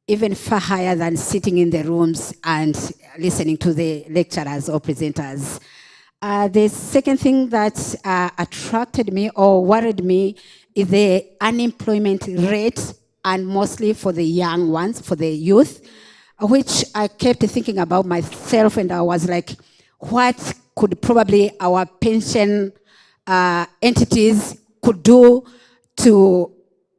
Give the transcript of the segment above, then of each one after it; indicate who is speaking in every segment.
Speaker 1: even far higher than sitting in the rooms and listening to the lecturers or presenters. The second thing that attracted me or worried me is the unemployment rate, and mostly for the young ones, for the youth, which I kept thinking about myself, and I was like, what could probably our pension entities could do to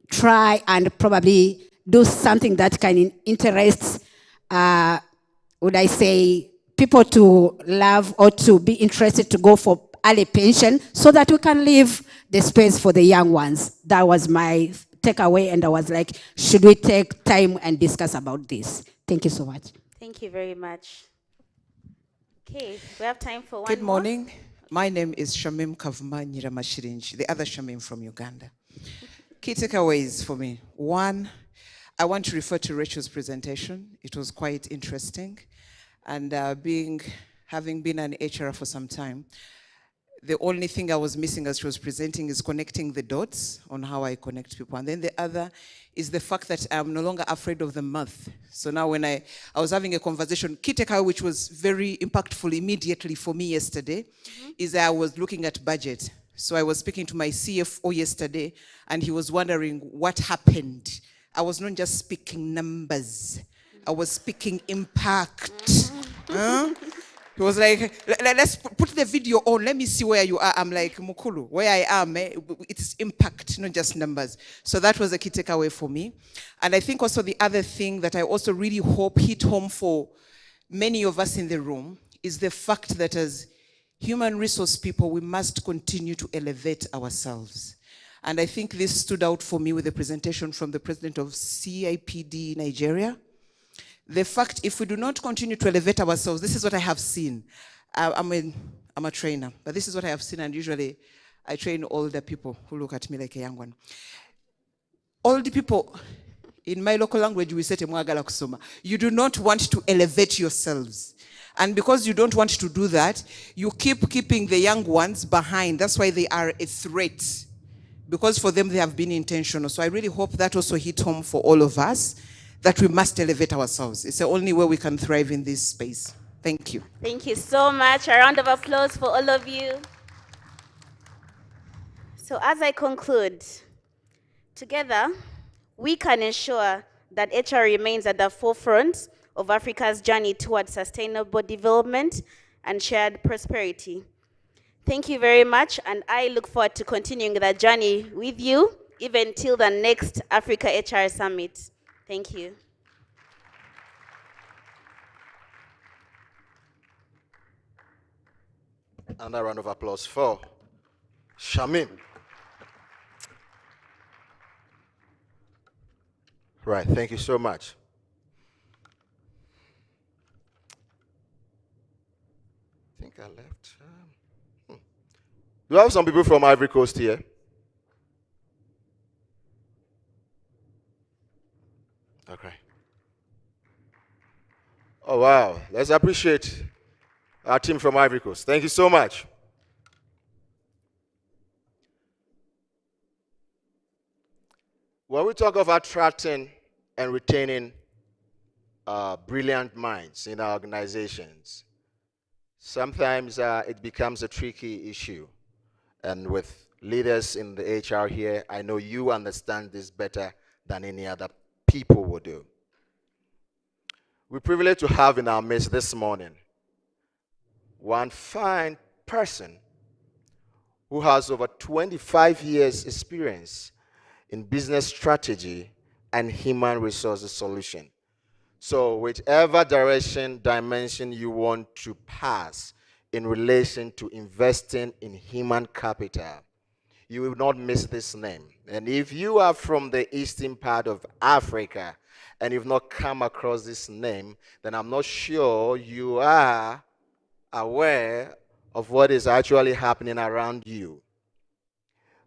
Speaker 1: try and probably do something that can interest, would I say, people to love or to be interested to go for early pension so that we can leave the space for the young ones. That was my takeaway, and I was like, should we take time and discuss about this? Thank you so much.
Speaker 2: Thank you very much. Okay, we have time for one
Speaker 3: Good
Speaker 2: more.
Speaker 3: morning. My name is Shamim Kavuma Nyiramashirinji, the other Shamim from Uganda. Key takeaways for me. One, I want to refer to Rachel's presentation. It was quite interesting. And having been an HR for some time, the only thing I was missing as she was presenting is connecting the dots on how I connect people. And then the other is the fact that I'm no longer afraid of the math. So now when I was having a conversation, key takeaway, which was very impactful immediately for me yesterday, is that I was looking at budget. So I was speaking to my CFO yesterday, and he was wondering what happened. I was not just speaking numbers. I was speaking impact. He was like, let's put the video on. Let me see where you are. I'm like, Mukulu, where I am, it's impact, not just numbers. So that was a key takeaway for me. And I think also the other thing that I also really hope hit home for many of us in the room is the fact that as human resource people, we must continue to elevate ourselves. And I think this stood out for me with the presentation from the president of CIPD Nigeria. The fact, if we do not continue to elevate ourselves, this is what I have seen. I'm a trainer, but this is what I have seen, and usually I train older people who look at me like a young one. Older people, in my local language, we say, you do not want to elevate yourselves. And because you don't want to do that, you keeping the young ones behind. That's why they are a threat, because for them, they have been intentional. So I really hope that also hit home for all of us, that we must elevate ourselves. It's the only way we can thrive in this space. Thank you.
Speaker 2: Thank you so much. A round of applause for all of you. So as I conclude, together, we can ensure that HR remains at the forefront of Africa's journey towards sustainable development and shared prosperity. Thank you very much, and I look forward to continuing that journey with you, even till the next Africa HR Summit. Thank you.
Speaker 4: Another round of applause for Shamim. Right, thank you so much. I think I left. Do you have some people from Ivory Coast here? Okay. Oh, wow. Let's appreciate our team from Ivory Coast. Thank you so much. When we talk of attracting and retaining brilliant minds in our organizations, sometimes it becomes a tricky issue. And with leaders in the HR here, I know you understand this better than any other people will do. We're privileged to have in our midst this morning one fine person who has over 25 years experience in business strategy and human resources solution. So whichever dimension you want to pass in relation to investing in human capital, you will not miss this name. And if you are from the eastern part of Africa and you've not come across this name, then I'm not sure you are aware of what is actually happening around you.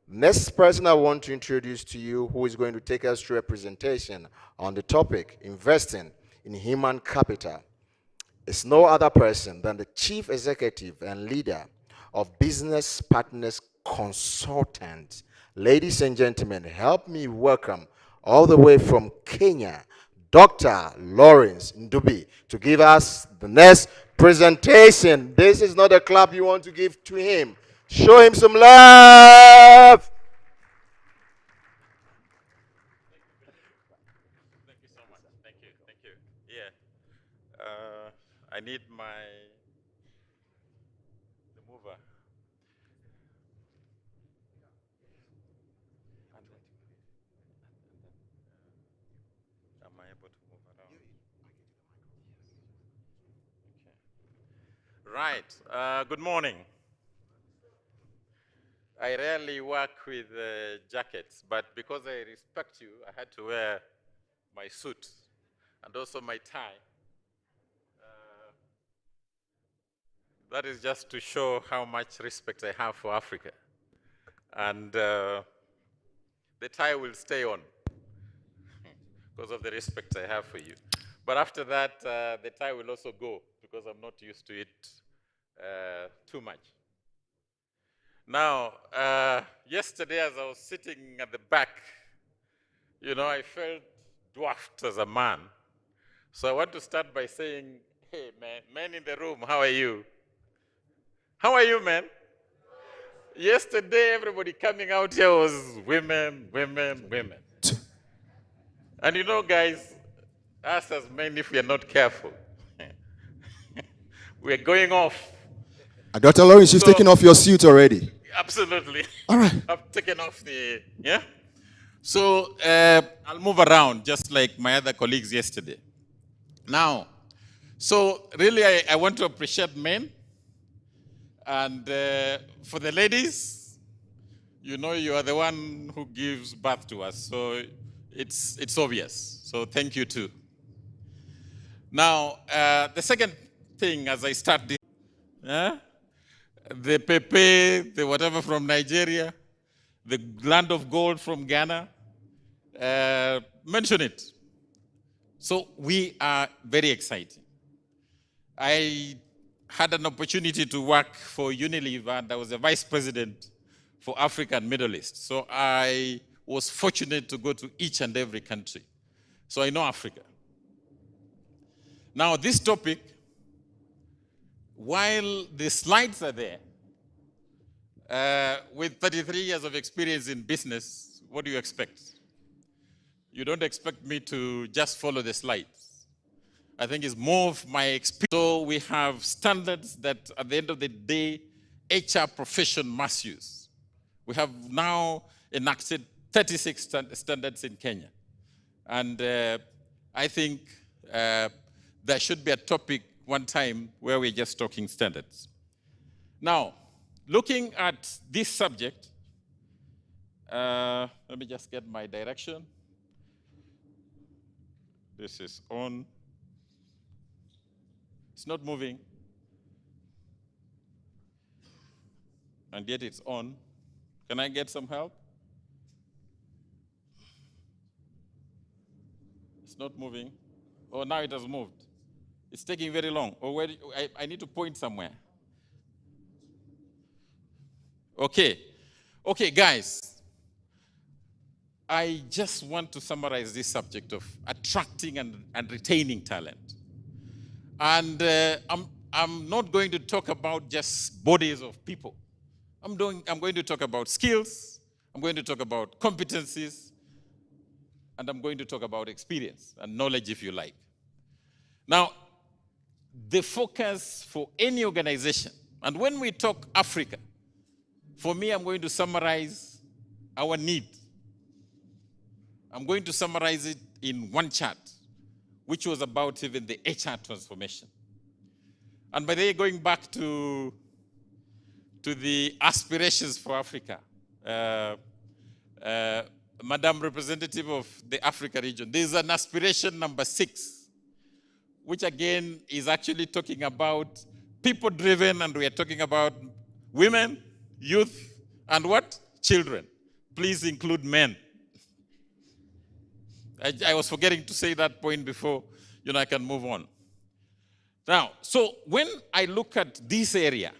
Speaker 4: Next person I want to introduce to you, who is going to take us through a presentation on the topic, investing in human capital, is no other person than the Chief Executive and leader of Business Partners Consultants. Ladies and gentlemen, help me welcome all the way from Kenya, Dr. Lawrence Ndubi to give us the next presentation. This is not a clap you want to give to him. Show him some love.
Speaker 5: Thank you so much. Thank you. Thank you. Yeah. I need the mover. Am I able to move around? Okay. Right. Good morning. I rarely work with jackets, but because I respect you, I had to wear my suit and also my tie. That is just to show how much respect I have for Africa. And the tie will stay on because of the respect I have for you. But after that, the tie will also go because I'm not used to it too much. Now, yesterday as I was sitting at the back, you know, I felt dwarfed as a man. So I want to start by saying, hey, man, men in the room, how are you? How are you, man? Yesterday, everybody coming out here was women, women, women. And you know, guys, us as men, if we are not careful, we're going off.
Speaker 6: Dr. Lawrence, you've taken off your suit already.
Speaker 5: Absolutely.
Speaker 6: All right.
Speaker 5: I've taken off the, yeah? So I'll move around just like my other colleagues yesterday. Now, so really I want to appreciate men. And for the ladies, you know you are the one who gives birth to us. So it's obvious. So thank you too. Now, the second thing as I start this, the pepe, the whatever from Nigeria, the land of gold from Ghana, mention it. So we are very excited. I had an opportunity to work for Unilever, and I was the vice president for Africa and Middle East. So I was fortunate to go to each and every country. So I know Africa. Now this topic, while the slides are there, with 33 years of experience in business, what do you expect? You don't expect me to just follow the slides. I think it's more of my experience. So we have standards that at the end of the day, HR profession must use. We have now enacted 36 standards in Kenya. And I think there should be a topic one time where we're just talking standards. Now, looking at this subject, let me just get my direction. This is on. It's not moving. And yet it's on. Can I get some help? It's not moving. Oh, now it has moved. It's taking very long. Or where I need to point somewhere. Okay. Okay, guys. I just want to summarize this subject of attracting and retaining talent. And I'm not going to talk about just bodies of people. I'm going to talk about skills, I'm going to talk about competencies, and I'm going to talk about experience and knowledge, if you like. Now, the focus for any organization, and when we talk Africa, for me, I'm going to summarize our need. I'm going to summarize it in one chart, which was about even the HR transformation. And by the way, going back to the aspirations for Africa, Madam Representative of the Africa region, there's an aspiration number 6, which again is actually talking about people-driven, and we are talking about women, youth, and what? Children. Please include men. I was forgetting to say that point before, I can move on. Now, so when I look at this area,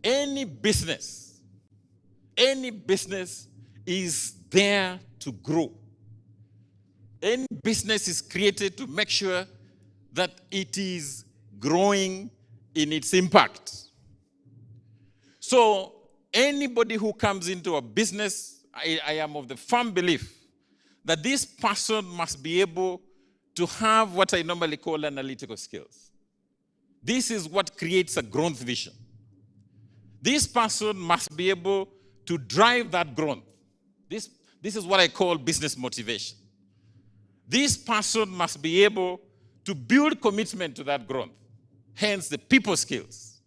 Speaker 5: any business is there to grow. Any business is created to make sure that it is growing in its impact. So anybody who comes into a business, I am of the firm belief that this person must be able to have what I normally call analytical skills. This is what creates a growth vision. This person must be able to drive that growth. This is what I call business motivation. This person must be able to build commitment to that growth, hence the people skills.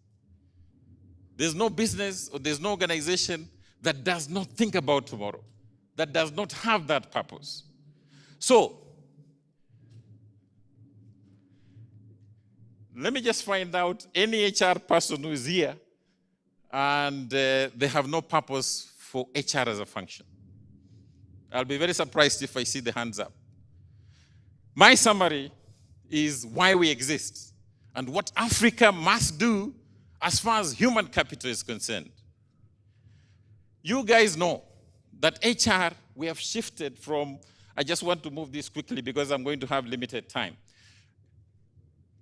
Speaker 5: There's no business or there's no organization that does not think about tomorrow, that does not have that purpose. So, let me just find out any HR person who is here and they have no purpose for HR as a function. I'll be very surprised if I see the hands up. My summary is why we exist and what Africa must do as far as human capital is concerned. You guys know that HR, we have shifted from, I just want to move this quickly because I'm going to have limited time.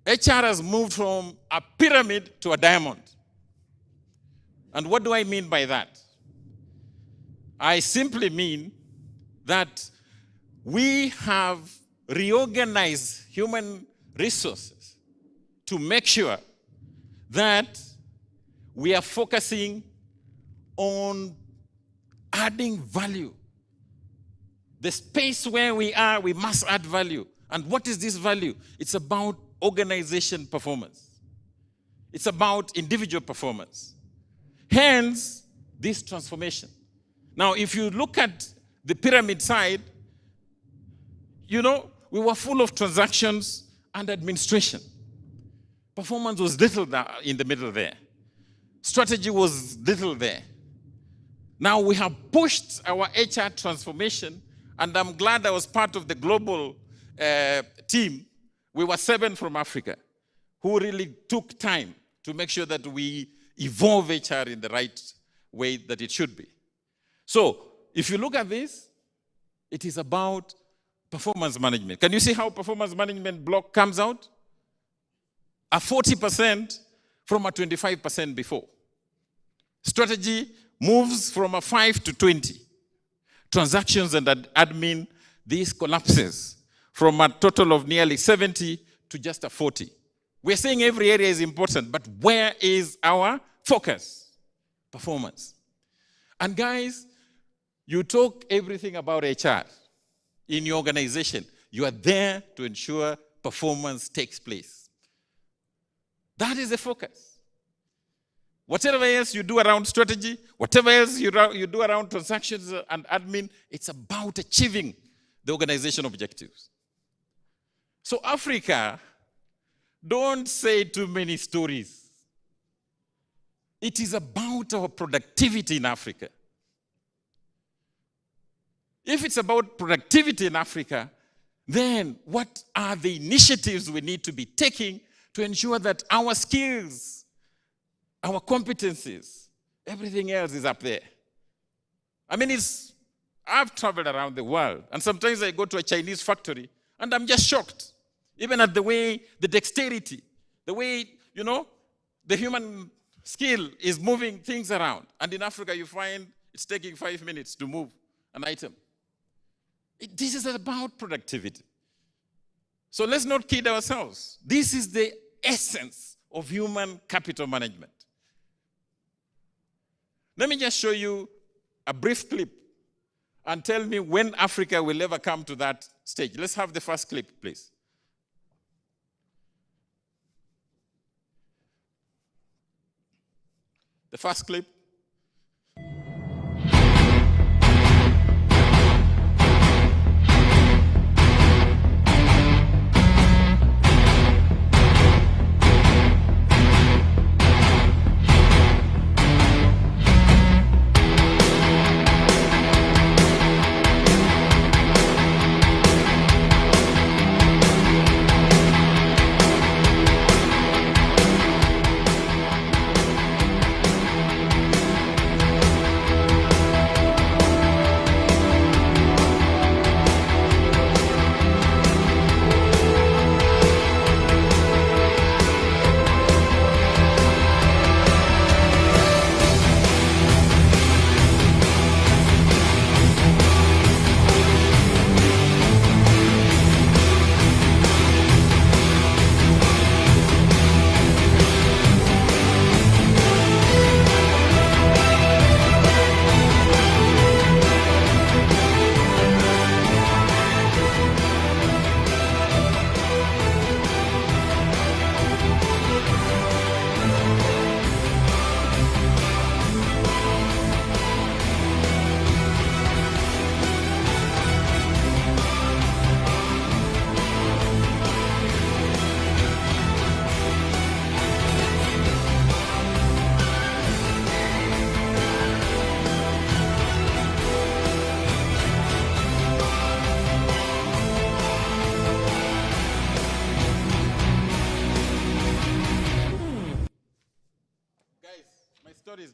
Speaker 5: HR has moved from a pyramid to a diamond. And what do I mean by that? I simply mean that we have reorganized human resources to make sure that we are focusing on adding value. The space where we are, we must add value. And what is this value? It's about organization performance. It's about individual performance. Hence, this transformation. Now, if you look at the pyramid side, you know, we were full of transactions and administration. Performance was little in the middle there. Strategy was little there. Now we have pushed our HR transformation, and I'm glad I was part of the global team. We were 7 from Africa who really took time to make sure that we evolve HR in the right way that it should be. So if you look at this, it is about performance management. Can you see how performance management block comes out? A 40% from a 25% before. Strategy moves from a 5 to 20. Transactions and admin, this collapses from a total of nearly 70 to just a 40. We're saying every area is important, but where is our focus? Performance. And guys, you talk everything about HR in your organization. You are there to ensure performance takes place. That is the focus. Whatever else you do around strategy, whatever else you do around transactions and admin, it's about achieving the organization objectives. So Africa, don't say too many stories. It is about our productivity in Africa. If it's about productivity in Africa, then what are the initiatives we need to be taking to ensure that our skills, our competencies, everything else is up there? I mean, I've traveled around the world, and sometimes I go to a Chinese factory, and I'm just shocked, even at the way, the dexterity, the way, you know, the human skill is moving things around. And in Africa, you find it's taking 5 minutes to move an item. This is about productivity. So let's not kid ourselves. This is the essence of human capital management. Let me just show you a brief clip and tell me when Africa will ever come to that stage. Let's have the first clip, please. The first clip.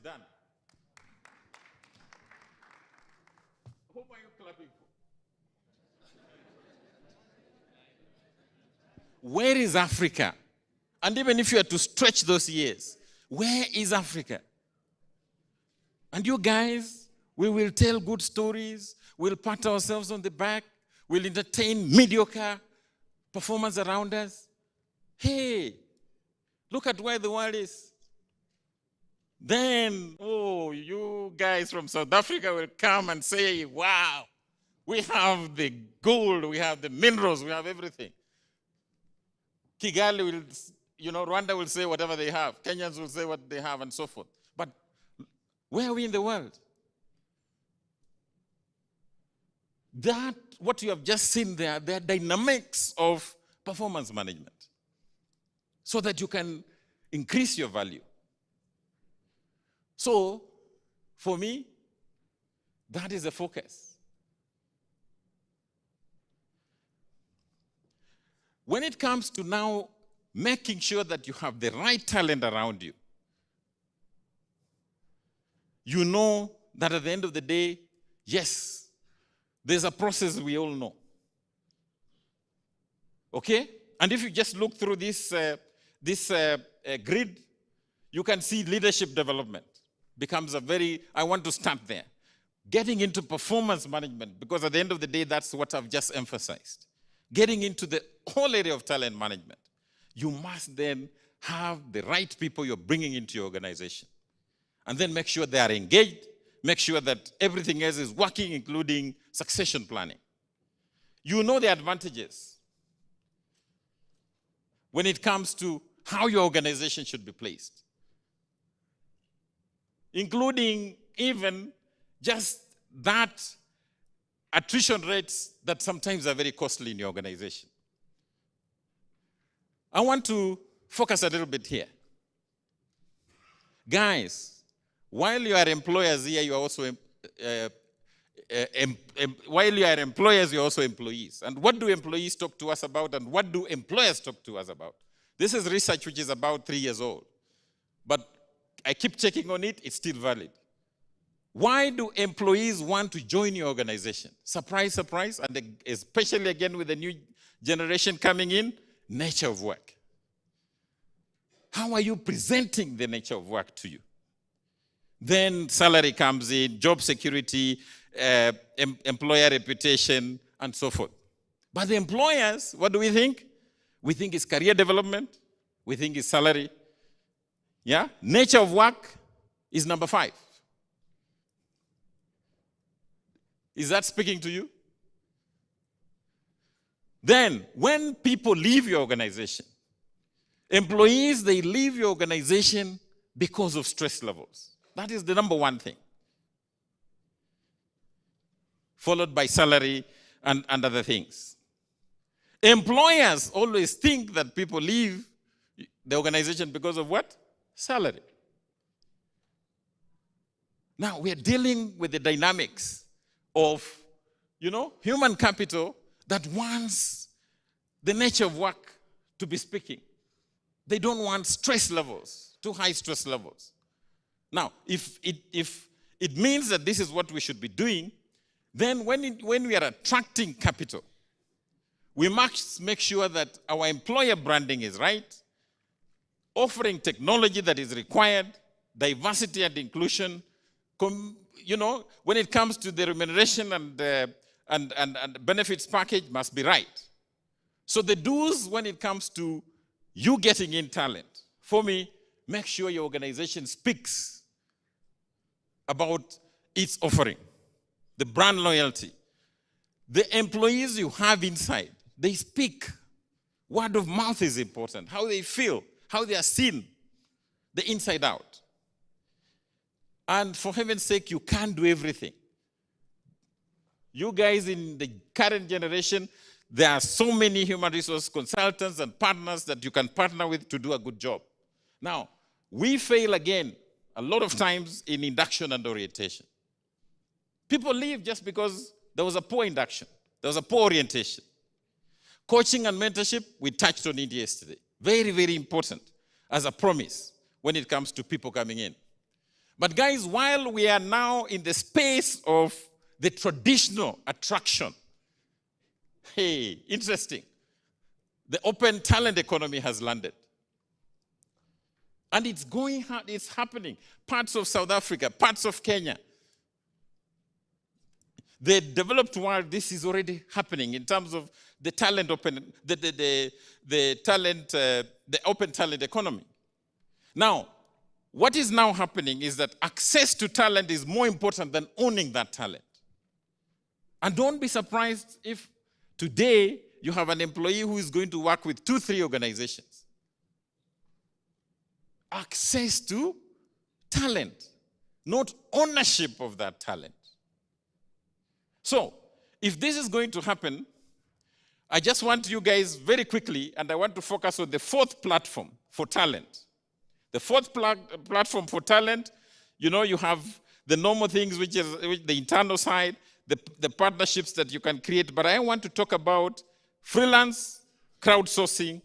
Speaker 5: done. Whom are you clapping for? Where is Africa? And even if you are to stretch those years, where is Africa? And you guys, we will tell good stories, we'll pat ourselves on the back, we'll entertain mediocre performance around us. Hey, look at where the world is. Then, oh, you guys from South Africa will come and say, wow, we have the gold, we have the minerals, we have everything. Kigali will, Rwanda will say whatever they have. Kenyans will say what they have and so forth. But where are we in the world? That, what you have just seen there, the dynamics of performance management, so that you can increase your value. So, for me, that is the focus. When it comes to now making sure that you have the right talent around you, you know that at the end of the day, yes, there's a process we all know. Okay? And if you just look through this grid, you can see leadership development becomes I want to start there. Getting into performance management, because at the end of the day, that's what I've just emphasized. Getting into the whole area of talent management, you must then have the right people you're bringing into your organization. And then make sure they are engaged, make sure that everything else is working, including succession planning. You know the advantages when it comes to how your organization should be placed, including even just that attrition rates that sometimes are very costly in your organization. I want to focus a little bit here. Guys, while you are employers here, you are also while you are employers, you're also employees. And what do employees talk to us about, and what do employers talk to us about? This is research which is about 3 years old. But I keep checking on it, it's still valid. Why do employees want to join your organization? Surprise, surprise, and especially again with the new generation coming in, nature of work. How are you presenting the nature of work to you? Then salary comes in, job security, employer reputation, and so forth. But the employers, what do we think? We think it's career development. We think it's salary. Yeah? Nature of work is number 5. Is that speaking to you? Then, when people leave your organization, employees, they leave your organization because of stress levels. That is the number 1 thing. Followed by salary and other things. Employers always think that people leave the organization because of what? Salary. Now, we are dealing with the dynamics of, human capital that wants the nature of work to be speaking. They don't want stress levels, too high stress levels. Now, if it means that this is what we should be doing, then when we are attracting capital, we must make sure that our employer branding is right, offering technology that is required, diversity and inclusion, when it comes to the remuneration and benefits package must be right. So the do's when it comes to you getting in talent, for me, make sure your organization speaks about its offering, the brand loyalty. The employees you have inside, they speak. Word of mouth is important. How they feel, how they are seen, the inside out. And for heaven's sake, you can't do everything. You guys in the current generation, there are so many human resource consultants and partners that you can partner with to do a good job. Now, we fail again a lot of times in induction and orientation. People leave just because there was a poor induction. There was a poor orientation. Coaching and mentorship, we touched on it yesterday. Very, very important as a promise when it comes to people coming in. But guys, while we are now in the space of the traditional attraction, hey, interesting. The open talent economy has landed. And it's happening. Parts of South Africa, parts of Kenya. The developed world, this is already happening in terms of the talent open, the open talent economy. Now, what is now happening is that access to talent is more important than owning that talent. And don't be surprised if today you have an employee who is going to work with 2-3 organizations. Access to talent, not ownership of that talent. So, if this is going to happen, I just want you guys very quickly, and I want to focus on the fourth platform for talent. The fourth platform for talent, you have the normal things, which the internal side, the partnerships that you can create. But I want to talk about freelance, crowdsourcing,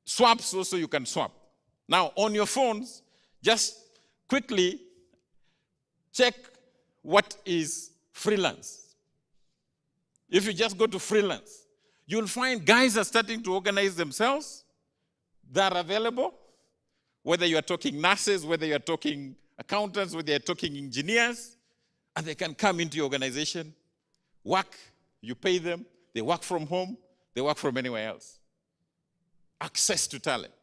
Speaker 5: swaps also you can swap. Now, on your phones, just quickly check what is freelance. If you just go to freelance, you'll find guys are starting to organize themselves. They're available, whether you are talking nurses, whether you are talking accountants, whether you are talking engineers, and they can come into your organization, work, you pay them, they work from home, they work from anywhere else. Access to talent,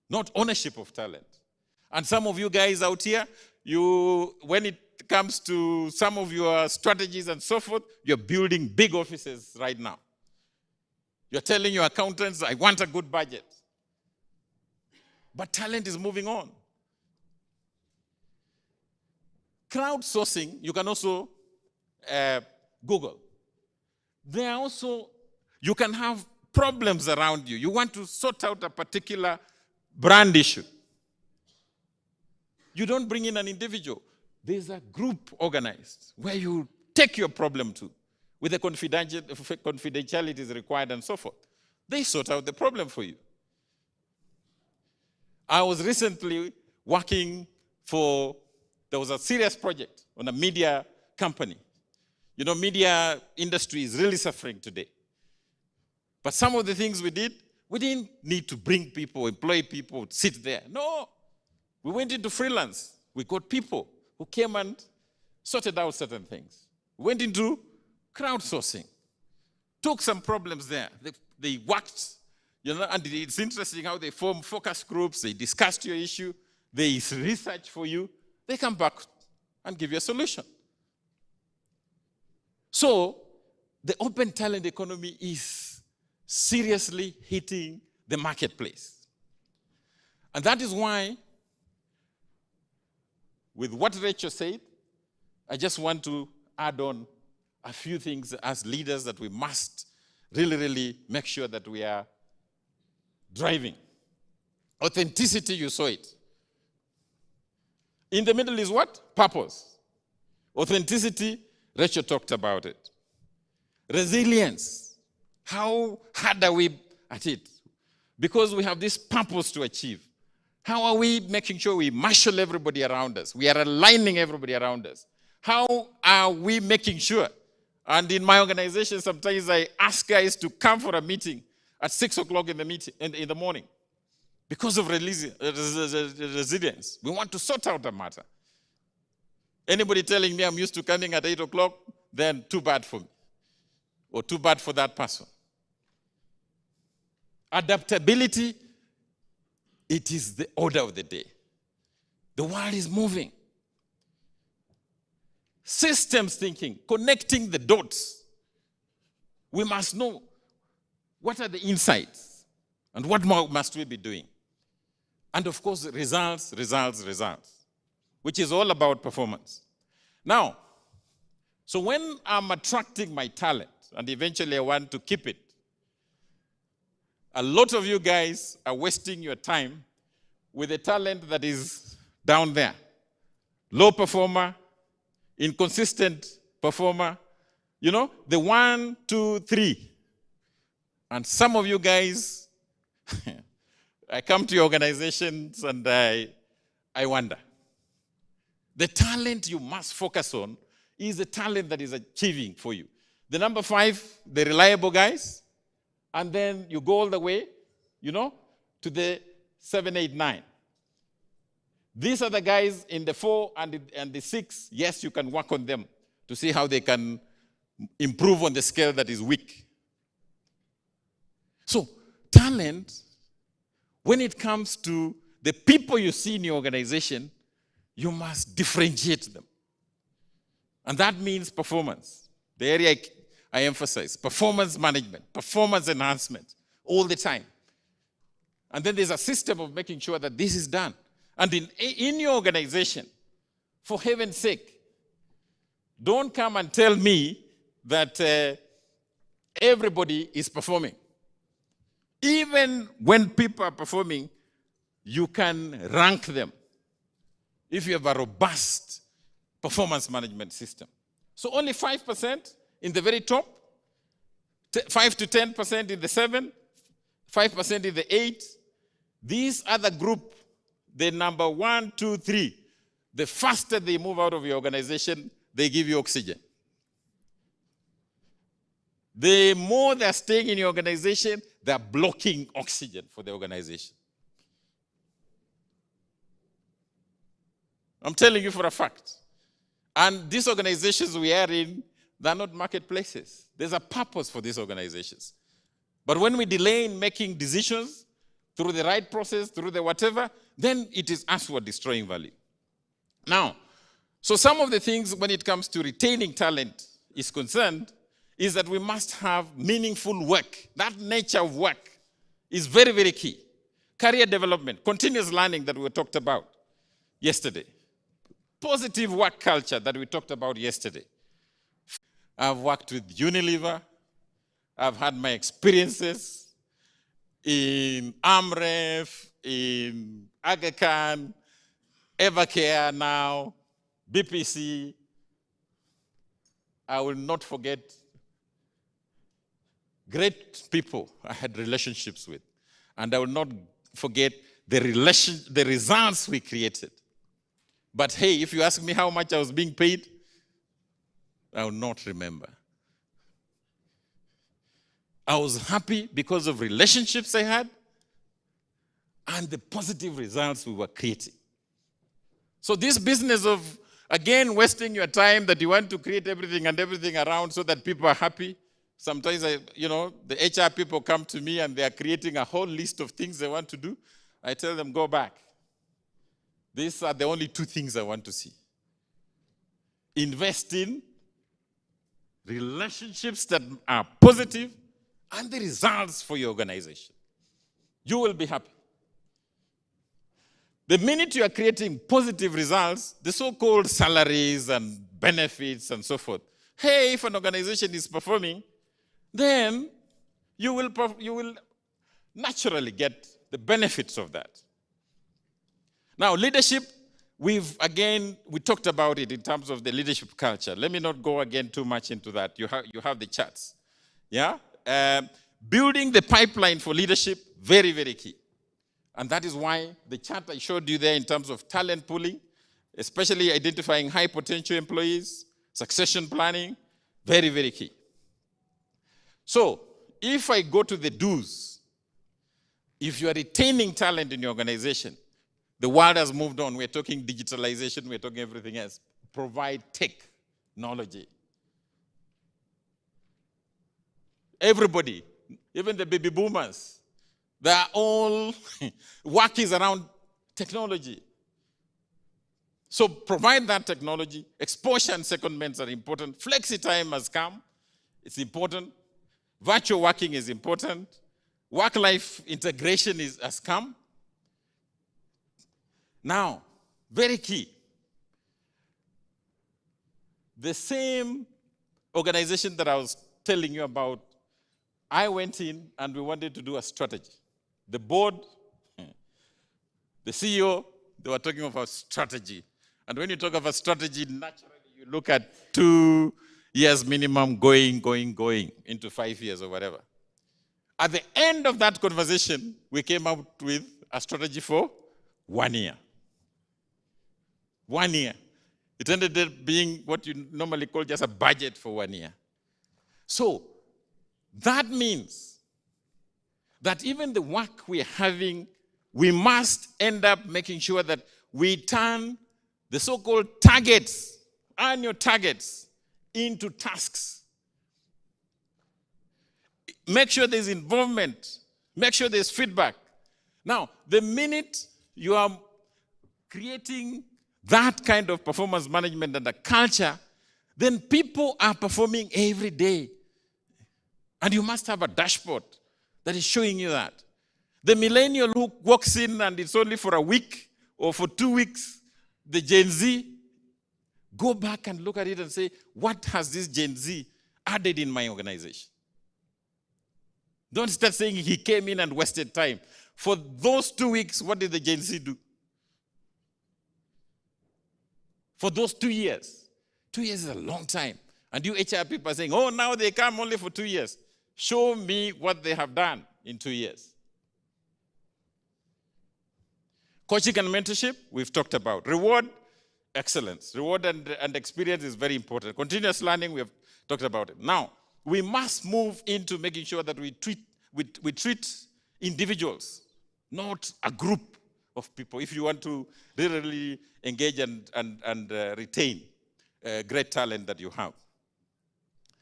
Speaker 5: not ownership of talent. And some of you guys out here, when it comes to some of your strategies and so forth, you're building big offices right now. You're telling your accountants, I want a good budget. But talent is moving on. Crowdsourcing, you can also Google. There are also, you can have problems around you. You want to sort out a particular brand issue. You don't bring in an individual. There's a group organized where you take your problem to, with the confidentiality is required and so forth. They sort out the problem for you. I was recently working there was a serious project on a media company. Media industry is really suffering today. But some of the things we did, we didn't need to bring people, employ people, sit there. No, we went into freelance. We got people who came and sorted out certain things. We went into crowdsourcing, took some problems there. They worked, and it's interesting how they form focus groups, they discussed your issue, they research for you, they come back and give you a solution. So, the open talent economy is seriously hitting the marketplace. And that is why, with what Rachel said, I just want to add on a few things as leaders that we must really, really make sure that we are driving. Authenticity, you saw it. In the middle is what? Purpose. Authenticity, Rachel talked about it. Resilience. How hard are we at it? Because we have this purpose to achieve. How are we making sure we marshal everybody around us? We are aligning everybody around us. How are we making sure? And in my organization, sometimes I ask guys to come for a meeting at 6 o'clock in the morning because of resilience. We want to sort out the matter. Anybody telling me I'm used to coming at 8 o'clock, then too bad for me. Or too bad for that person. Adaptability, it is the order of the day. The world is moving. Systems thinking, connecting the dots. We must know what are the insights and what more must we be doing. And of course, results, which is all about performance. Now, so when I'm attracting my talent, and eventually I want to keep it, a lot of you guys are wasting your time with a talent that is down there. Low performer, inconsistent performer, the 1, 2, 3. And some of you guys, I come to your organizations and I wonder, The talent you must focus on is the talent that is achieving for you. The number 5, the reliable guys, and then you go all the way, to the 7, 8, 9. These are the guys in the 4 and the 6. Yes, you can work on them to see how they can improve on the scale that is weak. So, talent, when it comes to the people you see in your organization, you must differentiate them. And that means performance. The area I emphasize, performance management, performance enhancement, all the time. And then there's a system of making sure that this is done. And in your organization, for heaven's sake, don't come and tell me that everybody is performing. Even when people are performing, you can rank them if you have a robust performance management system. So only 5% in the very top, 5 to 10% in the 7, 5% in the 8. These other group, the number 1, 2, 3, the faster they move out of your organization, they give you oxygen. The more they're staying in your organization, they're blocking oxygen for the organization. I'm telling you for a fact. And these organizations we are in, they're not marketplaces. There's a purpose for these organizations. But when we delay in making decisions through the right process, through the whatever, then it is us who are destroying value. Now, so some of the things when it comes to retaining talent is concerned is that we must have meaningful work. That nature of work is very, very key. Career development, continuous learning that we talked about yesterday. Positive work culture that we talked about yesterday. I've worked with Unilever. I've had my experiences in AMREF, in Aga Khan, Evercare now, BPC. I will not forget great people I had relationships with. And I will not forget the results we created. But hey, if you ask me how much I was being paid, I will not remember. I was happy because of relationships I had and the positive results we were creating. So this business of, again, wasting your time that you want to create everything and everything around so that people are happy. Sometimes, the HR people come to me and they are creating a whole list of things they want to do. I tell them, go back. These are the only 2 things I want to see. Invest in relationships that are positive and the results for your organization. You will be happy. The minute you are creating positive results, the so-called salaries and benefits and so forth, hey, if an organization is performing, then you will naturally get the benefits of that. Now, leadership, we talked about it in terms of the leadership culture. Let me not go again too much into that. You have the charts. Yeah? Building the pipeline for leadership, very, very key. And that is why the chart I showed you there in terms of talent pooling, especially identifying high potential employees, succession planning, very, very key. So, if I go to the do's, if you are retaining talent in your organization, the world has moved on. We're talking digitalization, we're talking everything else. Provide technology. Everybody, even the baby boomers, they are all work is around technology. So provide that technology. Exposure and secondments are important. Flexi time has come. It's important. Virtual working is important. Work-life integration has come. Now, very key. The same organization that I was telling you about, I went in and we wanted to do a strategy. The board, the CEO, they were talking about strategy. And when you talk about strategy, naturally you look at 2 years minimum going into 5 years or whatever. At the end of that conversation, we came up with a strategy for 1 year. 1 year. It ended up being what you normally call just a budget for 1 year. So that means that even the work we're having, we must end up making sure that we turn the so-called targets, annual targets, into tasks. Make sure there's involvement. Make sure there's feedback. Now, the minute you are creating that kind of performance management and a culture, then people are performing every day. And you must have a dashboard that is showing you that. The millennial who walks in and it's only for a week or for 2 weeks, the Gen Z, go back and look at it and say, what has this Gen Z added in my organization? Don't start saying he came in and wasted time. For those 2 weeks, what did the Gen Z do? For those 2 years. 2 years is a long time. And you HR people are saying, oh, now they come only for 2 years. Show me what they have done in 2 years. Coaching and mentorship, we've talked about. Reward, excellence. Reward and experience is very important. Continuous learning, we have talked about it. Now, we must move into making sure that we treat individuals, not a group of people, if you want to really engage and retain great talent that you have.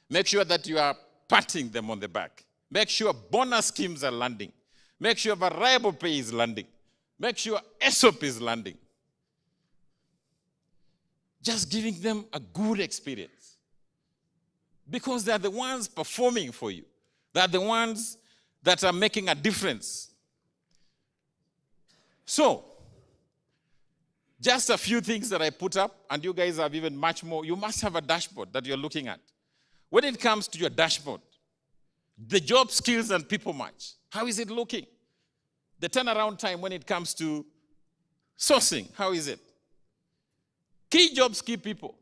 Speaker 5: Make sure that you are patting them on the back. Make sure bonus schemes are landing. Make sure variable pay is landing. Make sure ESOP is landing. Just giving them a good experience. Because they're the ones performing for you. They're the ones that are making a difference. So, just a few things that I put up, and you guys have even much more. You must have a dashboard that you're looking at. When it comes to your dashboard, the job skills and people match, how is it looking? The turnaround time when it comes to sourcing, how is it? Key jobs, key people.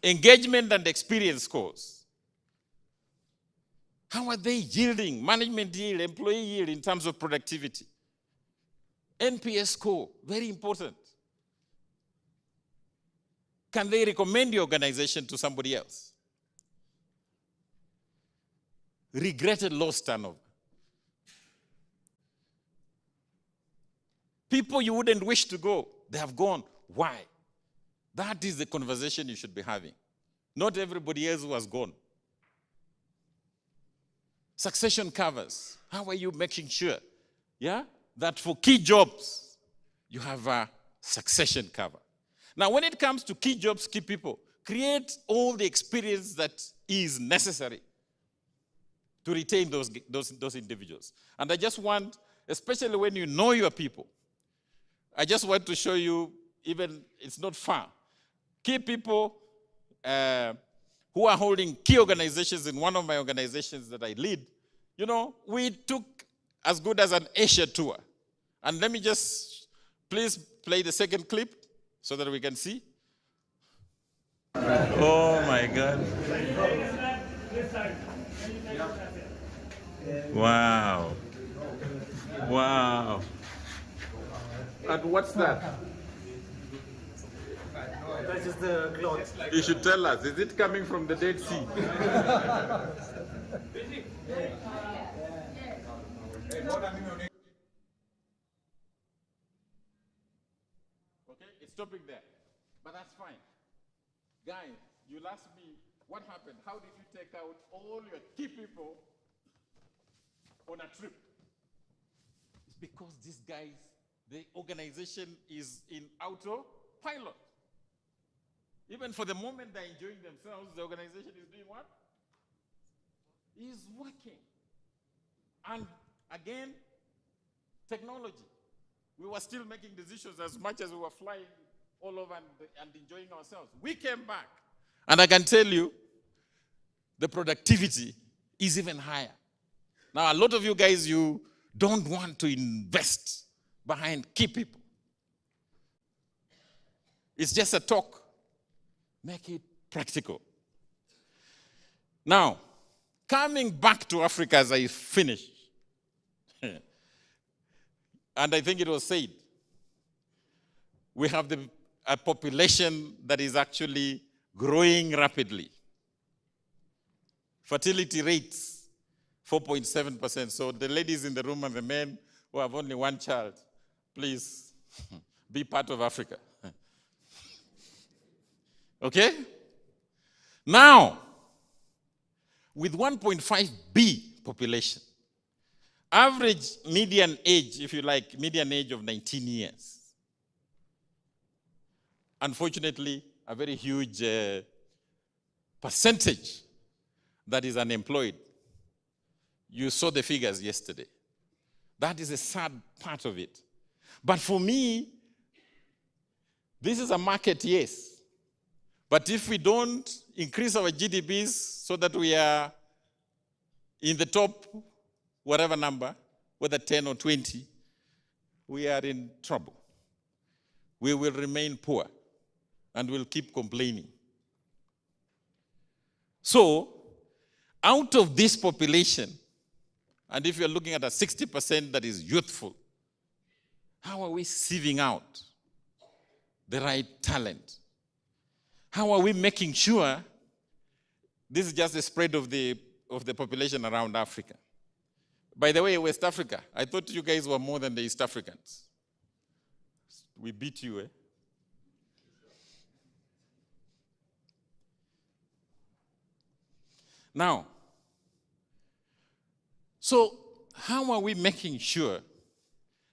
Speaker 5: Engagement and experience scores. How are they yielding? Management yield, employee yield in terms of productivity. NPS score, very important. Can they recommend your organization to somebody else? Regretted lost turnover. People you wouldn't wish to go, they have gone. Why? That is the conversation you should be having. Not everybody else who has gone. Succession covers. How are you making sure, that for key jobs, you have a succession cover? Now, when it comes to key jobs, key people, create all the experience that is necessary to retain those individuals. And I just want, especially when you know your people, I just want to show you, even it's not far, key people who are holding key organizations in one of my organizations that I lead. We took as good as an Asia tour. And let me just please play the second clip so that we can see. Oh my God. Wow. Wow. And what's that?
Speaker 7: That's just the cloth.
Speaker 5: You should tell us. Is it coming from the Dead Sea? Okay, it's stopping there. But that's fine. Guys, you'll ask me, what happened? How did you take out all your key people on a trip? It's because these guys, the organization is in autopilot. Even for the moment they're enjoying themselves, the organization is doing what? Is working. And again, technology. We were still making decisions as much as we were flying all over and enjoying ourselves. We came back. And I can tell you, the productivity is even higher. Now, a lot of you guys, you don't want to invest behind key people. It's just a talk. Make it practical. Now, coming back to Africa as I finish, and I think it was said, we have a population that is actually growing rapidly. Fertility rates, 4.7%. So the ladies in the room and the men who have only one child, please be part of Africa. Okay? Now, with 1.5 B population, average median age, if you like, median age of 19 years. Unfortunately, a very huge percentage that is unemployed. You saw the figures yesterday. That is a sad part of it. But for me, this is a market, yes. But if we don't increase our GDPs so that we are in the top, whatever number, whether 10 or 20, we are in trouble. We will remain poor and will keep complaining. So, out of this population, and if you're looking at a 60% that is youthful, how are we sieving out the right talent? How are we making sure this is just the spread of the population around Africa? By the way, West Africa, I thought you guys were more than the East Africans. We beat you, eh? Now, so how are we making sure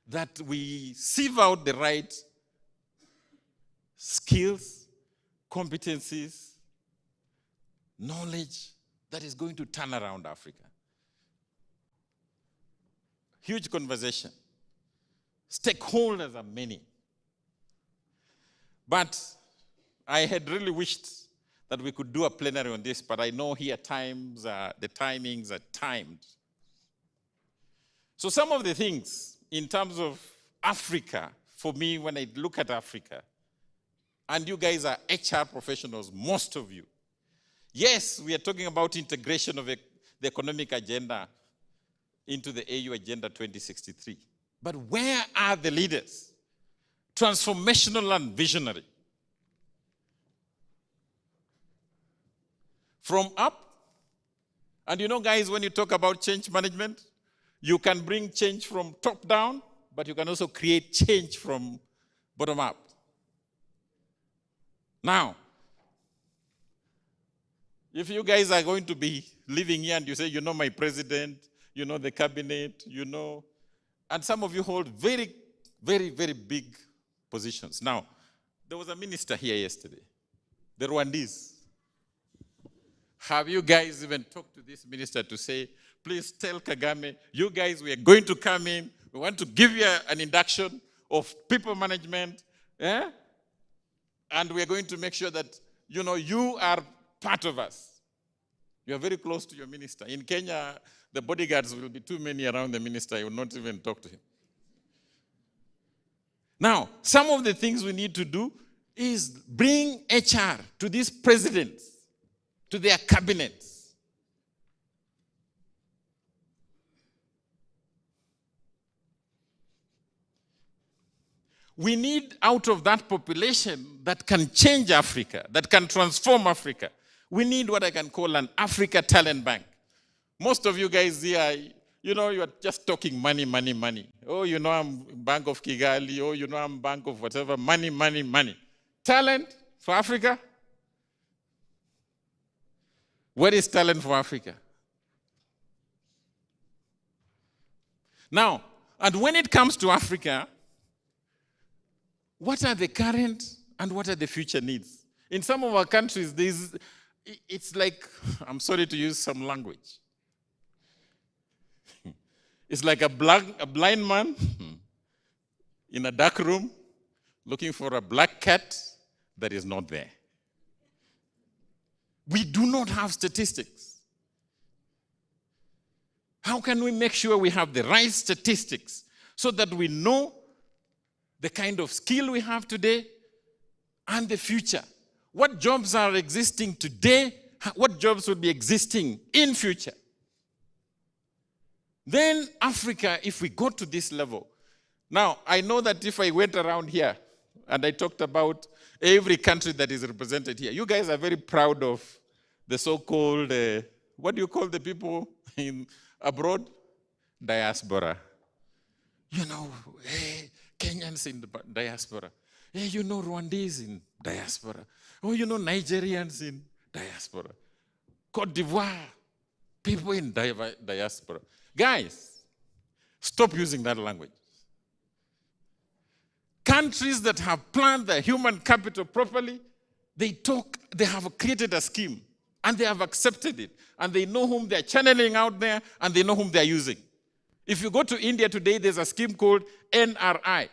Speaker 5: that we sieve out the right skills, competencies, knowledge that is going to turn around Africa? Huge conversation. Stakeholders are many. But I had really wished that we could do a plenary on this, but I know here the timings are timed. So some of the things in terms of Africa, for me, when I look at Africa, and you guys are HR professionals, most of you. Yes, we are talking about integration of the economic agenda into the AU Agenda 2063. But where are the leaders? Transformational and visionary. From up, and you know, guys, when you talk about change management, you can bring change from top down, but you can also create change from bottom up. Now, if you guys are going to be living here and you say, you know my president, you know the cabinet, you know, and some of you hold very, very, very big positions. Now, there was a minister here yesterday, the Rwandese. Have you guys even talked to this minister to say, please tell Kagame, you guys, we are going to come in, we want to give you an induction of people management, and we are going to make sure that, you know, you are part of us. You are very close to your minister. In Kenya, the bodyguards will be too many around the minister, you will not even talk to him. Now, some of the things we need to do is bring HR to these presidents, to their cabinets. We need out of that population that can change Africa, that can transform Africa. We need what I can call an Africa talent bank. Most of you guys here, you know, you are just talking money, money, money. Oh, you know, I'm Bank of Kigali. Oh, you know, I'm Bank of whatever. Money, money, money. Talent for Africa? Where is talent for Africa? Now, and when it comes to Africa, what are the current and what are the future needs? In some of our countries, it's like, I'm sorry to use some language. It's like a blind man in a dark room looking for a black cat that is not there. We do not have statistics. How can we make sure we have the right statistics so that we know the kind of skill we have today and the future? What jobs are existing today? What jobs will be existing in future? Then Africa, if we go to this level, now I know that if I went around here and I talked about every country that is represented here. You guys are very proud of the so-called, what do you call the people in abroad? Diaspora. You know, hey, Kenyans in the diaspora. Hey, you know, Rwandese in diaspora. Oh, you know, Nigerians in diaspora. Cote d'Ivoire, people in diaspora. Guys, stop using that language. Countries that have planned their human capital properly, they have created a scheme, and they have accepted it, and they know whom they're channeling out there, and they know whom they're using. If you go to India today, there's a scheme called NRI.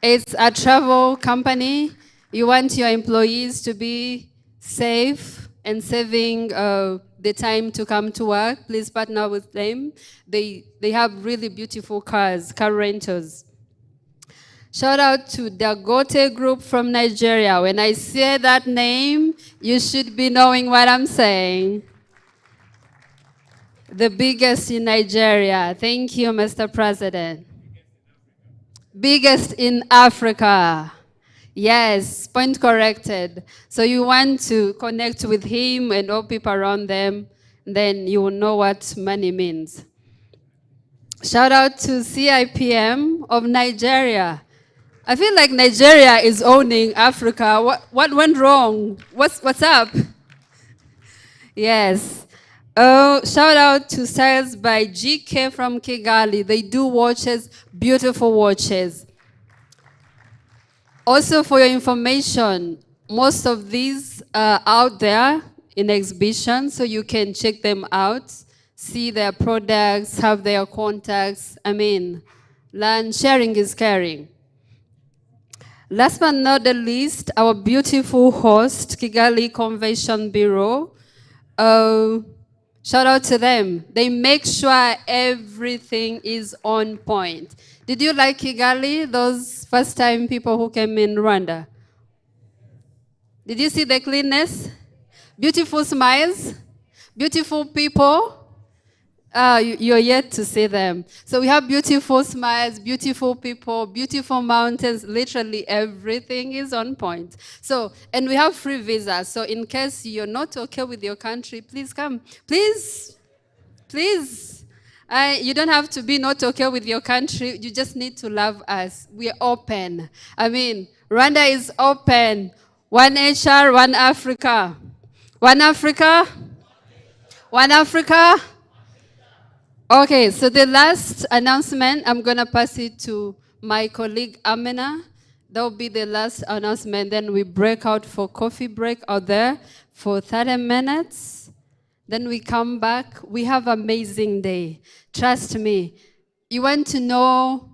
Speaker 8: It's a travel company. You want your employees to be safe and saving the time to come to work. Please partner with them. They have really beautiful cars, car rentals. Shout out to Dagote Group from Nigeria. When I say that name, you should be knowing what I'm saying. The biggest in Nigeria. Thank you, Mr. President. Biggest in Africa. Yes, point corrected. So you want to connect with him and all people around them, then you will know what money means. Shout out to CIPM of Nigeria. I feel like Nigeria is owning Africa. What went wrong? What's up? Yes. Oh, shout out to Styles by GK from Kigali. They do watches, beautiful watches. Also, for your information, most of these are out there in exhibition, so you can check them out, see their products, have their contacts. I mean, learn, sharing is caring. Last but not the least, our beautiful host, Kigali Convention Bureau. Shout out to them. They make sure everything is on point. Did you like Kigali, those first-time people who came in Rwanda? Did you see the cleanness? Beautiful smiles? Beautiful people? You're yet to see them. So we have beautiful smiles, beautiful people, beautiful mountains. Literally everything is on point. So, and we have free visas. So in case you're not okay with your country, please come. Please, please. You don't have to be not okay with your country. You just need to love us. We're open. I mean, Rwanda is open. One HR, one Africa. One Africa. One Africa. Okay, so the last announcement, I'm going to pass it to my colleague Amina. That will be the last announcement. Then we break out for coffee break out there for 30 minutes. Then we come back. We have an amazing day. Trust me. You want to know,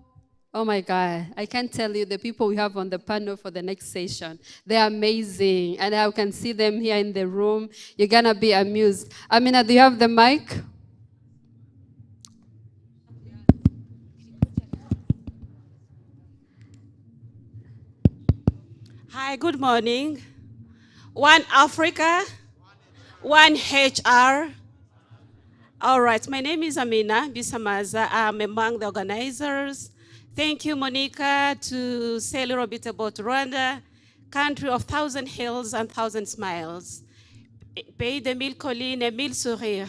Speaker 8: oh my God, I can't tell you the people we have on the panel for the next session. They're amazing. And I can see them here in the room. You're going to be amused. Amina, do you have the mic?
Speaker 9: Hi, good morning. One Africa, one HR. All right, my name is Amina Bisamaza. I'm among the organizers. Thank you, Monica, to say a little bit about Rwanda, country of 1,000 hills and 1,000 smiles. Pays de mille collines et mille sourires.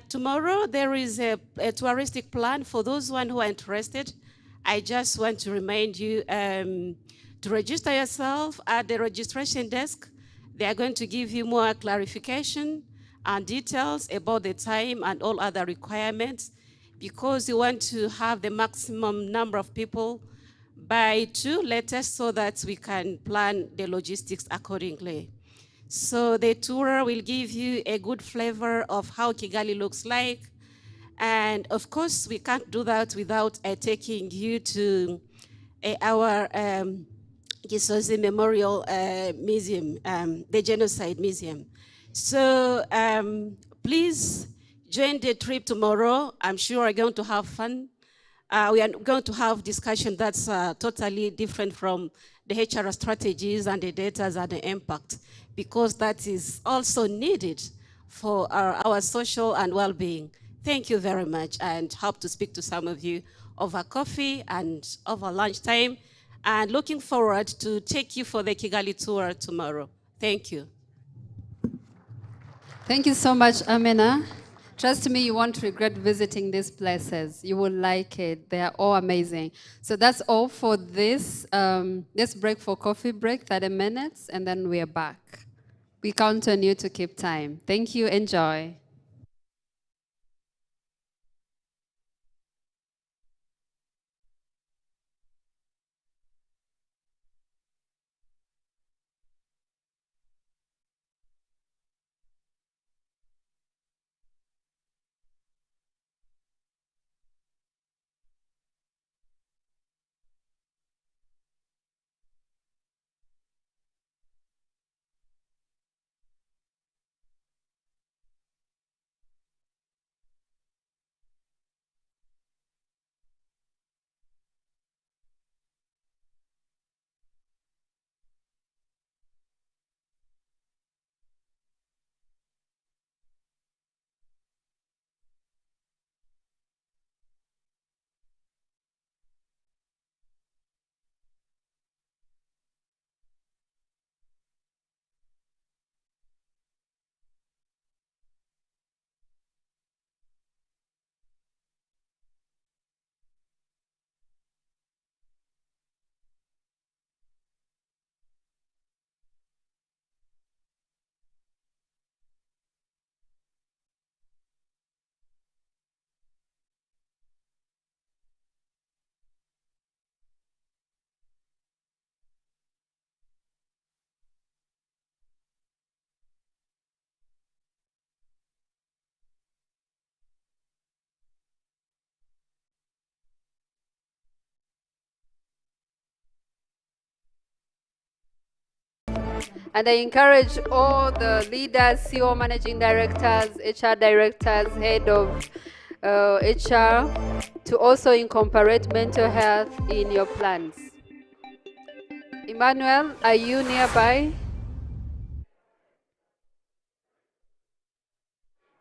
Speaker 9: Tomorrow, there is a touristic plan for those who are interested. I just want to remind you to register yourself at the registration desk. They are going to give you more clarification and details about the time and all other requirements, because you want to have the maximum number of people by 2 latest so that we can plan the logistics accordingly. So the tour will give you a good flavor of how Kigali looks like. And of course, we can't do that without taking you to our Gisozi Memorial Museum, the Genocide Museum. So please join the trip tomorrow. I'm sure we're going to have fun. We are going to have discussion that's totally different from the HR strategies and the data and the impact, because that is also needed for our social and well-being. Thank you very much, and hope to speak to some of you over coffee and over lunchtime, and looking forward to take you for the Kigali tour tomorrow. Thank you.
Speaker 8: Thank you so much, Amina. Trust me, you won't regret visiting these places. You will like it. They are all amazing. So that's all for this. Let's break for coffee break, 30 minutes, and then we are back. We count on you to keep time. Thank you. Enjoy. And I encourage all the leaders, CEO, managing directors, HR directors, head of HR to also incorporate mental health in your plans. Emmanuel, are you nearby?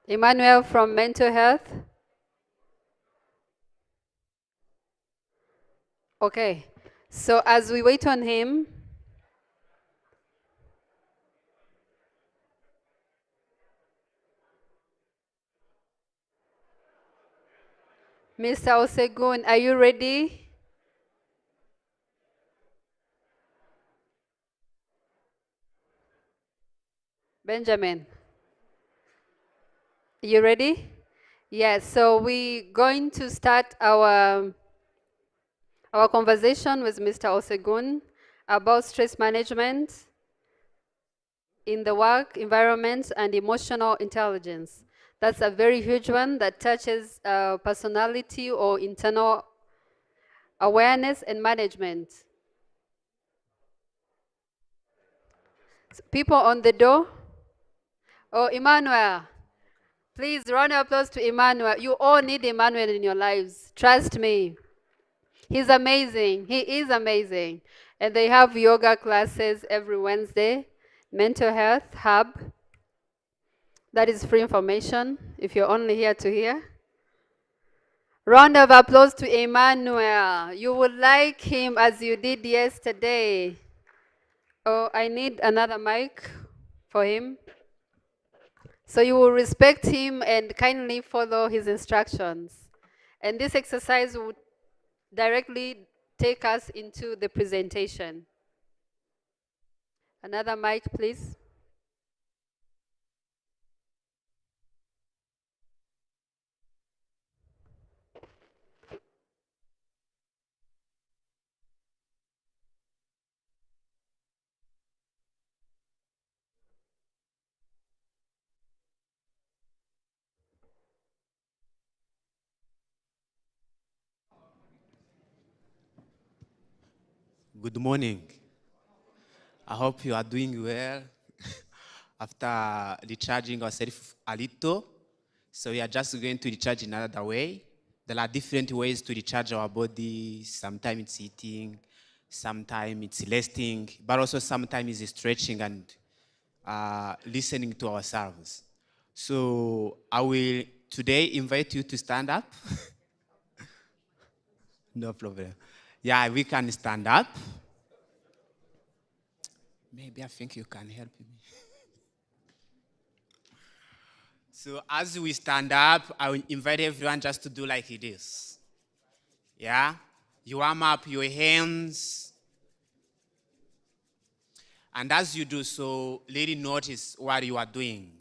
Speaker 8: Emmanuel from Mental Health? Okay. So as we wait on him, Mr. Osegun, are you ready? Benjamin, you ready? Yes, so we're going to start our conversation with Mr. Osegun about stress management in the work environment and emotional intelligence. That's a very huge one that touches personality or internal awareness and management. So people on the door? Oh, Emmanuel. Please round of applause to Emmanuel. You all need Emmanuel in your lives. Trust me. He's amazing. He is amazing. And they have yoga classes every Wednesday. Mental Health Hub. That is free information if you're only here to hear. Round of applause to Emmanuel. You will like him as you did yesterday. Oh, I need another mic for him. So you will respect him and kindly follow his instructions. And this exercise would directly take us into the presentation. Another mic, please.
Speaker 10: Good morning. I hope you are doing well after recharging ourselves a little. So we are just going to recharge in another way. There are different ways to recharge our body. Sometimes it's eating, sometimes it's resting, but also sometimes it's stretching and listening to ourselves. So I will today invite you to stand up. No problem. Yeah, we can stand up. Maybe I think you can help me. So as we stand up, I will invite everyone just to do like this. Yeah? You warm up your hands. And as you do so, really notice what you are doing.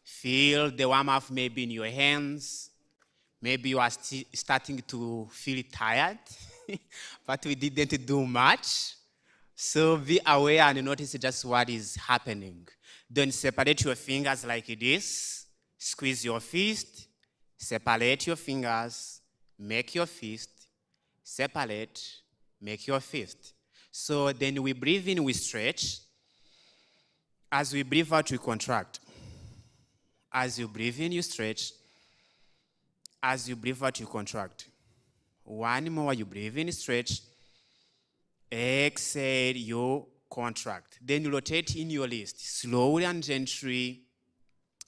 Speaker 10: Feel the warm up maybe in your hands. Maybe you are starting to feel tired, but we didn't do much. So be aware and notice just what is happening. Then separate your fingers like this. Squeeze your fist. Separate your fingers. Make your fist. Separate. Make your fist. So then we breathe in, we stretch. As we breathe out, we contract. As you breathe in, you stretch. As you breathe out, you contract. One more, you breathe in, stretch. Exhale, you contract. Then you rotate in your list, slowly and gently.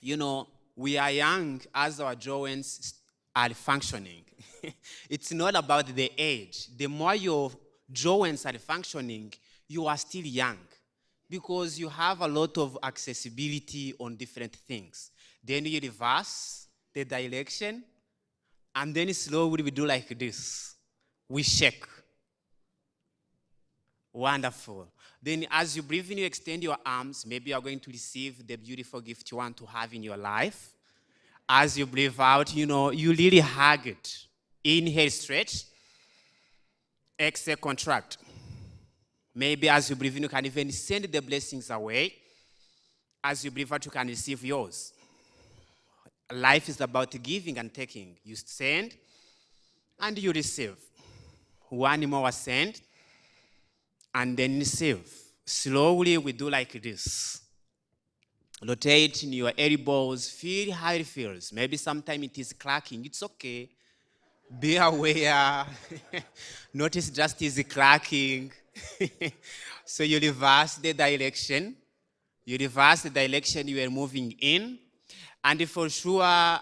Speaker 10: You know, we are young as our joints are functioning. It's not about the age. The more your joints are functioning, you are still young because you have a lot of accessibility on different things. Then you reverse the direction, and then slowly we do like this. We shake. Wonderful. Then as you breathe in, you extend your arms. Maybe you are going to receive the beautiful gift you want to have in your life. As you breathe out, you know, you really hug it. Inhale, stretch. Exhale, contract. Maybe as you breathe in, you can even send the blessings away. As you breathe out, you can receive yours. Life is about giving and taking. You send and you receive. One more send and then receive. Slowly we do like this. Rotate in your elbows, feel how it feels. Maybe sometimes it is cracking. It's okay. Be aware. Notice just is cracking. So you reverse the direction. You reverse the direction you are moving in. And for sure,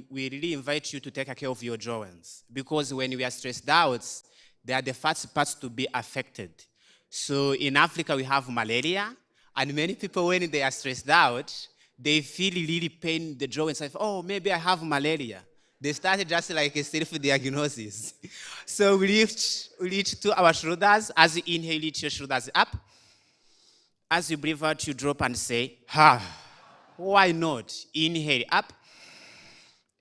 Speaker 10: we really invite you to take care of your joints. Because when we are stressed out, they are the first parts to be affected. So in Africa, we have malaria. And many people, when they are stressed out, they feel really pain in the joints. Like, oh, maybe I have malaria. They started just like a self-diagnosis. So we lift to our shoulders. As you inhale, lift your shoulders up. As you breathe out, you drop and say, ha. Why not? Inhale up.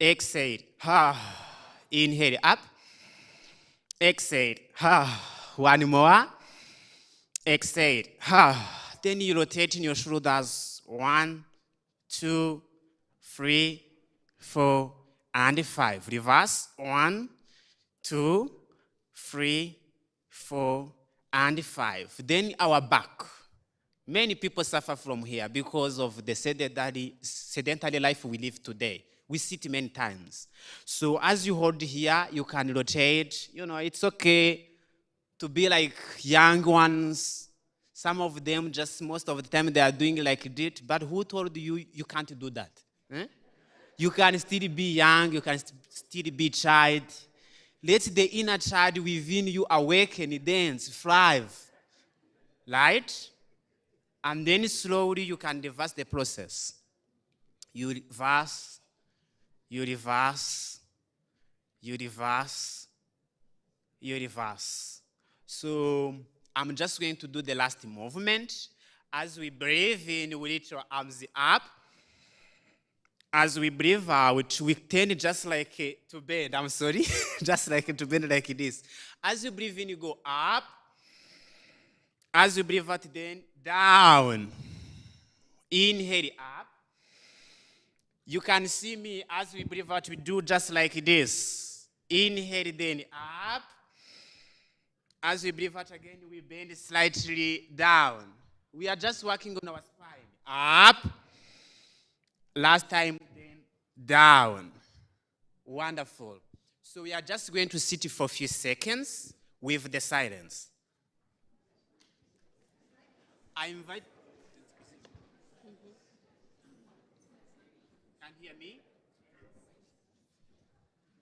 Speaker 10: Exhale. Ha. Inhale up. Exhale. Ha. One more. Exhale. Ha. Then you rotate in your shoulders. 1, 2, 3, 4, and 5. Reverse. 1, 2, 3, 4, and 5. Then our back. Many people suffer from here because of the sedentary life we live today. We sit many times. So as you hold here, you can rotate. You know, it's okay to be like young ones. Some of them just most of the time they are doing like this. But who told you you can't do that? Eh? You can still be young. You can still be child. Let the inner child within you awaken, dance, thrive. Right? And then slowly you can reverse the process. You reverse, you reverse, you reverse, you reverse. So I'm just going to do the last movement. As we breathe in, we lift our arms up. As we breathe out, we turn just like to bend. I'm sorry. Just like to bend like this. As you breathe in, you go up. As you breathe out, then down. Inhale up. You can see me as we breathe out, we do just like this. Inhale, then up. As we breathe out again, we bend slightly down. We are just working on our spine. Up. Last time, then down. Wonderful. So we are just going to sit for a few seconds with the silence. I invite. Can you hear me?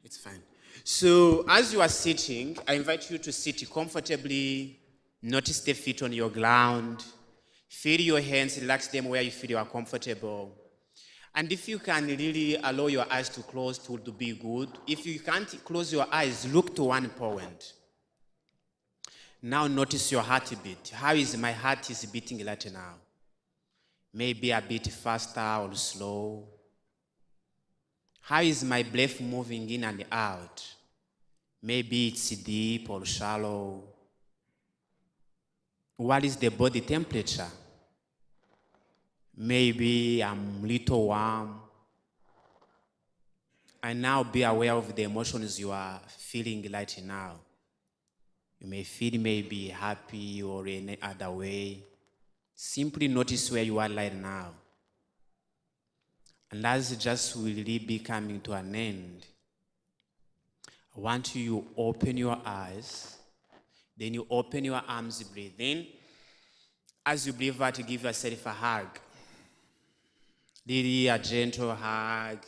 Speaker 10: It's fine. So as you are sitting, I invite you to sit comfortably. Notice the feet on your ground. Feel your hands, relax them where you feel you are comfortable. And if you can really allow your eyes to close, it would be good. If you can't close your eyes, look to one point. Now notice your heartbeat. How is my heart is beating right now? Maybe a bit faster or slow. How is my breath moving in and out? Maybe it's deep or shallow. What is the body temperature? Maybe I'm a little warm. And now be aware of the emotions you are feeling right now. You may feel maybe happy or any other way. Simply notice where you are right now. And as just will be coming to an end, I want you to open your eyes. Then you open your arms, breathe in. As you breathe out, give yourself a hug. Really a gentle hug.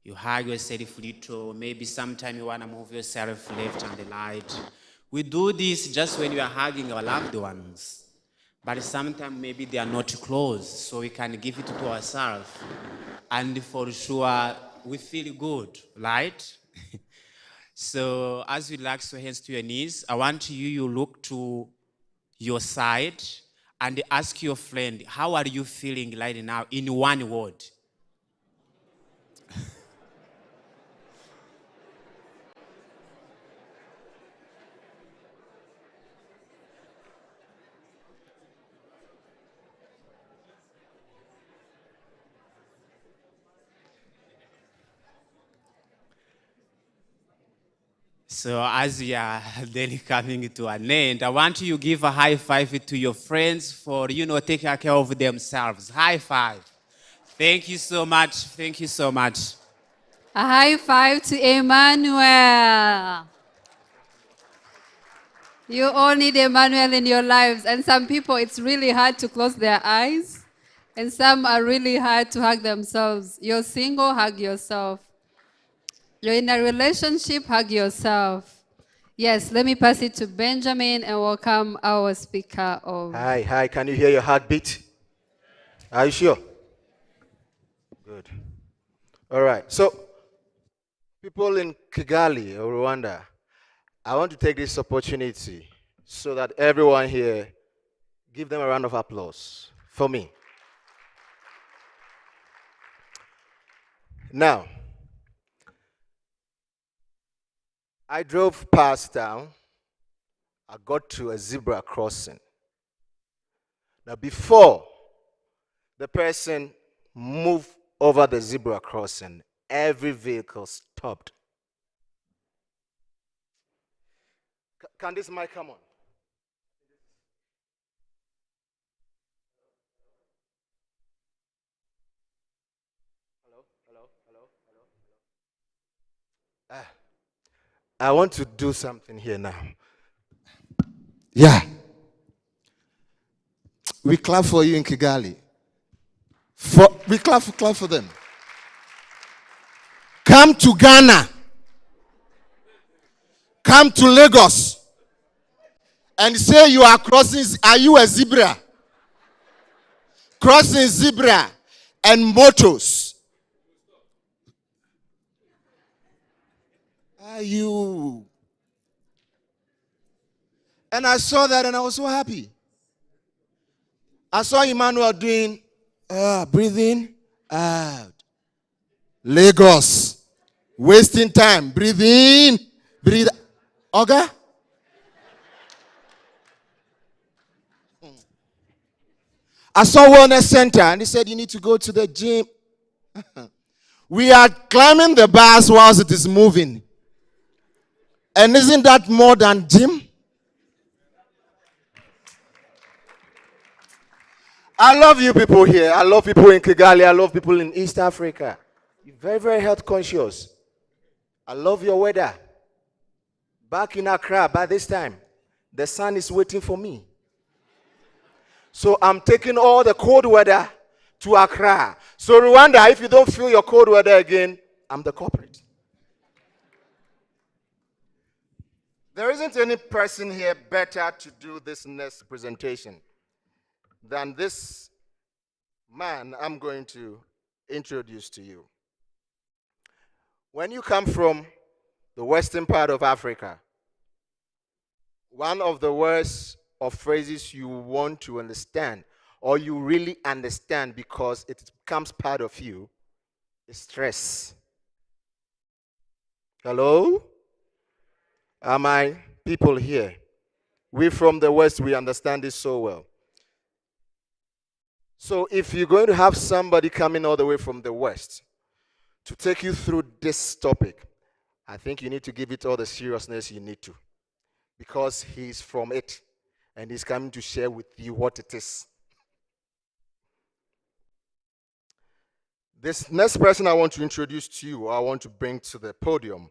Speaker 10: You hug yourself little. Maybe sometime you want to move yourself left and right. We do this just when we are hugging our loved ones. But sometimes maybe they are not close, so we can give it to ourselves. And for sure, we feel good, right? So as you relax your hands to your knees, I want you to look to your side and ask your friend, how are you feeling right now in one word? So as we are then coming to an end, I want you to give a high five to your friends for, taking care of themselves. High five. Thank you so much. Thank you so much.
Speaker 8: A high five to Emmanuel. You all need Emmanuel in your lives. And some people, it's really hard to close their eyes. And some are really hard to hug themselves. You're single, hug yourself. You're in a relationship, hug yourself. Yes, let me pass it to Benjamin and welcome our speaker of...
Speaker 4: Hi, can you hear your heartbeat? Are you sure? Good. All right, so people in Kigali or Rwanda, I want to take this opportunity so that everyone here give them a round of applause for me. Now, I drove past town. I got to a zebra crossing. Now, before the person moved over the zebra crossing, every vehicle stopped. Can this mic come on? Hello? I want to do something here now.
Speaker 6: Yeah. We clap for you in Kigali. We clap for them. Come to Ghana. Come to Lagos. And say you are crossing. Are you a zebra? Crossing zebra and motos. Are you? And I saw that and I was so happy. I saw Emmanuel doing, breathing out. Lagos. Wasting time. Breathe in. Breathe out. Okay? I saw Wellness Center and he said, you need to go to the gym. We are climbing the bars whilst it is moving. And isn't that more than gym?
Speaker 4: I love you people here. I love people in Kigali. I love people in East Africa. You're very, very health conscious. I love your weather. Back in Accra, by this time, the sun is waiting for me. So I'm taking all the cold weather to Accra. So Rwanda, if you don't feel your cold weather again, I'm the culprit. There isn't any person here better to do this next presentation than this man I'm going to introduce to you. When you come from the western part of Africa, one of the words or phrases you want to understand, or you really understand because it becomes part of you, is stress. Hello? Are my people here? We from the West, we understand this so well. So if you're going to have somebody coming all the way from the West to take you through this topic, I think you need to give it all the seriousness you need to, because he's from it and he's coming to share with you what it is. This next person I want to introduce to you, I want to bring to the podium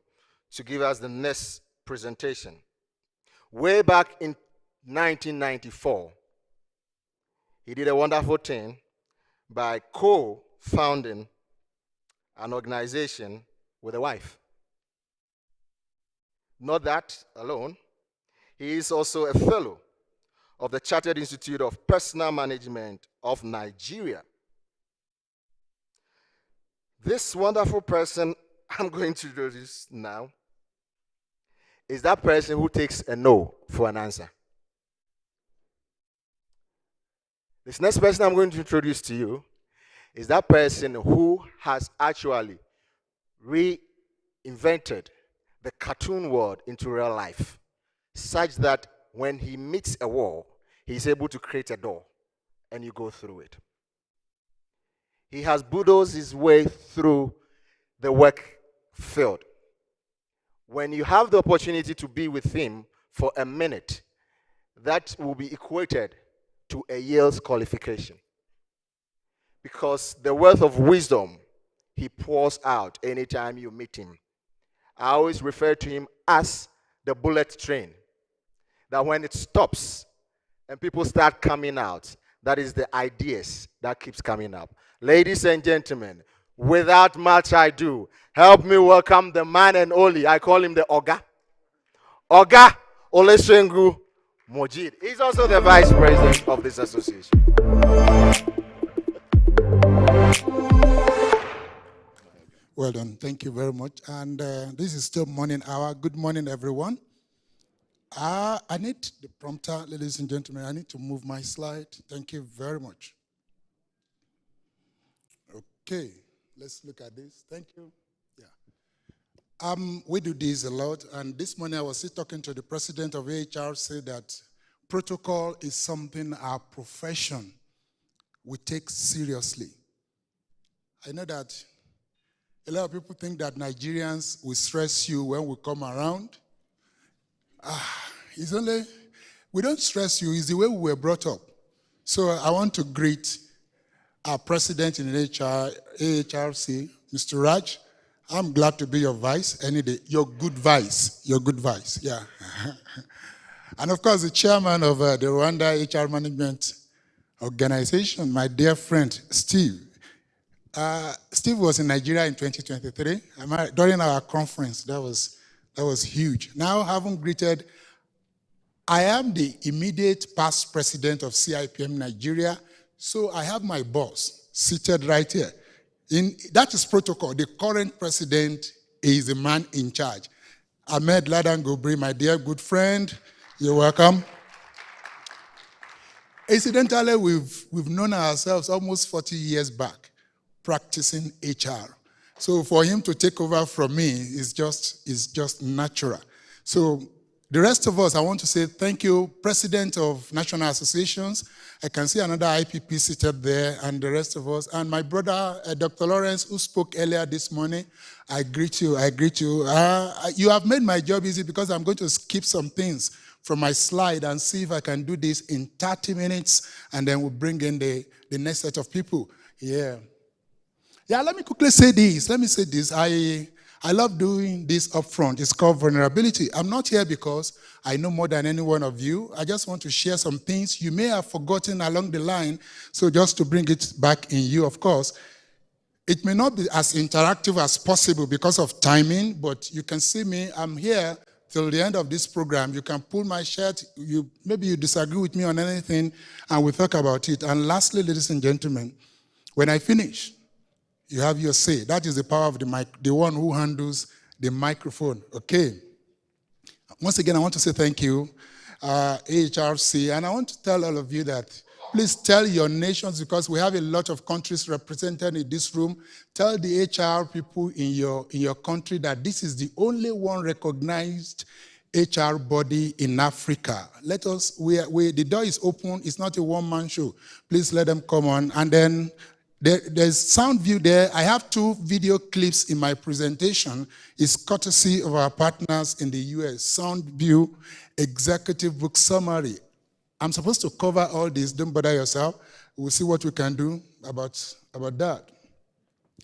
Speaker 4: to give us the next presentation. Way back in 1994, he did a wonderful thing by co-founding an organization with a wife. Not that alone, he is also a fellow of the Chartered Institute of Personal Management of Nigeria. This wonderful person I'm going to introduce now is that person who takes a no for an answer. This next person I'm going to introduce to you is that person who has actually reinvented the cartoon world into real life, such that when he meets a wall, he's able to create a door, and you go through it. He has bulldozed his way through the work field. When you have the opportunity to be with him for a minute, that will be equated to a Yale's qualification. Because the wealth of wisdom he pours out anytime you meet him. I always refer to him as the bullet train. That when it stops and people start coming out, that is the ideas that keeps coming up. Ladies and gentlemen, without much ado, help me welcome the man and only, I call him the Oga. Oga Olusegun Mojid. He's also the vice president of this association.
Speaker 11: Well done. Thank you very much. And this is still morning hour. Good morning, everyone. I need the prompter, ladies and gentlemen. I need to move my slide. Thank you very much. Okay, let's look at this. Thank you. Yeah. We do this a lot. And this morning I was still talking to the president of AHR, said that protocol is something our profession we take seriously. I know that a lot of people think that Nigerians will stress you when we come around. It's only, we don't stress you, it's the way we were brought up. So I want to greet our president in AHRC, Mr. Raj. I'm glad to be your vice any day. Your good vice, yeah. And of course, the chairman of the Rwanda HR Management Organization, my dear friend, Steve. Steve was in Nigeria in 2023. During our conference, that was huge. Now, having greeted, I am the immediate past president of CIPM Nigeria, so I have my boss seated right here. That is protocol. The current president is the man in charge. Ahmed Ladan Gobri, my dear good friend, you're welcome. Incidentally, we've known ourselves almost 40 years back, practicing HR. So for him to take over from me is just natural. So the rest of us, I want to say thank you, President of National Associations. I can see another IPP seated there, and the rest of us. And my brother, Dr. Lawrence, who spoke earlier this morning, I greet you. You have made my job easy because I'm going to skip some things from my slide and see if I can do this in 30 minutes, and then we'll bring in the next set of people. Yeah, let me quickly say this. Let me say this. I love doing this up front. It's called vulnerability. I'm not here because I know more than any one of you. I just want to share some things you may have forgotten along the line. So just to bring it back in you, of course. It may not be as interactive as possible because of timing, but you can see me. I'm here till the end of this program. You can pull my shirt. Maybe you disagree with me on anything, and we'll talk about it. And lastly, ladies and gentlemen, when I finish, you have your say. That is the power of the mic, the one who handles the microphone. Okay. Once again, I want to say thank you, AHRC, and I want to tell all of you that please tell your nations, because we have a lot of countries represented in this room. Tell the HR people in your country that this is the only one recognized HR body in Africa. Let us, the door is open. It's not a one-man show. Please let them come on. And then there's SoundView there. I have 2 video clips in my presentation. It's courtesy of our partners in the US. SoundView Executive Book Summary. I'm supposed to cover all this. Don't bother yourself. We'll see what we can do about that.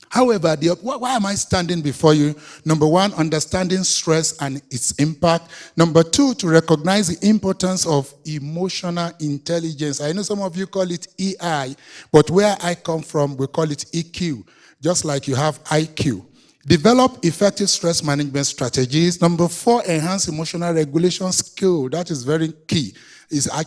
Speaker 11: However, why am I standing before you? Number 1, understanding stress and its impact. Number 2, to recognize the importance of emotional intelligence. I know some of you call it EI, but where I come from, we call it EQ, just like you have IQ. Develop effective stress management strategies. Number 4, enhance emotional regulation skill. That is very key. It's a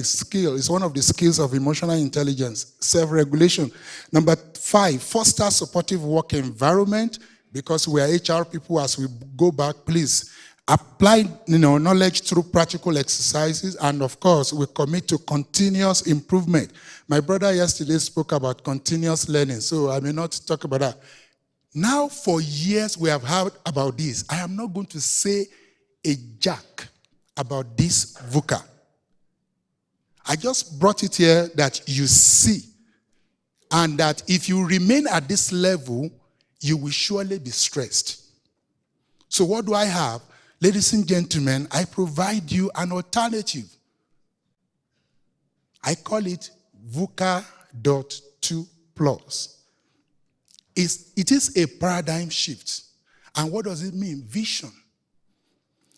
Speaker 11: skill. It's one of the skills of emotional intelligence, self-regulation. Number 5, foster supportive work environment, because we are HR people. As we go back, please apply knowledge through practical exercises, and of course, we commit to continuous improvement. My brother yesterday spoke about continuous learning, so I may not talk about that. Now, for years, we have heard about this. I am not going to say a jack about this VUCA. I just brought it here that you see, and that if you remain at this level, you will surely be stressed. So what do I have? Ladies and gentlemen, I provide you an alternative. I call it VUCA.2+. It is a paradigm shift. And what does it mean? Vision.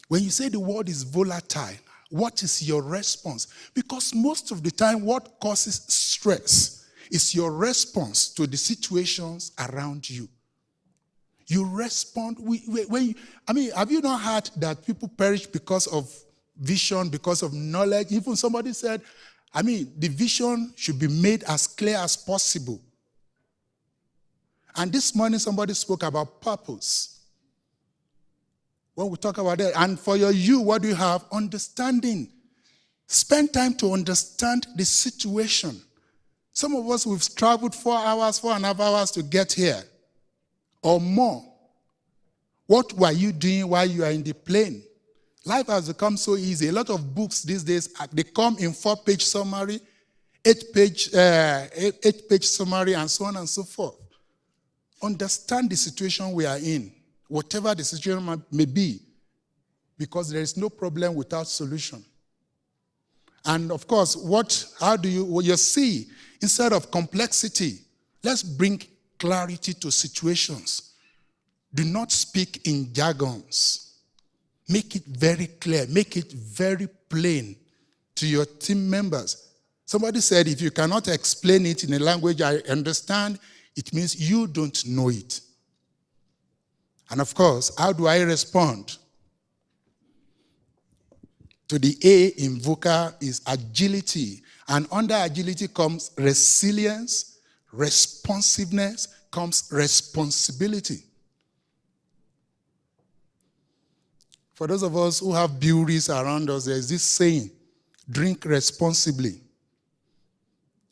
Speaker 11: When you say the word is volatile, what is your response? Because most of the time, what causes stress is your response to the situations around you. You respond. Have you not heard that people perish because of vision, because of knowledge? Even somebody said, the vision should be made as clear as possible. And this morning, somebody spoke about purpose. When we talk about that, and for you, what do you have? Understanding. Spend time to understand the situation. Some of us, we've traveled 4.5 hours to get here, or more. What were you doing while you are in the plane? Life has become so easy. A lot of books these days, they come in 4-page summary, 8-page summary, and so on and so forth. Understand the situation we are in, whatever the situation may be, because there is no problem without solution. And of course, how do you see, instead of complexity, let's bring clarity to situations. Do not speak in jargons. Make it very clear, make it very plain to your team members. Somebody said, if you cannot explain it in a language I understand, it means you don't know it. And of course, how do I respond? To the A in VUCA is agility. And under agility comes resilience, responsiveness, comes responsibility. For those of us who have breweries around us, there is this saying, drink responsibly.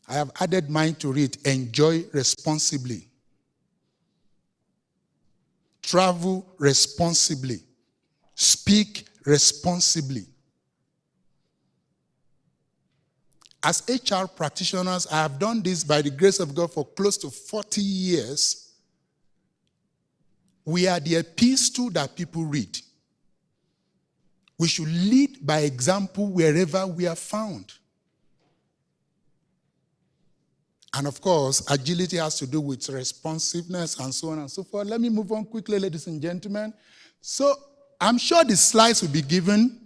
Speaker 11: I have added mine to it, enjoy responsibly. Travel responsibly. Speak responsibly. As HR practitioners, I have done this by the grace of God for close to 40 years. We are the epistle that people read. We should lead by example wherever we are found. And of course, agility has to do with responsiveness and so on and so forth. Let me move on quickly, ladies and gentlemen. So I'm sure the slides will be given.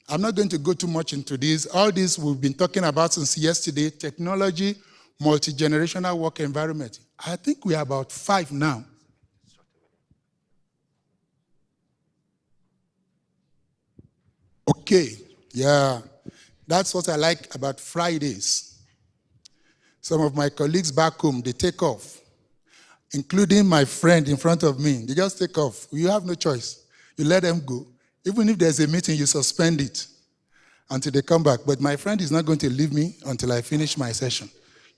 Speaker 11: I'm not going to go too much into this. All this we've been talking about since yesterday: technology, multi-generational work environment. I think we are about 5 now. Okay, yeah. That's what I like about Fridays. Some of my colleagues back home, they take off, including my friend in front of me. They just take off. You have no choice. You let them go. Even if there's a meeting, you suspend it until they come back. But my friend is not going to leave me until I finish my session.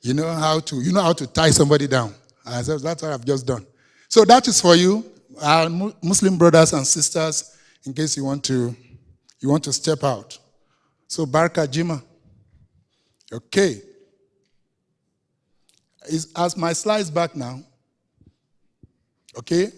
Speaker 11: You know how to tie somebody down. And so that's what I've just done. So that is for you, our Muslim brothers and sisters, in case you want to step out. So Baraka Jima. Okay. As my slides back now. Okay.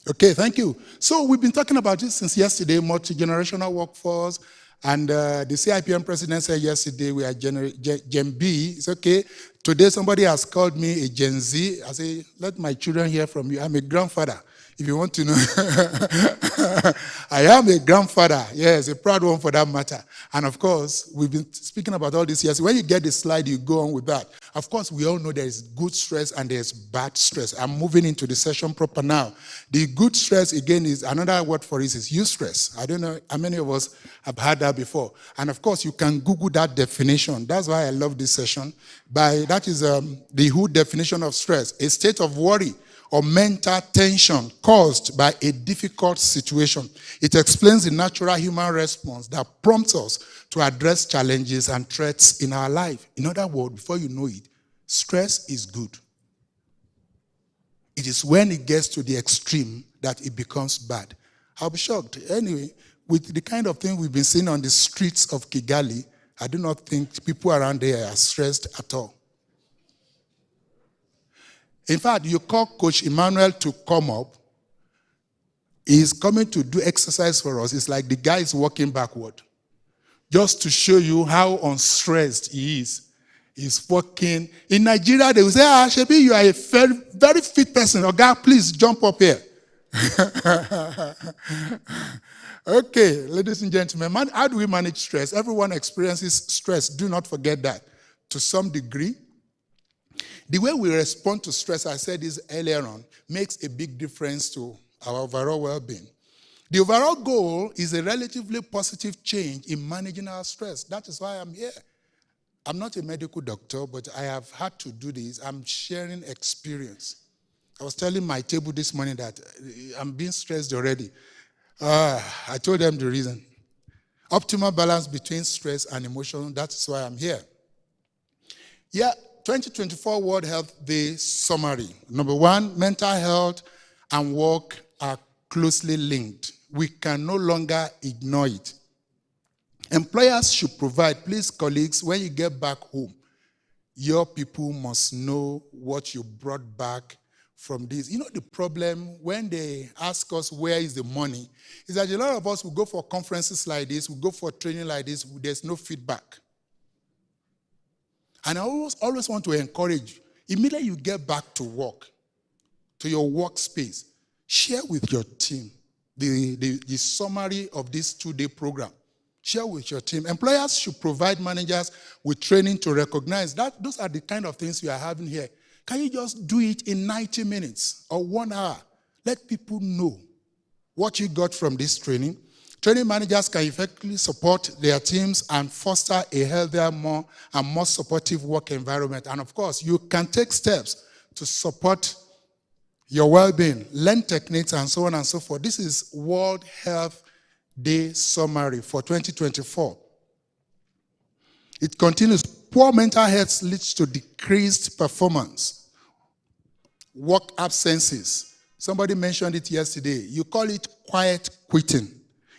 Speaker 11: Okay, thank you. So we've been talking about this since yesterday, multi-generational workforce, and the CIPM president said yesterday we are Gen B. It's okay. Today somebody has called me a Gen Z. I say, let my children hear from you. I'm a grandfather. If you want to know, I am a grandfather. Yes, a proud one for that matter. And of course, we've been speaking about all this. Yes, when you get the slide, you go on with that. Of course, we all know there is good stress and there's bad stress. I'm moving into the session proper now. The good stress, again, is another word for it is eustress. I don't know how many of us have heard that before. And of course, you can Google that definition. That's why I love this session. That is the WHO definition of stress, a state of worry or mental tension caused by a difficult situation. It explains the natural human response that prompts us to address challenges and threats in our life. In other words, before you know it, stress is good. It is when it gets to the extreme that it becomes bad. I'll be shocked. Anyway, with the kind of thing we've been seeing on the streets of Kigali, I do not think people around there are stressed at all. In fact, you call Coach Emmanuel to come up. He's coming to do exercise for us. It's like the guy is walking backward. Just to show you how unstressed he is. He's walking. In Nigeria, they will say, Shebi, you are a very, very fit person. Oh, God, please jump up here. Okay, ladies and gentlemen, how do we manage stress? Everyone experiences stress. Do not forget that. To some degree, the way we respond to stress, I said this earlier on, makes a big difference to our overall well-being. The overall goal is a relatively positive change in managing our stress. That is why I'm here. I'm not a medical doctor, but I have had to do this. I'm sharing experience. I was telling my table this morning that I'm being stressed already. I told them the reason. Optimal balance between stress and emotion, that's why I'm here. Yeah, 2024 World Health Day summary. Number one, mental health and work are closely linked. We can no longer ignore it. Employers should provide, please colleagues, when you get back home, your people must know what you brought back from this. You know the problem when they ask us where is the money, is that a lot of us will go for conferences like this, will go for training like this, there's no feedback. And I always want to encourage you, immediately you get back to work, to your workspace, share with your team the summary of this 2-day program. Share with your team. Employers should provide managers with training to recognize that those are the kind of things we are having here. Can you just do it in 90 minutes or 1 hour? Let people know what you got from this training. Training managers can effectively support their teams and foster a healthier, more supportive work environment. And of course, you can take steps to support your well-being, learn techniques, and so on and so forth. This is World Health Day summary for 2024. It continues. Poor mental health leads to decreased performance, work absences. Somebody mentioned it yesterday. You call it quiet quitting.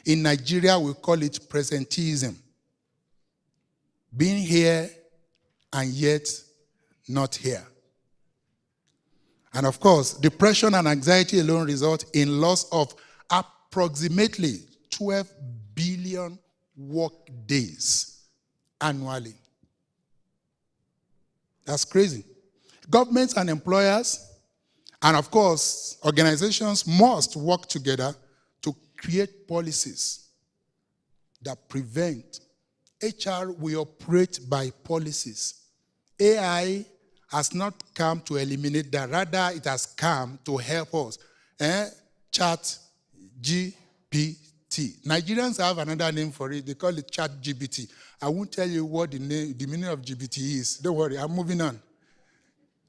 Speaker 11: In Nigeria, we call it presenteeism. Being here and yet not here. And of course, depression and anxiety alone result in loss of approximately 12 billion work days annually. That's crazy. Governments and employers, and of course, organizations must work together to create policies that prevent. HR will operate by policies. AI has not come to eliminate that. Rather, it has come to help us. Chat GPT. Nigerians have another name for it. They call it Chat GPT. I won't tell you what the meaning of GPT is. Don't worry, I'm moving on.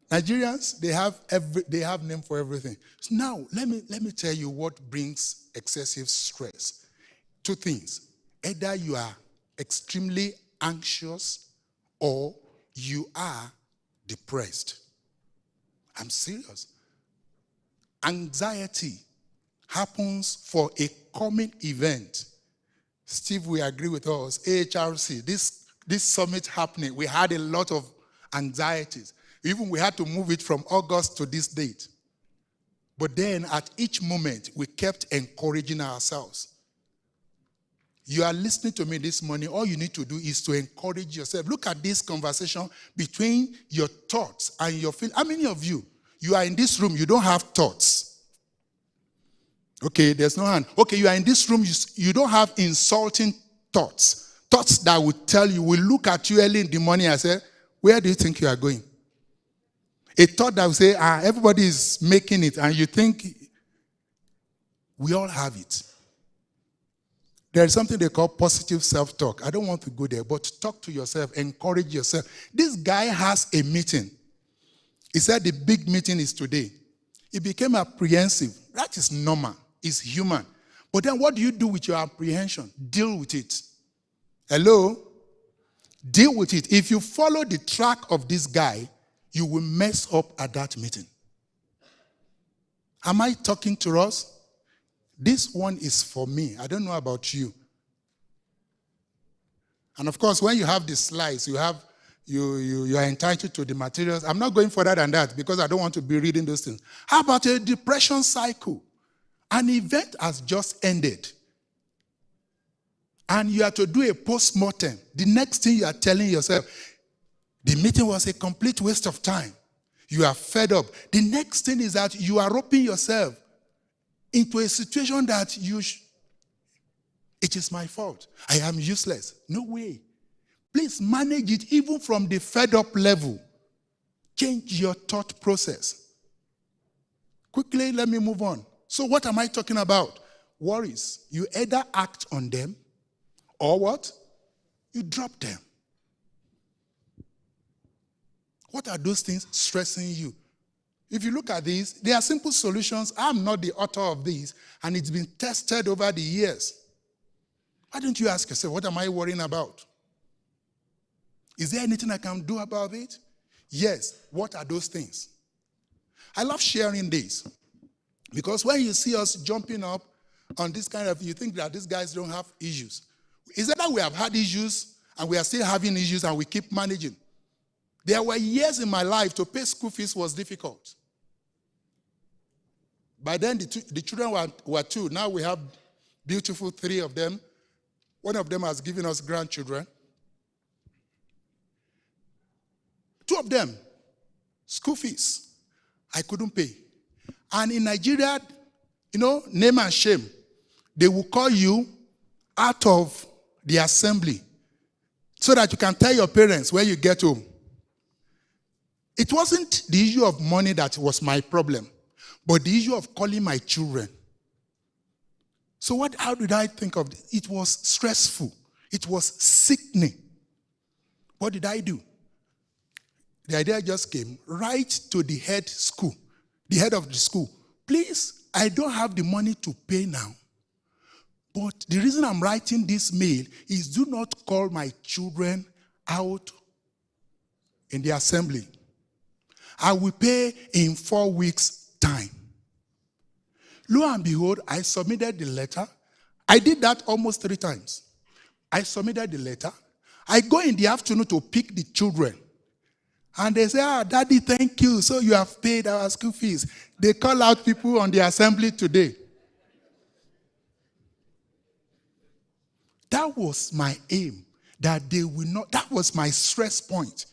Speaker 11: Nigerians, they have name for everything. So now, let me tell you what brings excessive stress. Two things. Either you are extremely anxious or you are depressed. I'm serious. Anxiety happens for a coming event. Steve will agree with us. AHRC, this summit happening, we had a lot of anxieties. Even we had to move it from August to this date. But then at each moment, we kept encouraging ourselves. You are listening to me this morning. All you need to do is to encourage yourself. Look at this conversation between your thoughts and your feelings. How many of you are in this room, you don't have thoughts? Okay, there's no hand. Okay, you are in this room, you don't have insulting thoughts. Thoughts that will tell you, will look at you early in the morning and say, where do you think you are going? A thought that will say, everybody is making it, and you think we all have it. There is something they call positive self-talk. I don't want to go there, but talk to yourself, encourage yourself. This guy has a meeting. He said the big meeting is today. He became apprehensive. That is normal. It's human. But then what do you do with your apprehension? Deal with it. Hello? Deal with it. If you follow the track of this guy, you will mess up at that meeting. Am I talking to us? This one is for me. I don't know about you. And of course, when you have the slides, you are entitled to the materials. I'm not going further than that because I don't want to be reading those things. How about a depression cycle? An event has just ended. And you have to do a post-mortem. The next thing you are telling yourself, the meeting was a complete waste of time. You are fed up. The next thing is that you are roping yourself into a situation that it is my fault. I am useless. No way. Please manage it even from the fed up level. Change your thought process. Quickly, let me move on. So what am I talking about? Worries. You either act on them or what? You drop them. What are those things stressing you? If you look at these, they are simple solutions. I'm not the author of these, and it's been tested over the years. Why don't you ask yourself, what am I worrying about? Is there anything I can do about it? Yes. What are those things? I love sharing this because when you see us jumping up on this kind of, you think that these guys don't have issues. Is it that we have had issues and we are still having issues and we keep managing? There were years in my life to pay school fees was difficult. By then, the children were two. Now we have beautiful three of them. One of them has given us grandchildren. Two of them, school fees, I couldn't pay. And in Nigeria, name and shame. They will call you out of the assembly so that you can tell your parents when you get home. It wasn't the issue of money that was my problem, but the issue of calling my children. So how did I think of it? It was stressful. It was sickening. What did I do? The idea just came right to the head of the school. Please, I don't have the money to pay now. But the reason I'm writing this mail is do not call my children out in the assembly. I will pay in 4 weeks' time. Lo and behold, I submitted the letter. I did that almost 3 times. I submitted the letter. I go in the afternoon to pick the children. And they say, Daddy, thank you. So you have paid our school fees. They call out people on the assembly today. That was my aim, that they will not, that was my stress point,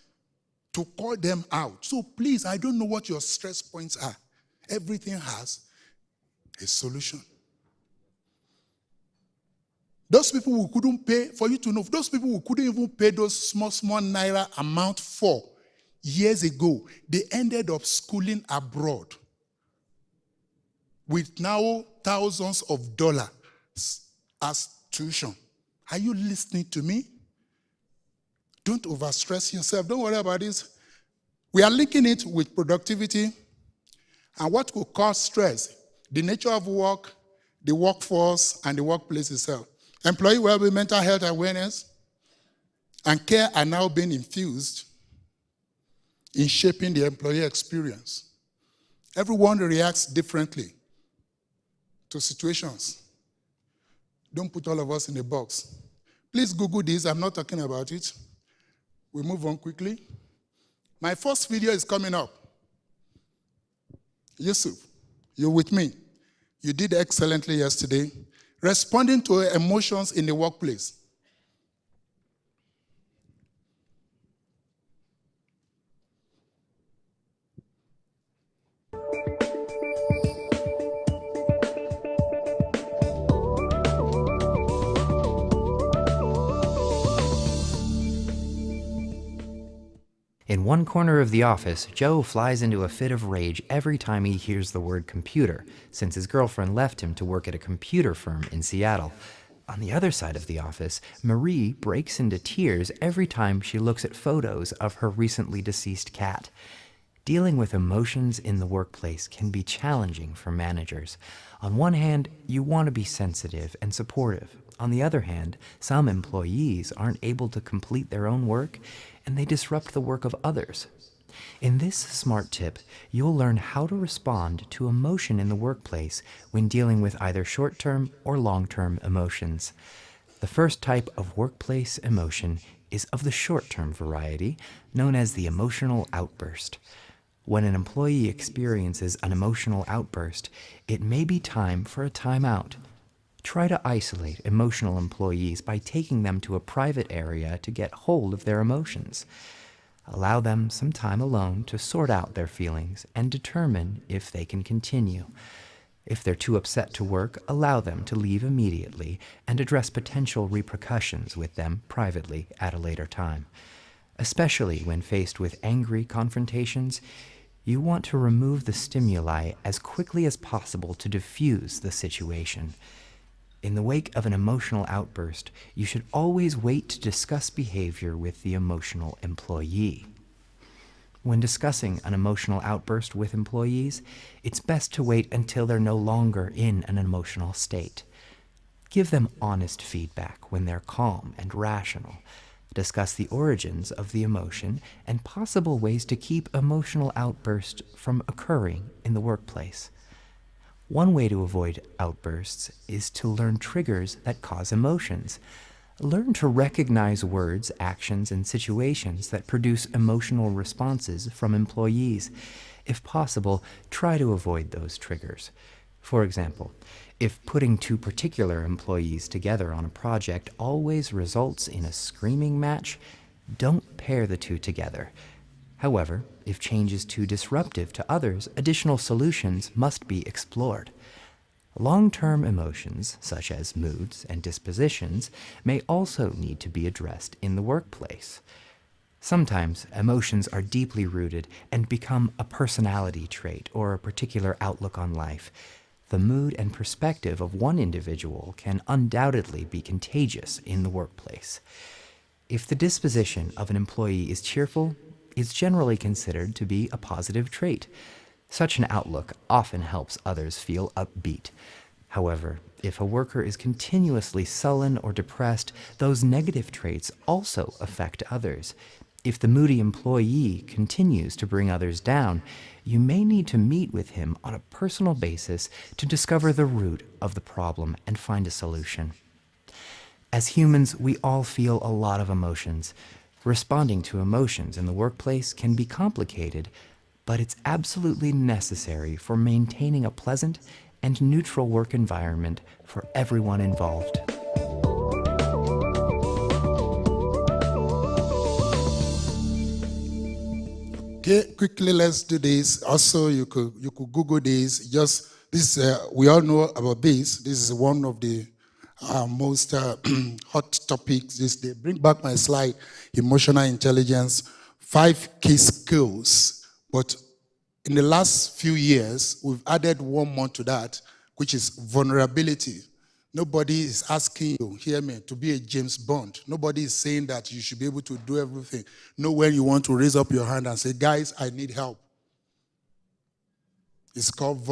Speaker 11: to call them out. So please, I don't know what your stress points are. Everything has a solution. Those people who couldn't pay, for you to know, those people who couldn't even pay those small naira amount for years ago, they ended up schooling abroad. with now thousands of dollars as tuition. Are you listening to me? Don't overstress yourself. Don't worry about this. We are linking it with productivity and what could cause stress, the nature of work, the workforce, and the workplace itself. Employee well-being, mental health awareness, and care are now being infused in shaping the employee experience. Everyone reacts differently to situations. Don't put all of us in a box. Please Google this. I'm not talking about it. We move on quickly. My first video is coming up. Yusuf, you're with me. You did excellently yesterday, responding to emotions in the workplace.
Speaker 12: In one corner of the office, Joe flies into a fit of rage every time he hears the word computer, since his girlfriend left him to work at a computer firm in Seattle. On the other side of the office, Marie breaks into tears every time she looks at photos of her recently deceased cat. Dealing with emotions in the workplace can be challenging for managers. On one hand, you want to be sensitive and supportive. On the other hand, some employees aren't able to complete their own work, and they disrupt the work of others. In this smart tip, you'll learn how to respond to emotion in the workplace when dealing with either short-term or long-term emotions. The first type of workplace emotion is of the short-term variety, known as the emotional outburst. When an employee experiences an emotional outburst, it may be time for a timeout. Try to isolate emotional employees by taking them to a private area to get hold of their emotions. Allow them some time alone to sort out their feelings and determine if they can continue. If they're too upset to work, allow them to leave immediately and address potential repercussions with them privately at a later time. Especially when faced with angry confrontations, you want to remove the stimuli as quickly as possible to diffuse the situation. In the wake of an emotional outburst, you should always wait to discuss behavior with the emotional employee. When discussing an emotional outburst with employees, it's best to wait until they're no longer in an emotional state. Give them honest feedback when they're calm and rational. Discuss the origins of the emotion and possible ways to keep emotional outbursts from occurring in the workplace. One way to avoid outbursts is to learn triggers that cause emotions. Learn to recognize words, actions, and situations that produce emotional responses from employees. If possible, try to avoid those triggers. For example, if putting two particular employees together on a project always results in a screaming match, don't pair the two together. However, if change is too disruptive to others, additional solutions must be explored. Long-term emotions, such as moods and dispositions, may also need to be addressed in the workplace. Sometimes emotions are deeply rooted and become a personality trait or a particular outlook on life. The mood and perspective of one individual can undoubtedly be contagious in the workplace. If the disposition of an employee is cheerful, it's generally considered to be a positive trait. Such an outlook often helps others feel upbeat. However, if a worker is continuously sullen or depressed, those negative traits also affect others. If the moody employee continues to bring others down, you may need to meet with him on a personal basis to discover the root of the problem and find a solution. As humans, we all feel a lot of emotions. Responding to emotions in the workplace can be complicated, but it's absolutely necessary for maintaining a pleasant and neutral work environment for everyone involved.
Speaker 11: Okay, quickly let's do this. Also, you could Google this. We all know about this. This is one of the most hot topics these days. Bring back my slide, emotional intelligence, 5 key skills. But In the last few years, we've added one more to that, which is vulnerability. Nobody is asking you, hear me, to be a James Bond. Nobody is saying that you should be able to do everything. Know when you want to raise up your hand and say, guys, I need help. It's called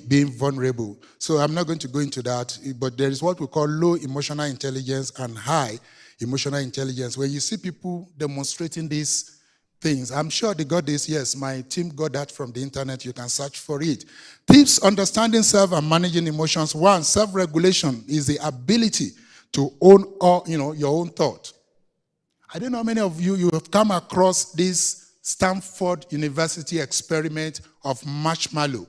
Speaker 11: being vulnerable. So I'm not going to go into that, but there is what we call low emotional intelligence and high emotional intelligence. When you see people demonstrating these things, I'm sure they got this. Yes, my team got that from the internet. You can search for it. Tips: understanding self and managing emotions. One, self-regulation is the ability to own your own thought. I don't know how many of you have come across this Stanford University experiment of marshmallow.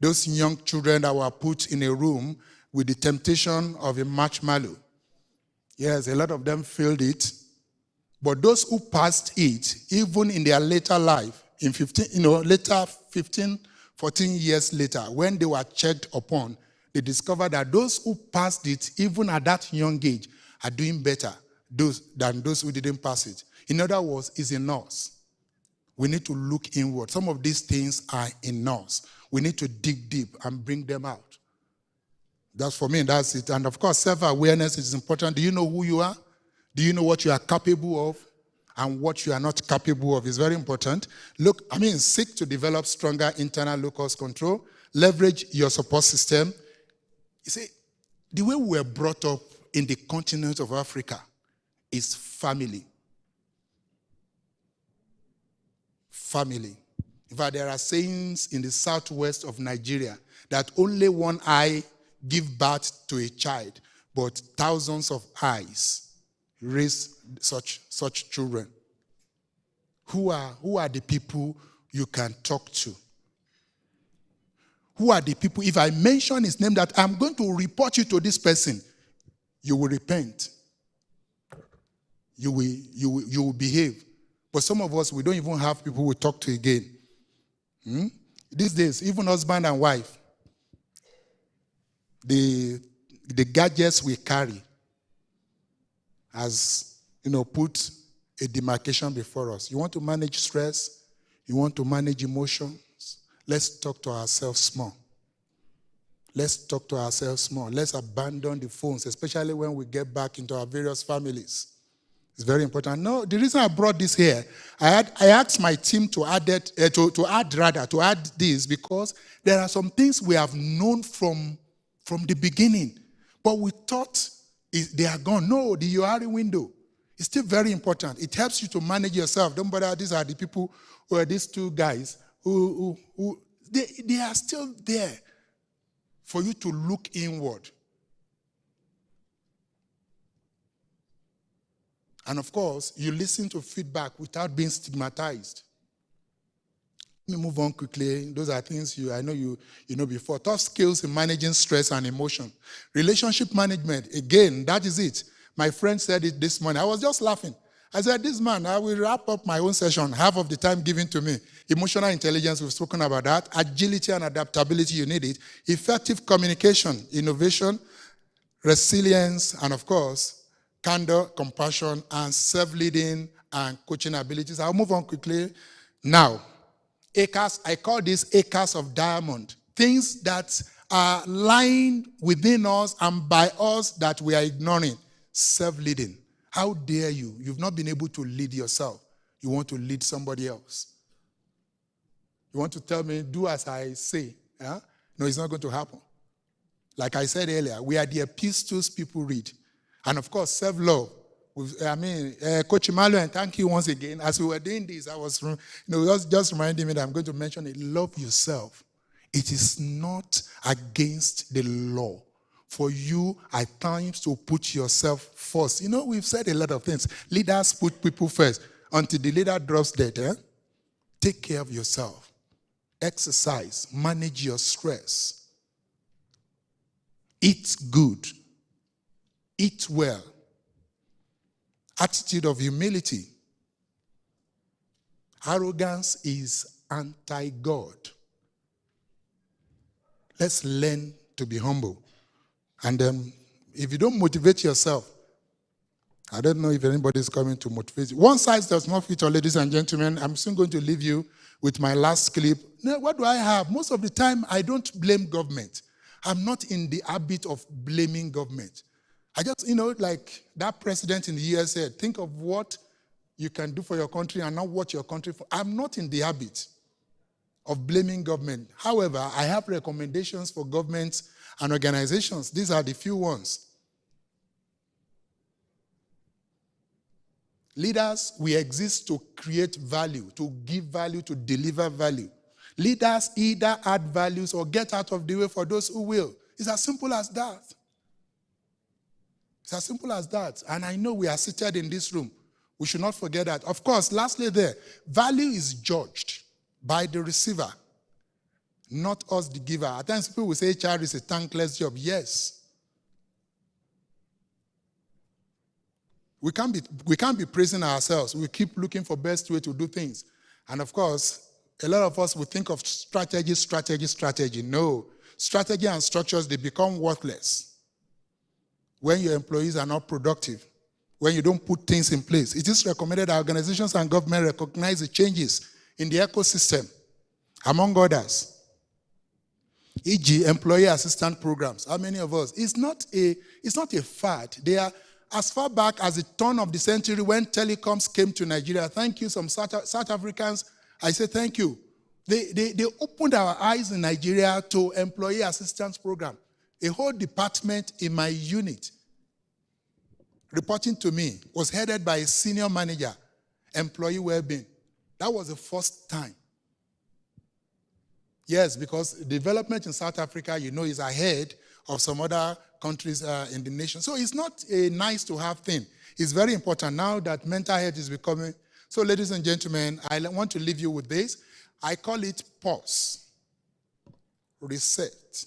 Speaker 11: Those young children that were put in a room with the temptation of a marshmallow. Yes, a lot of them failed it. But those who passed it, even in their later life, in 14 years later, when they were checked upon, they discovered that those who passed it, even at that young age, are doing better than those who didn't pass it. In other words, it's in us. We need to look inward. Some of these things are in us. We need to dig deep and bring them out. That's for me, that's it. And of course, self-awareness is important. Do you know who you are? Do you know what you are capable of and what you are not capable of? Is very important. Seek to develop stronger internal locus control. Leverage your support system. You see, the way we were brought up in the continent of Africa is family. Family. In fact, there are sayings in the southwest of Nigeria that only one eye give birth to a child, but thousands of eyes raise such children. Who are the people you can talk to? Who are the people, if I mention his name, that I'm going to report you to this person, you will repent. You will behave. But some of us, we don't even have people we talk to again. These days, even husband and wife, the gadgets we carry has, put a demarcation before us. You want to manage stress? You want to manage emotions? Let's talk to ourselves small. Let's talk to ourselves small. Let's abandon the phones, especially when we get back into our various families. It's very important. No, the reason I brought this here, I asked my team to add this because there are some things we have known from the beginning, but we thought they are gone. No, the Yohari window is still very important. It helps you to manage yourself. Don't bother. These are the people who are these two guys who they are still there for you to look inward. And of course, you listen to feedback without being stigmatized. Let me move on quickly. Those are things I know you know before. Tough skills in managing stress and emotion. Relationship management, again, that is it. My friend said it this morning. I was just laughing. I said, this man, I will wrap up my own session, half of the time given to me. Emotional intelligence, we've spoken about that. Agility and adaptability, you need it. Effective communication, innovation, resilience, and of course, candor, compassion, and self-leading and coaching abilities. I'll move on quickly. Now, acres, I call this acres of diamond. Things that are lying within us and by us that we are ignoring. Self-leading. How dare you? You've not been able to lead yourself. You want to lead somebody else. You want to tell me, do as I say. Huh? No, it's not going to happen. Like I said earlier, we are the epistles people read. And of course, self-love. Coach Emmanuel, and thank you once again. As we were doing this, I was just reminding me that I'm going to mention it. Love yourself. It is not against the law for you at times to put yourself first. We've said a lot of things. Leaders put people first until the leader drops dead. Take care of yourself. Exercise. Manage your stress. Eat good. Eat well. Attitude of humility. Arrogance is anti-God. Let's learn to be humble. And if you don't motivate yourself, I don't know if anybody's coming to motivate you. One size does not fit all, ladies and gentlemen. I'm soon going to leave you with my last clip. Now, what do I have? Most of the time, I don't blame government. I'm not in the habit of blaming government. I just, like that president in the US said, think of what you can do for your country and not what your country for. I'm not in the habit of blaming government. However, I have recommendations for governments and organizations. These are the few ones. Leaders, we exist to create value, to give value, to deliver value. Leaders either add values or get out of the way for those who will. It's as simple as that. It's as simple as that. And I know we are seated in this room. We should not forget that. Of course, lastly there, value is judged by the receiver, not us, the giver. At times people will say HR is a thankless job. Yes. We can't be praising ourselves. We keep looking for best way to do things. And of course, a lot of us will think of strategy. No. Strategy and structures, they become worthless when your employees are not productive, when you don't put things in place. It is recommended that organizations and government recognize the changes in the ecosystem, among others. E.g., employee assistance programs. How many of us? It's not a fad. They are as far back as the turn of the century when telecoms came to Nigeria. Thank you, some South Africans. I say thank you. They opened our eyes in Nigeria to employee assistance program. A whole department in my unit reporting to me was headed by a senior manager, employee well-being. That was the first time. Yes, because development in South Africa, is ahead of some other countries in the nation. So it's not a nice to have thing. It's very important now that mental health is becoming. So ladies and gentlemen, I want to leave you with this. I call it pause, reset,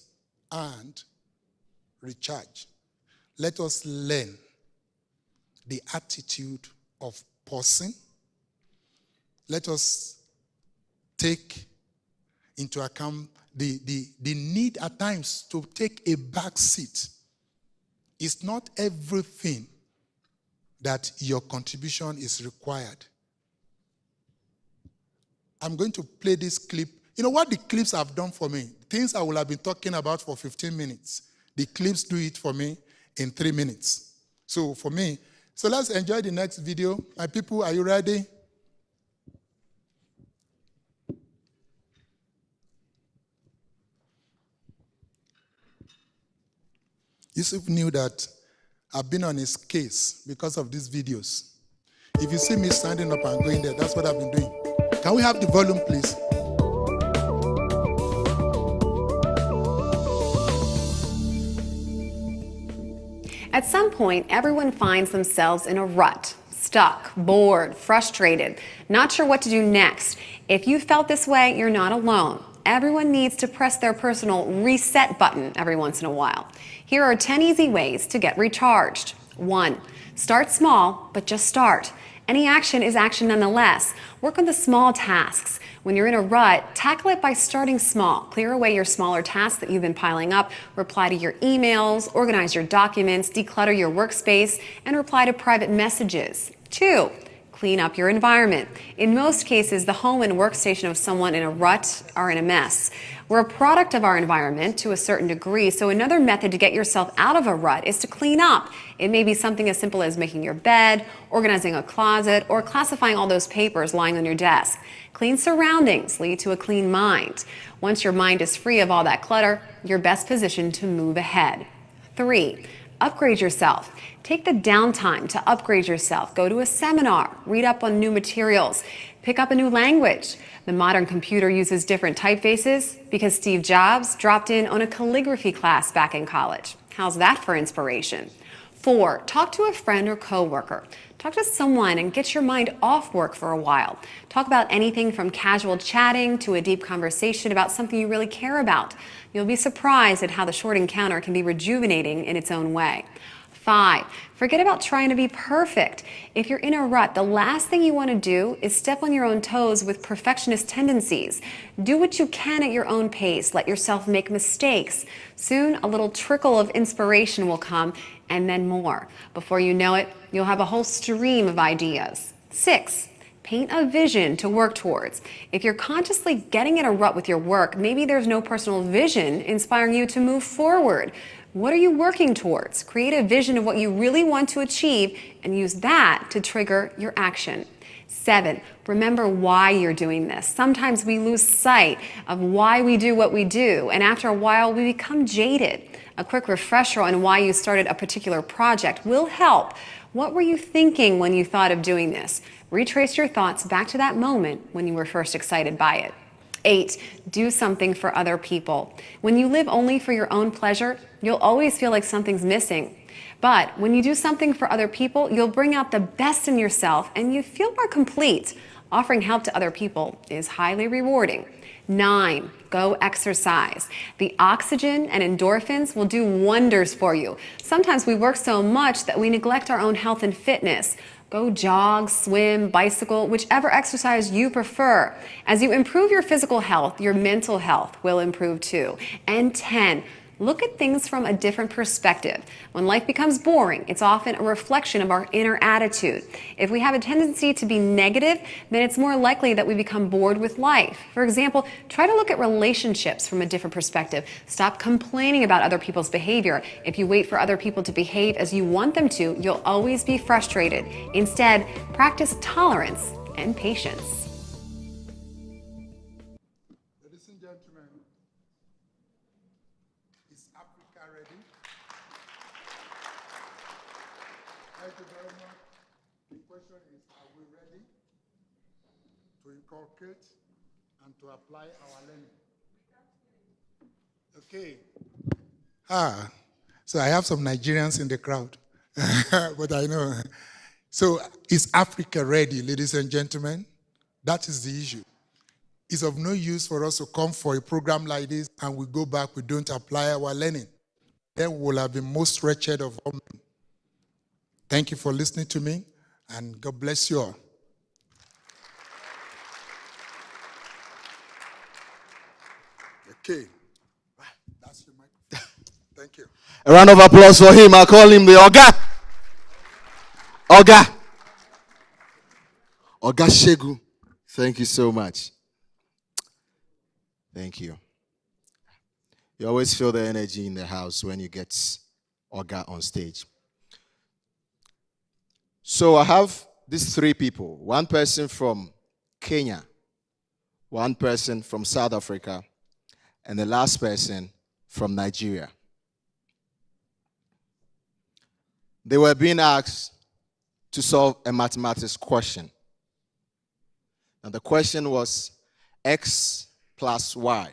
Speaker 11: and recharge. Let us learn the attitude of pausing. Let us take into account the need at times to take a back seat. It's not everything that your contribution is required. I'm going to play this clip. You know what the clips have done for me? Things I will have been talking about for 15 minutes. The clips do it for me in 3 minutes. So for me, so let's enjoy the next video. My people, are you ready? Yusuf knew that I've been on his case because of these videos. If you see me standing up and going there, that's what I've been doing. Can we have the volume, please?
Speaker 13: At some point, everyone finds themselves in a rut, stuck, bored, frustrated, not sure what to do next. If you felt this way, you're not alone. Everyone needs to press their personal reset button every once in a while. Here are 10 easy ways to get recharged. 1. Start small, but just start. Any action is action nonetheless. Work on the small tasks. When you're in a rut, tackle it by starting small. Clear away your smaller tasks that you've been piling up, reply to your emails, organize your documents, declutter your workspace, and reply to private messages. 2. Clean up your environment. In most cases, the home and workstation of someone in a rut are in a mess. We're a product of our environment to a certain degree, so another method to get yourself out of a rut is to clean up. It may be something as simple as making your bed, organizing a closet, or classifying all those papers lying on your desk. Clean surroundings lead to a clean mind. Once your mind is free of all that clutter, you're best positioned to move ahead. 3. Upgrade yourself. Take the downtime to upgrade yourself. Go to a seminar, read up on new materials, pick up a new language. The modern computer uses different typefaces because Steve Jobs dropped in on a calligraphy class back in college. How's that for inspiration? 4. Talk to a friend or coworker. Talk to someone and get your mind off work for a while. Talk about anything from casual chatting to a deep conversation about something you really care about. You'll be surprised at how the short encounter can be rejuvenating in its own way. 5. Forget about trying to be perfect. If you're in a rut, the last thing you want to do is step on your own toes with perfectionist tendencies. Do what you can at your own pace. Let yourself make mistakes. Soon, a little trickle of inspiration will come, and then more. Before you know it, you'll have a whole stream of ideas. 6. Paint a vision to work towards. If you're consciously getting in a rut with your work, maybe there's no personal vision inspiring you to move forward. What are you working towards? Create a vision of what you really want to achieve and use that to trigger your action. 7, remember why you're doing this. Sometimes we lose sight of why we do what we do, and after a while we become jaded. A quick refresher on why you started a particular project will help. What were you thinking when you thought of doing this? Retrace your thoughts back to that moment when you were first excited by it. 8, do something for other people. When you live only for your own pleasure, you'll always feel like something's missing. But when you do something for other people, you'll bring out the best in yourself and you feel more complete. Offering help to other people is highly rewarding. 9, go exercise. The oxygen and endorphins will do wonders for you. Sometimes we work so much that we neglect our own health and fitness. Go jog, swim, bicycle, whichever exercise you prefer. As you improve your physical health, your mental health will improve too. And 10, look at things from a different perspective. When life becomes boring, it's often a reflection of our inner attitude. If we have a tendency to be negative, then it's more likely that we become bored with life. For example, try to look at relationships from a different perspective. Stop complaining about other people's behavior. If you wait for other people to behave as you want them to, you'll always be frustrated. Instead, practice tolerance and patience.
Speaker 11: Ladies and gentlemen, is Africa ready? Thank you very much. The question is, are we ready to inculcate and to apply our learning? Okay. So I have some Nigerians in the crowd, but I know. So is Africa ready, ladies and gentlemen? That is the issue. It's of no use for us to come for a program like this and we go back, we don't apply our learning. Then we'll have been most wretched of all men. Thank you for listening to me, and God bless you all. Okay. That's your microphone. Thank you.
Speaker 6: A round of applause for him. I call him the Oga. Oga. Oga Shegu. Thank you so much. Thank you. You always feel the energy in the house when you get Oga on stage. So I have these 3 people. One person from Kenya, one person from South Africa, and the last person from Nigeria. They were being asked to solve a mathematics question. And the question was x plus y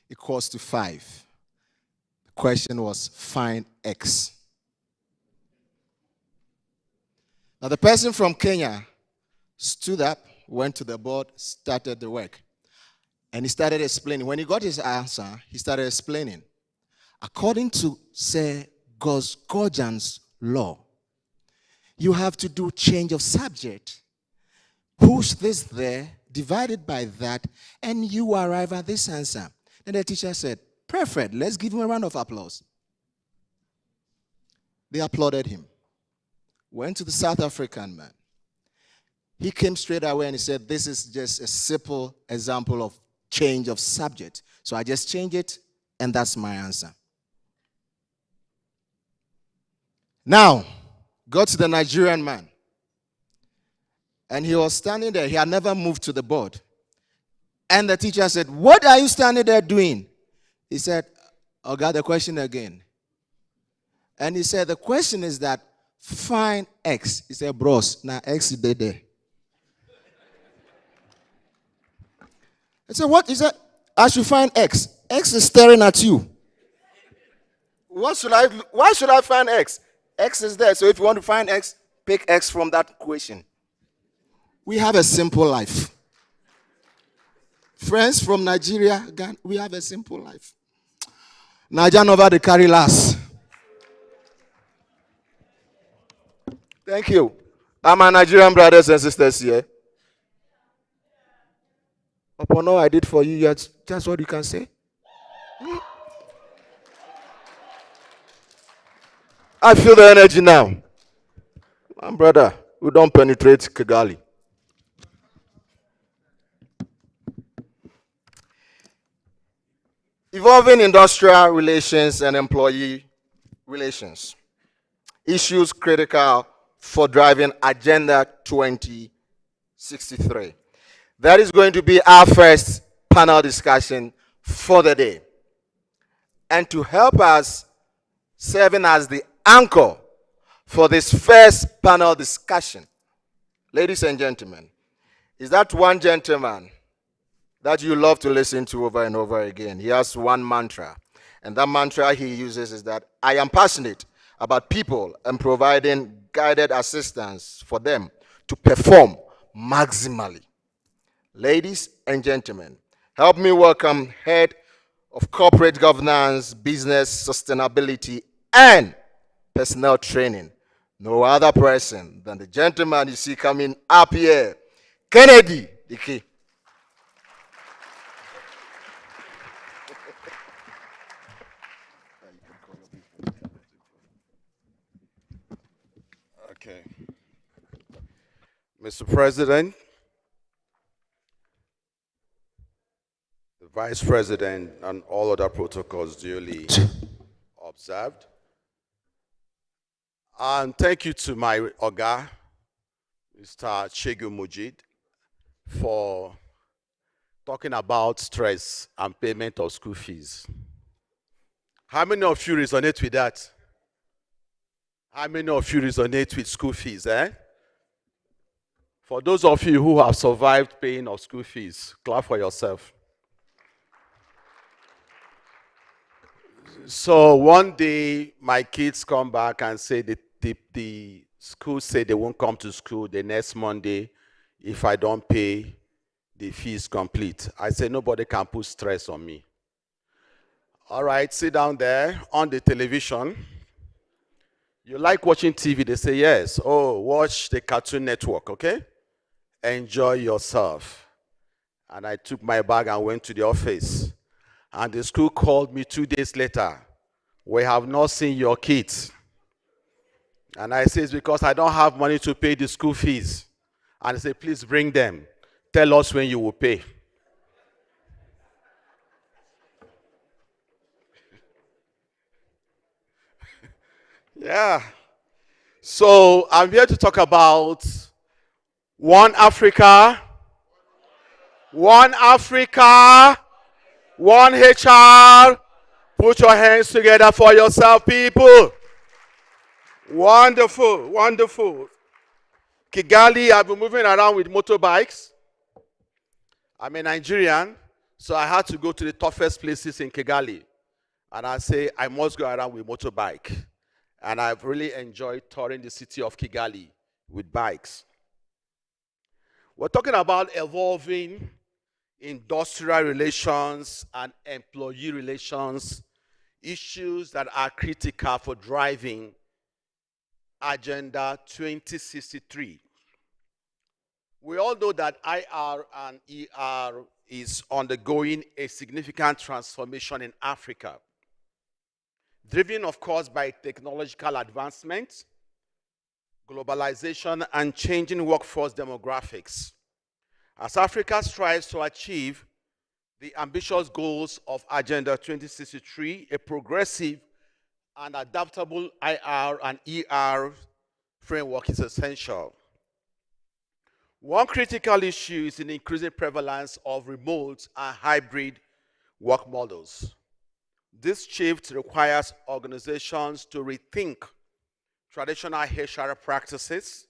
Speaker 6: equals to 5. The question was find x. Now the person from Kenya stood up, went to the board, started the work. And he started explaining. When he got his answer, he started explaining. According to Sir Gosgojan's law, you have to do change of subject. Push this there, divided by that, and you arrive at this answer. And the teacher said, perfect, let's give him a round of applause. They applauded him. Went to the South African man. He came straight away and he said, this is just a simple example of change of subject. So I just change it, and that's my answer. Now, go to the Nigerian man. And he was standing there. He had never moved to the board. And the teacher said, what are you standing there doing? He said, I got the question again. And he said, the question is that find x. He said, bros, now x is there. I said, what? He said, I should find x. X is staring at you. Why should I find x? X is there. So if you want to find x, pick x from that equation. We have a simple life. Friends from Nigeria, we have a simple life. Nigeria over the carry last. Thank you. I'm my Nigerian brothers and sisters here. Upon all I did for you, that's what you can say. I feel the energy now. My brother, we don't penetrate Kigali.
Speaker 4: Evolving industrial relations and employee relations. Issues critical for driving Agenda 2063. That is going to be our first panel discussion for the day. And to help us, serving as the anchor for this first panel discussion, ladies and gentlemen, is that one gentleman that you love to listen to over and over again. He has one mantra, and that mantra he uses is that I am passionate about people and providing guided assistance for them to perform maximally. Ladies and gentlemen, help me welcome Head of Corporate Governance, Business Sustainability, and Personnel Training, no other person than the gentleman you see coming up here, Kennedy Dike.
Speaker 14: Okay. Mr. President, the Vice President, and all other protocols duly observed. And thank you to my Oga, Mr. Chegu Mujid, for talking about stress and payment of school fees. How many of you resonate with that? How many of you resonate with school fees, eh? For those of you who have survived paying of school fees, clap for yourself. So one day, my kids come back and say the school say they won't come to school the next Monday if I don't pay the fees complete. I say nobody can put stress on me. All right, sit down there on the television. You like watching TV? They say yes. Oh, watch the Cartoon Network, okay? Enjoy yourself. And I took my bag and went to the office. And the school called me 2 days later. We have not seen your kids. And I say, it's because I don't have money to pay the school fees. And I say, please bring them. Tell us when you will pay. Yeah. So I'm here to talk about one Africa, one Africa, one HR. Put your hands together for yourself, people. Wonderful, wonderful. Kigali, I've been moving around with motorbikes. I'm a Nigerian, so I had to go to the toughest places in Kigali. And I say, I must go around with motorbike. And I've really enjoyed touring the city of Kigali with bikes. We're talking about evolving industrial relations and employee relations, issues that are critical for driving Agenda 2063. We all know that IR and ER is undergoing a significant transformation in Africa, driven, of course, by technological advancement, globalization, and changing workforce demographics. As Africa strives to achieve the ambitious goals of Agenda 2063, a progressive and adaptable IR and ER framework is essential. One critical issue is the increasing prevalence of remote and hybrid work models. This shift requires organizations to rethink traditional HR practices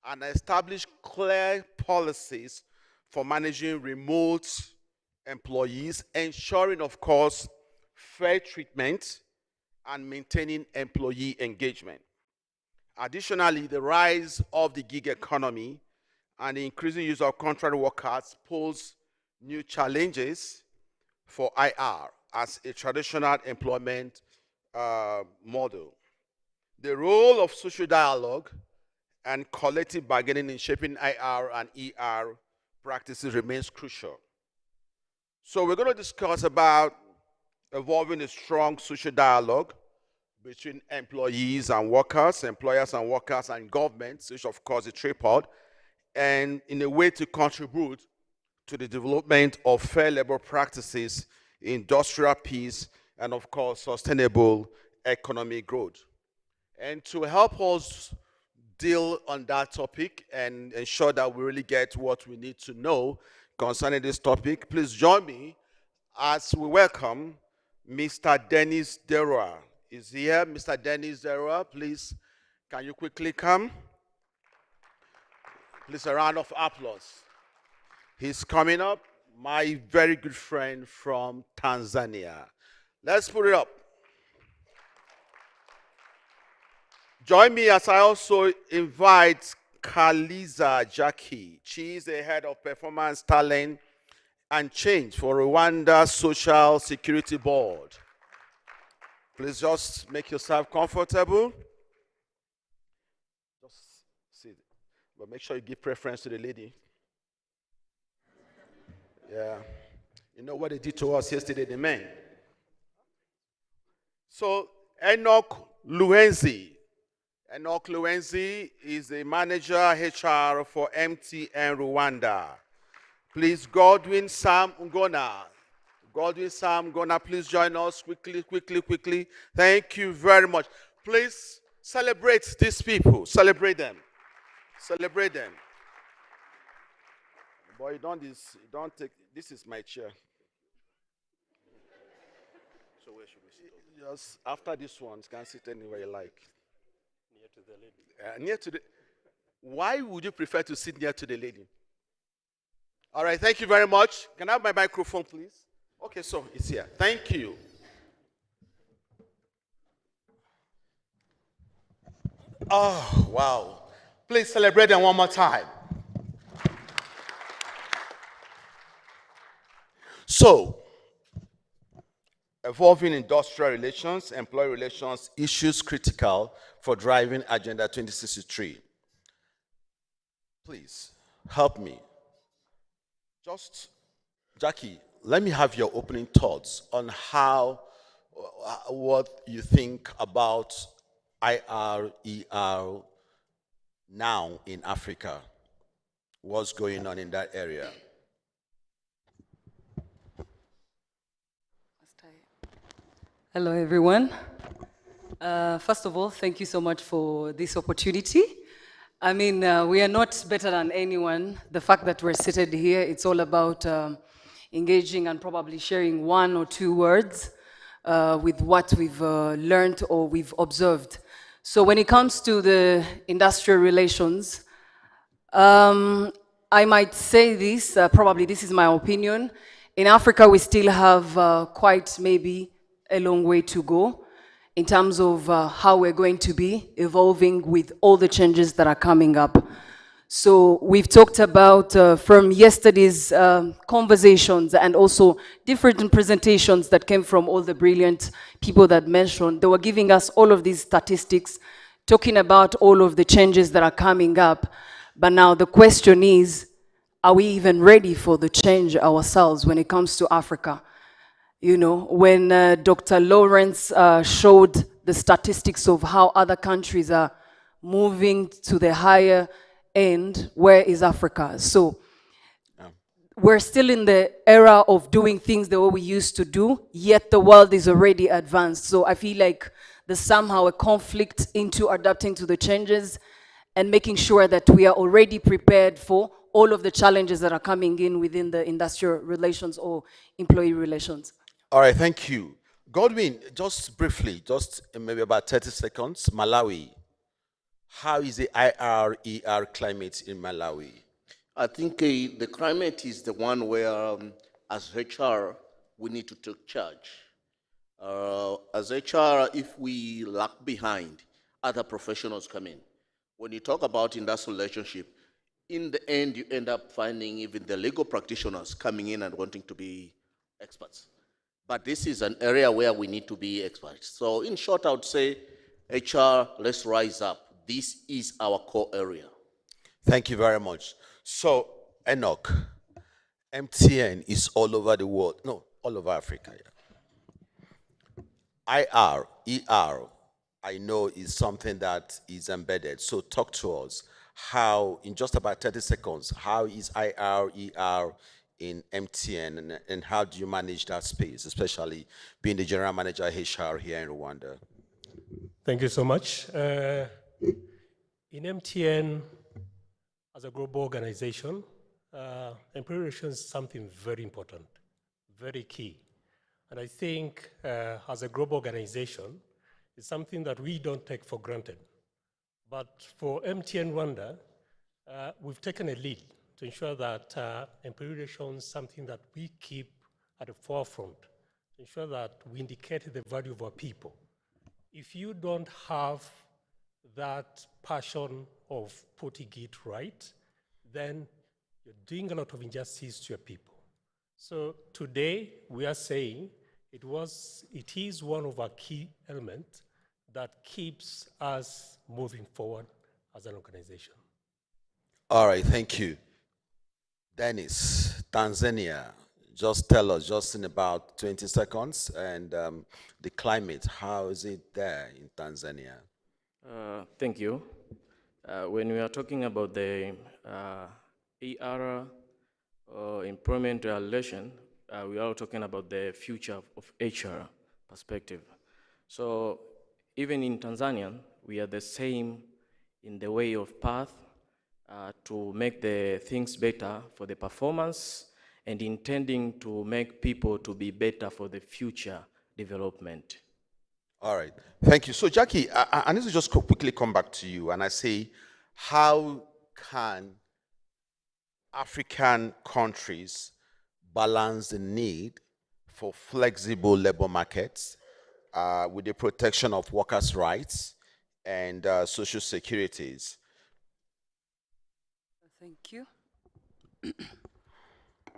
Speaker 14: and establish clear policies for managing remote employees, ensuring, of course, fair treatment and maintaining employee engagement. Additionally, the rise of the gig economy and the increasing use of contract workers pose new challenges for IR as a traditional employment model. The role of social dialogue and collective bargaining in shaping IR and ER practices remains crucial. So we're going to discuss about evolving a strong social dialogue between employees and workers, employers and workers, and governments, which of course is a tripod, and in a way to contribute to the development of fair labor practices industrial peace, and of course, sustainable economic growth. And to help us deal on that topic and ensure that we really get what we need to know concerning this topic, please join me as we welcome Mr. Dennis Derua. Is here, Mr. Dennis Derua? Please, can you quickly come? Please, a round of applause. He's coming up, my very good friend from Tanzania. Let's put it up. Join me as I also invite Kaliza Jackie. She is the head of performance, talent, and change for Rwanda Social Security Board. Please just make yourself comfortable. Just sit, but make sure you give preference to the lady. Yeah. You know what they did to us yesterday, the men. So, Enoch Luenzi. Enoch Luenzi is the manager HR for MTN Rwanda. Please, Godwin Sam Ngona. Godwin Sam Ngona, please join us quickly, quickly, quickly. Thank you very much. Please celebrate these people. Celebrate them. Celebrate them. Boy, you don't take, this is my chair. So where should we sit? Just after this one, you can sit anywhere you like. Near to the lady. Near to the, why would you prefer to sit near to the lady? All right, thank you very much. Can I have my microphone, please? Okay, so it's here. Thank you. Oh, wow. Please celebrate them one more time. So, evolving industrial relations, employee relations, issues critical for driving Agenda 2063. Please, help me. Just, Jackie, let me have your opening thoughts on how, what you think about IRER now in Africa. What's going on in that area?
Speaker 15: Hello, everyone. First of all, thank you so much for this opportunity. I mean, we are not better than anyone. The fact that we're seated here, it's all about engaging and probably sharing one or two words with what we've learned or we've observed. So when it comes to the industrial relations, I might say this, probably this is my opinion. In Africa, we still have quite maybe a long way to go in terms of how we're going to be evolving with all the changes that are coming up. So we've talked about from yesterday's conversations and also different presentations that came from all the brilliant people that mentioned. They were giving us all of these statistics, talking about all of the changes that are coming up. But now the question is, are we even ready for the change ourselves when it comes to Africa? You know, when Dr. Lawrence showed the statistics of how other countries are moving to the higher end, where is Africa? So we're still in the era of doing things the way we used to do, yet the world is already advanced. So I feel like there's somehow a conflict into adapting to the changes and making sure that we are already prepared for all of the challenges that are coming in within the industrial relations or employee relations.
Speaker 14: All right, thank you. Godwin, just briefly, just maybe about 30 seconds, Malawi. How is the IRER climate in Malawi?
Speaker 16: I think the climate is the one where, as HR, we need to take charge. As HR, if we lag behind, other professionals come in. When you talk about industrial relationship, in the end, you end up finding even the legal practitioners coming in and wanting to be experts. But this is an area where we need to be experts. So in short, I would say, HR, let's rise up. This is our core area.
Speaker 14: Thank you very much. So, Enoch, MTN is all over the world. No, all over Africa. Yeah. ER, I know is something that is embedded. So talk to us. How, in just about 30 seconds, how is IRER
Speaker 4: in MTN, and how do you manage that space, especially being the general manager HR here in Rwanda?
Speaker 7: Thank you so much. In MTN, as a global organization, employee relations is something very important, very key. And I think as a global organization, it's something that we don't take for granted. But for MTN Rwanda, we've taken a lead to ensure that employee relations is something that we keep at the forefront, to ensure that we indicate the value of our people. If you don't have that passion of putting it right, then you're doing a lot of injustice to your people. So today, we are saying it is one of our key elements that keeps us moving forward as an organization.
Speaker 4: All right, thank you. Dennis, Tanzania, just tell us, just in about 20 seconds, and the climate, how is it there in Tanzania?
Speaker 17: Thank you. When we are talking about the ER employment relation, we are talking about the future of HR perspective. So even in Tanzania, we are the same in the way of path to make the things better for the performance and intending to make people to be better for the future development.
Speaker 4: All right, thank you. So Jackie, I need to just quickly come back to you, and I say, how can African countries balance the need for flexible labor markets with the protection of workers' rights and social securities?
Speaker 15: Thank you.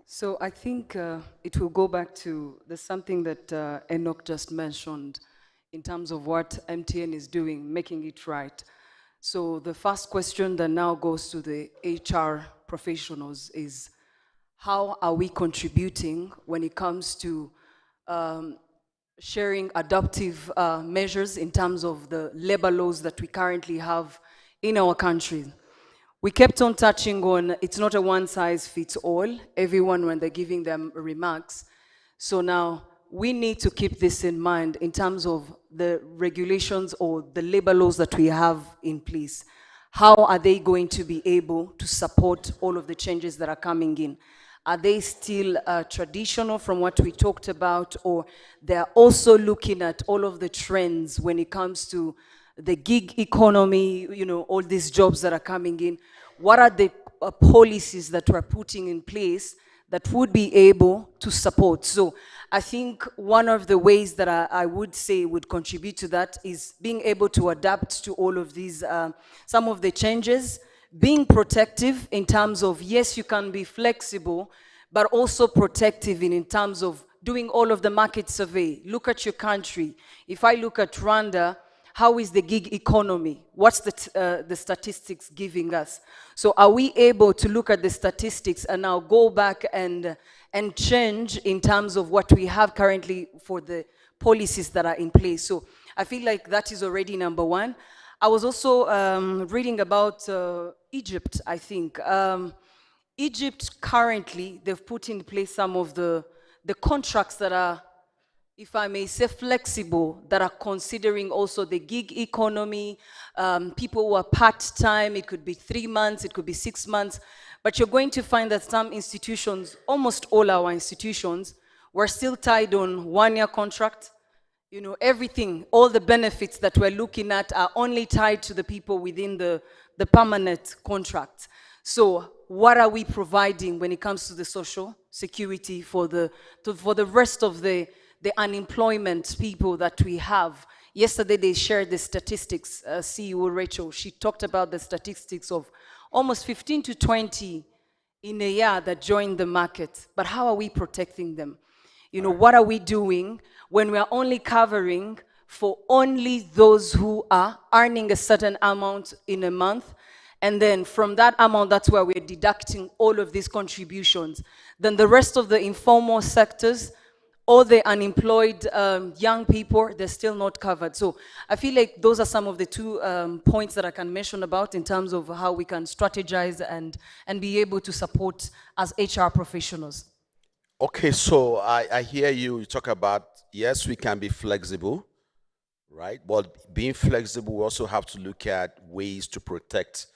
Speaker 15: So I think it will go back to something that Enoch just mentioned in terms of what MTN is doing, making it right. So the first question that now goes to the HR professionals is, how are we contributing when it comes to sharing adaptive measures in terms of the labor laws that we currently have in our country? We kept on touching on, it's not a one-size-fits-all, everyone when they're giving them remarks. So now we need to keep this in mind in terms of the regulations or the labor laws that we have in place. How are they going to be able to support all of the changes that are coming in? Are they still traditional from what we talked about, or they're also looking at all of the trends when it comes to the gig economy, you know, all these jobs that are coming in? What are the policies that we're putting in place that would be able to support? So I think one of the ways that I would say would contribute to that is being able to adapt to all of these, some of the changes, being protective in terms of, yes, you can be flexible, but also protective in terms of doing all of the market survey. Look at your country. If I look at Rwanda, how is the gig economy? What's the statistics giving us? So are we able to look at the statistics and now go back and change in terms of what we have currently for the policies that are in place? So I feel like that is already number one. I was also reading about Egypt, I think. Egypt currently, they've put in place some of the contracts that are, if I may say, flexible, that are considering also the gig economy, people who are part-time, it could be 3 months, it could be 6 months, but you're going to find that some institutions, almost all our institutions, were still tied on one-year contract. You know, everything, all the benefits that we're looking at are only tied to the people within the permanent contract. So what are we providing when it comes to the social security for the rest of the unemployment people that we have? Yesterday they shared the statistics, CEO Rachel, she talked about the statistics of almost 15 to 20 in a year that joined the market. But how are we protecting them? You know, what are we doing when we are only covering for only those who are earning a certain amount in a month? And then from that amount, that's where we're deducting all of these contributions. Then the rest of the informal sectors, all the unemployed young people, they're still not covered. So I feel like those are some of the two points that I can mention about in terms of how we can strategize and be able to support as HR professionals.
Speaker 14: Okay, so I hear you talk about, yes, we can be flexible, right? But being flexible, we also have to look at ways to protect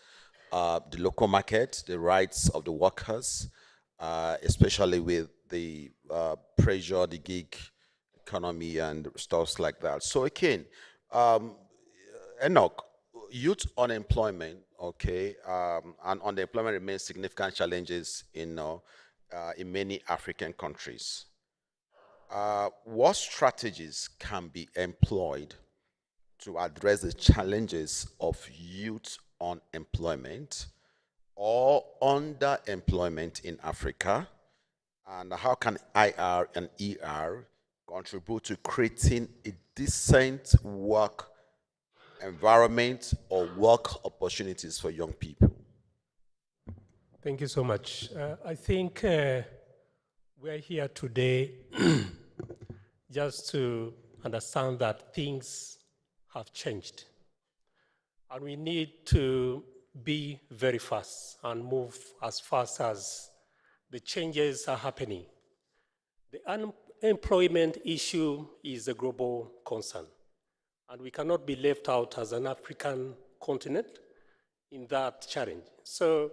Speaker 14: the local market, the rights of the workers, especially with the pressure, the gig economy and stuff like that. So again, Enoch, youth unemployment, okay, and unemployment remains significant challenges in many African countries. What strategies can be employed to address the challenges of youth unemployment or underemployment in Africa? And how can IR and ER contribute to creating a decent work environment or work opportunities for young people?
Speaker 7: Thank you so much. I think we're here today just to understand that things have changed. And we need to be very fast and move as fast as the changes are happening. The unemployment issue is a global concern, and we cannot be left out as an African continent in that challenge. So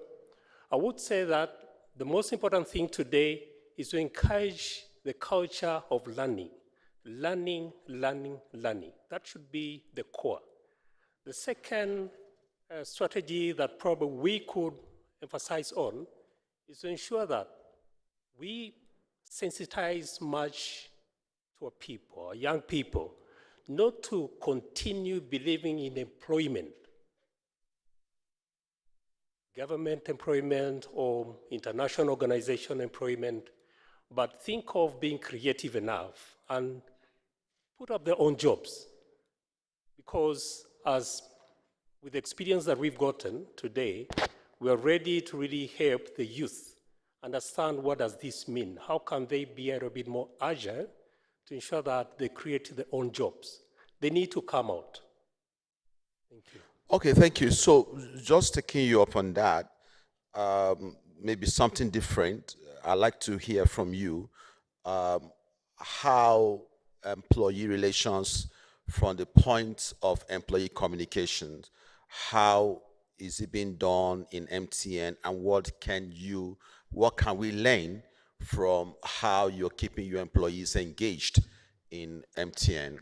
Speaker 7: I would say that the most important thing today is to encourage the culture of learning. Learning, learning, learning. That should be the core. The second strategy that probably we could emphasize on is to ensure that we sensitize much to our people, our young people, not to continue believing in employment, government employment or international organization employment, but think of being creative enough and put up their own jobs. Because as with the experience that we've gotten today, we are ready to really help the youth understand what does this mean. How can they be a little bit more agile to ensure that they create their own jobs? They need to come out. Thank you.
Speaker 14: Okay, thank you. So just taking you up on that, maybe something different. I'd like to hear from you how employee relations from the point of employee communications, how is it being done in MTN, and what can we learn from how you're keeping your employees engaged in MTN?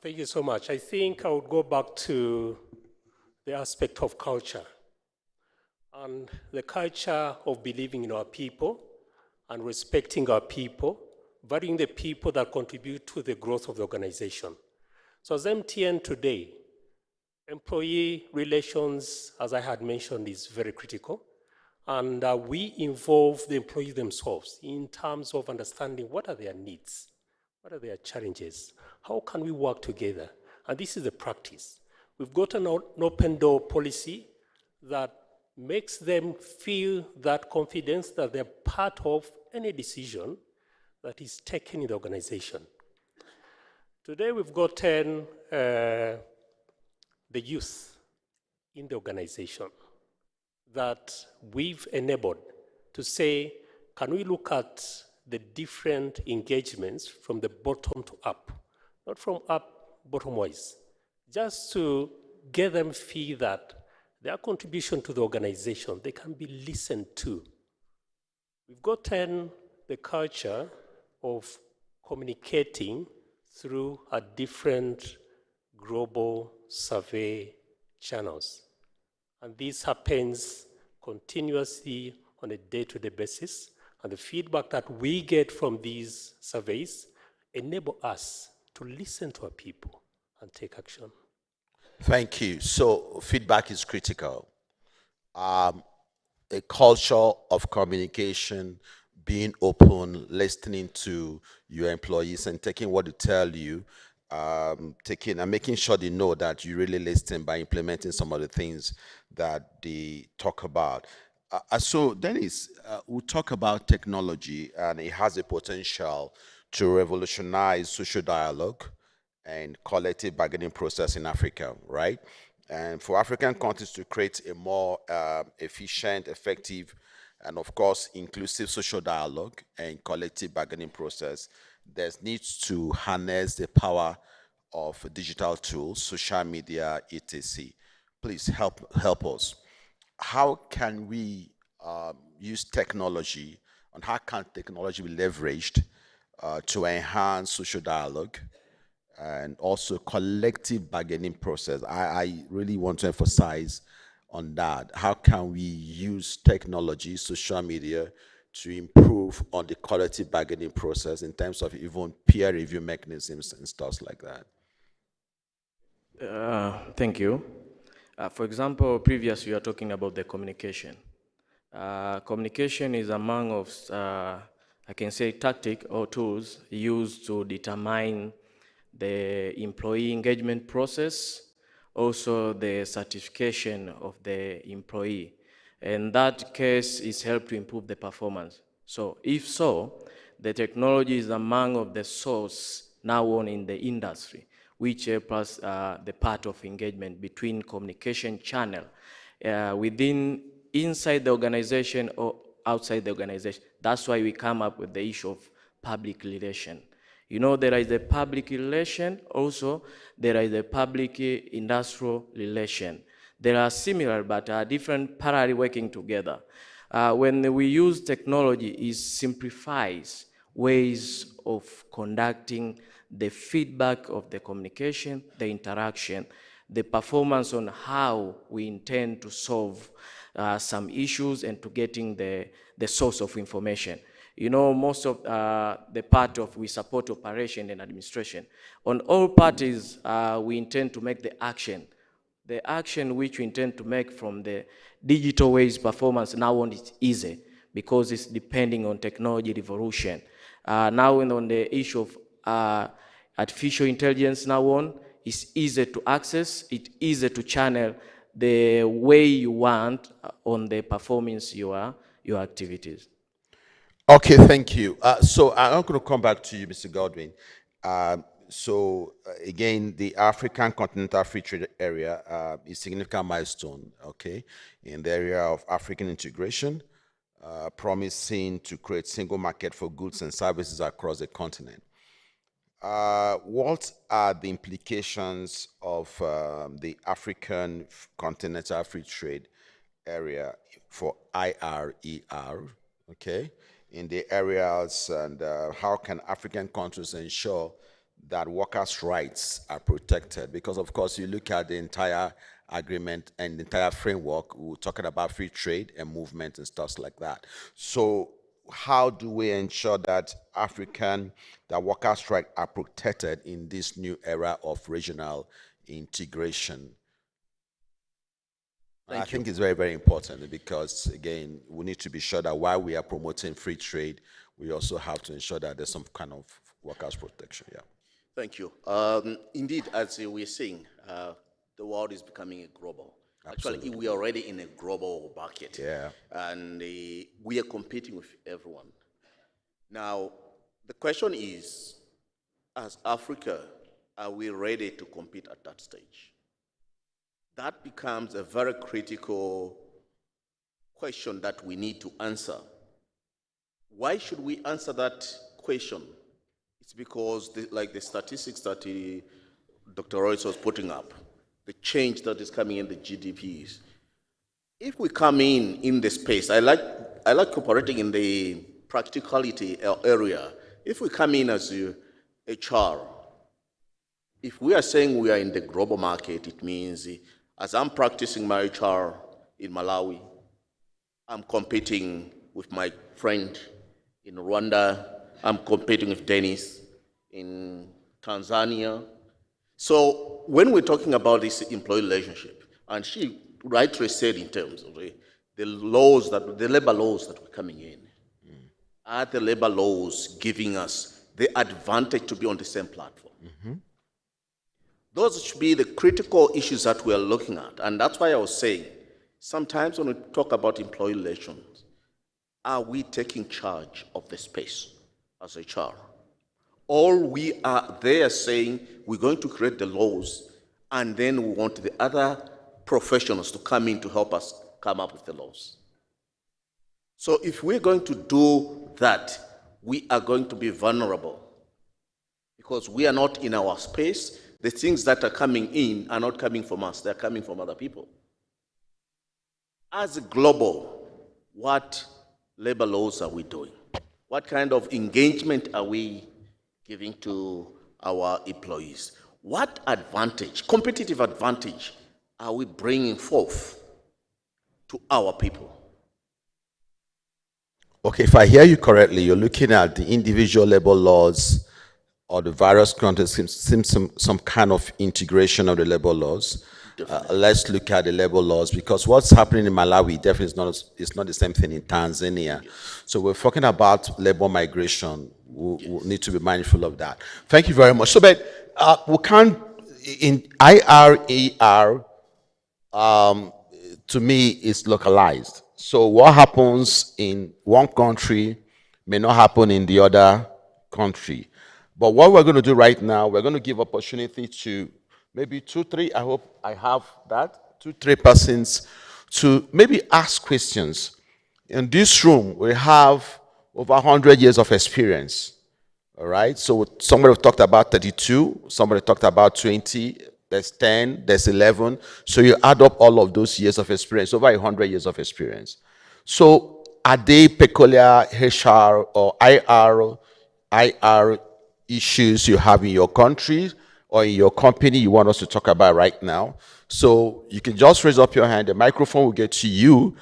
Speaker 7: Thank you so much. I think I would go back to the aspect of culture and the culture of believing in our people and respecting our people, valuing the people that contribute to the growth of the organization. So as MTN today, employee relations, as I had mentioned, is very critical. And we involve the employees themselves in terms of understanding what are their needs, what are their challenges, how can we work together? And this is the practice. We've got an open door policy that makes them feel that confidence that they're part of any decision that is taken in the organization. Today we've gotten the youth in the organization that we've enabled to say, can we look at the different engagements from the bottom to up, not from up bottom-wise, just to get them feel that their contribution to the organization, they can be listened to. We've gotten the culture of communicating through a different global survey channels. And this happens continuously on a day-to-day basis. And the feedback that we get from these surveys enable us to listen to our people and take action.
Speaker 14: Thank you. So feedback is critical. A culture of communication, being open, listening to your employees and taking what they tell you, taking and making sure they know that you really listen by implementing some of the things that they talk about. So Dennis, we talk about technology and it has a potential to revolutionize social dialogue and collective bargaining process in Africa, right? And for African countries to create a more efficient, effective, and of course, inclusive social dialogue and collective bargaining process, there needs to harness the power of digital tools, social media, etc. Please help us. How can we use technology, and how can technology be leveraged to enhance social dialogue and also collective bargaining process? I really want to emphasize on that. How can we use technology, social media, to improve on the collective bargaining process in terms of even peer review mechanisms and stuff like that?
Speaker 17: Thank you. For example, previous you are talking about the communication. Communication is among of, I can say, tactic or tools used to determine the employee engagement process, also the certification of the employee. And that case is helped to improve the performance. So if so, the technology is among of the source now on in the industry, which help us the part of engagement between communication channel inside the organization or outside the organization. That's why we come up with the issue of public relation. You know, there is a public relation, also there is a public industrial relation. They are similar but are different, parallel working together. When we use technology, it simplifies ways of conducting the feedback of the communication, the interaction, the performance on how we intend to solve some issues and to getting the source of information. You know, most of the part of we support operation and administration. On all parties, we intend to make the action. The action which we intend to make from the digital ways performance now on is easy because it's depending on technology revolution. Now on the issue of artificial intelligence now on, it's easy to access, it's easy to channel the way you want on the performance your activities.
Speaker 14: Okay, thank you. So I'm going to come back to you, Mr. Godwin. Again, the African Continental Free Trade Area is a significant milestone, okay, in the area of African integration, promising to create single market for goods and services across the continent. What are the implications of the African Continental Free Trade Area for IRER, okay, in the areas, and how can African countries ensure that workers' rights are protected? Because of course, you look at the entire agreement and the entire framework, we're talking about free trade and movement and stuff like that. So how do we ensure that workers' rights are protected in this new era of regional integration? I think it's very, very important because, again, we need to be sure that while we are promoting free trade, we also have to ensure that there's some kind of workers' protection. Yeah.
Speaker 16: Thank you. Indeed, as we're saying, the world is becoming a global.
Speaker 14: Absolutely.
Speaker 16: Actually, we are already in a global market.
Speaker 14: Yeah.
Speaker 16: And we are competing with everyone. Now, the question is, as Africa, are we ready to compete at that stage? That becomes a very critical question that we need to answer. Why should we answer that question? It's because, like the statistics that Dr. Royce was putting up, the change that is coming in the GDPs. If we come in the space, I like operating in the practicality area. If we come in as HR, if we are saying we are in the global market, it means as I'm practicing my HR in Malawi, I'm competing with my friend in Rwanda, I'm competing with Dennis in Tanzania. So when we're talking about this employee relationship, and she rightly said in terms of the laws, the labor laws that were coming in, are the labor laws giving us the advantage to be on the same platform?
Speaker 14: Mm-hmm.
Speaker 16: Those should be the critical issues that we are looking at. And that's why I was saying, Sometimes when we talk about employee relations, are we taking charge of the space as HR? Or we are there saying we're going to create the laws and then we want the other professionals to come in to help us come up with the laws. So if we're going to do that, we are going to be vulnerable because we are not in our space. The things that are coming in are not coming from us, they're coming from other people. As a global, what labor laws are we doing? What kind of engagement are we giving to our employees? What advantage, competitive advantage, are we bringing forth to our people?
Speaker 18: Okay, if I hear you correctly, you're looking at the individual labor laws or the various countries, seems some kind of integration of the labor laws. Let's look at the labor laws, because what's happening in Malawi definitely is not the same thing in Tanzania. Yes. So we're talking about labor migration. We'll need to be mindful of that. Thank you very much. So, but we can't, in IRER, to me, is localized. So what happens in one country may not happen in the other country. But what we're going to do right now, we're going to give opportunity to maybe 2, 3, I hope I have that, 2, 3 persons to maybe ask questions. In this room, we have over 100 years of experience, all right? So somebody talked about 32, somebody talked about 20, there's 10, there's 11. So you add up all of those years of experience, over 100 years of experience. So are they peculiar HR or IR issues you have in your country or in your company you want us to talk about right now? So you can just raise up your hand. The microphone will get to you.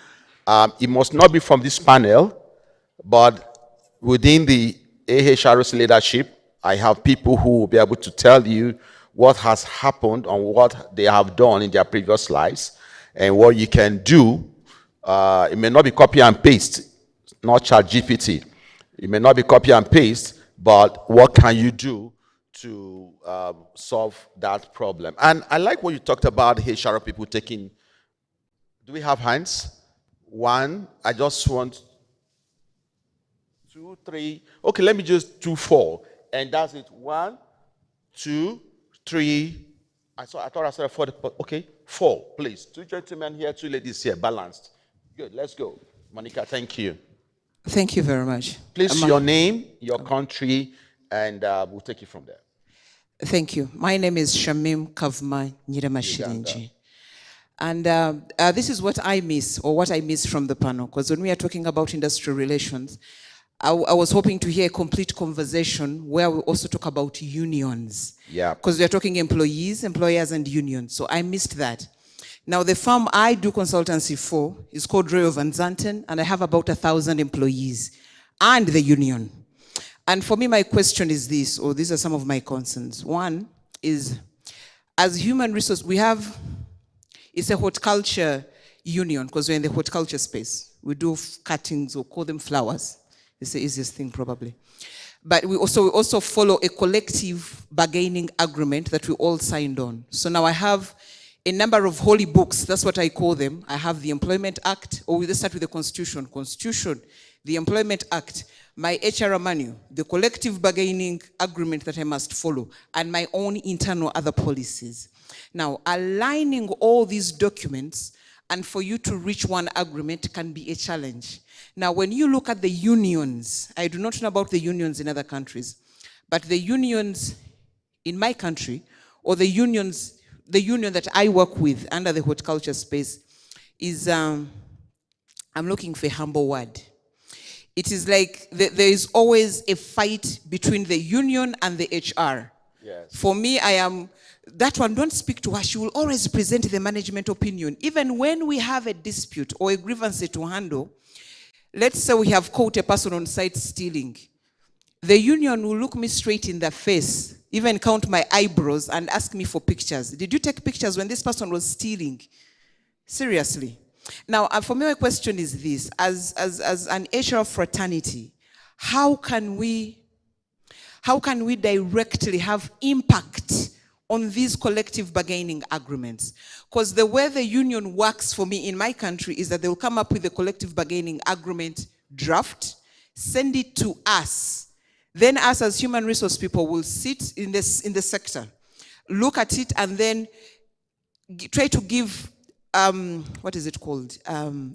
Speaker 18: It must not be from this panel, but within the AHRS leadership, I have people who will be able to tell you what has happened and what they have done in their previous lives and what you can do. It may not be copy and paste, not ChatGPT. It may not be copy and paste, but what can you do to solve that problem? And I like what you talked about HR people taking. Do we have hands? 1, I just want 2, 3. Okay, let me just do 4. And that's it. 1, 2, 3. I thought I said 4. Okay, 4, please. 2 gentlemen here, 2 ladies here, balanced. Good, let's go. Monica, thank you.
Speaker 3: Thank you very much.
Speaker 18: Please, your name, your country, and we'll take it from there.
Speaker 3: Thank you. My name is Shamim Kavma Nyiramashirinji. And this is what I miss, or what I miss from the panel, because when we are talking about industrial relations, I was hoping to hear a complete conversation where we also talk about unions.
Speaker 18: Yeah.
Speaker 3: Because we are talking employees, employers, and unions. So I missed that. Now, the firm I do consultancy for is called Royal Van Zanten, and I have about 1,000 employees and the union. And for me, my question is this, or these are some of my concerns. One is, as human resource, it's a horticulture union, because we're in the horticulture space. We do cuttings, or call them flowers. It's the easiest thing, probably. But we also follow a collective bargaining agreement that we all signed on. So now I have a number of holy books, that's what I call them. I have the Employment Act, or we'll start with the Constitution. Constitution, the Employment Act, my HR manual, the collective bargaining agreement that I must follow, and my own internal other policies. Now, aligning all these documents and for you to reach one agreement can be a challenge. Now, when you look at the unions, I do not know about the unions in other countries, but the unions in my country, or the union that I work with under the horticulture space is, I'm looking for a humble word. It is like there is always a fight between the union and the HR.
Speaker 18: Yes.
Speaker 3: For me, that one, don't speak to her. She will always present the management opinion. Even when we have a dispute or a grievance to handle, let's say we have caught a person on site stealing. The union will look me straight in the face, even count my eyebrows and ask me for pictures. Did you take pictures when this person was stealing? Seriously. Now, for me, my question is this. As an HR fraternity, how can we directly have impact on these collective bargaining agreements. Because the way the union works for me in my country is that they will come up with a collective bargaining agreement draft, send it to us. Then us as human resource people will sit in the sector, look at it, and then try to give, what is it called?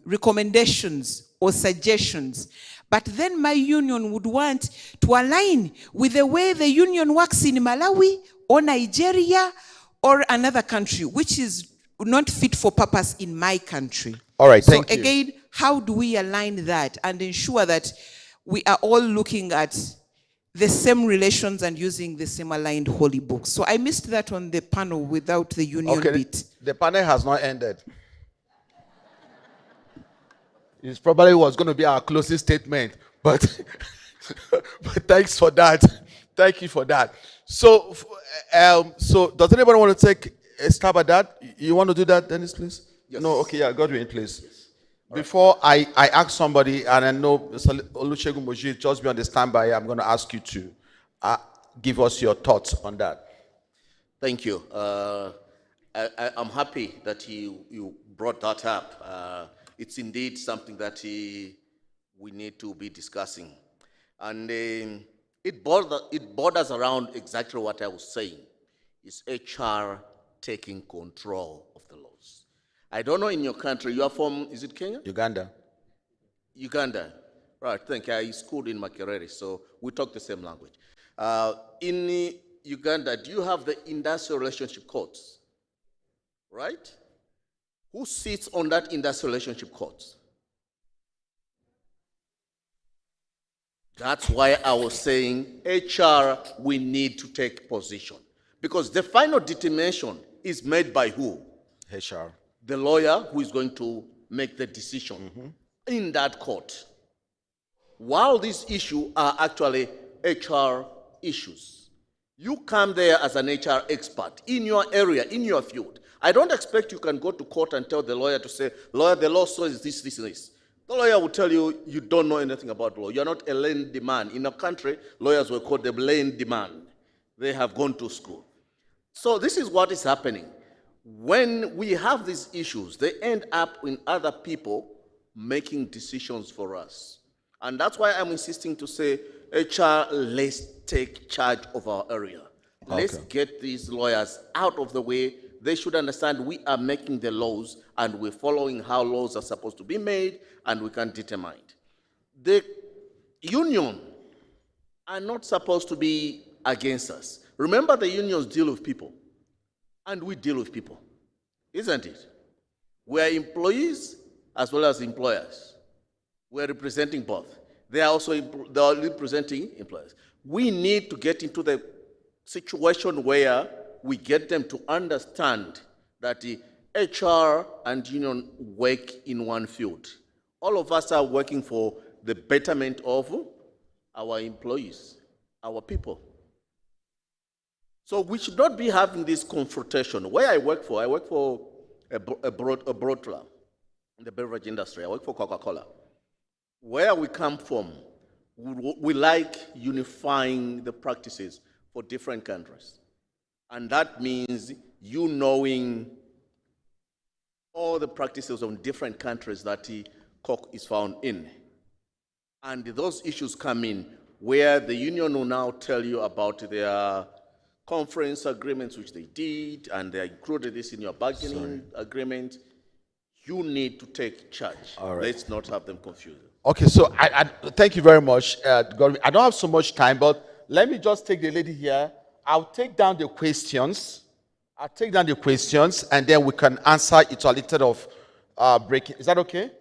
Speaker 3: Recommendations or suggestions. But then my union would want to align with the way the union works in Malawi or Nigeria or another country, which is not fit for purpose in my country.
Speaker 18: All right,
Speaker 3: so
Speaker 18: thank you.
Speaker 3: again, how do we align that and ensure that we are all looking at the same relations and using the same aligned holy books? So I missed that on the panel without the union bit.
Speaker 18: The panel has not ended. It probably was going to be our closing statement, but, but thanks for that. Thank you for that. So, so does anybody want to take a stab at that? You want to do that, Dennis, please? Yes. No, okay, yeah, Godwin, please. Yes. Before I ask somebody, and I know Mr. Olusegun Moji, just be on the standby, I'm going to ask you to give us your thoughts on that.
Speaker 16: Thank you. I'm happy that you brought that up. It's indeed something that we need to be discussing. And it borders around exactly what I was saying. Is HR taking control of the laws? I don't know in your country, you are from, is it Kenya?
Speaker 18: Uganda.
Speaker 16: Uganda. Right, thank you. I schooled in Makerere, so we talk the same language. In Uganda, do you have the industrial relationship courts? Right? Who sits on that industrial relationship court? That's why I was saying HR, we need to take position. Because the final determination is made by who?
Speaker 18: HR.
Speaker 16: The lawyer who is going to make the decision in that court. While these issues are actually HR issues, you come there as an HR expert in your area, in your field. I don't expect you can go to court and tell the lawyer to say, lawyer, the law says this, this, and this. The lawyer will tell you, you don't know anything about law. You're not a lane demand. In a country, lawyers were called the lane demand. They have gone to school. So this is what is happening. When we have these issues, they end up in other people making decisions for us. And that's why I'm insisting to say, HR, let's take charge of our area. Okay. Let's get these lawyers out of the way. They should understand we are making the laws and we're following how laws are supposed to be made and we can determine it. The union are not supposed to be against us. Remember, the unions deal with people and we deal with people, isn't it? We are employees as well as employers. We are representing both. They are also representing employers. We need to get into the situation where we get them to understand that the HR and union work in one field. All of us are working for the betterment of our employees, our people. So we should not be having this confrontation. Where I work for a bottler in the beverage industry. I work for Coca-Cola. Where we come from, we like unifying the practices for different countries. And that means you knowing all the practices of different countries that Coke is found in. And those issues come in where the union will now tell you about their conference agreements which they did, and they included this in your bargaining agreement. You need to take charge. All right. Let's not have them confused.
Speaker 18: Okay, so I thank you very much. I don't have so much time, but let me just take the lady here. I'll take down the questions. And then we can answer it a little of breaking. Is that okay?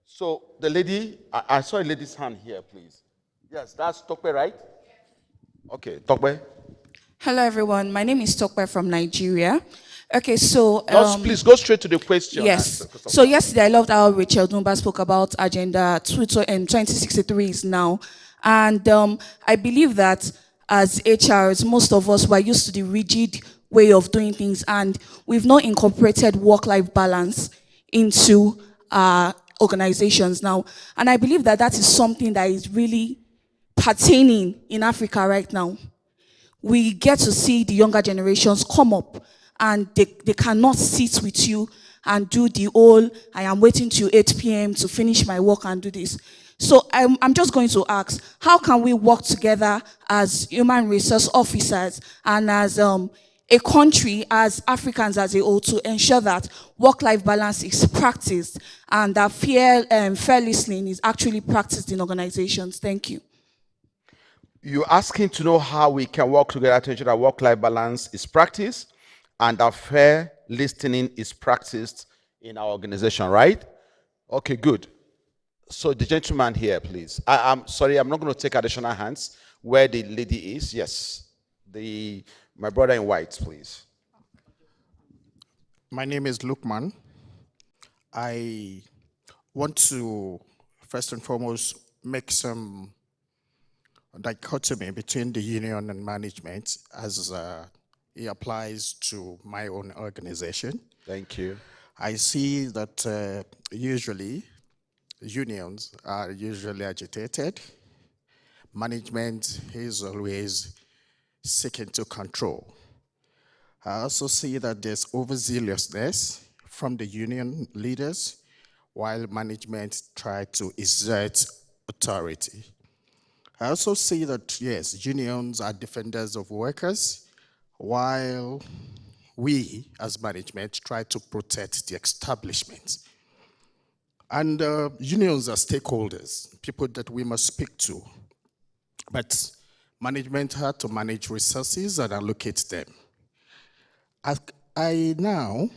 Speaker 18: So the lady, I saw a lady's hand here, please. Yes, that's Tokwe, right? Okay, Tokwe.
Speaker 19: Hello, everyone. My name is Tokwe from Nigeria. Okay, so...
Speaker 18: please go straight to the question.
Speaker 19: Yes. So yesterday, I loved how Rachel Dumba spoke about Agenda 2063 is now. And I believe that as HRs, most of us were used to the rigid way of doing things, and we've not incorporated work-life balance into our organizations now. And I believe that that is something that is really pertaining in Africa right now. we get to see the younger generations come up, and they cannot sit with you and do the whole, I am waiting till 8 p.m. to finish my work and do this. So I'm just going to ask, how can we work together as human resource officers and as a country, as Africans as a whole, to ensure that work-life balance is practiced and that fair listening is actually practiced in organizations? Thank you.
Speaker 18: You're asking to know how we can work together to ensure that work-life balance is practiced and that fair listening is practiced in our organization, right? Okay, good. So the gentleman here, please. I'm sorry, I'm not going to take additional hands. Where the lady is, yes. My brother in white, please.
Speaker 20: My name is Lukman. I want to, first and foremost, make some dichotomy between the union and management as it applies to my own organization.
Speaker 18: Thank you.
Speaker 20: I see that usually unions are usually agitated. Management is always seeking to control. I also see that there's overzealousness from the union leaders while management try to exert authority. I also see that, yes, unions are defenders of workers, while we, as management, try to protect the establishment. And unions are stakeholders, people that we must speak to. But management had to manage resources and allocate them. I now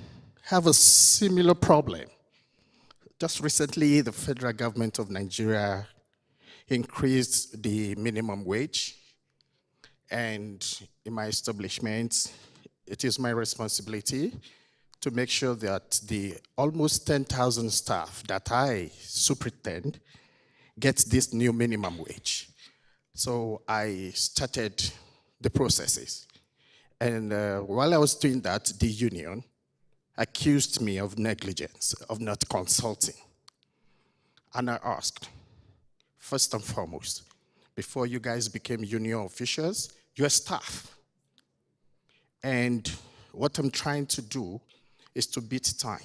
Speaker 20: have a similar problem. Just recently, the federal government of Nigeria increased the minimum wage, and in my establishment, it is my responsibility to make sure that the almost 10,000 staff that I superintend get this new minimum wage. So I started the processes. And while I was doing that, the union accused me of negligence, of not consulting. And I asked, first and foremost, before you guys became union officials, you're staff. And what I'm trying to do is to beat time.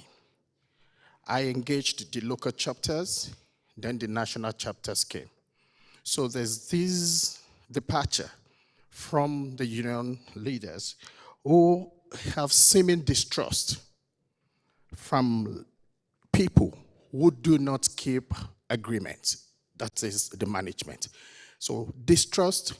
Speaker 20: I engaged the local chapters, then the national chapters came. So there's this departure from the union leaders who have seeming distrust from people who do not keep agreements. That is the management. So distrust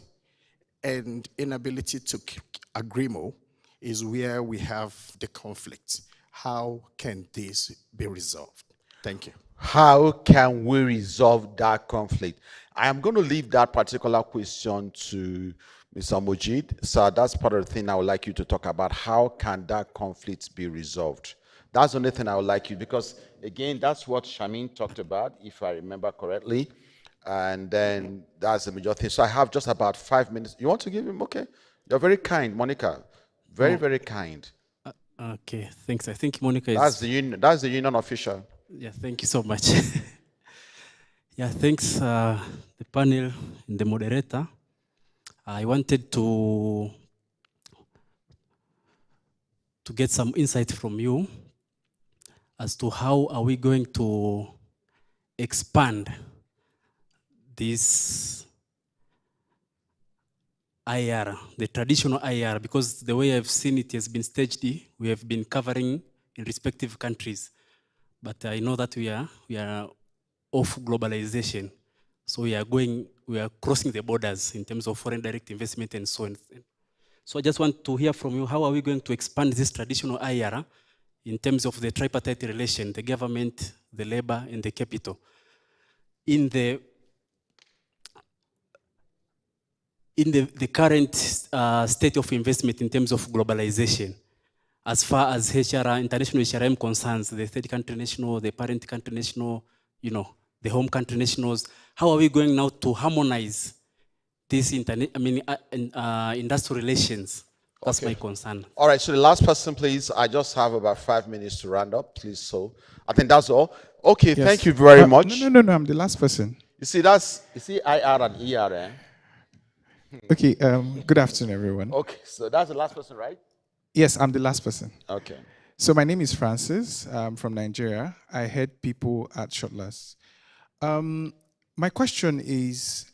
Speaker 20: and inability to keep agreement is where we have the conflict. How can this be resolved? Thank you.
Speaker 18: How can we resolve that conflict? I am going to leave that particular question to Mr. Mujid. So that's part of the thing I would like you to talk about. How can that conflict be resolved? That's the only thing I would like you, because again, that's what Shamin talked about, if I remember correctly. And then that's the major thing. So I have just about 5 minutes. You want to give him? Okay. You're very kind, Monica. Very, very kind.
Speaker 21: Okay, thanks. I think Monica
Speaker 18: That's the union official.
Speaker 21: Yeah, thank you so much. Yeah, thanks the panel and the moderator. I wanted to get some insight from you as to how are we going to expand this IR, the traditional IR, because the way I've seen it has been staged, we have been covering in respective countries. But I know that we are off globalization. So we are crossing the borders in terms of foreign direct investment and so on. So I just want to hear from you, how are we going to expand this traditional IR in terms of the tripartite relation, the government, the labor, and the capital, in the current state of investment in terms of globalization, as far as HR, international HRM concerns, the third country national, the parent country national, the home country nationals, how are we going now to harmonize these industrial relations? That's my concern.
Speaker 18: All right, so the last person, please. I just have about 5 minutes to round up, please. So I think that's all. Okay, yes. Thank you very much.
Speaker 22: No, I'm the last person.
Speaker 18: You see, IR and ER,
Speaker 1: Okay, good afternoon, everyone.
Speaker 18: Okay, so that's the last person, right?
Speaker 1: Yes, I'm the last person.
Speaker 18: Okay.
Speaker 1: So my name is Francis. I'm from Nigeria. I head people at Shortlast. My question is,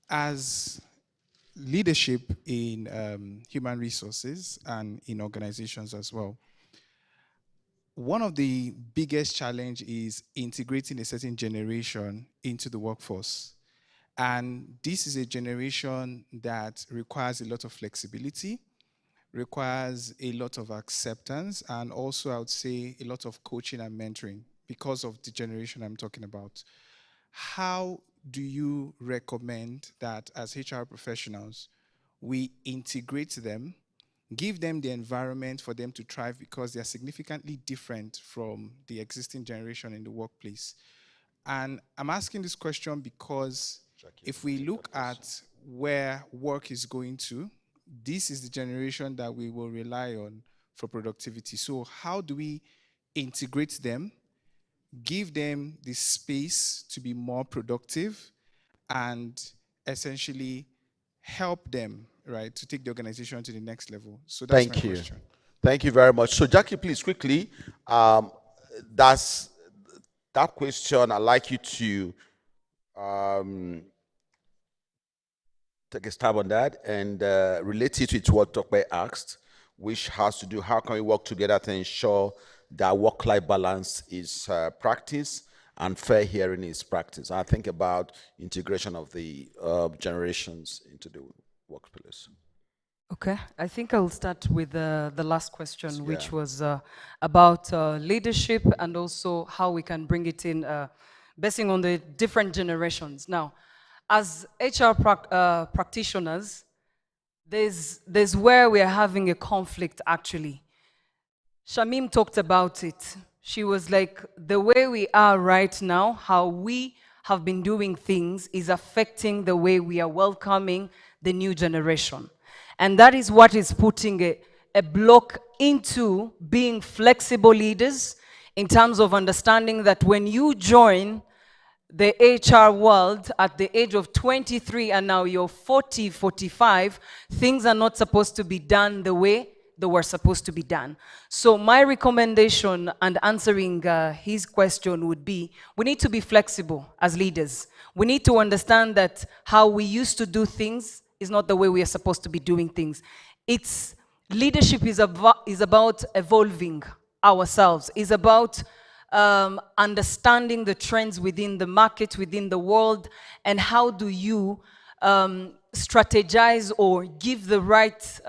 Speaker 1: as leadership in human resources and in organizations as well, one of the biggest challenge is integrating a certain generation into the workforce. And this is a generation that requires a lot of flexibility, requires a lot of acceptance, and also, I would say, a lot of coaching and mentoring because of the generation I'm talking about. How do you recommend that as HR professionals, we integrate them, give them the environment for them to thrive because they are significantly different from the existing generation in the workplace? And I'm asking this question because if we look at where work is going to, this is the generation that we will rely on for productivity. So how do we integrate them, give them the space to be more productive, and essentially help them, right, to take the organization to the next level? So that's my
Speaker 18: Thank you.
Speaker 1: question.
Speaker 18: Thank you very much. So Jackie, please quickly, that's that question. I'd like you to take a stab on that and relate it to what Tokwe asked, which has to do how can we work together to ensure that work-life balance is practiced and fair hearing is practiced. I think about integration of the generations into the workplace.
Speaker 15: Okay, I think I'll start with the last question, which
Speaker 18: Yeah.
Speaker 15: was about leadership and also how we can bring it in, basing on the different generations. Now, as HR practitioners, there's where we are having a conflict, actually. Shamim talked about it. She was like, the way we are right now, how we have been doing things is affecting the way we are welcoming the new generation. And that is what is putting a block into being flexible leaders in terms of understanding that when you join the HR world at the age of 23 and now you're 40, 45, things are not supposed to be done the way they were supposed to be done. So my recommendation and answering his question would be, we need to be flexible as leaders. We need to understand that how we used to do things is not the way we are supposed to be doing things. Leadership is about evolving ourselves, is about understanding the trends within the market, within the world, and how do you strategize or give the right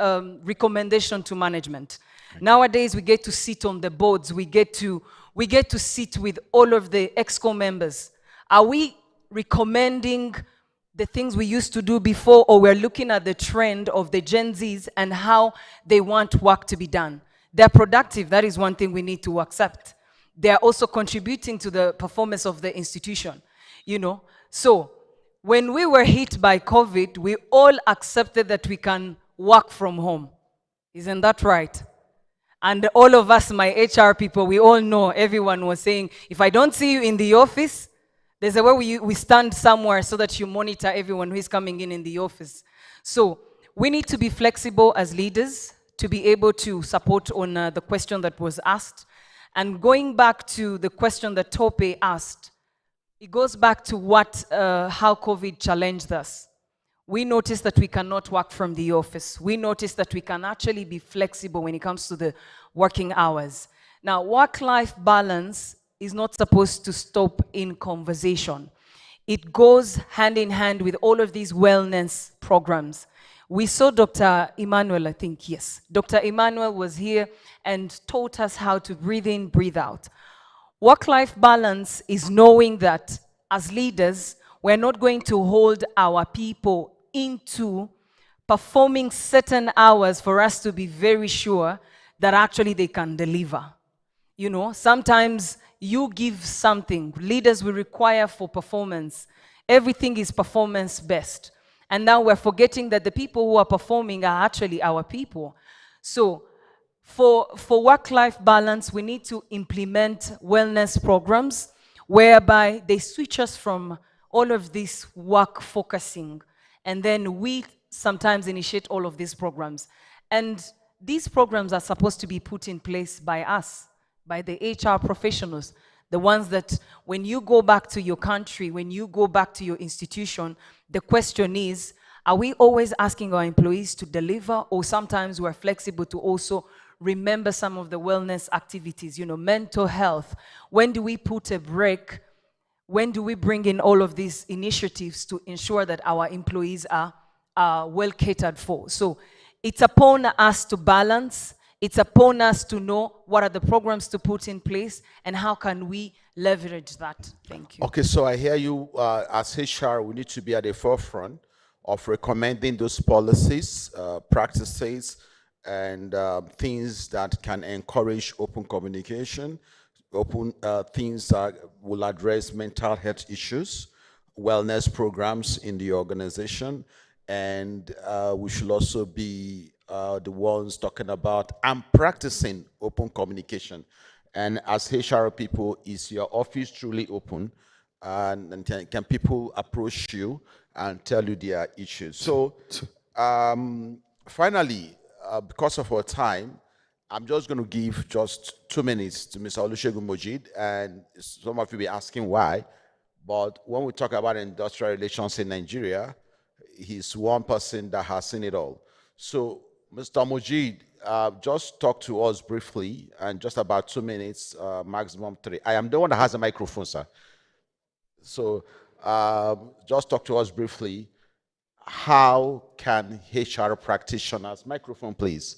Speaker 15: recommendation to management. Nowadays, we get to sit on the boards, we get to sit with all of the ExCo members. Are we recommending the things we used to do before, or we're looking at the trend of the Gen Zs and how they want work to be done? They're productive, that is one thing we need to accept. They're also contributing to the performance of the institution, you know? So, when we were hit by COVID, we all accepted that we can work from home. Isn't that right? And all of us, my HR people, we all know, everyone was saying, if I don't see you in the office, there's a way we stand somewhere so that you monitor everyone who is coming in the office. So we need to be flexible as leaders to be able to support on the question that was asked. And going back to the question that Tope asked, it goes back to how COVID challenged us. We noticed that we cannot work from the office. We noticed that we can actually be flexible when it comes to the working hours. Now, work-life balance is not supposed to stop in conversation. It goes hand in hand with all of these wellness programs. We saw Dr. Emmanuel, I think, yes. Dr. Emmanuel was here and taught us how to breathe in, breathe out. Work-life balance is knowing that as leaders, we're not going to hold our people into performing certain hours for us to be very sure that actually they can deliver. You know, sometimes you give something. Leaders will require for performance. Everything is performance-based. And now we're forgetting that the people who are performing are actually our people. So for work-life balance, we need to implement wellness programs whereby they switch us from all of this work focusing, and then we sometimes initiate all of these programs. And these programs are supposed to be put in place by us, by the HR professionals, the ones that when you go back to your country, when you go back to your institution, the question is, are we always asking our employees to deliver, or sometimes we're flexible to also remember some of the wellness activities, you know, mental health? When do we put a break? When do we bring in all of these initiatives to ensure that our employees are well catered for? So it's upon us to balance. It's upon us to know what are the programs to put in place and how can we leverage that. Thank you.
Speaker 18: Okay, so I hear you, as HR, we need to be at the forefront of recommending those policies, practices, and things that can encourage open communication, open things that will address mental health issues, wellness programs in the organization, and we should also be the ones talking about and practicing open communication. And as HR people, is your office truly open? And can people approach you and tell you their issues? So finally, because of our time, I'm just going to give just 2 minutes to Mr. Olusegun Mojid, and some of you will be asking why. But when we talk about industrial relations in Nigeria, he's one person that has seen it all. So, Mr. Mojid, just talk to us briefly, and just about 2 minutes, maximum 3. I am the one that has a microphone, sir. So, just talk to us briefly. How can HR practitioners, microphone please,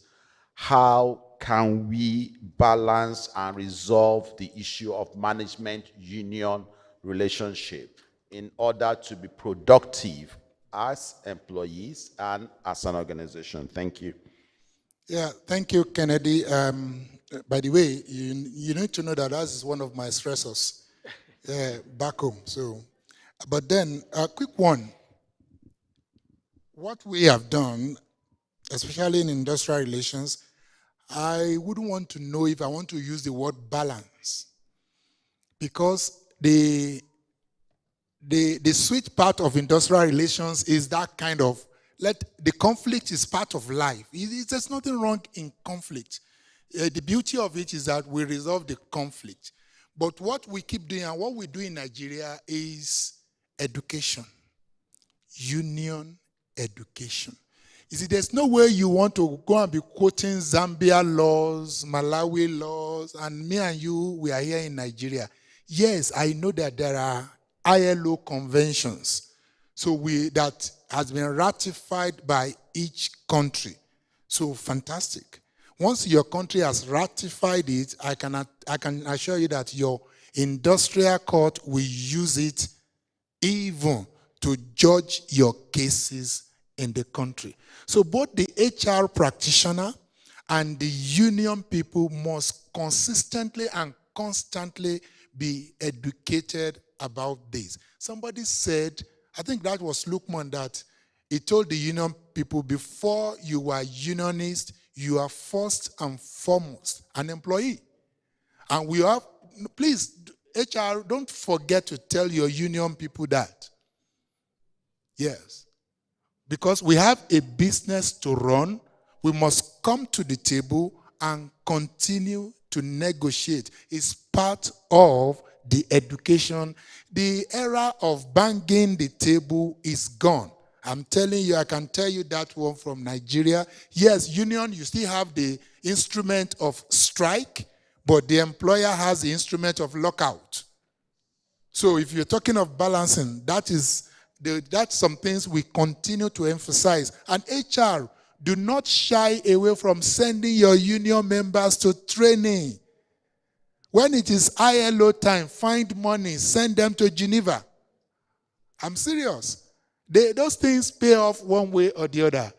Speaker 18: how can we balance and resolve the issue of management-union relationship in order to be productive as employees and as an organization? Thank you.
Speaker 11: Yeah, thank you, Kennedy. By the way, you need to know that that is one of my stressors back home. So, but then a quick one. What we have done, especially in industrial relations, I wouldn't want to know if I want to use the word balance, because the sweet part of industrial relations is that kind of, the conflict is part of life. There's nothing wrong in conflict. The beauty of it is that we resolve the conflict. But what we keep doing and what we do in Nigeria is education, union education. You see, there's no way you want to go and be quoting Zambia laws, Malawi laws, and me and you, we are here in Nigeria. Yes, I know that there are ILO conventions, so that has been ratified by each country. So fantastic. Once your country has ratified it, I can assure you that your industrial court will use it even to judge your cases in the country. So both the HR practitioner and the union people must consistently and constantly be educated about this. Somebody said, I think that was Lukman, that he told the union people, before you are unionist, you are first and foremost an employee. And we have, please, HR, don't forget to tell your union people that. Yes. Because we have a business to run, we must come to the table and continue to negotiate. It's part of the education. The era of banging the table is gone. I'm telling you, I can tell you that one from Nigeria. Yes, union, you still have the instrument of strike, but the employer has the instrument of lockout. So if you're talking of balancing, that's some things we continue to emphasize. And HR, do not shy away from sending your union members to training. When it is ILO time, find money, send them to Geneva. I'm serious. Those things pay off one way or the other.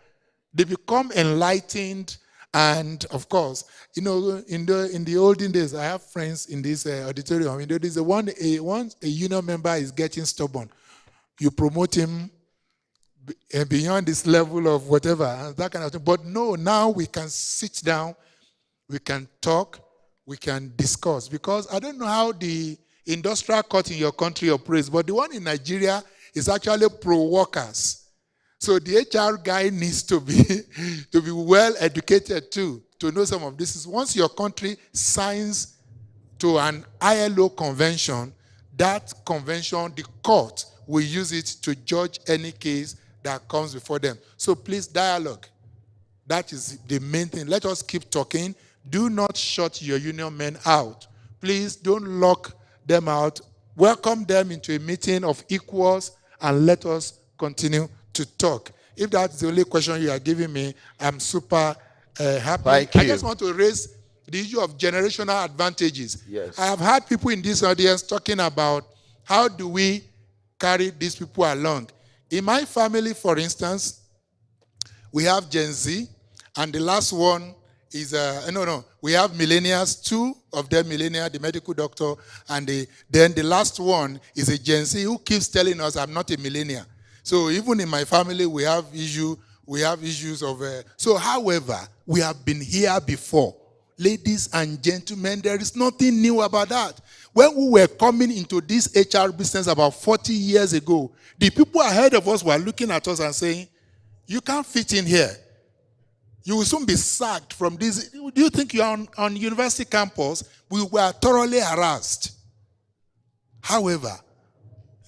Speaker 11: They become enlightened, and of course, you know, in the olden days, I have friends in this auditorium. You know, there's once a union member is getting stubborn, you promote him beyond this level of whatever, that kind of thing. But no, now we can sit down, we can talk, we can discuss. Because I don't know how the industrial court in your country operates, but the one in Nigeria is actually pro-workers. So the HR guy needs to be to be well educated too, to know some of this. Once your country signs to an ILO convention, that convention, the court will use it to judge any case that comes before them. So please, dialogue. That is the main thing. Let us keep talking. Do not shut your union men out. Please don't lock them out. Welcome them into a meeting of equals and let us continue to talk. If that's the only question you are giving me, I'm super happy.
Speaker 18: Thank you.
Speaker 11: I just want to raise the issue of generational advantages.
Speaker 18: Yes.
Speaker 11: I have heard people in this audience talking about how do we carry these people along. In my family, for instance, we have Gen Z, and the last one is, we have millennials, two of them millennial, the medical doctor, and then the last one is a Gen Z who keeps telling us, I'm not a millennial. So even in my family, we have issues of, however, we have been here before. Ladies and gentlemen, there is nothing new about that. When we were coming into this HR business about 40 years ago, the people ahead of us were looking at us and saying, you can't fit in here. You will soon be sacked from this. Do you think you're on university campus? We were thoroughly harassed. However,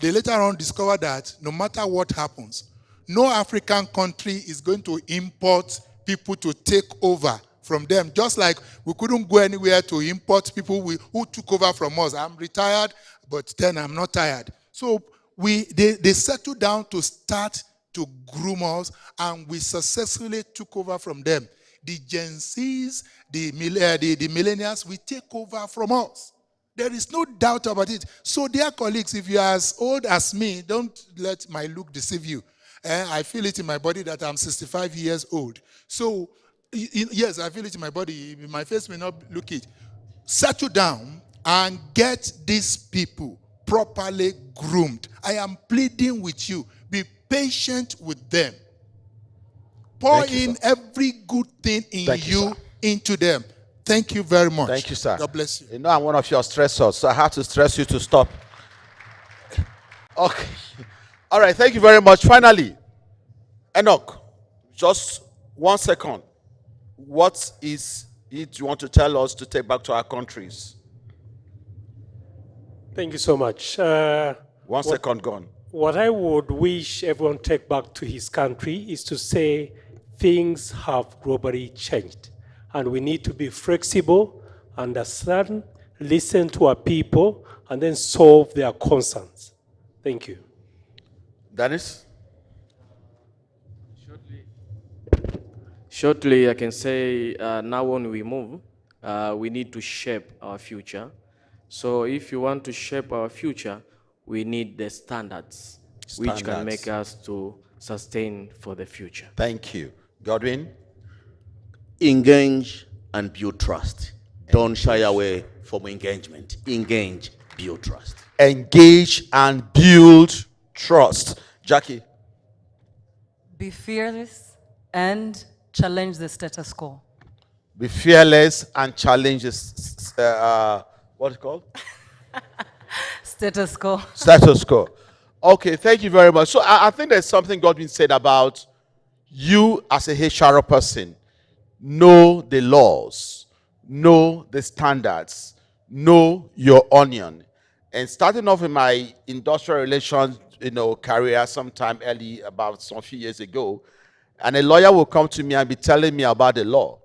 Speaker 11: they later on discovered that no matter what happens, no African country is going to import people to take over from them. Just like we couldn't go anywhere to import people who took over from us. I'm retired, but then I'm not tired. So they settled down to start to groom us, and we successfully took over from them. The Gen Zs, the millennials, will take over from us. There is no doubt about it. So, dear colleagues, if you are as old as me, don't let my look deceive you. I feel it in my body that I'm 65 years old. So, yes, I feel it in my body. My face may not look it. Settle down and get these people properly groomed. I am pleading with you. Be patient with them. Pour in every good thing in you into them. Thank you very much.
Speaker 18: Thank you, sir.
Speaker 11: God bless you.
Speaker 18: You know I'm one of your stressors, so I have to stress you to stop. Okay. All right, thank you very much. Finally, Enoch, just 1 second. What is it you want to tell us to take back to our countries?
Speaker 7: Thank you so much.
Speaker 18: 1 second gone.
Speaker 7: What I would wish everyone take back to his country is to say things have globally changed. And we need to be flexible, understand, listen to our people, and then solve their concerns. Thank you.
Speaker 18: Dennis?
Speaker 17: Shortly, I can say now when we move, we need to shape our future. So if you want to shape our future, we need the standards which can make us to sustain for the future.
Speaker 18: Thank you. Godwin?
Speaker 16: Engage and build trust. Don't shy away from engagement. Engage, build trust.
Speaker 18: Engage and build trust. Jackie?
Speaker 2: Be fearless and challenge the status quo.
Speaker 18: Be fearless and challenge this, what's it called?
Speaker 2: Status quo.
Speaker 18: Status quo. Okay, thank you very much. So I think there's something Godwin said about you as a HR person. Know the laws, know the standards, know your onion. And starting off in my industrial relations, career sometime early, about some few years ago, and a lawyer will come to me and be telling me about the law.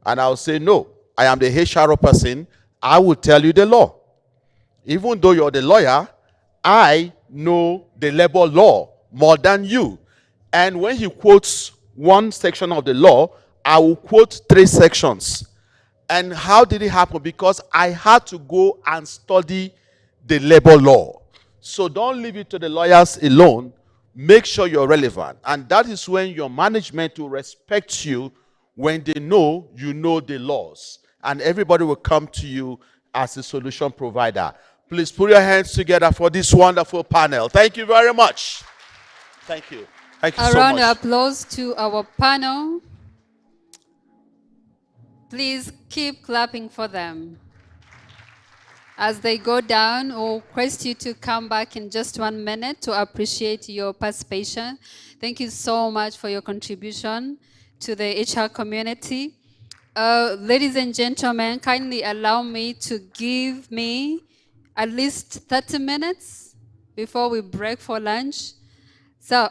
Speaker 18: And I'll say, no, I am the HR person. I will tell you the law. Even though you're the lawyer, I know the labor law more than you. And when he quotes one section of the law, I will quote 3 sections. And how did it happen? Because I had to go and study the labor law. So don't leave it to the lawyers alone. Make sure you're relevant. And that is when your management will respect you, when they know you know the laws. And everybody will come to you as a solution provider. Please put your hands together for this wonderful panel. Thank you very much. Thank you. Thank you so much.
Speaker 8: A round of applause to our panel. Please keep clapping for them. As they go down, we'll request you to come back in just 1 minute to appreciate your participation. Thank you so much for your contribution to the HR community. Ladies and gentlemen, kindly allow me to give me at least 30 minutes before we break for lunch. So,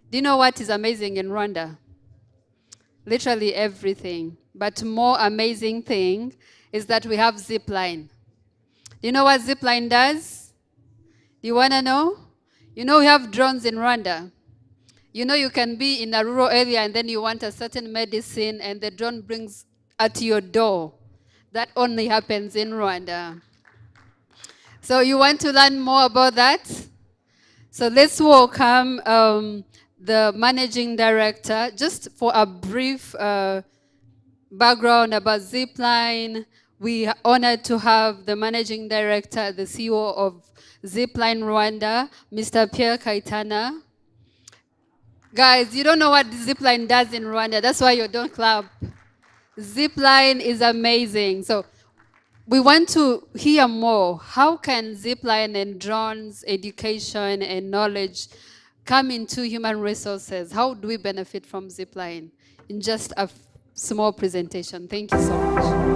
Speaker 8: do you know what is amazing in Rwanda? Literally everything. But more amazing thing is that we have zipline. Do you know what zipline does? Do you want to know? You know we have drones in Rwanda. You know you can be in a rural area and then you want a certain medicine and the drone brings at your door. That only happens in Rwanda. So you want to learn more about that? So let's welcome the managing director, just for a brief background about Zipline. We are honored to have the managing director, the CEO of Zipline Rwanda, Mr. Pierre Kaitana. Guys, you don't know what Zipline does in Rwanda. That's why you don't clap. Zipline is amazing. So we want to hear more. How can Zipline and drones, education and knowledge come into human resources? How do we benefit from Zipline? In just a small presentation. Thank you so much.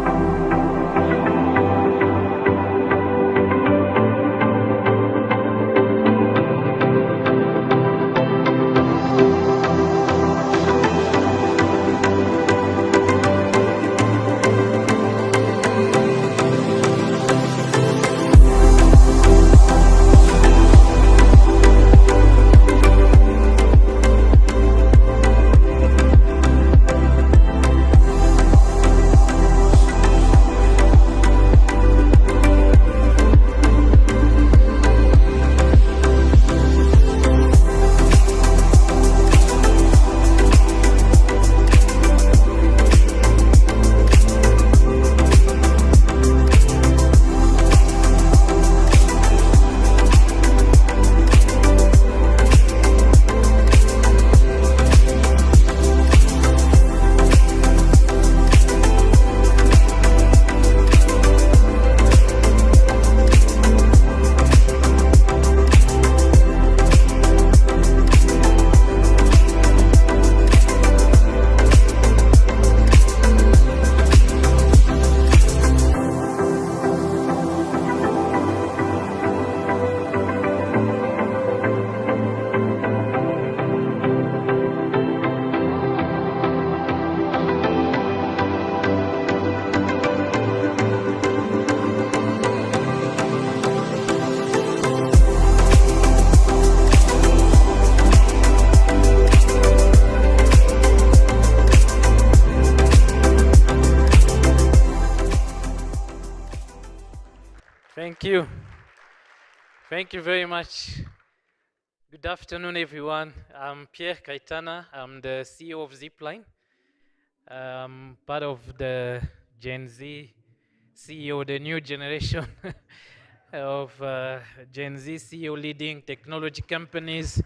Speaker 5: Thank you. Thank you very much. Good afternoon, everyone. I'm Pierre Kaitana. I'm the CEO of Zipline. I'm part of the Gen Z CEO, the new generation of Gen Z CEO leading technology companies.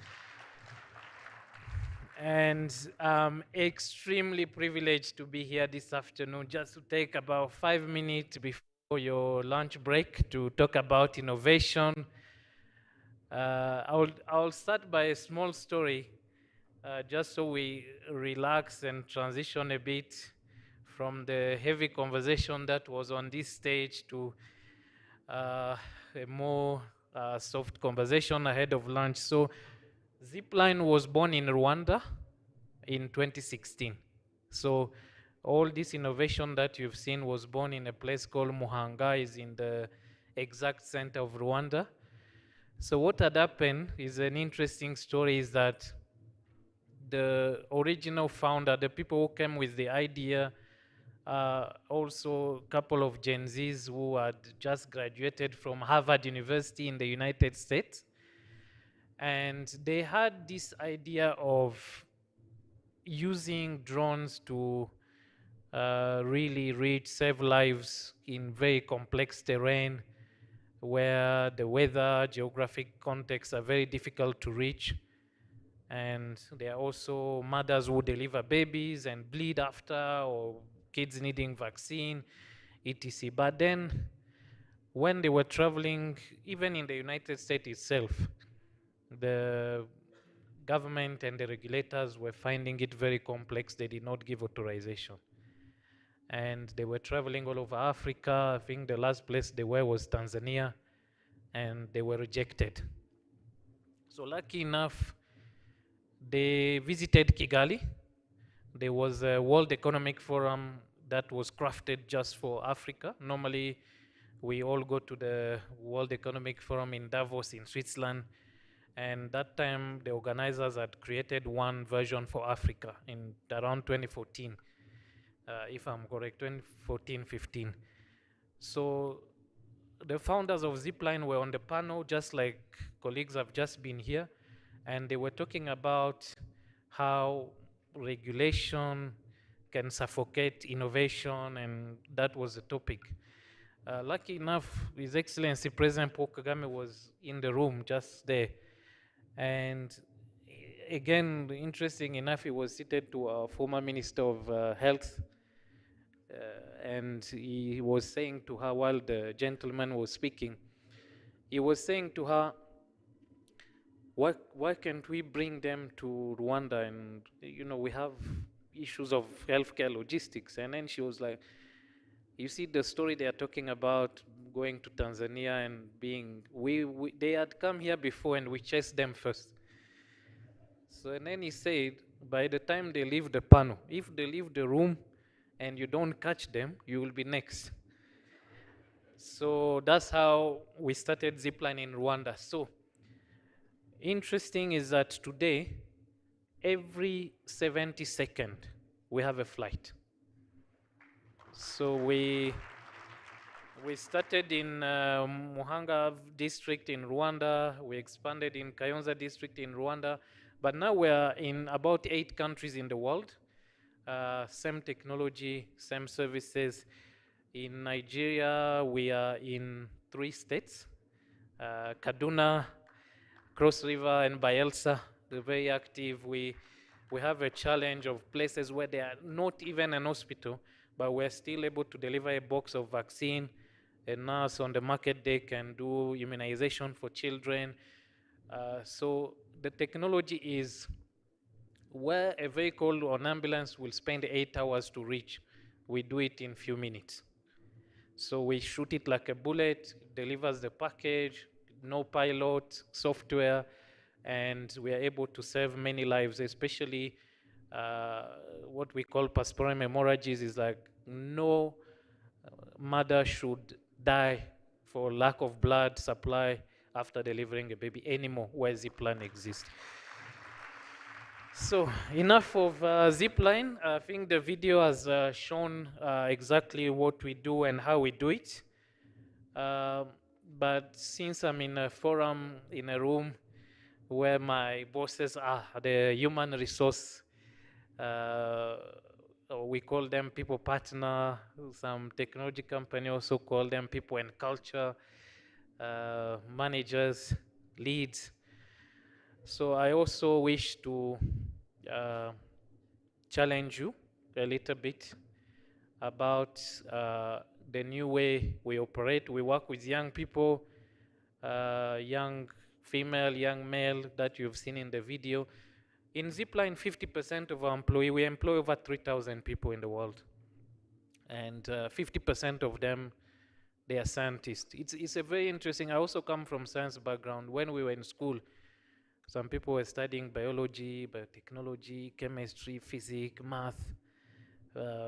Speaker 5: And I'm extremely privileged to be here this afternoon, just to take about 5 minutes before your lunch break to talk about innovation. I'll start by a small story, just so we relax and transition a bit from the heavy conversation that was on this stage to a more soft conversation ahead of lunch. So Zipline was born in Rwanda in 2016. So all this innovation that you've seen was born in a place called Muhanga, is in the exact center of Rwanda. So what had happened is an interesting story, is that the original founder, the people who came with the idea, also a couple of Gen Zs who had just graduated from Harvard University in the United States. And they had this idea of using drones to really save lives in very complex terrain where the weather, geographic contexts are very difficult to reach. And there are also mothers who deliver babies and bleed after, or kids needing vaccine etc. But then when they were traveling, even in the United States itself, the government and the regulators were finding it very complex. They did not give authorization. And they were traveling all over Africa. I think the last place they were was Tanzania, and they were rejected. So lucky enough, they visited Kigali. There was a World Economic Forum that was crafted just for Africa. Normally, we all go to the World Economic Forum in Davos in Switzerland. And that time, the organizers had created one version for Africa in around 2014, if I'm correct, 2014, 15. So the founders of Zipline were on the panel, just like colleagues have just been here, and they were talking about how regulation can suffocate innovation, and that was the topic. Lucky enough, His Excellency President Paul Kagame was in the room just there. And again, interesting enough, he was seated to our former Minister of Health, and he was saying to her while the gentleman was speaking, he was saying to her, why can't we bring them to Rwanda? And, you know, we have issues of healthcare logistics. And then she was like, you see the story they are talking about going to Tanzania and being, they had come here before and we chased them first. So, and then he said, by the time they leave the panel, if they leave the room and you don't catch them, you will be next. So that's how we started Zipline in Rwanda. So interesting is that today, every 70 seconds, we have a flight. So we started in Muhanga district in Rwanda. We expanded in Kayonza district in Rwanda. But now we're in about 8 countries in the world. Same technology, same services. In Nigeria, we are in 3 states, Kaduna, Cross River, and Bayelsa. They're very active. We have a challenge of places where there are not even an hospital, but we're still able to deliver a box of vaccine. A nurse on the market day can do immunization for children. So the technology is where a vehicle or an ambulance will spend 8 hours to reach, we do it in few minutes. So we shoot it like a bullet, delivers the package, no pilot, software, and we are able to save many lives, especially what we call postpartum hemorrhages is like no mother should die for lack of blood supply after delivering a baby anymore where Zipline exists. So enough of Zipline. I think the video has shown exactly what we do and how we do it. But since I'm in a forum, in a room where my bosses are the human resource, we call them people partner, some technology company also call them people and culture, managers, leads. So I also wish to challenge you a little bit about the new way we operate. We work with young people, young female, young male that you've seen in the video. In Zipline, 50% of our employees, we employ over 3,000 people in the world. And 50% of them, they are scientists. It's a very interesting, I also come from science background. When we were in school, some people were studying biology, biotechnology, chemistry, physics, math,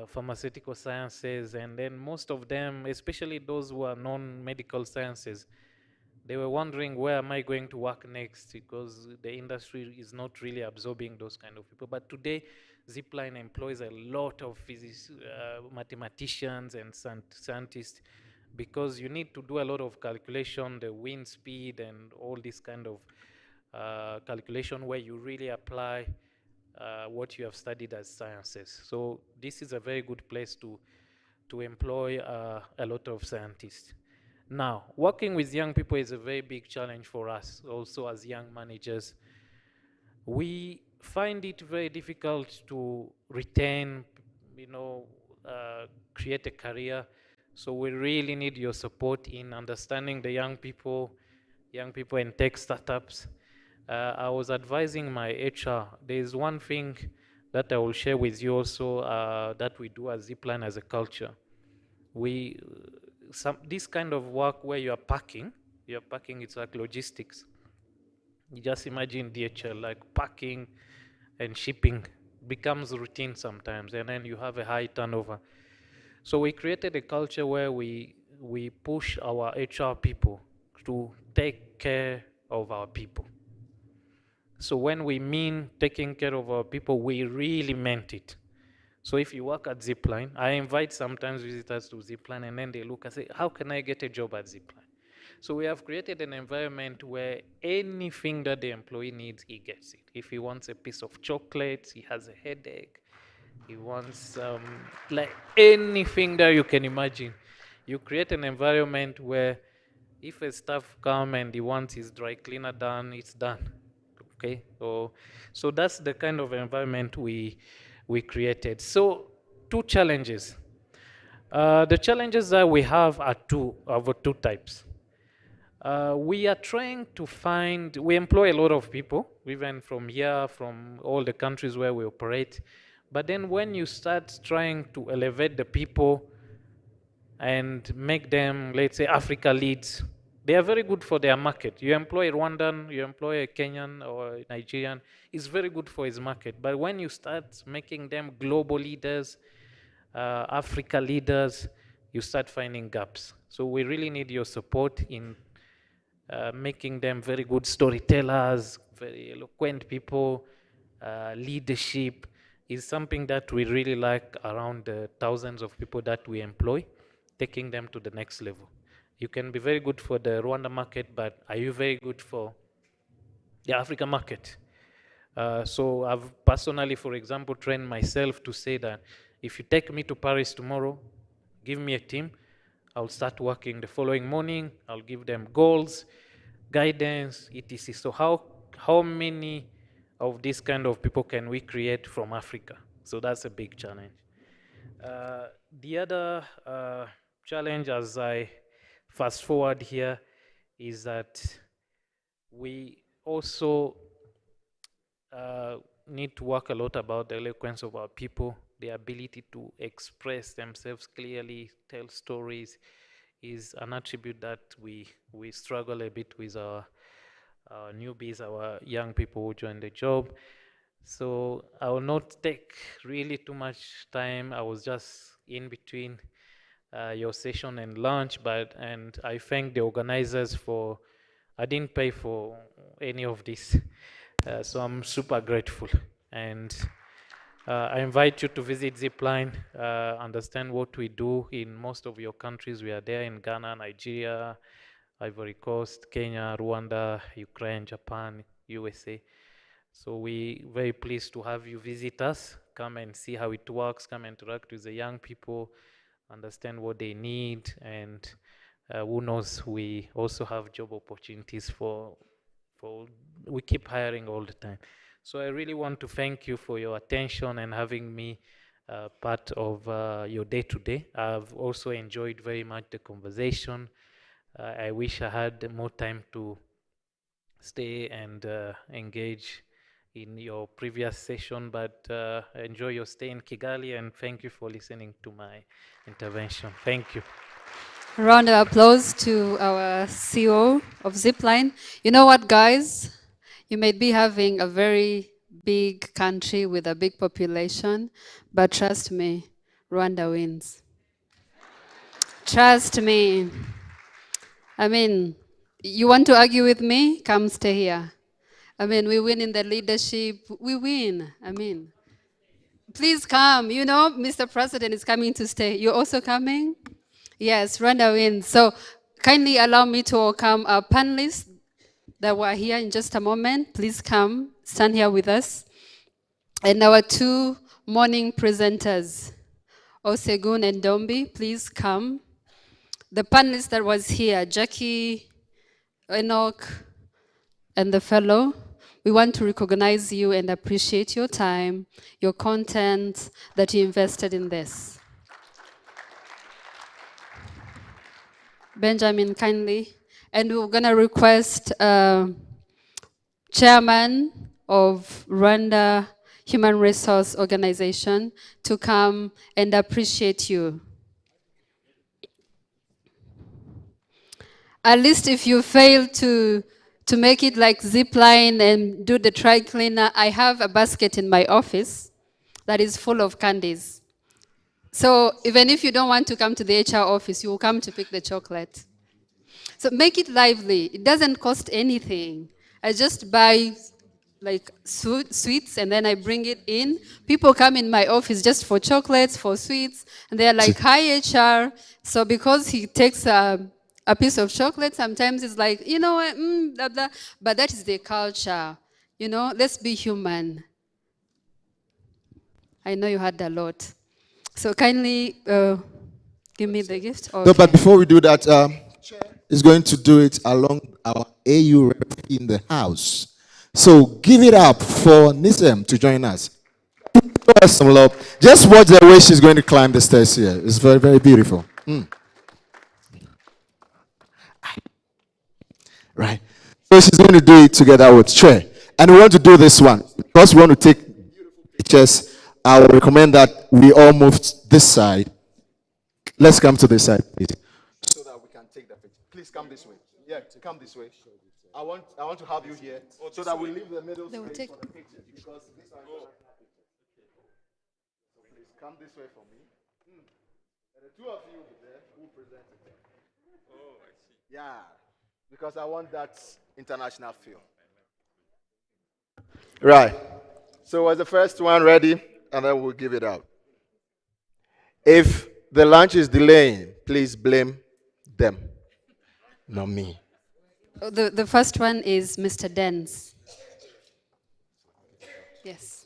Speaker 5: pharmaceutical sciences, and then most of them, especially those who are non-medical sciences, they were wondering, where am I going to work next? Because the industry is not really absorbing those kind of people. But today, Zipline employs a lot of physicists, mathematicians and scientists, because you need to do a lot of calculation, the wind speed and all this kind of calculation where you really apply what you have studied as sciences. So this is a very good place to employ a lot of scientists. Now, working with young people is a very big challenge for us, also as young managers. We find it very difficult to retain, create a career. So we really need your support in understanding the young people in tech startups. I was advising my HR. There is one thing that I will share with you also that we do as Zipline as a culture. We this kind of work where you're packing, it's like logistics. You just imagine DHL, like packing and shipping becomes routine sometimes, and then you have a high turnover. So we created a culture where we push our HR people to take care of our people. So when we mean taking care of our people, we really meant it. So if you work at Zipline, I invite sometimes visitors to Zipline, and then they look and say, how can I get a job at Zipline? So we have created an environment where anything that the employee needs, he gets it. If he wants a piece of chocolate, he has a headache, he wants like anything that you can imagine. You create an environment where if a staff come and he wants his dry cleaner done, it's done. Okay, so that's the kind of environment we created. So 2 challenges. The challenges that we have are two types. We are trying to find, we employ a lot of people, even from here, from all the countries where we operate. But then when you start trying to elevate the people and make them, let's say, Africa leads, they are very good for their market. You employ a Rwandan, you employ a Kenyan or a Nigerian, it's very good for his market. But when you start making them global leaders, Africa leaders, you start finding gaps. So we really need your support in making them very good storytellers, very eloquent people. Leadership is something that we really like around the thousands of people that we employ, taking them to the next level. You can be very good for the Rwanda market, but are you very good for the African market? So I've personally, for example, trained myself to say that if you take me to Paris tomorrow, give me a team, I'll start working the following morning, I'll give them goals, guidance, etc. So how many of these kind of people can we create from Africa? So that's a big challenge. The other challenge, as I fast forward here, is that we also need to work a lot about the eloquence of our people, the ability to express themselves clearly, tell stories, is an attribute that we struggle a bit with our newbies, our young people who join the job. So I will not take really too much time. I was just in between your session and lunch, and I thank the organizers for, I didn't pay for any of this. So I'm super grateful. And I invite you to visit Zipline, understand what we do in most of your countries. We are there in Ghana, Nigeria, Ivory Coast, Kenya, Rwanda, Ukraine, Japan, USA. So we very pleased to have you visit us. Come and see how it works, come interact with the young people, understand what they need, and who knows, we also have job opportunities for we keep hiring all the time. So I really want to thank you for your attention and having me part of your day-to-day. I've also enjoyed very much the conversation. I wish I had more time to stay and engage in your previous session, but enjoy your stay in Kigali, and thank you for listening to my intervention. Thank you.
Speaker 8: Round of applause to our CEO of Zipline. You know what, guys? You may be having a very big country with a big population, but trust me, Rwanda wins. Trust me. I mean, you want to argue with me? Come stay here. I mean, we win in the leadership. We win. I mean, please come. You know, Mr. President is coming to stay. You're also coming? Yes, Rwanda wins. So kindly allow me to welcome our panelists that were here in just a moment. Please come, stand here with us. And our 2 morning presenters, Osegun and Dombi, please come. The panelists that was here, Jackie, Enoch, and the fellow, we want to recognize you and appreciate your time, your content that you invested in this. Benjamin kindly. And we're going to request chairman of Rwanda Human Resource Organization to come and appreciate you. At least if you fail to make it like zip line and do the dry cleaner, I have a basket in my office that is full of candies. So even if you don't want to come to the HR office, you will come to pick the chocolate. So make it lively. It doesn't cost anything. I just buy like sweets and then I bring it in. People come in my office just for chocolates, for sweets, and they're like, hi HR. So because he takes a piece of chocolate, sometimes it's like, you know what, blah, blah. But that is the culture. You know, let's be human. I know you had a lot. So kindly give me the gift. Okay.
Speaker 6: No, but before we do that, is going to do it along our AU rep in the house. So give it up for Nisem to join us. Show us some love. Just watch the way she's going to climb the stairs here. It's very, very beautiful. Right. So she's going to do it together with Che. And we want to do this one. Because we want to take pictures, I will recommend that we all move this side. Let's come to this side, please. So that we can take the picture. Please come this way. Yeah, come this way. I want to have you here so that we leave the middle space for the picture. Because these are so please come this way for me. And the two of you there who present it. Oh, I see. Yeah. Because I want that international feel. Right. So was the first one ready? And then we'll give it out. If the lunch is delaying, please blame them, not me.
Speaker 8: The first one is Mr. Dens. Yes.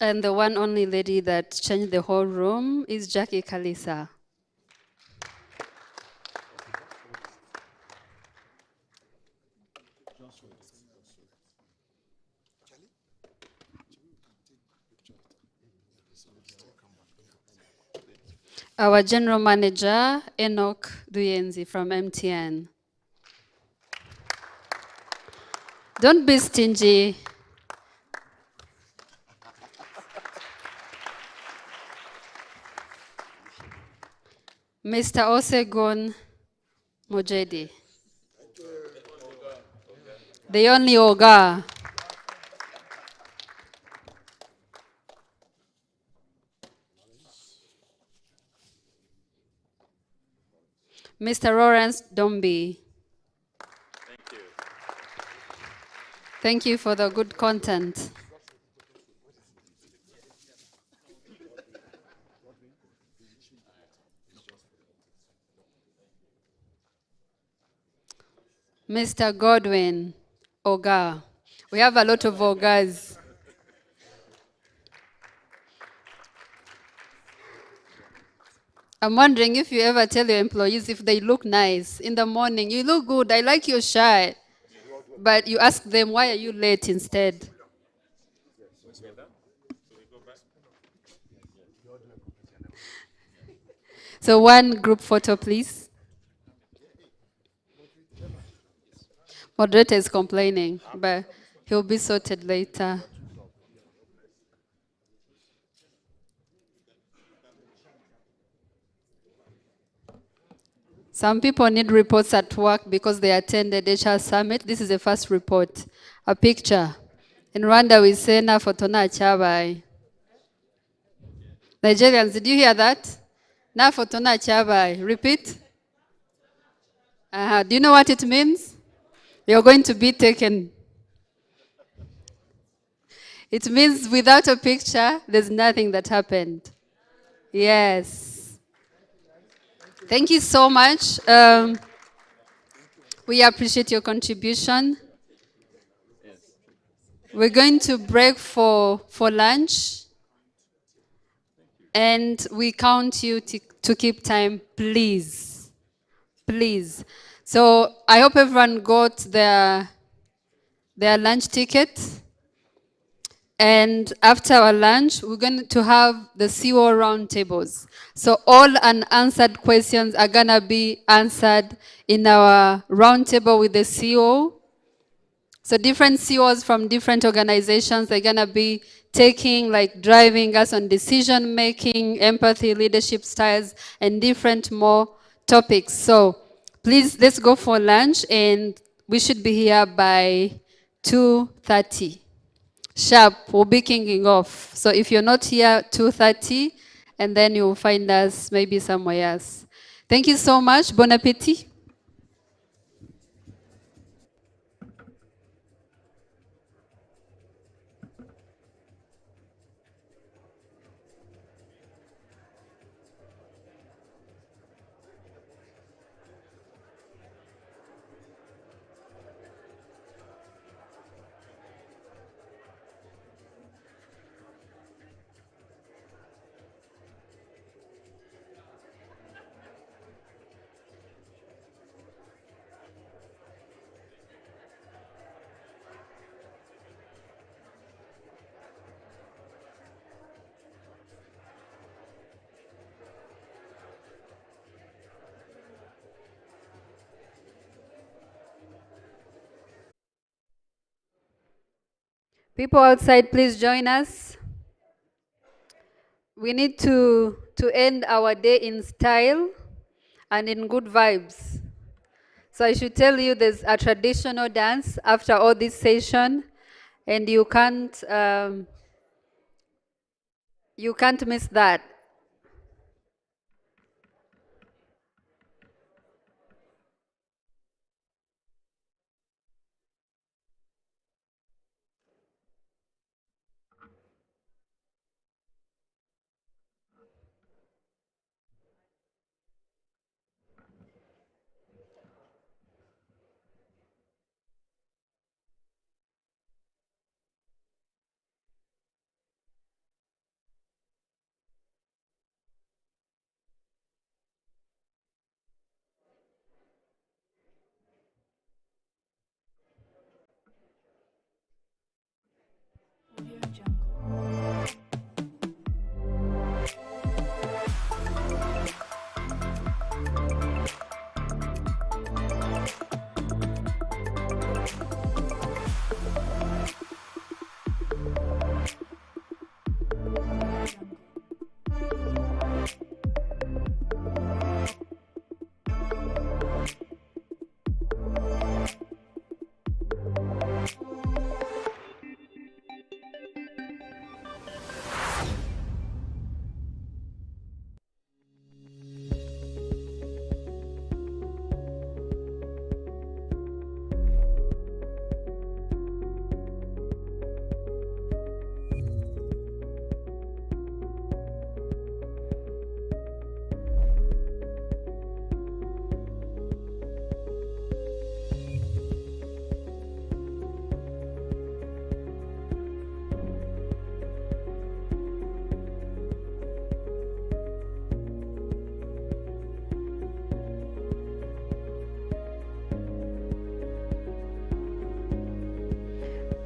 Speaker 8: And the one only lady that changed the whole room is Jackie Kalisa. Our general manager, Enoch Duyenzi from MTN. Don't be stingy. Mr. Osegun Mojedi. The only Oga. Mr. Lawrence Dombi.
Speaker 9: Thank you.
Speaker 8: Thank you for the good content. Mr. Godwin Oga. We have a lot of Ogas. I'm wondering if you ever tell your employees if they look nice in the morning. You look good, I like your shirt. But you ask them, why are you late instead? So one group photo, please. Moderator is complaining, but he'll be sorted later. Some people need reports at work because they attended HR Summit. This is the first report. A picture. In Rwanda, we say, na fotona chabai. Nigerians, did you hear that? Na fotona chabai. Repeat. Do you know what it means? You're going to be taken. It means without a picture, there's nothing that happened. Yes. Thank you so much. We appreciate your contribution. We're going to break for lunch. And we count you to keep time, please. Please. So I hope everyone got their their lunch ticket. And after our lunch, we're going to have the CO roundtables. So all unanswered questions are going to be answered in our roundtable with the CO. So different CEOs from different organizations are going to be taking, like driving us on decision making, empathy, leadership styles, and different more topics. So please, let's go for lunch, and we should be here by 2:30. Sharp, we'll be kicking off. So if you're not here 2:30, and then you'll find us maybe somewhere else. Thank you so much. Bon appétit. People outside, please join us. We need to end our day in style and in good vibes. So I should tell you there's a traditional dance after all this session, and you can't miss that.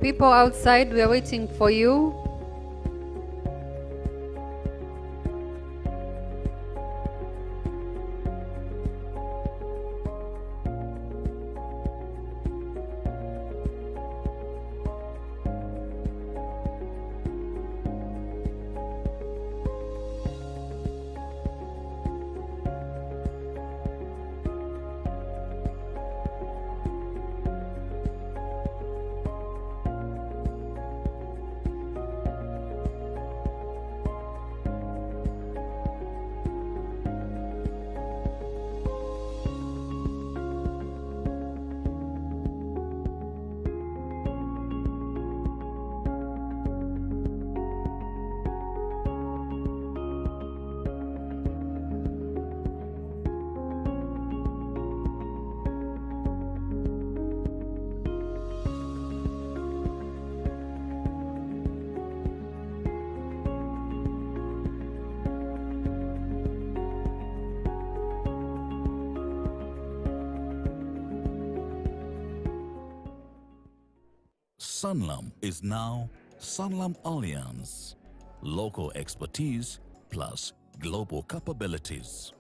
Speaker 8: People outside, we are waiting for you.
Speaker 10: Sanlam is now Sanlam Alliance. Local expertise plus global capabilities.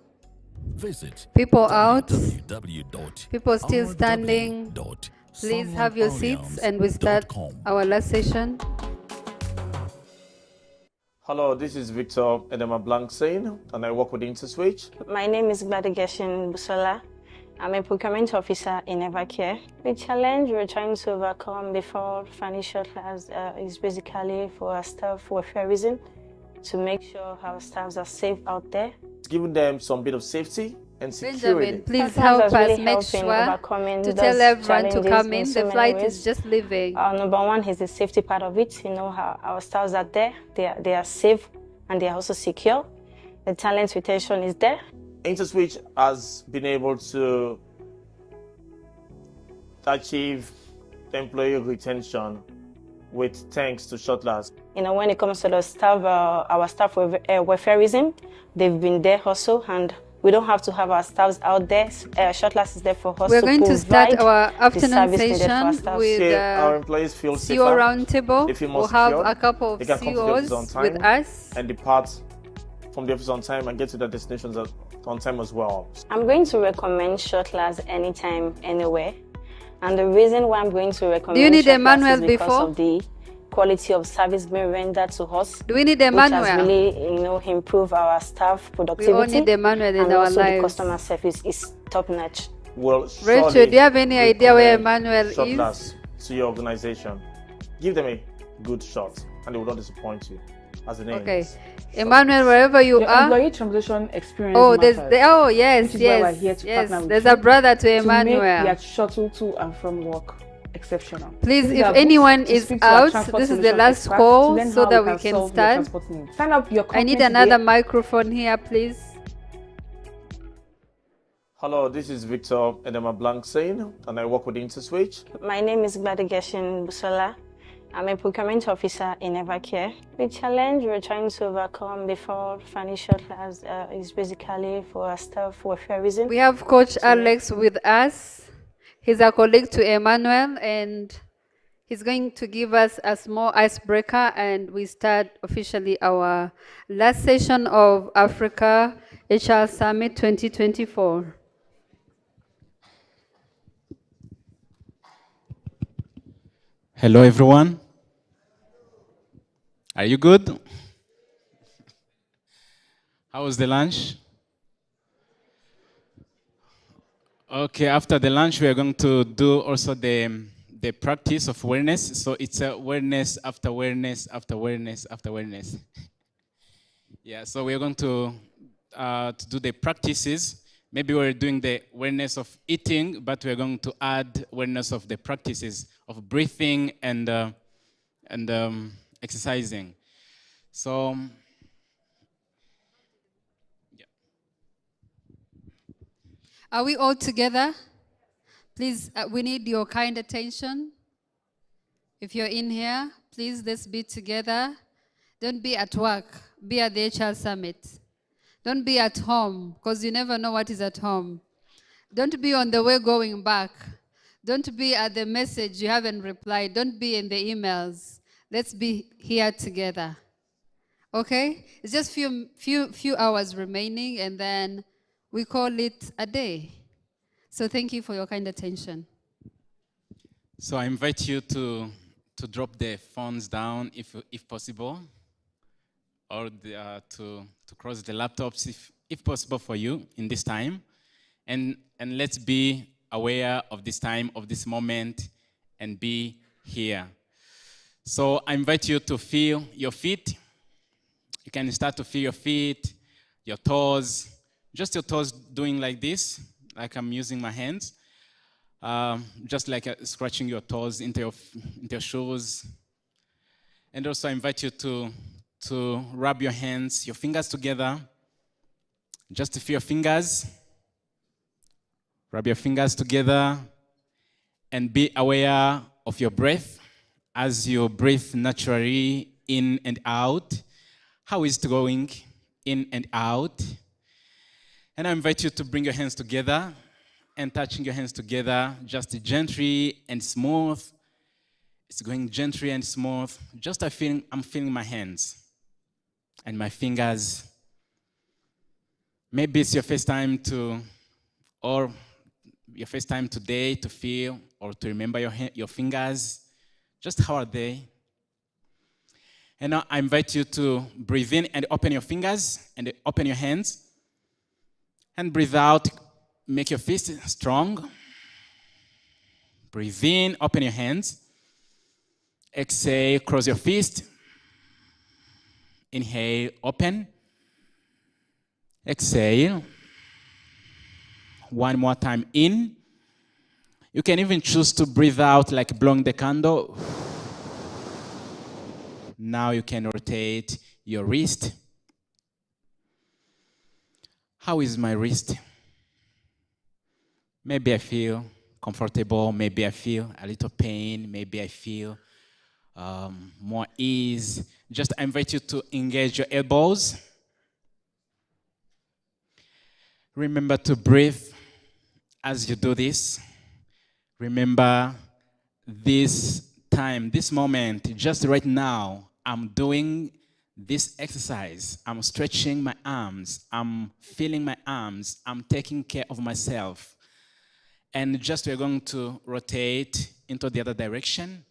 Speaker 10: Visit
Speaker 8: People out, people still standing.
Speaker 10: www.rw.sanlamalliance.com.
Speaker 8: Please have your seats and we start our last session.
Speaker 22: Hello, this is Victor Edema Blanksain, and I work with InterSwitch.
Speaker 23: My name is Gladigeshin Busola. I'm a procurement officer in Evercare. The challenge we're trying to overcome before financial class is basically for our staff welfare reason, to make sure our staffs are safe out there.
Speaker 22: It's giving them some bit of safety and security.
Speaker 8: Benjamin, please help us make sure to tell everyone to come in. The flight is just leaving.
Speaker 23: Number one is the safety part of it. You know how our staffs are there. They are safe and they are also secure. The talent retention is there.
Speaker 22: InterSwitch has been able to achieve employee retention with thanks to Shortlast.
Speaker 23: You know, when it comes to the staff, our staff welfareism, they've been there also, and we don't have to have our staffs out there. Shortlast is there for us.
Speaker 8: We're going to start our afternoon session with
Speaker 22: our employees feel
Speaker 8: CEO
Speaker 22: safer.
Speaker 8: Roundtable. We'll have a couple of
Speaker 22: they can come to the office on
Speaker 8: CEOs
Speaker 22: time
Speaker 8: with us.
Speaker 22: and depart from the office on time and get to their destinations on time as well.
Speaker 23: I'm going to recommend Shortlast anytime, anywhere. And the reason why I'm going to recommend
Speaker 8: Do you need
Speaker 23: Shortlast
Speaker 8: Emmanuel
Speaker 23: is because
Speaker 8: before?
Speaker 23: of the quality of service being rendered to us.
Speaker 8: Do we need
Speaker 23: Which
Speaker 8: Emmanuel?
Speaker 23: has really, improved our staff productivity.
Speaker 8: We all need Emmanuel in
Speaker 23: and
Speaker 8: our
Speaker 23: also
Speaker 8: lives.
Speaker 23: the customer service is top notch.
Speaker 22: Well,
Speaker 8: Rachel,
Speaker 22: surely
Speaker 8: do you have any idea where Emmanuel
Speaker 22: Shortlast
Speaker 8: is?
Speaker 22: to your organization. Give them a good shot and they will not disappoint you, as the name
Speaker 8: Okay.
Speaker 22: is.
Speaker 8: Emmanuel, wherever you
Speaker 24: Your
Speaker 8: are.
Speaker 24: employee transition experience
Speaker 8: Oh,
Speaker 24: matters,
Speaker 8: yes,
Speaker 24: which is why we're here
Speaker 8: yes,
Speaker 24: to
Speaker 8: yes.
Speaker 24: partner with
Speaker 8: There's
Speaker 24: you
Speaker 8: a brother to
Speaker 24: to
Speaker 8: Emmanuel.
Speaker 24: make their shuttle to and from work exceptional.
Speaker 8: Please,
Speaker 24: Visit
Speaker 8: if
Speaker 24: our booth
Speaker 8: anyone
Speaker 24: to
Speaker 8: is
Speaker 24: speak to our
Speaker 8: out,
Speaker 24: transport
Speaker 8: this is the
Speaker 24: solution
Speaker 8: last
Speaker 24: experts to
Speaker 8: call
Speaker 24: learn
Speaker 8: so
Speaker 24: how
Speaker 8: that
Speaker 24: we
Speaker 8: we
Speaker 24: can
Speaker 8: can
Speaker 24: solve your
Speaker 8: start.
Speaker 24: transport needs. Sign up your
Speaker 8: I need
Speaker 24: company
Speaker 8: another
Speaker 24: today.
Speaker 8: microphone here, please.
Speaker 22: Hello, this is Victor Edema Blanksain, and I work with InterSwitch.
Speaker 23: My name is Gladigeshin Busola. I'm a procurement officer in Evercare. The challenge we're trying to overcome before financial class is basically for our staff welfare reason.
Speaker 8: We have Coach Alex with us. He's a colleague to Emmanuel, and he's going to give us a small icebreaker, and we start officially our last session of Africa HR Summit 2024.
Speaker 25: Hello, everyone. Are you good? How was the lunch? Okay, after the lunch, we are going to do also the practice of awareness. So it's awareness after awareness after awareness after awareness. Yeah, so we are going to do the practices. Maybe we're doing the awareness of eating, but we're going to add awareness of the practices of breathing and exercising. So, yeah.
Speaker 8: Are we all together? Please, we need your kind attention. If you're in here, please, let's be together. Don't be at work. Be at the HR Summit. Don't be at home, because you never know what is at home. Don't be on the way going back. Don't be at the message you haven't replied. Don't be in the emails. Let's be here together. Okay? It's just few hours remaining, and then we call it a day. So thank you for your kind attention.
Speaker 25: So I invite you to drop the phones down if possible, or to cross the laptops if possible for you in this time. And let's be aware of this time, of this moment, and be here. So I invite you to feel your feet. You can start to feel your feet, your toes, just your toes doing like this, like I'm using my hands. Just like scratching your toes into your shoes. And also I invite you to rub your hands, your fingers together, just to feel your fingers. Rub your fingers together and be aware of your breath as you breathe naturally in and out. How is it going in and out? And I invite you to bring your hands together and touching your hands together just gently and smooth. It's going gently and smooth. Just I'm feeling my hands and my fingers. Maybe it's your first time or your first time today to feel or to remember your fingers. Just how are they? And now I invite you to breathe in and open your fingers and open your hands. And breathe out, make your fist strong. Breathe in, open your hands. Exhale, cross your fist. Inhale, open. Exhale. One more time in. You can even choose to breathe out like blowing the candle. Now you can rotate your wrist. How is my wrist? Maybe I feel comfortable, maybe I feel a little pain, maybe I feel more ease. Just I invite you to engage your elbows. Remember to breathe as you do this. Remember this time, this moment, just right now, I'm doing this exercise. I'm stretching my arms. I'm feeling my arms. I'm taking care of myself. And just we're going to rotate into the other direction.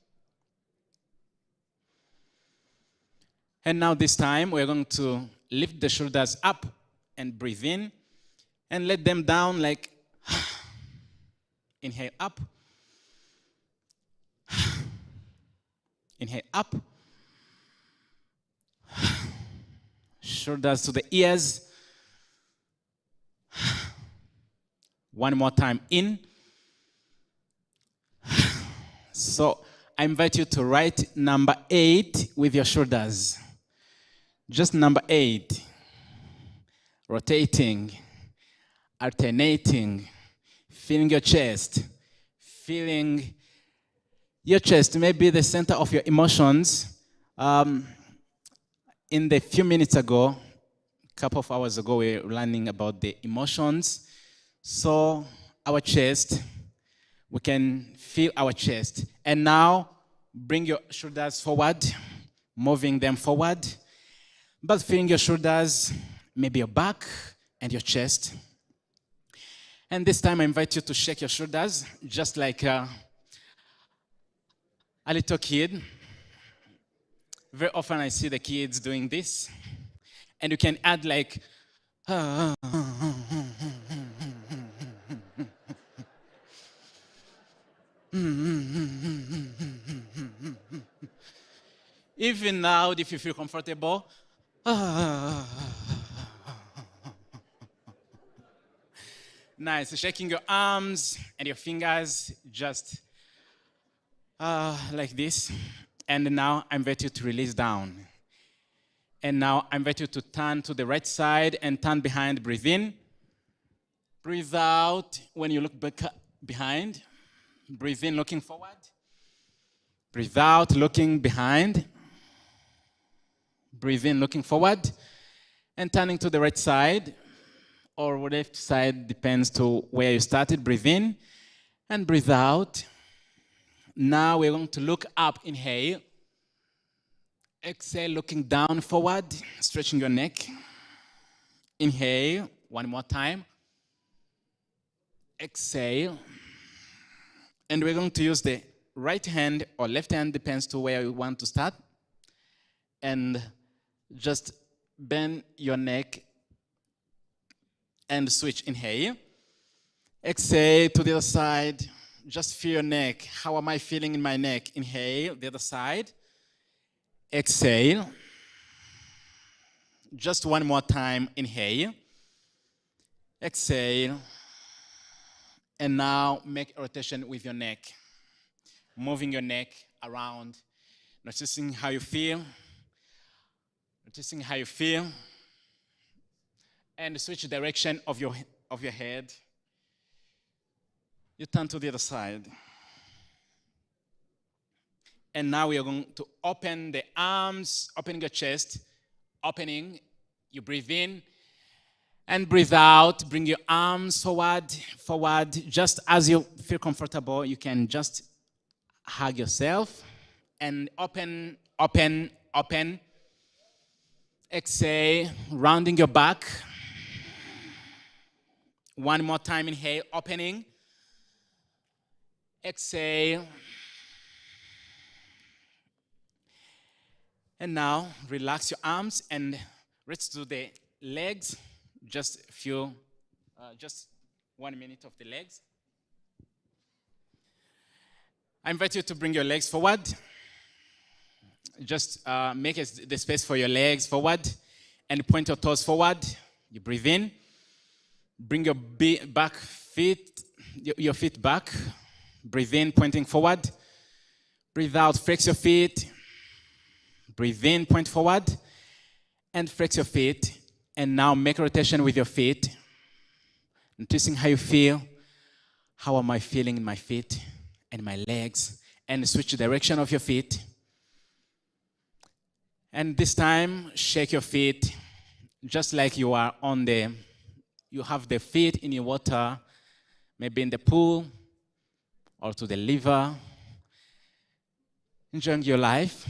Speaker 25: And now this time, we're going to lift the shoulders up and breathe in and let them down like inhale up. Inhale up. Shoulders to the ears. One more time in. So I invite you to write number 8 with your shoulders. Just number 8. Rotating, alternating, feeling your chest, feeling your chest, maybe the center of your emotions. In the few minutes ago, a couple of hours ago, we were learning about the emotions. So our chest, we can feel our chest. And now, bring your shoulders forward, moving them forward. But feeling your shoulders, maybe your back and your chest. And this time I invite you to shake your shoulders, just like a little kid. Very often I see the kids doing this. And you can add like, even now, if you feel comfortable, nice. Shaking your arms and your fingers just like this. And now I invite you to release down. And now I invite you to turn to the right side and turn behind. Breathe in. Breathe out when you look back behind. Breathe in, looking forward. Breathe out, looking behind. Breathe in, looking forward. And turning to the right side or left side, depends to where you started. Breathe in and breathe out. Now we're going to look up. Inhale. Exhale, looking down, forward, stretching your neck. Inhale, one more time. Exhale. And we're going to use the right hand or left hand, depends to where you want to start. And just bend your neck and switch. Inhale. Exhale to the other side. Just feel your neck. How am I feeling in my neck? Inhale, the other side. Exhale. Just one more time. Inhale. Exhale. And now make a rotation with your neck. Moving your neck around. Noticing how you feel. Noticing how you feel. And switch the direction of your head. You turn to the other side. And now we are going to open the arms, opening your chest, opening. You breathe in and breathe out. Bring your arms forward, forward. Just as you feel comfortable, you can just hug yourself. and open, open, open. Exhale, rounding your back. One more time, inhale, opening. Exhale. And now, relax your arms and let's do the legs. Just a few, just 1 minute of the legs. I invite you to bring your legs forward. Just make the space for your legs forward and point your toes forward. You breathe in. Bring your back feet, your feet back. Breathe in, pointing forward. Breathe out, flex your feet. Breathe in, point forward. And flex your feet. And now make a rotation with your feet. Noticing how you feel. How am I feeling in my feet and my legs? And switch the direction of your feet. And this time, shake your feet just like you are you have the feet in your water, maybe in the pool or to the river, enjoying your life.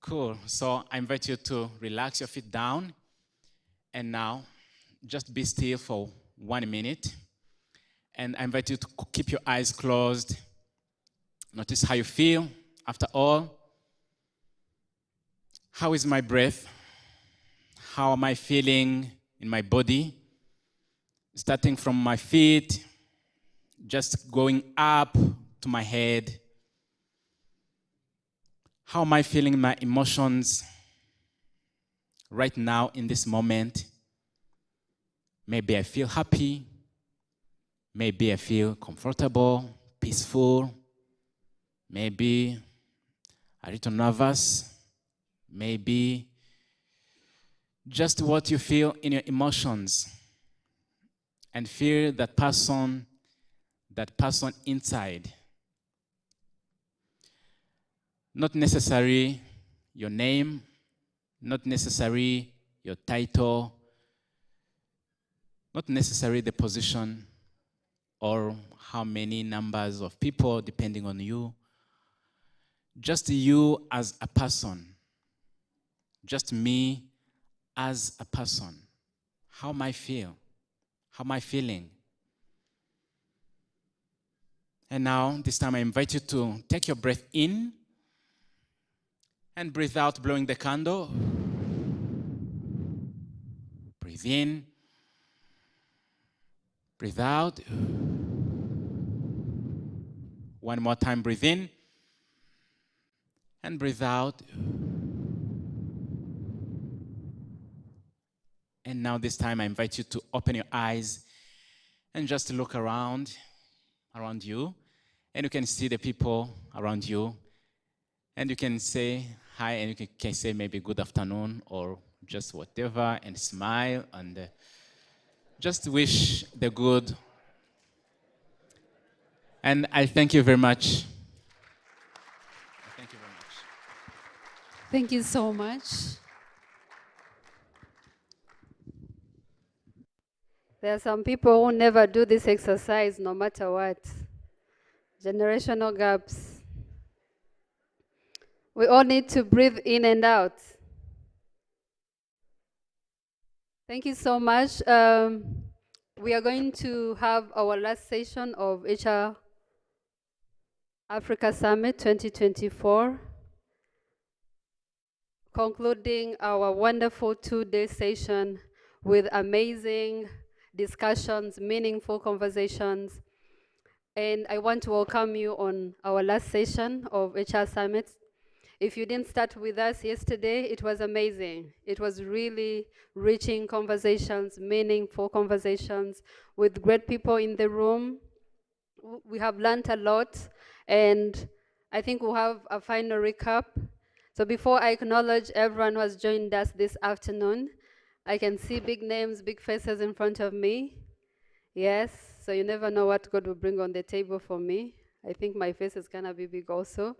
Speaker 25: Cool. So I invite you to relax your feet down. And now, just be still for 1 minute. And I invite you to keep your eyes closed. Notice how you feel after all. How is my breath? How am I feeling in my body? Starting from my feet, just going up to my head. How am I feeling my emotions right now in this moment? Maybe I feel happy. Maybe I feel comfortable, peaceful. Maybe a little nervous. Maybe just what you feel in your emotions. And feel that person inside. Not necessarily your name, not necessarily your title, not necessarily the position or how many numbers of people depending on you. Just you as a person. Just me as a person. How am I feel? How am I feeling? And now, this time I invite you to take your breath in and breathe out, blowing the candle. Breathe in. Breathe out. One more time, breathe in. And breathe out. And now this time I invite you to open your eyes and just look around you. And you can see the people around you. And you can say hi, and you can say maybe good afternoon or just whatever, and smile and just wish the good. And I thank you very much. Thank you very much.
Speaker 8: Thank you so much. There are some people who never do this exercise no matter what. Generational gaps. We all need to breathe in and out. Thank you so much. We are going to have our last session of HR Africa Summit 2024, concluding our wonderful 2-day session with amazing discussions, meaningful conversations. And I want to welcome you on our last session of HR Summit. If you didn't start with us yesterday, it was amazing. It was really reaching conversations, meaningful conversations with great people in the room. We have learned a lot, and I think we'll have a final recap. So before I acknowledge everyone who has joined us this afternoon, I can see big names, big faces in front of me. Yes, so you never know what God will bring on the table for me. I think my face is gonna be big also.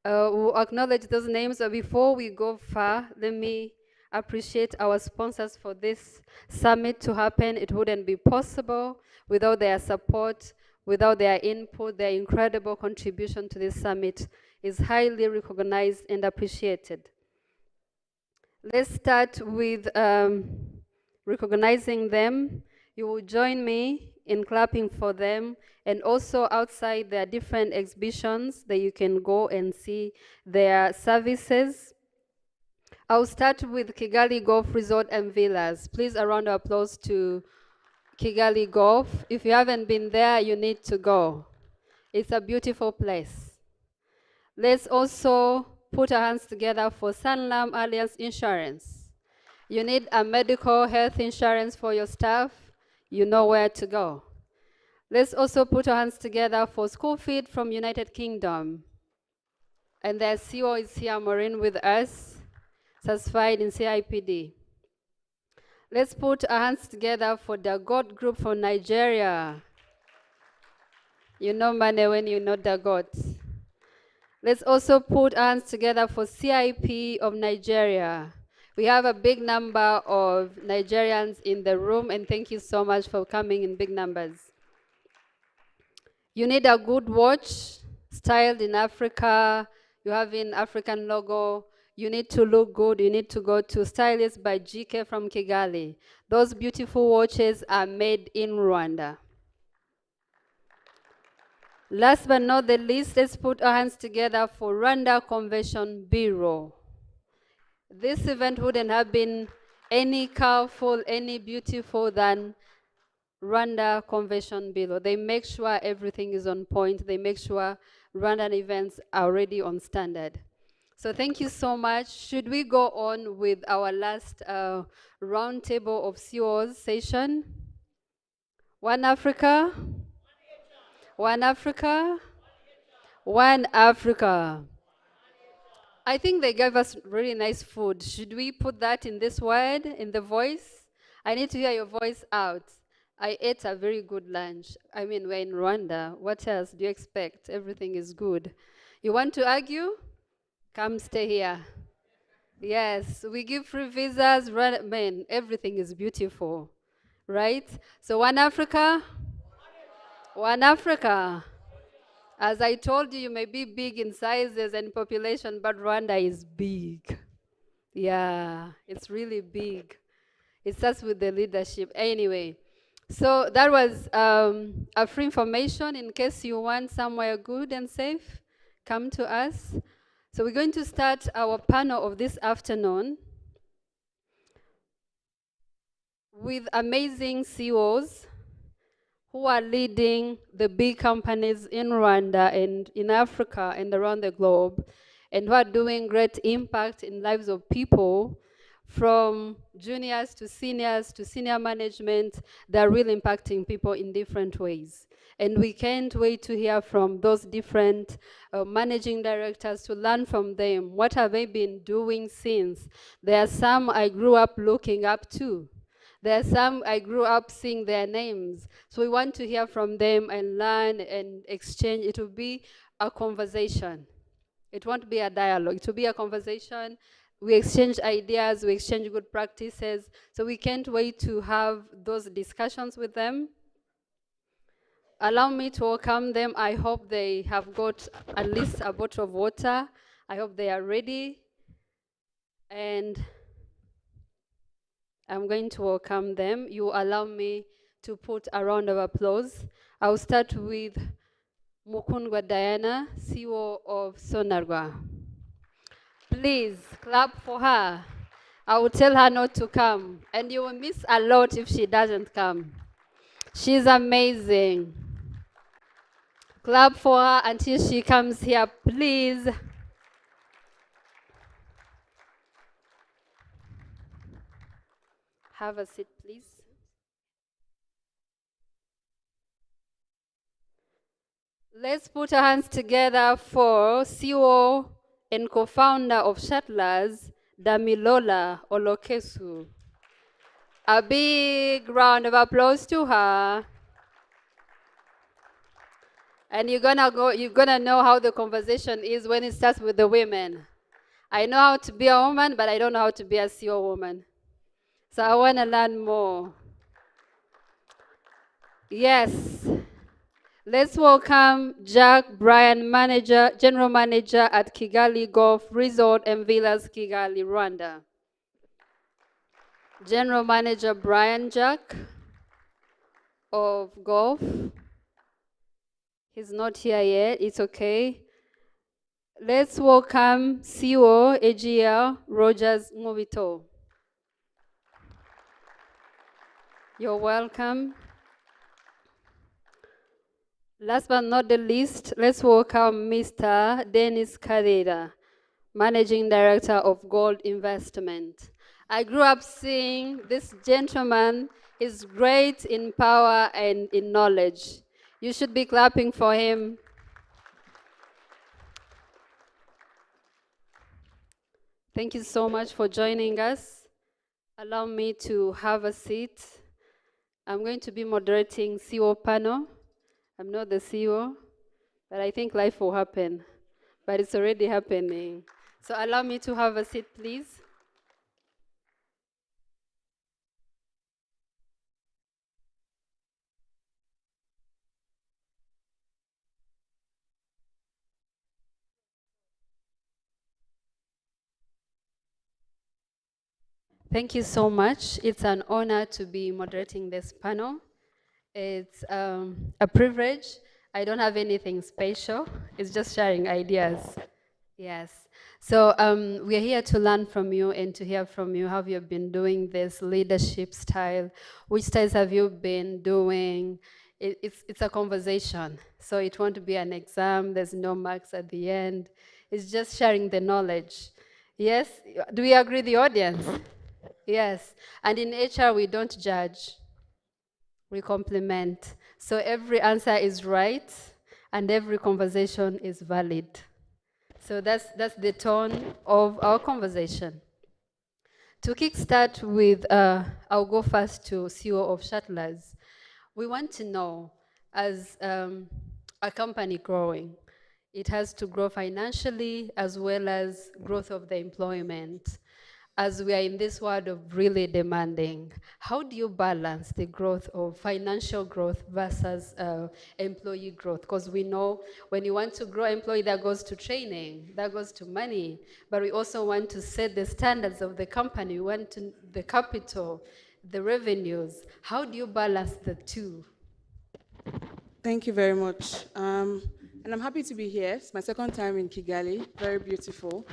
Speaker 8: We'll acknowledge those names, but before we go far, let me appreciate our sponsors for this summit to happen. It wouldn't be possible without their support. Without their input, their incredible contribution to this summit is highly recognized and appreciated. Let's start with recognizing them. You will join me in clapping for them, and also outside there are different exhibitions that you can go and see their services. I'll start with Kigali Golf Resort and Villas. Please, a round of applause to Kigali Golf. If you haven't been there, you need to go. It's a beautiful place. Let's also put our hands together for Sanlam Alliance Insurance. You need a medical health insurance for your staff, you know where to go. Let's also put our hands together for School Feed from United Kingdom. And their CEO is here, Maureen, with us, satisfied in CIPD. Let's put our hands together for the God Group from Nigeria. You know money when you know the God. Let's also put our hands together for CIP of Nigeria. We have a big number of Nigerians in the room, and thank you so much for coming in big numbers. You need a good watch, styled in Africa. You have an African logo. You need to look good. You need to go to Stylist by GK from Kigali. Those beautiful watches are made in Rwanda. Last but not the least, let's put our hands together for Rwanda Convention Bureau. This event wouldn't have been any colorful, any beautiful than Rwanda Convention Bureau. They make sure everything is on point. They make sure Rwandan events are already on standard. So thank you so much. Should we go on with our last roundtable of CEOs session? One Africa? One Africa? One Africa. I think they gave us really nice food. Should we put that in this word, in the voice? I need to hear your voice out. I ate a very good lunch. I mean, we're in Rwanda. What else do you expect? Everything is good. You want to argue? Come stay here. Yes, we give free visas. Man, everything is beautiful, right? So one Africa? One Africa. As I told you, you may be big in sizes and population, but Rwanda is big. Yeah, it's really big. It starts with the leadership. Anyway, so that was a free information in case you want somewhere good and safe, come to us. So we're going to start our panel of this afternoon with amazing CEOs who are leading the big companies in Rwanda and in Africa and around the globe, and who are doing great impact in lives of people, from juniors to senior management. They're really impacting people in different ways. And we can't wait to hear from those different managing directors to learn from them. What have they been doing since? There are some I grew up looking up to. There are some I grew up seeing their names. So we want to hear from them and learn and exchange. It will be a conversation. It won't be a dialogue. It will be a conversation. We exchange ideas, we exchange good practices. So we can't wait to have those discussions with them. Allow me to welcome them. I hope they have got at least a bottle of water. I hope they are ready. And I'm going to welcome them. You allow me to put a round of applause. I'll start with Mukundwa Diana, CEO of Sonarwa. Please clap for her. I will tell her not to come, and you will miss a lot if she doesn't come. She's amazing. Clap for her until she comes here, please. Have a seat, please. Let's put our hands together for CEO and co-founder of Shuttles, Damilola Olokesu. A big round of applause to her. And you're gonna know how the conversation is when it starts with the women. I know how to be a woman, but I don't know how to be a CEO woman. So I wanna learn more. Yes, Let's welcome Jack Bryan, General Manager at Kigali Golf Resort and Villas, Kigali, Rwanda. General Manager Brian Jack of Golf. He's not here yet, it's okay. Let's welcome CEO AGL Rogers Mubito. You're welcome. Last but not the least, let's welcome Mr. Dennis Kadeda, Managing Director of Gold Investment. I grew up seeing this gentleman is great in power and in knowledge. You should be clapping for him. Thank you so much for joining us. Allow me to have a seat. I'm going to be moderating CEO panel. I'm not the CEO, but I think life will happen. But it's already happening. So allow me to have a seat, please. Thank you so much. It's an honor to be moderating this panel. It's a privilege. I don't have anything special. It's just sharing ideas. Yes. So we're here to learn from you and to hear from you how you have been doing this leadership style. Which styles have you been doing? It's a conversation. So it won't be an exam. There's no marks at the end. It's just sharing the knowledge. Yes? Do we agree, the audience? Yes. And in HR, we don't judge. We complement. So every answer is right, and every conversation is valid. So that's the tone of our conversation. To kickstart with, I'll go first to CEO of Shuttlers. We want to know, as a company growing, it has to grow financially as well as growth of the employment. As we are in this world of really demanding, how do you balance the growth of financial growth versus employee growth? Because we know when you want to grow employee, that goes to training, that goes to money, but we also want to set the standards of the company. We want the capital, the revenues. How do you balance the two?
Speaker 24: Thank you very much. And I'm happy to be here. It's my second time in Kigali, very beautiful.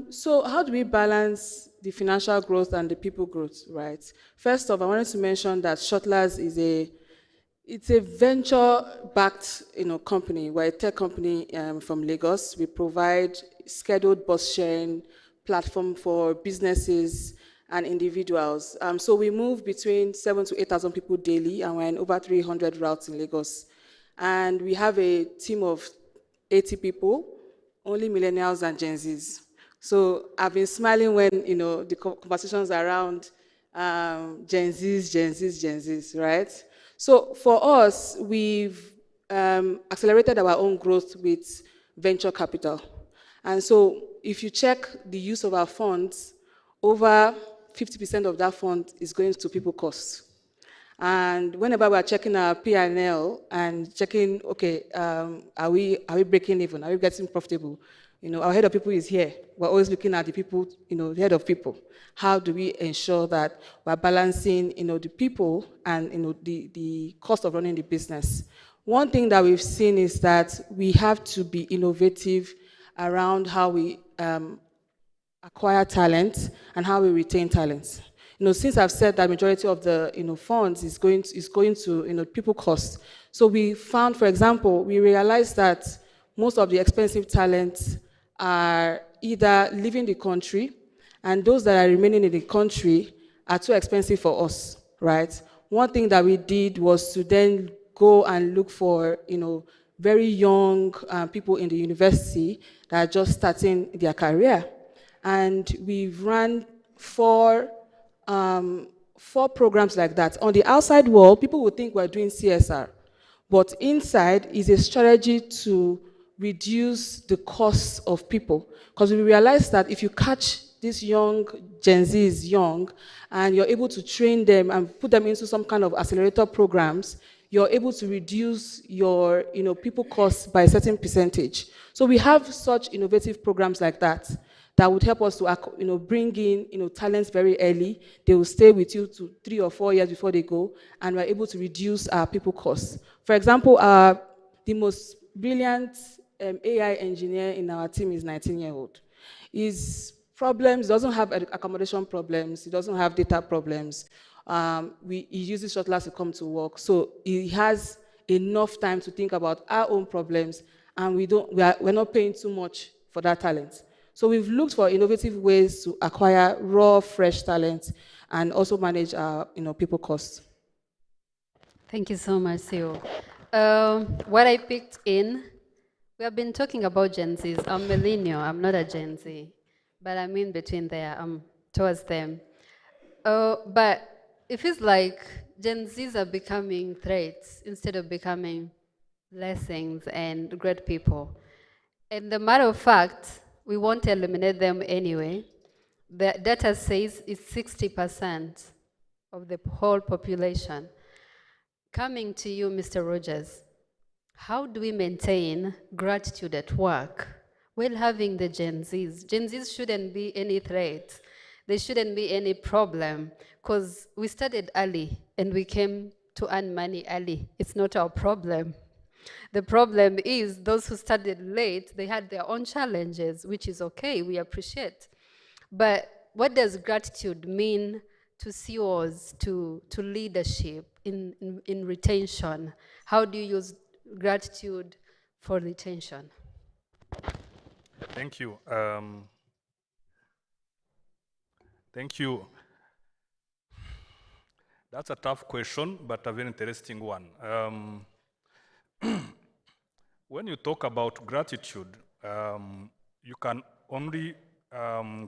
Speaker 24: So how do we balance the financial growth and the people growth, right? First off, I wanted to mention that Shuttlers is a venture-backed company. We're a tech company from Lagos. We provide scheduled bus sharing platform for businesses and individuals. So we move between 7,000 to 8,000 people daily, and we're in over 300 routes in Lagos. And we have a team of 80 people, only millennials and Gen Zs. So I've been smiling when the conversations around Gen Zs, right? So for us, we've accelerated our own growth with venture capital. And so if you check the use of our funds, over 50% of that fund is going to people costs. And whenever we're checking our P&L and checking, okay, are we breaking even? Are we getting profitable? Our head of people is here. We're always looking at the people, the head of people. How do we ensure that we're balancing, the people and, the cost of running the business? One thing that we've seen is that we have to be innovative around how we acquire talent and how we retain talent. Since I've said that majority of the funds is going to people costs. So we found, for example, we realized that most of the expensive talents are either leaving the country, and those that are remaining in the country are too expensive for us, right? One thing that we did was to then go and look for very young people in the university that are just starting their career, and we've run four programs like that. On the outside world, people would think we're doing CSR, but inside is a strategy to reduce the costs of people. Because we realized that if you catch these young Gen Zs young, and you're able to train them and put them into some kind of accelerator programs, you're able to reduce your people costs by a certain percentage. So we have such innovative programs like that that would help us to bring in talents very early. They will stay with you to 3 or 4 years before they go, and we're able to reduce our people costs. For example, the most brilliant AI engineer in our team is 19-year-old. His problems doesn't have accommodation problems. He doesn't have data problems. He uses shuttles to come to work, so he has enough time to think about our own problems, and we're not paying too much for that talent. So we've looked for innovative ways to acquire raw, fresh talent and also manage our people costs.
Speaker 8: Thank you so much, Theo. What I picked in, we have been talking about Gen Zs. I'm millennial, I'm not a Gen Z, but I'm in between there, I'm towards them. But it feels like Gen Zs are becoming threats instead of becoming blessings and great people. And the matter of fact, we won't eliminate them anyway. The data says it's 60% of the whole population. Coming to you, Mr. Rogers, how do we maintain gratitude at work while having the Gen Zs? Gen Zs shouldn't be any threat. There shouldn't be any problem, because we started early and we came to earn money early. It's not our problem. The problem is those who started late, they had their own challenges, which is okay, we appreciate. But what does gratitude mean to CEOs, to leadership in retention? How do you use gratitude for retention?
Speaker 3: Thank you. Thank you. That's a tough question, but a very interesting one. When you talk about gratitude, you can only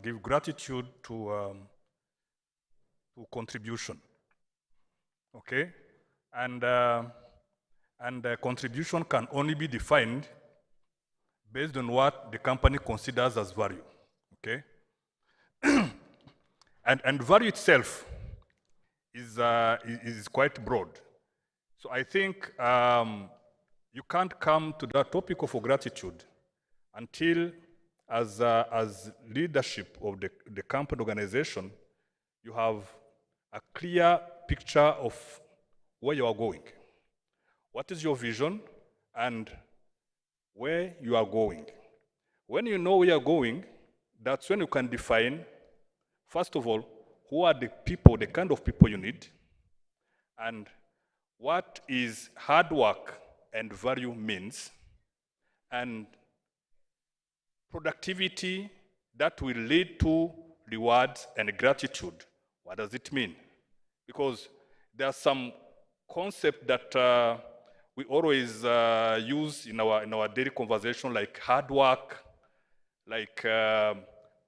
Speaker 3: give gratitude to contribution, okay? And contribution can only be defined based on what the company considers as value, okay? and value itself is quite broad. So I think you can't come to that topic of gratitude until, as leadership of the company organization, you have a clear picture of where you are going. What is your vision and where you are going? When you know where you are going, that's when you can define, first of all, who are the people, the kind of people you need, and what is hard work and value means, and productivity that will lead to rewards and gratitude. What does it mean? Because there are some concepts that we always use in our daily conversation, like hard work, like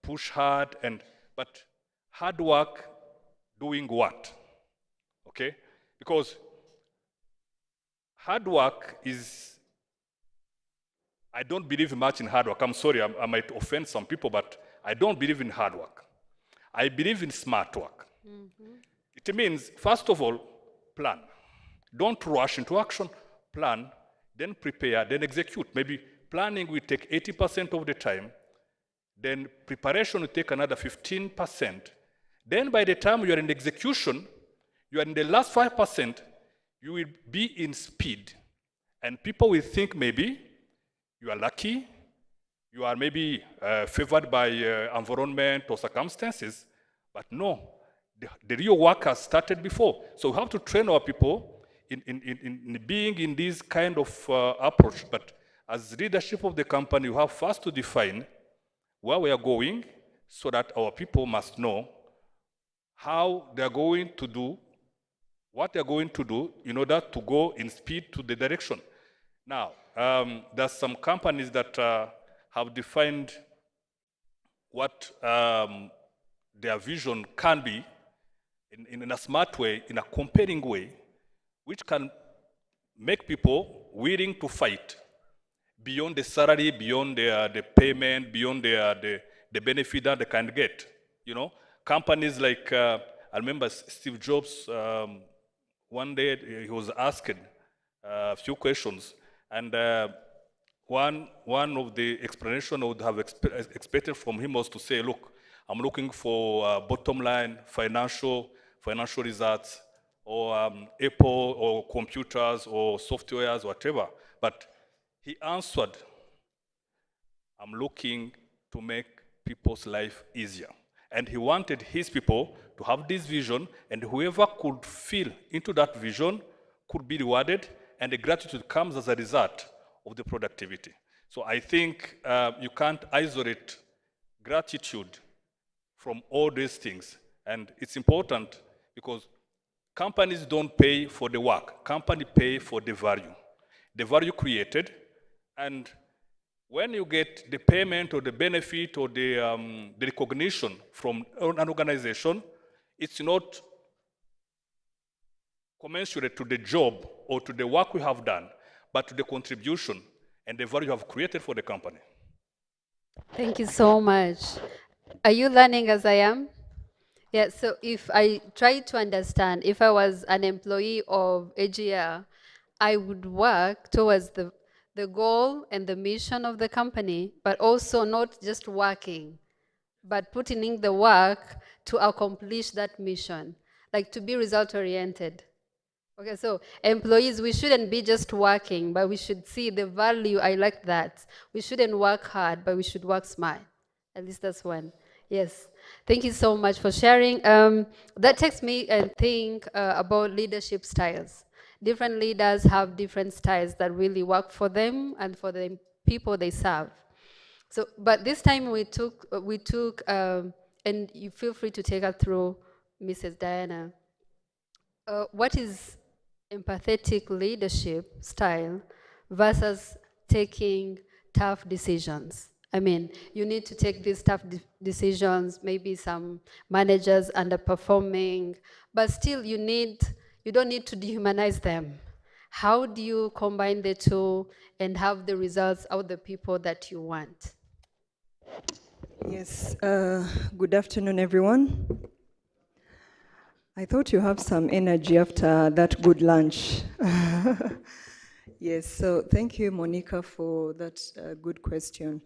Speaker 3: push hard, but hard work doing what? Okay? Because hard work is, I don't believe much in hard work. I'm sorry, I might offend some people, but I don't believe in hard work. I believe in smart work. Mm-hmm. It means, first of all, plan. Don't rush into action. Plan, then prepare, then execute. Maybe planning will take 80% of the time, then preparation will take another 15%. Then by the time you are in execution, you are in the last 5%, you will be in speed. And people will think maybe you are lucky, you are maybe favored by environment or circumstances, but no, the real work has started before. So we have to train our people in being in this kind of approach. But as leadership of the company, you have first to define where we are going so that our people must know how they are going to do, what they are going to do in order to go in speed to the direction. Now, there's some companies that have defined what their vision can be in a smart way, in a compelling way, which can make people willing to fight beyond the salary, beyond the payment, beyond the benefit that they can get. You know, companies like, I remember Steve Jobs, one day he was asked, a few questions. And one of the explanation I would have expected from him was to say, look, I'm looking for bottom line financial results, or Apple or computers or softwares, whatever. But he answered, I'm looking to make people's life easier. And he wanted his people to have this vision, and whoever could feel into that vision could be rewarded, and the gratitude comes as a result of the productivity. So I think you can't isolate gratitude from all these things. And it's important because companies don't pay for the work. Companies pay for the value created. And when you get the payment or the benefit or the recognition from an organization, it's not commensurate to the job or to the work we have done, but to the contribution and the value you have created for the company.
Speaker 8: Thank you so much. Are you learning as I am? Yeah, so if I try to understand, if I was an employee of AGR, I would work towards the goal and the mission of the company, but also not just working, but putting in the work to accomplish that mission, like to be result-oriented. Okay, so employees, we shouldn't be just working, but we should see the value. I like that. We shouldn't work hard, but we should work smart. At least that's one. Yes. Thank you so much for sharing. That takes me and think about leadership styles. Different leaders have different styles that really work for them and for the people they serve. So, but this time we took, and you feel free to take us through, Mrs. Diana. What is empathetic leadership style versus taking tough decisions? I mean, you need to take these tough decisions, maybe some managers underperforming, but still you don't need to dehumanize them. How do you combine the two and have the results of the people that you want?
Speaker 4: Yes, good afternoon, everyone. I thought you have some energy after that good lunch. Yes, so thank you, Monica, for that good question.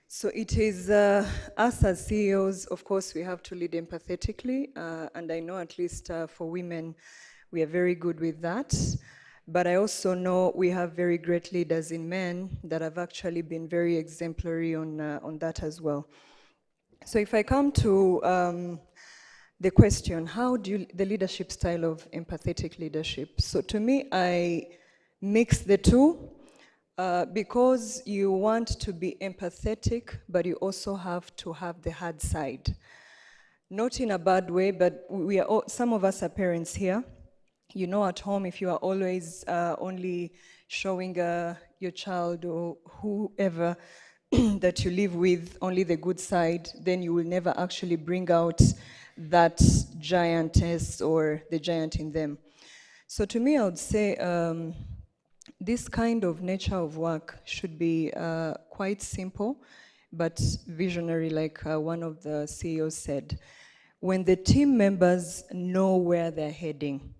Speaker 4: So it is us as CEOs, of course, we have to lead empathetically, and I know at least for women, we are very good with that. But I also know we have very great leaders in men that have actually been very exemplary on that as well. So if I come to the question, how do the leadership style of empathetic leadership? So to me, I mix the two because you want to be empathetic, but you also have to have the hard side. Not in a bad way, but we are all, some of us are parents here. You know, at home, if you are always only showing your child or whoever that you live with only the good side, then you will never actually bring out that giantess or the giant in them. So to me, I would say this kind of nature of work should be quite simple, but visionary, like one of the CEOs said. When the team members know where they're heading,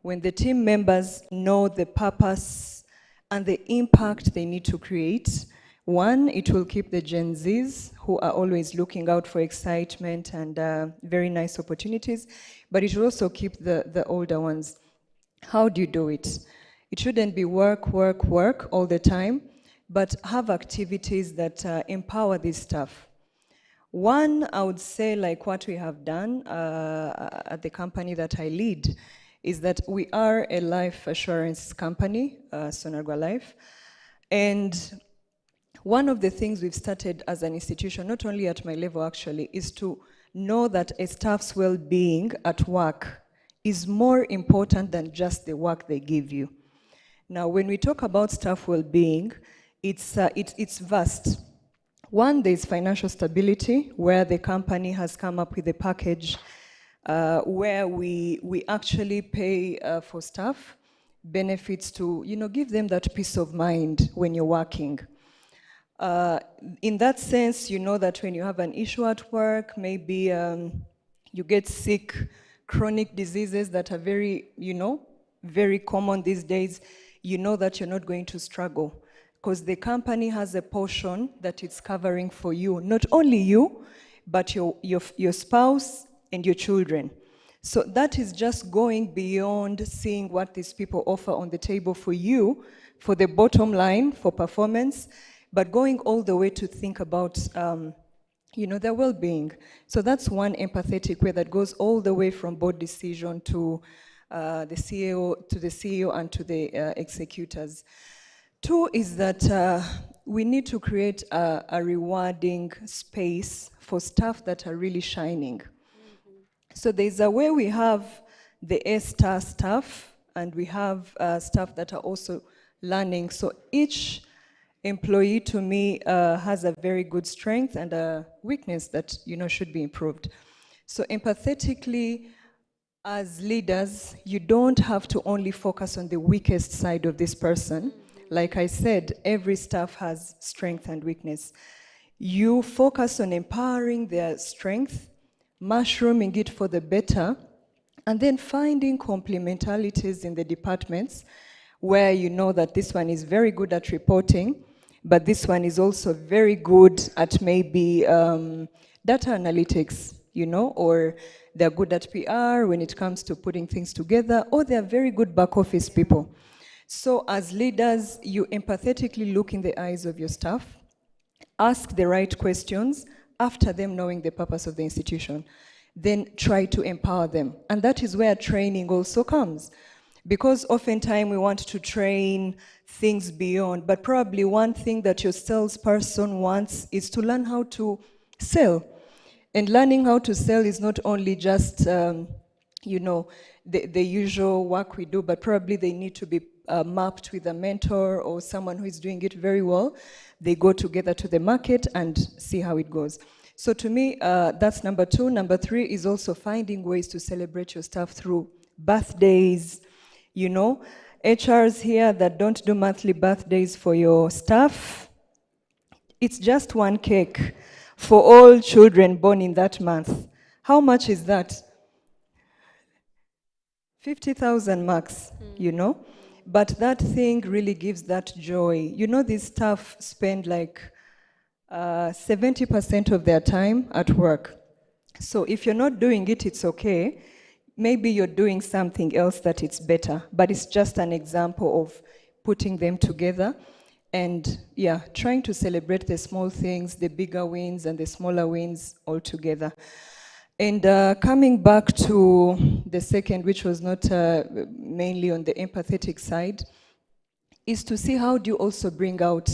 Speaker 4: when the team members know the purpose and the impact they need to create, one, it will keep the Gen Zs who are always looking out for excitement and very nice opportunities, but it will also keep the older ones. How do you do it? It shouldn't be work, work, work all the time, but have activities that empower this stuff. One, I would say, like what we have done at the company that I lead, is that we are a life assurance company, Sonargwa Life, and one of the things we've started as an institution, not only at my level actually, is to know that a staff's well-being at work is more important than just the work they give you. Now, when we talk about staff well-being, it's vast. One, there's financial stability, where the company has come up with a package where we actually pay for staff benefits to, give them that peace of mind when you're working. In that sense, you know that when you have an issue at work, maybe you get sick, chronic diseases that are very, very common these days, you know that you're not going to struggle because the company has a portion that it's covering for you, not only you, but your spouse and your children. So that is just going beyond seeing what these people offer on the table for you, for the bottom line, for performance, but going all the way to think about their well-being. So that's one empathetic way that goes all the way from board decision to the CEO and to the executors. Two is that we need to create a rewarding space for staff that are really shining. So there's a way we have the A-star staff and we have staff that are also learning. So each employee to me has a very good strength and a weakness that should be improved. So empathetically, as leaders, you don't have to only focus on the weakest side of this person. Like I said, every staff has strength and weakness. You focus on empowering their strength, mushrooming it for the better, and then finding complementarities in the departments where you know that this one is very good at reporting, but this one is also very good at maybe data analytics, or they're good at PR when it comes to putting things together, or they're very good back office people. So as leaders, you empathetically look in the eyes of your staff, ask the right questions after them knowing the purpose of the institution, then try to empower them. And that is where training also comes. Because oftentimes we want to train things beyond, but probably one thing that your salesperson wants is to learn how to sell. And learning how to sell is not only just, the usual work we do, but probably they need to be mapped with a mentor or someone who is doing it very well. They go together to the market and see how it goes. So to me, that's number two. Number three is also finding ways to celebrate your staff through birthdays. HRs here that don't do monthly birthdays for your staff, it's just one cake for all children born in that month. How much is that? 50,000 max, But that thing really gives that joy. These staff spend like 70% of their time at work. So if you're not doing it, it's okay. Maybe you're doing something else that it's better, but it's just an example of putting them together and trying to celebrate the small things, the bigger wins and the smaller wins all together. And coming back to the second, which was not mainly on the empathetic side, is to see how do you also bring out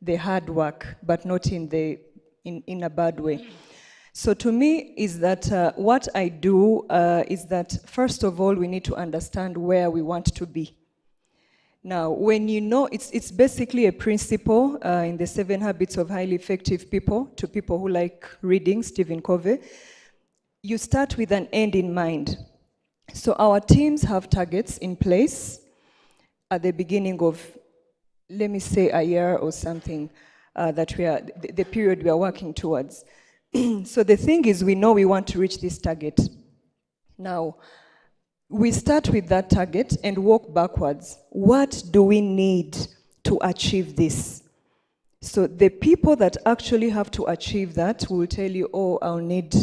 Speaker 4: the hard work, but not in a bad way. So to me is that what I do is that first of all we need to understand where we want to be. Now, when it's basically a principle in the 7 Habits of Highly Effective People, to people who like reading, Stephen Covey. You start with an end in mind. So our teams have targets in place at the beginning of, let me say, a year or something that the period we are working towards. So the thing is, we know we want to reach this target. Now, we start with that target and walk backwards. What do we need to achieve this? So the people that actually have to achieve that will tell you, oh, I'll need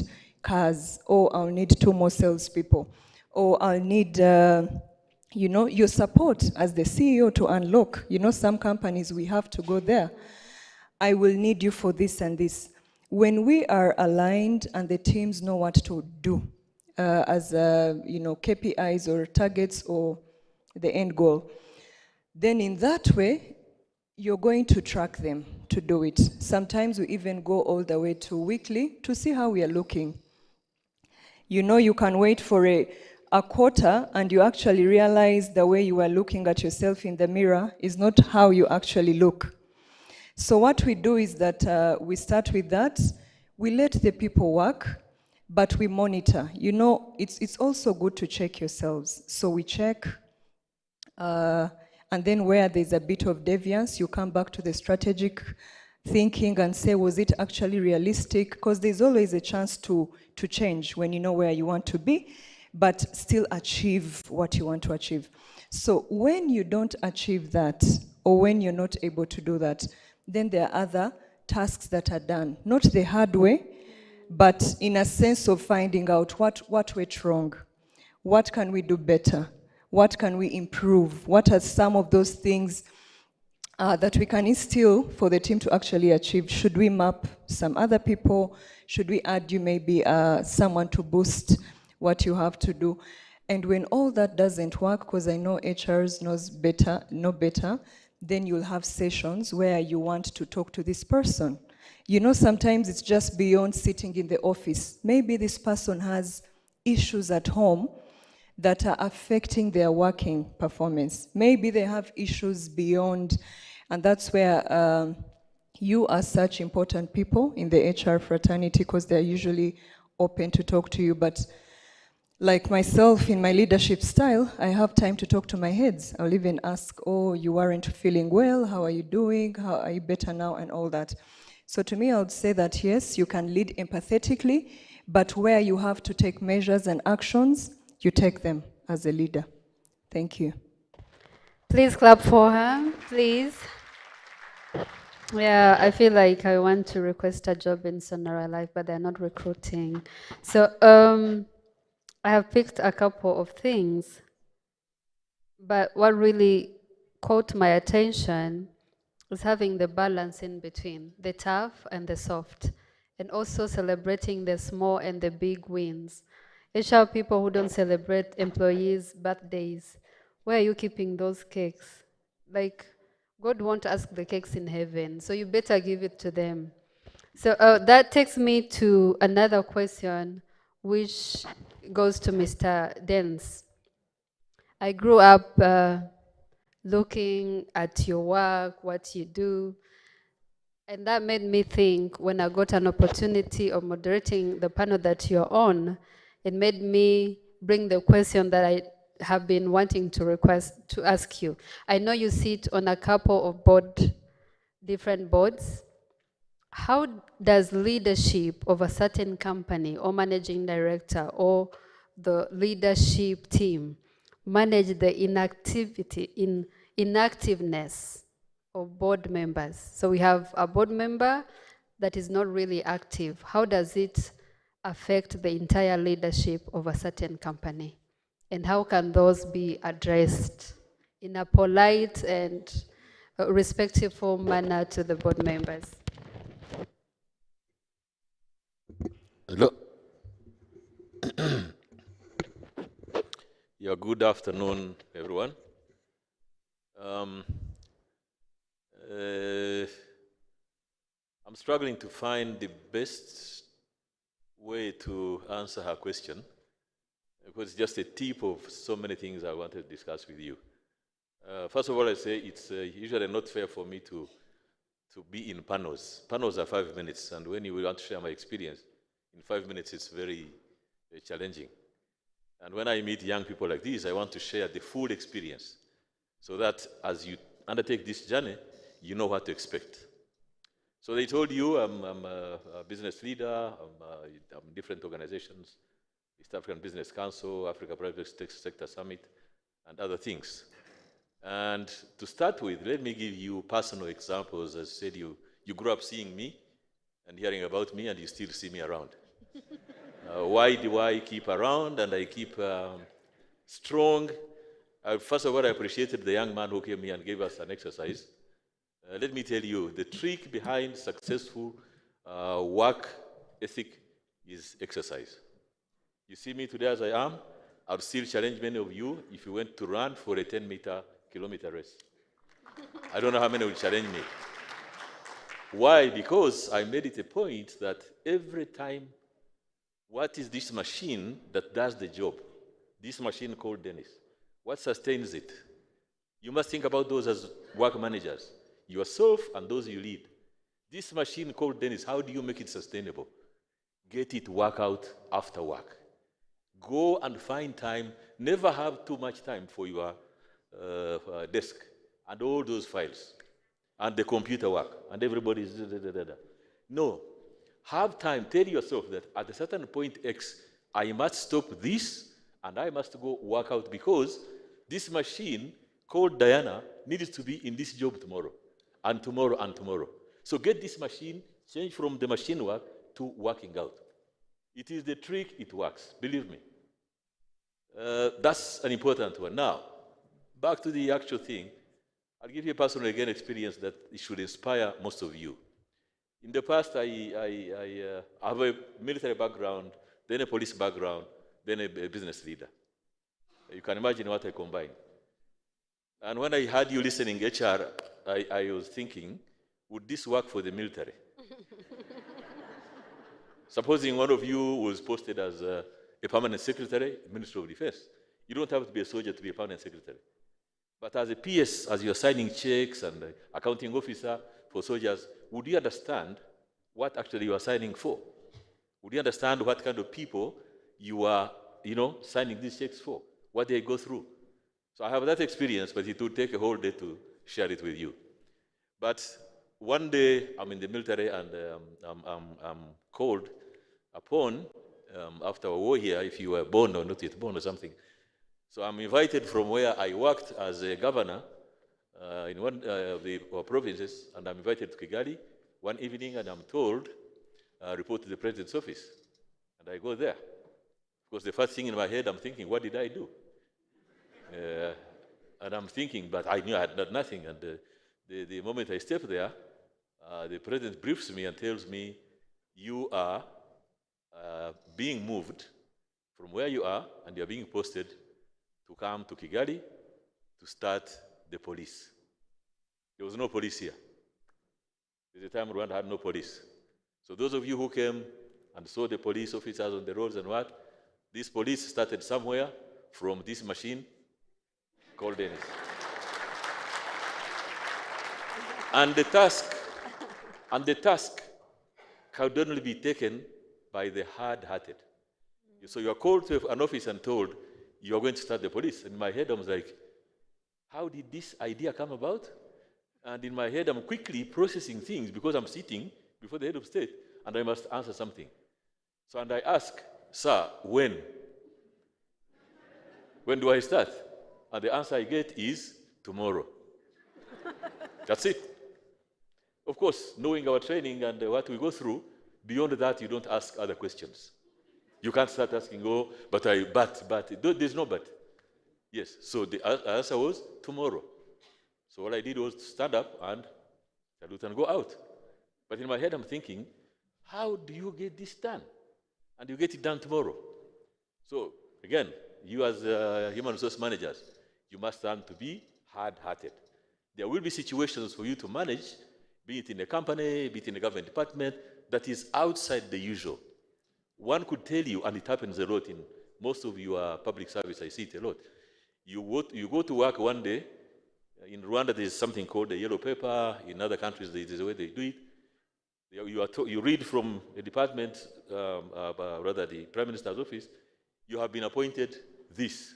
Speaker 4: cars, or I'll need 2 more salespeople, or I'll need, your support as the CEO to unlock. Some companies, we have to go there. I will need you for this and this. When we are aligned and the teams know what to do as KPIs or targets or the end goal, then in that way, you're going to track them to do it. Sometimes we even go all the way to weekly to see how we are looking. You can wait for a quarter and you actually realize the way you are looking at yourself in the mirror is not how you actually look. So what we do is that we start with that, we let the people work, but we monitor. It's also good to check yourselves. So we check, and then where there's a bit of deviance, you come back to the strategic thinking and say, was it actually realistic? Because there's always a chance to change when you know where you want to be. but still achieve what you want to achieve. So when you don't achieve that, or when you're not able to do that, then there are other tasks that are done, not the hard way, but in a sense of finding out what went wrong, what can we do better, what can we improve, what are some of those things that we can instill for the team to actually achieve. Should we map some other people? Should we add you maybe someone to boost what you have to do? And when all that doesn't work, because I know HRs know better, then you'll have sessions where you want to talk to this person. You know, sometimes it's just beyond sitting in the office. Maybe this person has issues at home that are affecting their working performance. Maybe they have issues beyond, and that's where you are such important people in the HR fraternity, because they're usually open to talk to you. But like myself, in my leadership style, I have time to talk to my heads. I'll even ask, oh, you weren't feeling well, how are you doing, how are you better now, and all that. So to me, I would say that yes, you can lead empathetically, but where you have to take measures and actions, you take them as a leader. Thank you.
Speaker 8: Please clap for her, please. Yeah, I feel like I want to request a job in Sonora Life, but they're not recruiting. So I have picked a couple of things, but what really caught my attention is having the balance in between, the tough and the soft, and also celebrating the small and the big wins. HR people who don't celebrate employees' birthdays, where are you keeping those cakes? Like, God won't ask the cakes in heaven, so you better give it to them. So that takes me to another question, which goes to Mr. Dens. I grew up looking at your work, what you do, and that made me think when I got an opportunity of moderating the panel that you're on, it made me bring the question that I have been wanting to ask you. I know you sit on a couple of different boards. How does leadership of a certain company or managing director or the leadership team manage the inactiveness of board members? So we have a board member that is not really active. How does it affect the entire leadership of a certain company? And how can those be addressed in a polite and respectful manner to the board members?
Speaker 12: Hello. Yeah, good afternoon, everyone. I'm struggling to find the best way to answer her question, because it's just a tip of so many things I wanted to discuss with you. First of all, I say it's usually not fair for me to be in panels. Panels are 5 minutes, and when you want to share my experience, in 5 minutes it's very challenging. And when I meet young people like this, I want to share the full experience, so that as you undertake this journey, you know what to expect. So they told you I'm a business leader, I'm different organizations, East African Business Council, Africa Private Sector Summit, and other things. And to start with, let me give you personal examples. As I said, you grew up seeing me and hearing about me, and you still see me around. Why do I keep around and I keep strong? First of all, I appreciated the young man who came here and gave us an exercise. Let me tell you, the trick behind successful work ethic is exercise. You see me today as I am, I'll still challenge many of you if you went to run for a 10-kilometer race. I don't know how many will challenge me. Why? Because I made it a point that every time, what is this machine that does the job? This machine called Dennis. What sustains it? You must think about those as work managers, yourself and those you lead. This machine called Dennis, how do you make it sustainable? Get it work out after work. Go and find time. Never have too much time for your desk and all those files and the computer work and everybody's No. Have time. Tell yourself that at a certain point X, I must stop this and I must go work out because this machine called Diana needs to be in this job tomorrow, and tomorrow, and tomorrow. So get this machine, change from the machine work to working out. It is the trick, it works, believe me. That's an important one. Now, back to the actual thing. I'll give you a personal, again, experience that it should inspire most of you. In the past, I have a military background, then a police background, then a business leader. You can imagine what I combine. And when I heard you listening HR, I was thinking, would this work for the military? Supposing one of you was posted as a permanent secretary, Ministry of Defense. You don't have to be a soldier to be a permanent secretary. But as a PS, as you're signing checks and accounting officer for soldiers, would you understand what actually you are signing for? Would you understand what kind of people you are, signing these checks for? What they go through? So I have that experience, but it would take a whole day to share it with you. But one day I'm in the military and I'm called upon, after a war here, if you were born or not yet born or something. So I'm invited from where I worked as a governor in one of the provinces, and I'm invited to Kigali one evening, and I'm told, report to the president's office. And I go there. Because the first thing in my head, I'm thinking, what did I do? And I'm thinking, but I knew I had done nothing. And the moment I step there, the president briefs me and tells me, you are being moved from where you are, and you're being posted to come to Kigali to start the police. There was no police here. There's a time Rwanda had no police. So those of you who came and saw the police officers on the roads and what, this police started somewhere from this machine called Dennis. And the task could only be taken by the hard-hearted. So you are called to an office and told, you are going to start the police. And in my head, I was like, how did this idea come about? And in my head, I'm quickly processing things because I'm sitting before the head of state, and I must answer something. So, and I ask, sir, when? When do I start? And the answer I get is tomorrow. That's it. Of course, knowing our training and what we go through, beyond that, you don't ask other questions. You can't start asking, oh, but, there's no but. Yes, so the answer was tomorrow. So what I did was to stand up and salute and go out. But in my head, I'm thinking, how do you get this done? And you get it done tomorrow. So again, you as human resource managers, you must learn to be hard-hearted. There will be situations for you to manage, be it in a company, be it in a government department, that is outside the usual. One could tell you, and it happens a lot in most of your public service, I see it a lot. You go to work one day. In Rwanda, there's something called the yellow paper. In other countries, there's a way they do it. You read from the department, rather the Prime Minister's office, you have been appointed this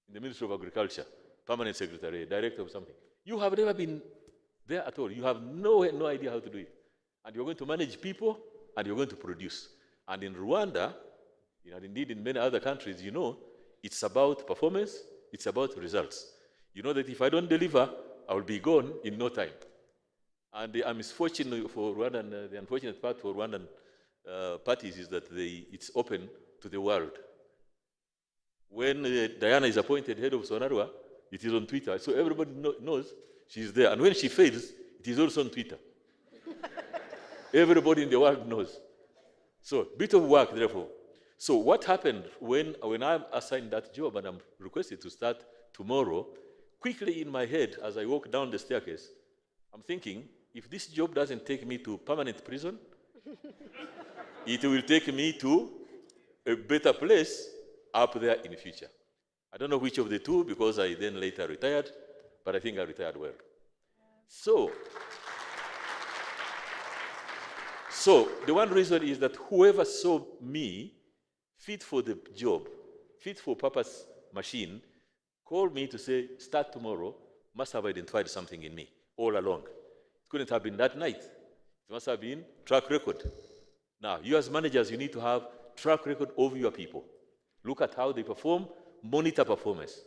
Speaker 12: in the Ministry of Agriculture, permanent secretary, director of something. You have never been there at all. You have no idea how to do it. And you're going to manage people, and you're going to produce. And in Rwanda, and indeed in many other countries, it's about performance, it's about results. You know that if I don't deliver, I will be gone in no time. And the misfortune for Rwanda, and the unfortunate part for Rwandan parties is that it's open to the world. When Diana is appointed head of Sonarwa, it is on Twitter, so everybody knows she's there. And when she fails, it is also on Twitter. Everybody in the world knows. So, bit of work, therefore. So what happened when I'm assigned that job and I'm requested to start tomorrow, quickly in my head, as I walk down the staircase, I'm thinking, if this job doesn't take me to permanent prison, it will take me to a better place up there in the future. I don't know which of the two, because I then later retired, but I think I retired well. So the one reason is that whoever saw me fit for the job, fit for purpose machine, called me to say, start tomorrow, must have identified something in me all along. It couldn't have been that night. It must have been track record. Now, you as managers, you need to have track record of your people. look at how they perform, monitor performance.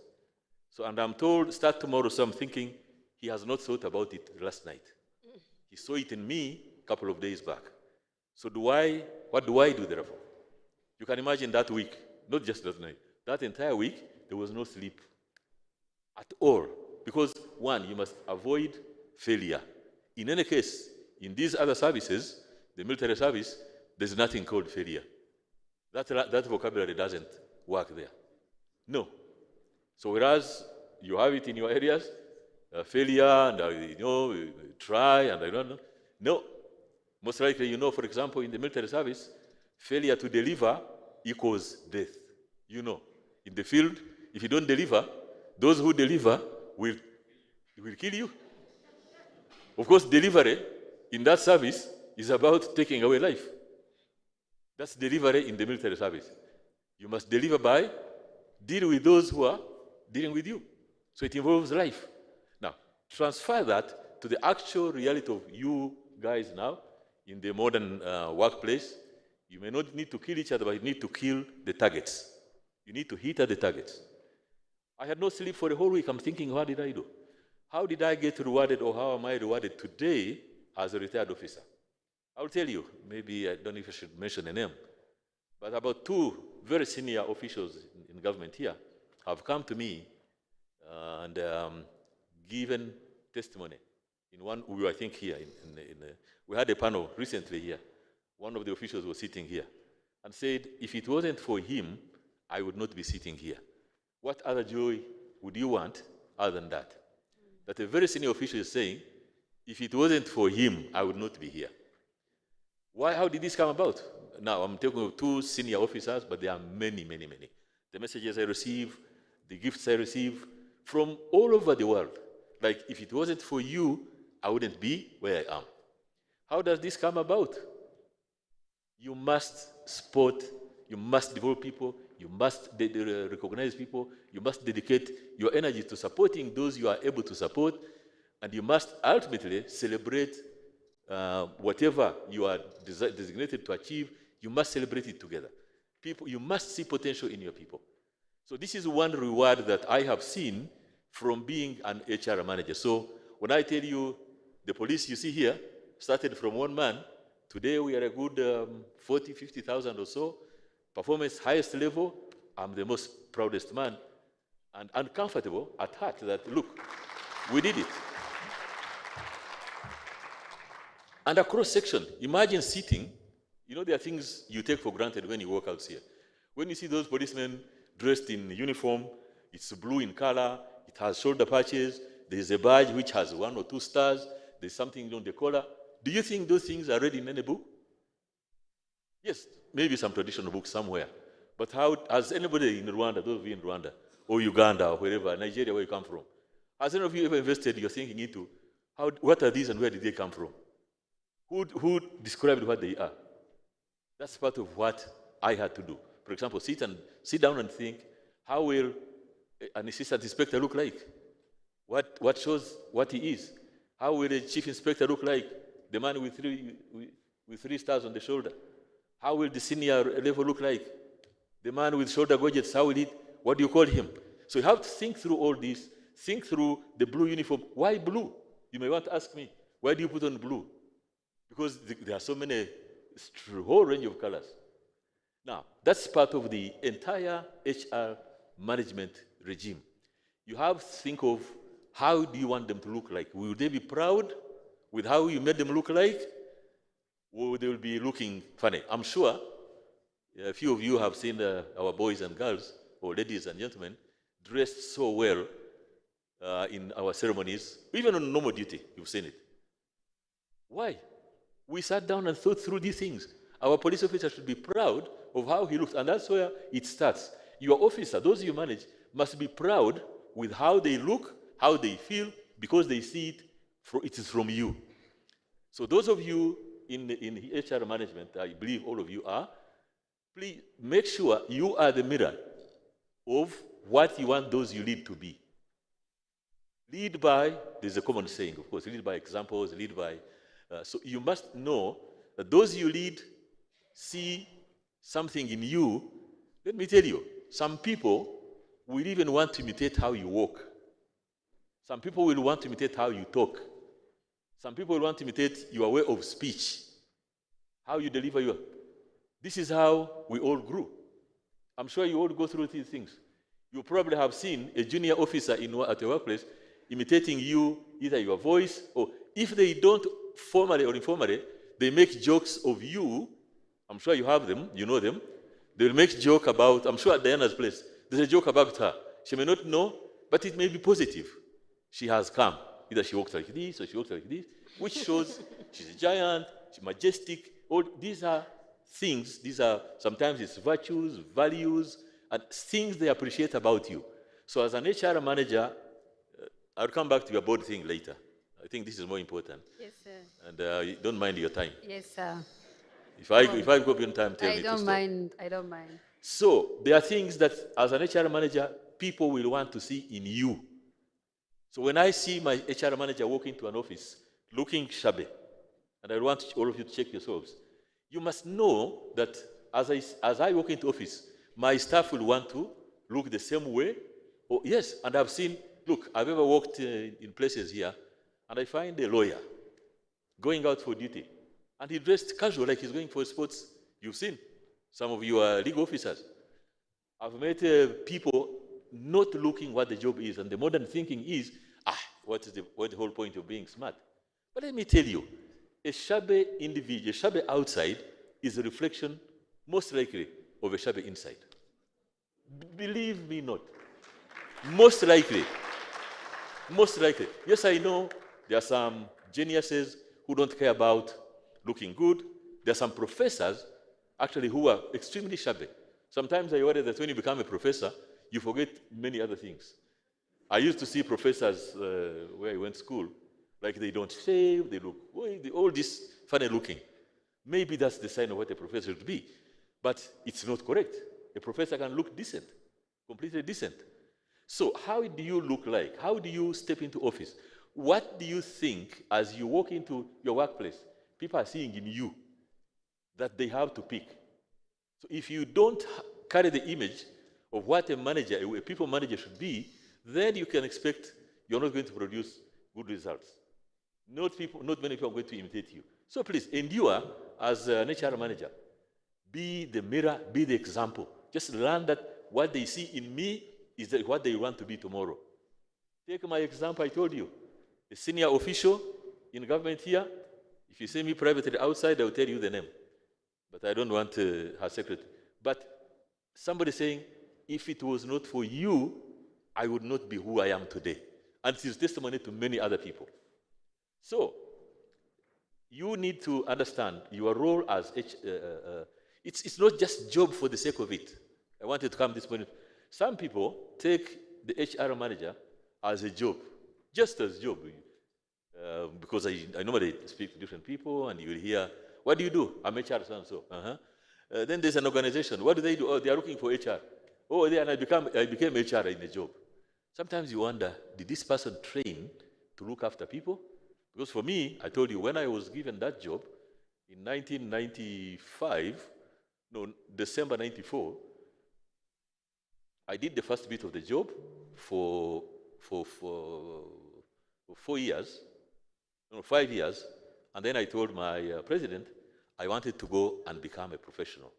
Speaker 12: So, and I'm told, start tomorrow, so I'm thinking he has not thought about it last night. He saw it in me a couple of days back. So what do I do therefore? You can imagine that week, not just that night, that entire week, there was no sleep at all. Because one, you must avoid failure. In any case, in these other services, the military service, there's nothing called failure. That vocabulary doesn't work there. No. So whereas you have it in your areas, failure, and try, and I don't know. No. Most likely, for example, in the military service, failure to deliver equals death. In the field, if you don't deliver, those who deliver will kill you. Of course, delivery in that service is about taking away life. That's delivery in the military service. You must deliver by dealing with those who are dealing with you. So it involves life. Now, transfer that to the actual reality of you guys now in the modern workplace. You may not need to kill each other, but you need to kill the targets. You need to hit at the targets. I had no sleep for the whole week. I'm thinking, what did I do? How did I get rewarded, or how am I rewarded today as a retired officer? I'll tell you, maybe I don't know if I should mention a name, but about 2 very senior officials in government here have come to me and given testimony. In one, I think here, we had a panel recently here. One of the officials was sitting here and said, if it wasn't for him, I would not be sitting here. What other joy would you want other than that? That a very senior official is saying, if it wasn't for him, I would not be here. Why? How did this come about? Now, I'm talking of 2 senior officers, but there are many, many, many. The messages I receive, the gifts I receive from all over the world. Like, if it wasn't for you, I wouldn't be where I am. How does this come about? You must support, you must develop people, you must recognize people, you must dedicate your energy to supporting those you are able to support, and you must ultimately celebrate whatever you are designated to achieve. You must celebrate it together. People, you must see potential in your people. So this is one reward that I have seen from being an HR manager. So when I tell you the police you see here started from 1 man, today we are a good 40, 50,000 or so. Performance highest level, I'm the most proudest man, and uncomfortable at heart that, look, we did it. And a cross-section, imagine sitting, there are things you take for granted when you walk out here. When you see those policemen dressed in uniform, it's blue in color, it has shoulder patches, there's a badge which has 1 or 2 stars, there's something on the collar. Do you think those things are read in any book? Yes, maybe some traditional book somewhere. But how, has anybody in Rwanda, those of you in Rwanda, or Uganda, or wherever, Nigeria, where you come from, has any of you ever invested your thinking into what are these and where did they come from? Who described what they are? That's part of what I had to do. For example, sit down and think, how will an assistant inspector look like? What shows what he is? How will a chief inspector look like? The man with 3 stars on the shoulder. How will the senior level look like? The man with shoulder gadgets, what do you call him? So you have to think through all this, think through the blue uniform. Why blue? You may want to ask me, why do you put on blue? Because there are so many, a whole range of colors. Now, that's part of the entire HR management regime. You have to think of how do you want them to look like? Will they be proud with how you made them look like? Or they will be looking funny? I'm sure a few of you have seen our boys and girls, or ladies and gentlemen, dressed so well in our ceremonies, even on normal duty, you've seen it. Why? We sat down and thought through these things. Our police officer should be proud of how he looks, and that's where it starts. Your officer, those you manage, must be proud with how they look, how they feel, because they see it is from you. So those of you in HR management, I believe all of you are, please make sure you are the mirror of what you want those you lead to be. Lead by, there's a common saying, of course, lead by examples, lead by, so you must know that those you lead see something in you. Let me tell you, some people will even want to imitate how you walk. Some people will want to imitate how you talk. Some people will want to imitate your way of speech, how you deliver your... This is how we all grew. I'm sure you all go through these things. You probably have seen a junior officer at your workplace imitating you, either your voice, or if they don't formally or informally, they make jokes of you. I'm sure you have them, you know them. They'll make joke about, I'm sure at Diana's place, there's a joke about her. She may not know, but it may be positive. She has come. Either she walks like this or she walks like this, which shows she's a giant, she's majestic. All these are things, sometimes it's virtues, values, and things they appreciate about you. So as an HR manager, I'll come back to your board thing later. I think this is more important.
Speaker 8: Yes, sir.
Speaker 12: And you don't mind your time.
Speaker 8: Yes, sir.
Speaker 12: If I go beyond time, tell me to stop.
Speaker 8: I don't mind.
Speaker 12: So there are things that as an HR manager, people will want to see in you. So when I see my HR manager walk into an office looking shabby, and I want all of you to check yourselves, you must know that as I walk into office, my staff will want to look the same way. Oh, yes, and I've seen, look, I've ever walked in places here, and I find a lawyer going out for duty, and he dressed casual like he's going for sports. You've seen. Some of you are legal officers. I've met people not looking what the job is, and the modern thinking is, what's the whole point of being smart? But let me tell you, a shabby individual, a shabby outside is a reflection, most likely, of a shabby inside. Believe me not. Most likely. Most likely. Yes, I know there are some geniuses who don't care about looking good. There are some professors, actually, who are extremely shabby. Sometimes I worry that when you become a professor, you forget many other things. I used to see professors where I went to school, like they don't shave, they look, all this funny looking. Maybe that's the sign of what a professor should be, but it's not correct. A professor can look decent, completely decent. So how do you look like? How do you step into office? What do you think as you walk into your workplace, people are seeing in you that they have to pick? So if you don't carry the image of what a manager, a people manager should be, then you can expect you're not going to produce good results. Not many people are going to imitate you. So please, endure as an HR manager. Be the mirror, be the example. Just learn that what they see in me is what they want to be tomorrow. Take my example, I told you. A senior official in government here, if you see me privately outside, I'll tell you the name. But I don't want her secretary. But somebody saying, if it was not for you, I would not be who I am today. And it is testimony to many other people. So, you need to understand your role as it's not just job for the sake of it. I wanted to come this point. Some people take the HR manager as a job, just as job. Because I normally speak to different people, and you will hear, what do you do? I'm HR so-and-so. Then there's an organization. What do they do? Oh, they are looking for HR. Oh, then I became HR in a job. Sometimes you wonder, did this person train to look after people? Because for me, I told you, when I was given that job in 1995, December 94, I did the first bit of the job for 4 years, 5 years, and then I told my president I wanted to go and become a professional.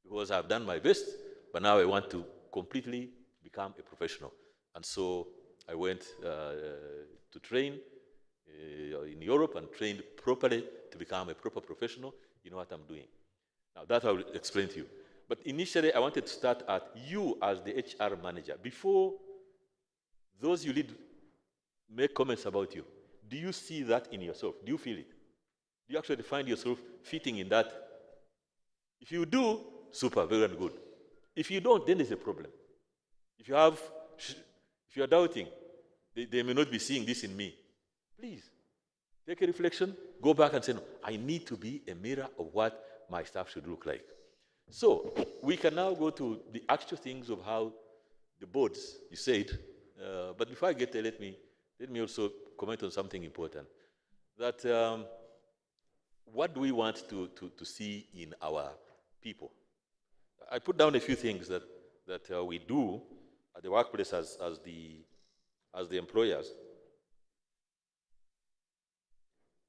Speaker 12: Because I've done my best, but now I want to completely become a professional. And so I went to train in Europe and trained properly to become a proper professional. You know what I'm doing. Now that I will explain to you. But initially I wanted to start at you as the HR manager. Before those you lead make comments about you, do you see that in yourself? Do you feel it? Do you actually find yourself fitting in that? If you do, super, very good. If you don't, then there's a problem. If you are doubting, they may not be seeing this in me. Please, take a reflection, go back and say, no, I need to be a mirror of what my staff should look like. So, we can now go to the actual things of how the boards, you said, but before I get there, let me also comment on something important. That what do we want to see in our people? I put down a few things that that we do at the workplace as the employers.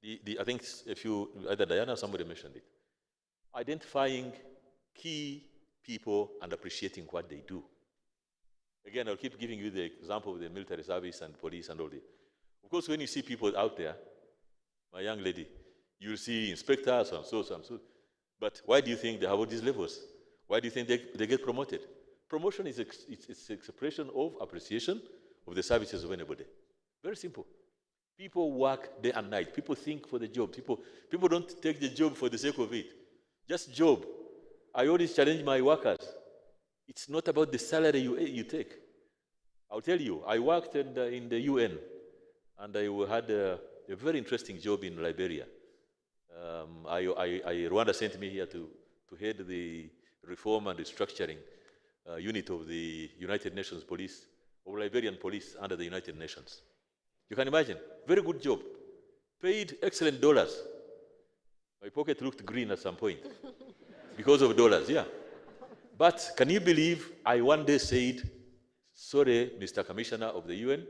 Speaker 12: I think either Diana or somebody mentioned it, identifying key people and appreciating what they do. Again, I'll keep giving you the example of the military service and police and all that. Of course, when you see people out there, my young lady, you'll see inspectors and so and so. But why do you think they have all these levels? Why do you think they get promoted? Promotion is it's expression of appreciation of the services of anybody. Very simple. People work day and night. People think for the job. People don't take the job for the sake of it. Just job. I always challenge my workers. It's not about the salary you take. I'll tell you, I worked in the UN, and I had a very interesting job in Liberia. Rwanda sent me here to head the reform and restructuring unit of the United Nations Police, or Liberian Police under the United Nations. You can imagine, very good job, paid excellent dollars. My pocket looked green at some point because of dollars, yeah. But can you believe I one day said, sorry, Mr. Commissioner of the UN,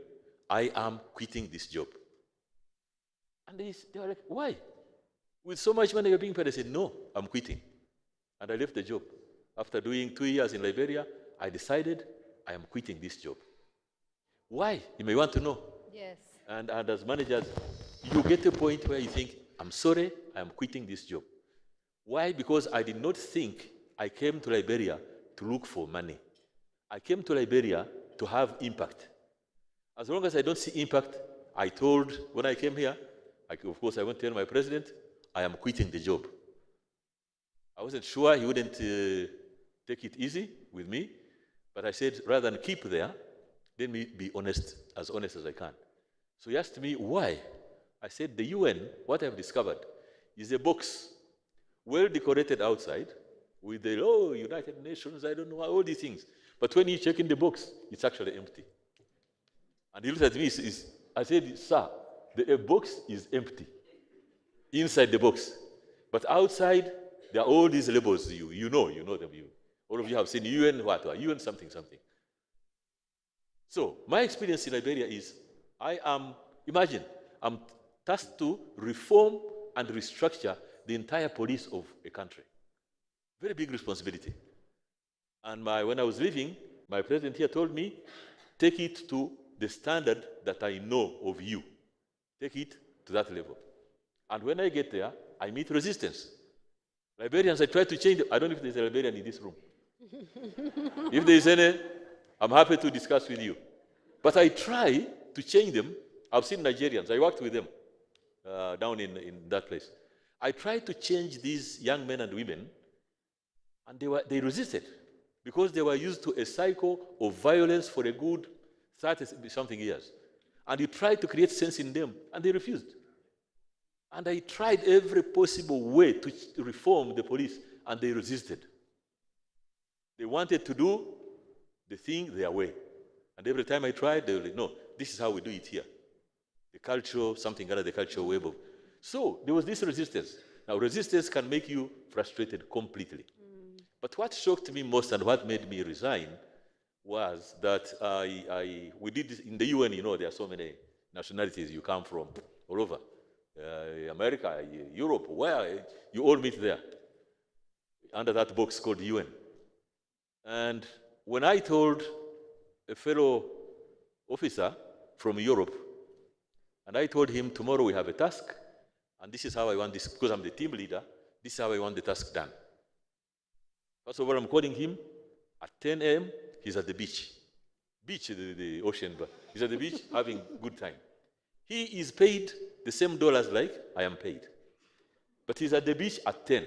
Speaker 12: I am quitting this job. And they were like, why? With so much money you're being paid. I said, no, I'm quitting. And I left the job. After doing 2 years in Liberia, I decided I am quitting this job. Why? You may want to know.
Speaker 8: Yes.
Speaker 12: And as managers, you get to a point where you think, I'm sorry, I'm quitting this job. Why? Because I did not think I came to Liberia to look for money. I came to Liberia to have impact. As long as I don't see impact, I told, when I came here, of course I went to tell my president, I am quitting the job. I wasn't sure he wouldn't take it easy with me, but I said, rather than keep there, let me be honest as I can. So he asked me, why? I said, the UN, what I've discovered, is a box, well decorated outside, with the, United Nations, I don't know, all these things. But when you check in the box, it's actually empty. And he looked at me, I said, sir, the box is empty inside the box. But outside, there are all these labels, you know them. All of you have seen UN what, or UN something. So my experience in Liberia is, imagine, I'm tasked to reform and restructure the entire police of a country. Very big responsibility. And when I was leaving, my president here told me, take it to the standard that I know of you. Take it to that level. And when I get there, I meet resistance. Liberians, I try to change them. I don't know if there's a Liberian in this room. If there is any, I'm happy to discuss with you. But I try to change them. I've seen Nigerians. I worked with them down in that place. I tried to change these young men and women, and they resisted because they were used to a cycle of violence for a good 30-something years. And you tried to create sense in them, and they refused. And I tried every possible way to reform the police, and they resisted. They wanted to do the thing their way. And every time I tried, they were like, no, this is how we do it here. The culture, something other the cultural web of. So there was this resistance. Now, resistance can make you frustrated completely. But what shocked me most and what made me resign was that we did this in the UN, there are so many nationalities you come from all over. America, Europe, where you all meet there under that box called UN. And when I told a fellow officer from Europe, and I told him, tomorrow we have a task, and this is how I want this, because I'm the team leader, this is how I want the task done. First of all, I'm calling him at 10 a.m., he's at the beach. The ocean, but he's at the beach having good time. He is paid the same dollars like I am paid. But he's at the beach at 10.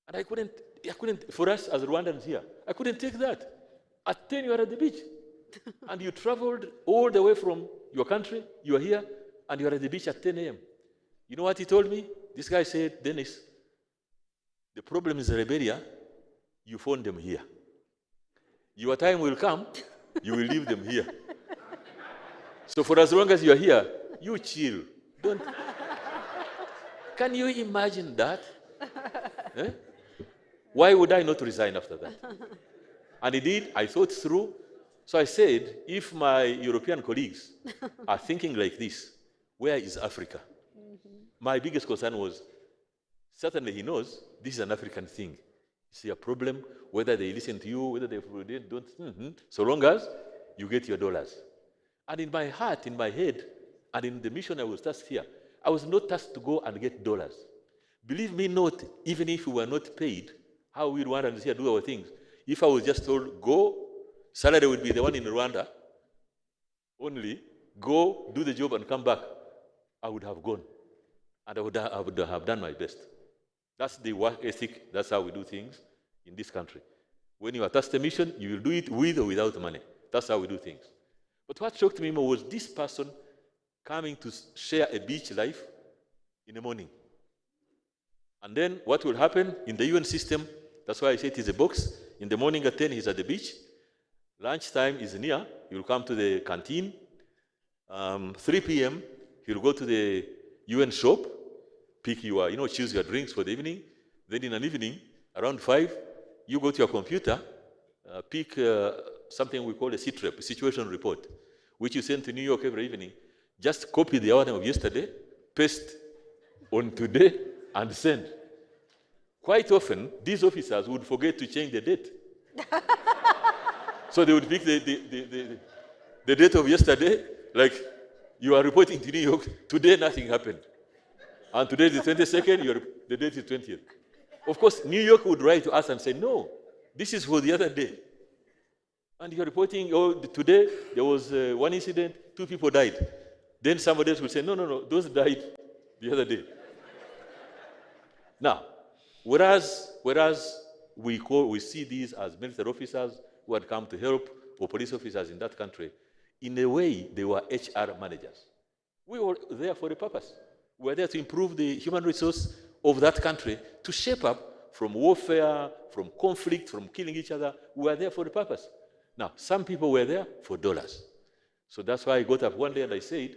Speaker 12: And I couldn't, for us as Rwandans here, I couldn't take that. At 10, you are at the beach. And you traveled all the way from your country, you are here, and you are at the beach at 10 a.m. You know what he told me? This guy said, Dennis, the problem is Liberia, you found them here. Your time will come, you will leave them here. So for as long as you are here, you chill. Don't. Can you imagine that? Eh? Why would I not resign after that? And indeed, I thought through. So I said, if my European colleagues are thinking like this, where is Africa? My biggest concern was, certainly he knows this is an African thing. See a problem, whether they listen to you, whether they don't, so long as you get your dollars. And in my heart, in my head, and in the mission I was tasked here, I was not tasked to go and get dollars. Believe me not, even if we were not paid, how we Rwandans here do our things. If I was just told, go, salary would be the one in Rwanda, only, go, do the job and come back, I would have gone. And I would have done my best. That's the work ethic, that's how we do things in this country. When you are tasked a mission, you will do it with or without money. That's how we do things. But what shocked me more was this person coming to share a beach life in the morning. And then what will happen in the UN system, that's why I say it is a box. In the morning at 10, he's at the beach. Lunchtime is near, he'll come to the canteen. 3 p.m., he'll go to the UN shop, pick your, choose your drinks for the evening. Then in an evening, around 5, you go to your computer, pick something we call a CTREP, a situation report, which you send to New York every evening. Just copy the hour of yesterday, paste on today, and send. Quite often, these officers would forget to change the date. So they would pick the date of yesterday, like you are reporting to New York, today nothing happened. And today is the 22nd, the date is 20th. Of course, New York would write to us and say, no, this is for the other day. And you're reporting, oh, today there was one incident, 2 people died. Then somebody else will say, no, those died the other day. Now, whereas we see these as military officers who had come to help, or police officers in that country, in a way, they were HR managers. We were there for a purpose. We were there to improve the human resource of that country, to shape up from warfare, from conflict, from killing each other. We were there for a purpose. Now, some people were there for dollars. So that's why I got up one day and I said,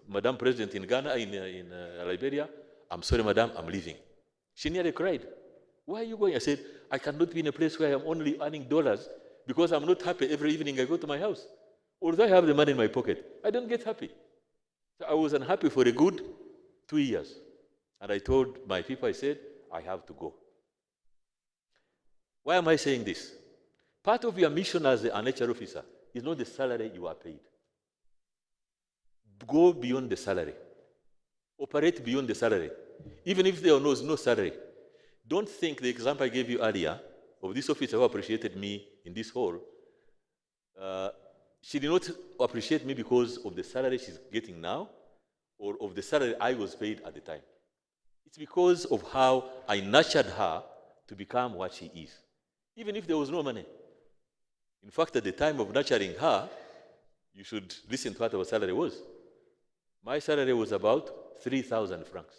Speaker 12: Madam President in Ghana, in Liberia, I'm sorry, Madam, I'm leaving. She nearly cried. Why are you going? I said, I cannot be in a place where I'm only earning dollars because I'm not happy every evening I go to my house. Although I have the money in my pocket, I don't get happy. So I was unhappy for a good 2 years. And I told my people, I said, I have to go. Why am I saying this? Part of your mission as an HR officer is not the salary you are paid. Go beyond the salary. Operate beyond the salary. Even if there was no salary. Don't think the example I gave you earlier of this officer who appreciated me in this hall, she did not appreciate me because of the salary she's getting now or of the salary I was paid at the time. It's because of how I nurtured her to become what she is, even if there was no money. In fact, at the time of nurturing her, you should listen to what our salary was. My salary was about 3,000 francs,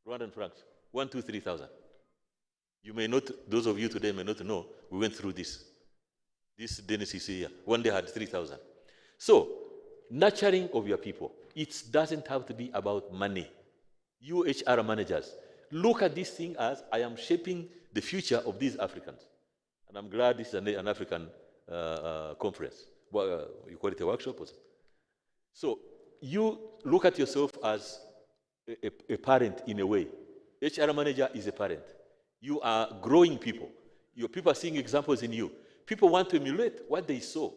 Speaker 12: Rwandan francs, 3,000. You may not, those of you today may not know, we went through this. This Dennis is here. One day I had 3,000. So, nurturing of your people, it doesn't have to be about money. You HR managers, look at this thing as I am shaping the future of these Africans. And I'm glad this is an African conference. Well, you call it a workshop or something. So, you look at yourself as a parent in a way. HR manager is a parent. You are growing people. Your people are seeing examples in you. People want to emulate what they saw.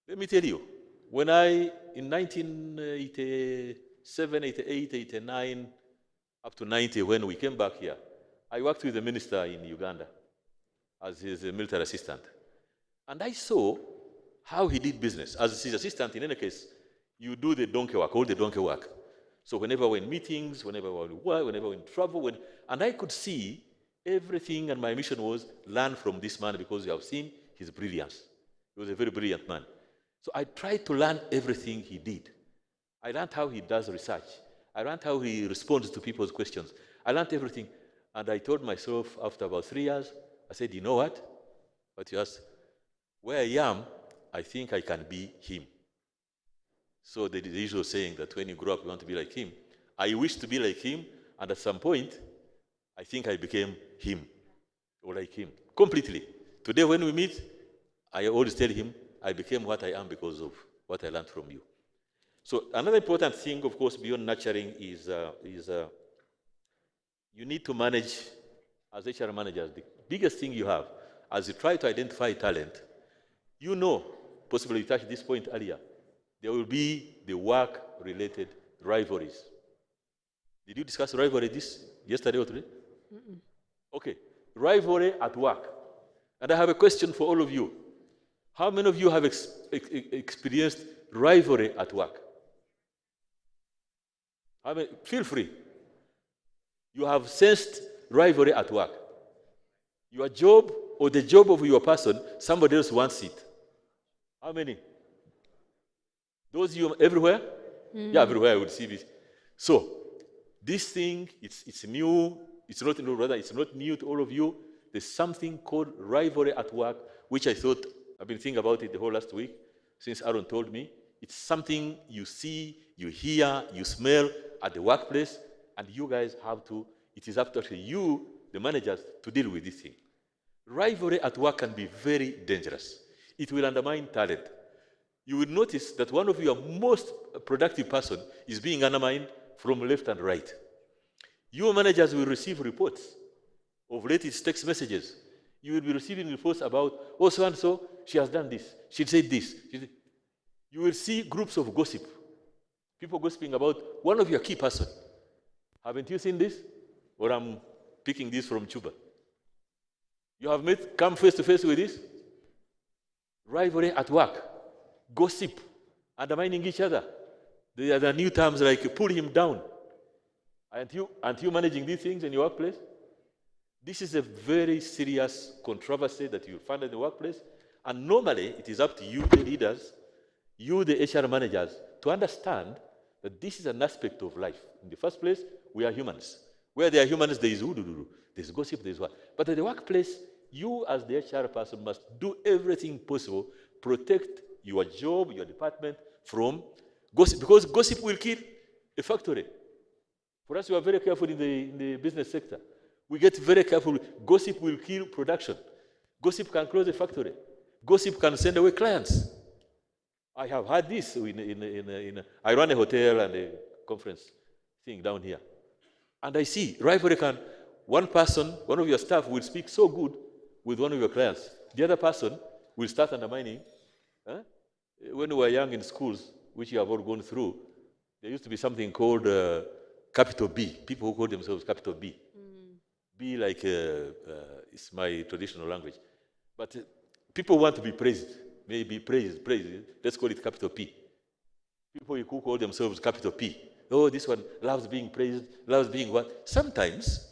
Speaker 12: Let me tell you, when in 1987, 88, 89, up to 90, when we came back here, I worked with the minister in Uganda as his military assistant. And I saw how he did business. As his assistant, in any case, you do the donkey work, all the donkey work. So whenever we're in meetings, whenever we're in work, whenever we're in travel, and I could see everything, and my mission was learn from this man because you have seen his brilliance. He was a very brilliant man. So I tried to learn everything he did. I learned how he does research. I learned how he responds to people's questions. I learned everything. And I told myself after about 3 years, I said, you know what? What you asked, where I am, I think I can be him. So the usual saying that when you grow up, you want to be like him. I wish to be like him, and at some point, I think I became him, or like him, completely. Today when we meet, I always tell him, I became what I am because of what I learned from you. So another important thing, of course, beyond nurturing is you need to manage, as HR managers, the biggest thing you have, as you try to identify talent, you know, possibly you touched this point earlier, there will be the work-related rivalries. Did you discuss rivalry yesterday or today? Okay, rivalry at work. And I have a question for all of you. How many of you have experienced rivalry at work? Feel free. You have sensed rivalry at work. Your job or the job of your person, somebody else wants it. How many? Those you everywhere? Yeah, everywhere I would see this. So, this thing, it's new. It's not new, rather, it's not new to all of you. There's something called rivalry at work, which I thought, I've been thinking about it the whole last week, since Aaron told me. It's something you see, you hear, you smell at the workplace, and you guys have to, it is up to you, the managers, to deal with this thing. Rivalry at work can be very dangerous. It will undermine talent. You will notice that one of your most productive person is being undermined from left and right. Your managers will receive reports of latest text messages. You will be receiving reports about, oh, so-and-so, she has done this, she said this. You will see groups of gossip, people gossiping about one of your key person. Haven't you seen this? Or I'm picking this from Chuba. You have come face to face with this? Rivalry at work, gossip, undermining each other. There are the new terms like pull him down. Aren't you managing these things in your workplace? This is a very serious controversy that you'll find in the workplace. And normally, it is up to you, the leaders, you, the HR managers, to understand that this is an aspect of life. In the first place, we are humans. Where there are humans, there is ududu, there's gossip, there's what. But at the workplace, you as the HR person must do everything possible, protect your job, your department from gossip, because gossip will kill a factory. For us, we are very careful in the business sector. We get very careful. Gossip will kill production. Gossip can close a factory. Gossip can send away clients. I have had this I run a hotel and a conference thing down here. And I see rivalry can, one person, one of your staff will speak so good with one of your clients. The other person will start undermining. When we were young in schools, which you have all gone through, there used to be something called capital B, people who call themselves capital B. B like, it's my traditional language. But people want to be praised, maybe praised. Let's call it capital P. People who call themselves capital P. Oh, this one loves being praised, loves being what? Sometimes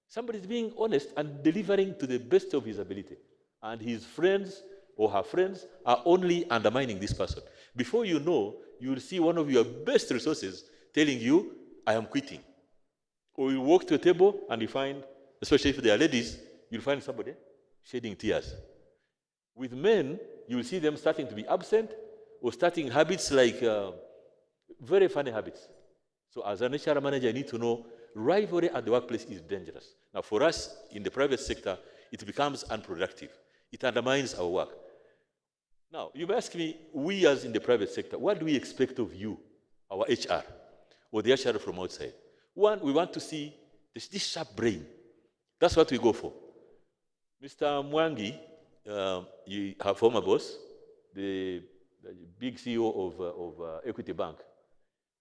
Speaker 12: somebody is being honest and delivering to the best of his ability. And his friends or her friends are only undermining this person. Before you know, you will see one of your best resources telling you, I am quitting. Or you walk to a table and you find, especially if they are ladies, you'll find somebody shedding tears. With men, you will see them starting to be absent or starting habits like very funny habits. So as an HR manager, I need to know rivalry at the workplace is dangerous. Now for us in the private sector, it becomes unproductive. It undermines our work. Now, you ask me, we as in the private sector, what do we expect of you, our HR, or the HR from outside? One, we want to see this sharp brain. That's what we go for. Mr. Mwangi, our former boss, the big CEO of Equity Bank.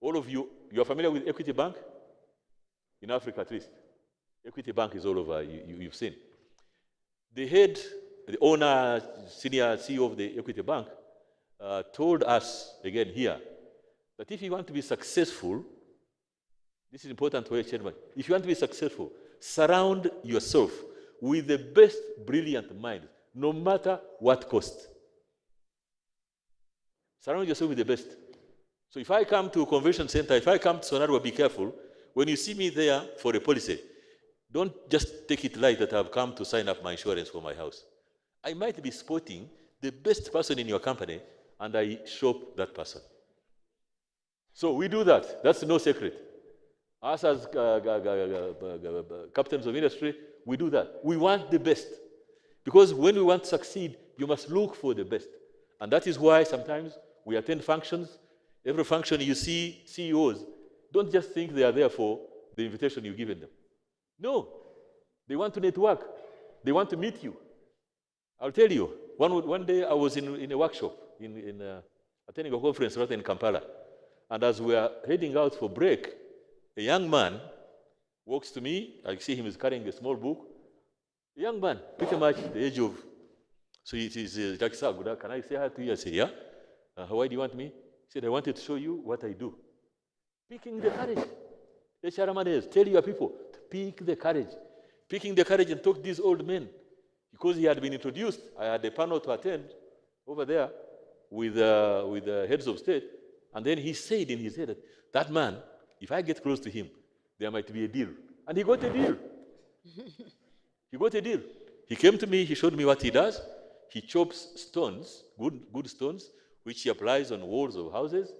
Speaker 12: All of you, you are familiar with Equity Bank? In Africa, at least. Equity Bank is all over, you've seen. The head, the owner, senior CEO of the Equity Bank told us, again here, that if you want to be successful, this is important to HR, if you want to be successful, surround yourself with the best brilliant minds, no matter what cost. Surround yourself with the best. So if I come to a convention center, if I come to Sonarwa, be careful. When you see me there for a policy, don't just take it light that I've come to sign up my insurance for my house. I might be spotting the best person in your company, and I shop that person. So we do that. That's no secret. Us as captains of industry, we do that. We want the best. Because when we want to succeed, you must look for the best. And that is why sometimes we attend functions. Every function you see CEOs, don't just think they are there for the invitation you've given them. No, they want to network. They want to meet you. I'll tell you, one day I was in a workshop, attending a conference right in Kampala. And as we are heading out for break, a young man walks to me. I see him is carrying a small book. A young man, pretty much the age of, so he says, Dr. Saguda, can I say hi to you? I said, yeah. Why do you want me? He said, I wanted to show you what I do. Picking the courage. HR managers, tell your people to pick the courage. Picking the courage and talk to these old men. Because he had been introduced, I had a panel to attend over there with the heads of state. And then he said in his head, that man, if I get close to him, there might be a deal. And he got a deal. He got a deal. He came to me, he showed me what he does. He chops stones, good stones, which he applies on walls of houses,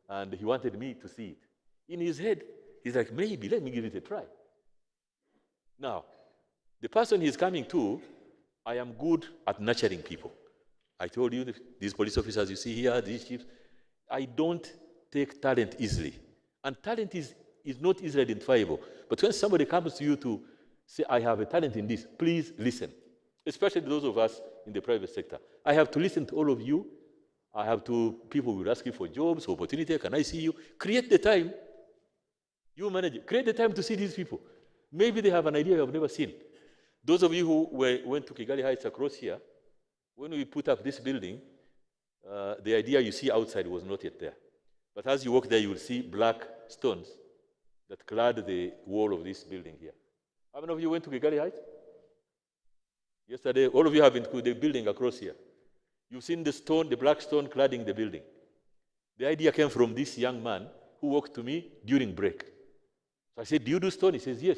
Speaker 12: and he wanted me to see it. In his head, he's like, maybe, let me give it a try. Now, the person he's coming to, I am good at nurturing people. I told you, these police officers you see here, these chiefs, I don't take talent easily. And talent is not easily identifiable. But when somebody comes to you to say, I have a talent in this, please listen. Especially those of us in the private sector. I have to listen to all of you. I have to, people will ask you for jobs, opportunity, can I see you? Create the time. You manage it. Create the time to see these people. Maybe they have an idea you have never seen. Those of you who went to Kigali Heights across here, when we put up this building, the idea you see outside was not yet there. But as you walk there, you will see black stones that clad the wall of this building here. How many of you went to Kigali Heights? Yesterday, all of you have been to the building across here. You've seen the stone, the black stone cladding the building. The idea came from this young man who walked to me during break. So I said, do you do stone? He says, yes.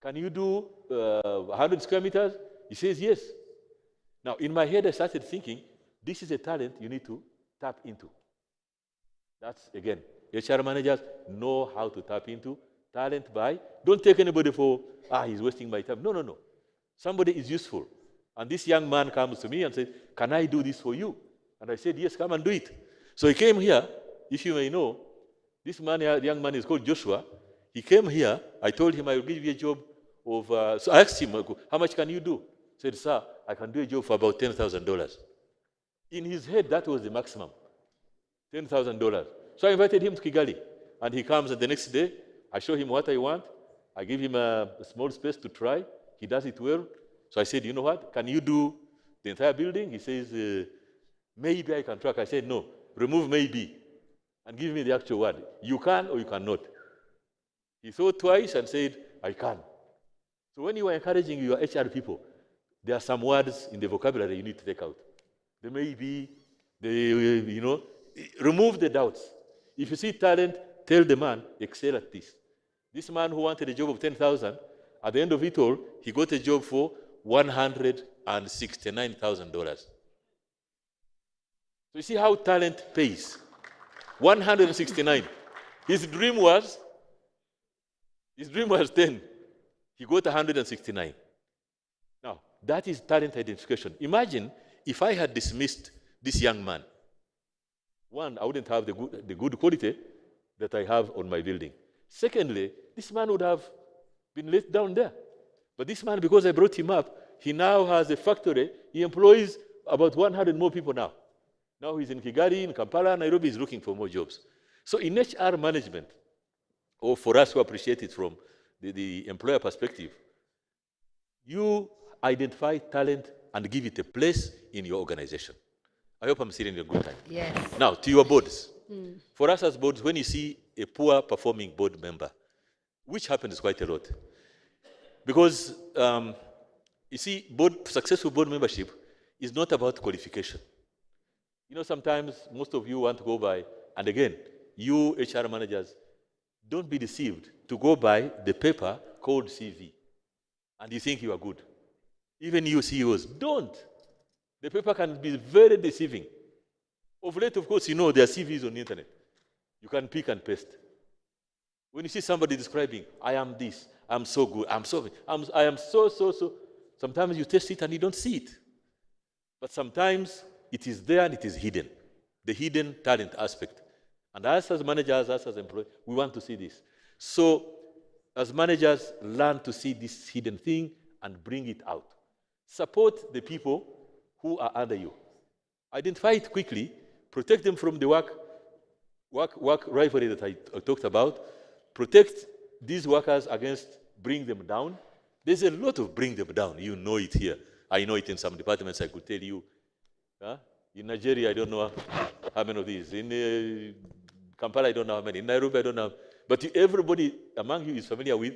Speaker 12: Can you do 100 square meters? He says, yes. Now, in my head, I started thinking, this is a talent you need to tap into. That's, again, HR managers know how to tap into talent by, don't take anybody for, he's wasting my time. No, no, no. Somebody is useful. And this young man comes to me and says, can I do this for you? And I said, yes, come and do it. So he came here, if you may know, this man, the young man is called Joshua. He came here, I told him I will give you a job of, so I asked him, how much can you do? He said, sir, I can do a job for about $10,000. In his head, that was the maximum, $10,000. So I invited him to Kigali. And he comes, and the next day, I show him what I want. I give him a small space to try. He does it well. So I said, you know what? Can you do the entire building? He says, maybe I can track. I said, no, remove maybe and give me the actual word. You can or you cannot. He thought twice and said, I can. So when you are encouraging your HR people, there are some words in the vocabulary you need to take out. The maybe, remove the doubts. If you see talent, tell the man, excel at this. This man who wanted a job of 10,000, at the end of it all, he got a job for $169,000. So you see how talent pays. 169. His dream was 10. He got 169. Now, that is talent identification. Imagine if I had dismissed this young man. One, I wouldn't have the good quality that I have on my building. Secondly, this man would have been let down there. But this man, because I brought him up, he now has a factory. He employs about 100 more people now. Now he's in Kigali, in Kampala, Nairobi, he's looking for more jobs. So in HR management, or for us who appreciate it from the employer perspective, you identify talent and give it a place in your organization. I hope I'm sitting in a good time.
Speaker 8: Yes.
Speaker 12: Now, to your boards. For us as boards, when you see a poor performing board member, which happens quite a lot, because you see, successful board membership is not about qualification. You know, sometimes most of you want to go by, and again, you HR managers, don't be deceived to go by the paper called CV, and you think you are good. Even you CEOs, don't. The paper can be very deceiving. Of late, of course, you know there are CVs on the internet. You can pick and paste. When you see somebody describing, I am this, I'm so good, I am so. Sometimes you test it and you don't see it. But sometimes it is there and it is hidden, the hidden talent aspect. And us as managers, us as employees, we want to see this. So as managers, learn to see this hidden thing and bring it out. Support the people who are under you. Identify it quickly, protect them from the work rivalry that I talked about, protect these workers against bring them down. There's a lot of bring them down. You know it here. I know it in some departments, I could tell you. In Nigeria, I don't know how many of these. In Kampala, I don't know how many. In Nairobi, I don't know. But everybody among you is familiar with,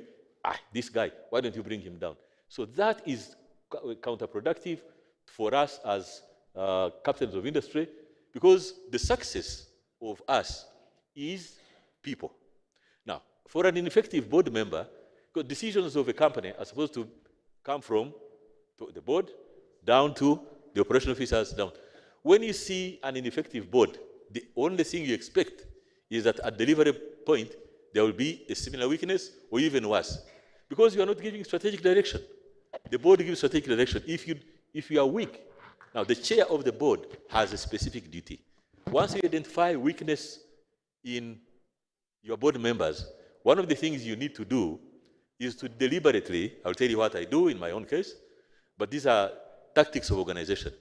Speaker 12: this guy, why don't you bring him down? So that is counterproductive for us as captains of industry, because the success of us is people. Now, for an ineffective board member, because decisions of a company are supposed to come from the board down to the operation officers down. When you see an ineffective board, the only thing you expect is that at delivery point, there will be a similar weakness or even worse, because you are not giving strategic direction. The board gives strategic direction. If you are weak, now the chair of the board has a specific duty. Once you identify weakness in your board members, one of the things you need to do is to deliberately, I'll tell you what I do in my own case, but these are tactics of organization.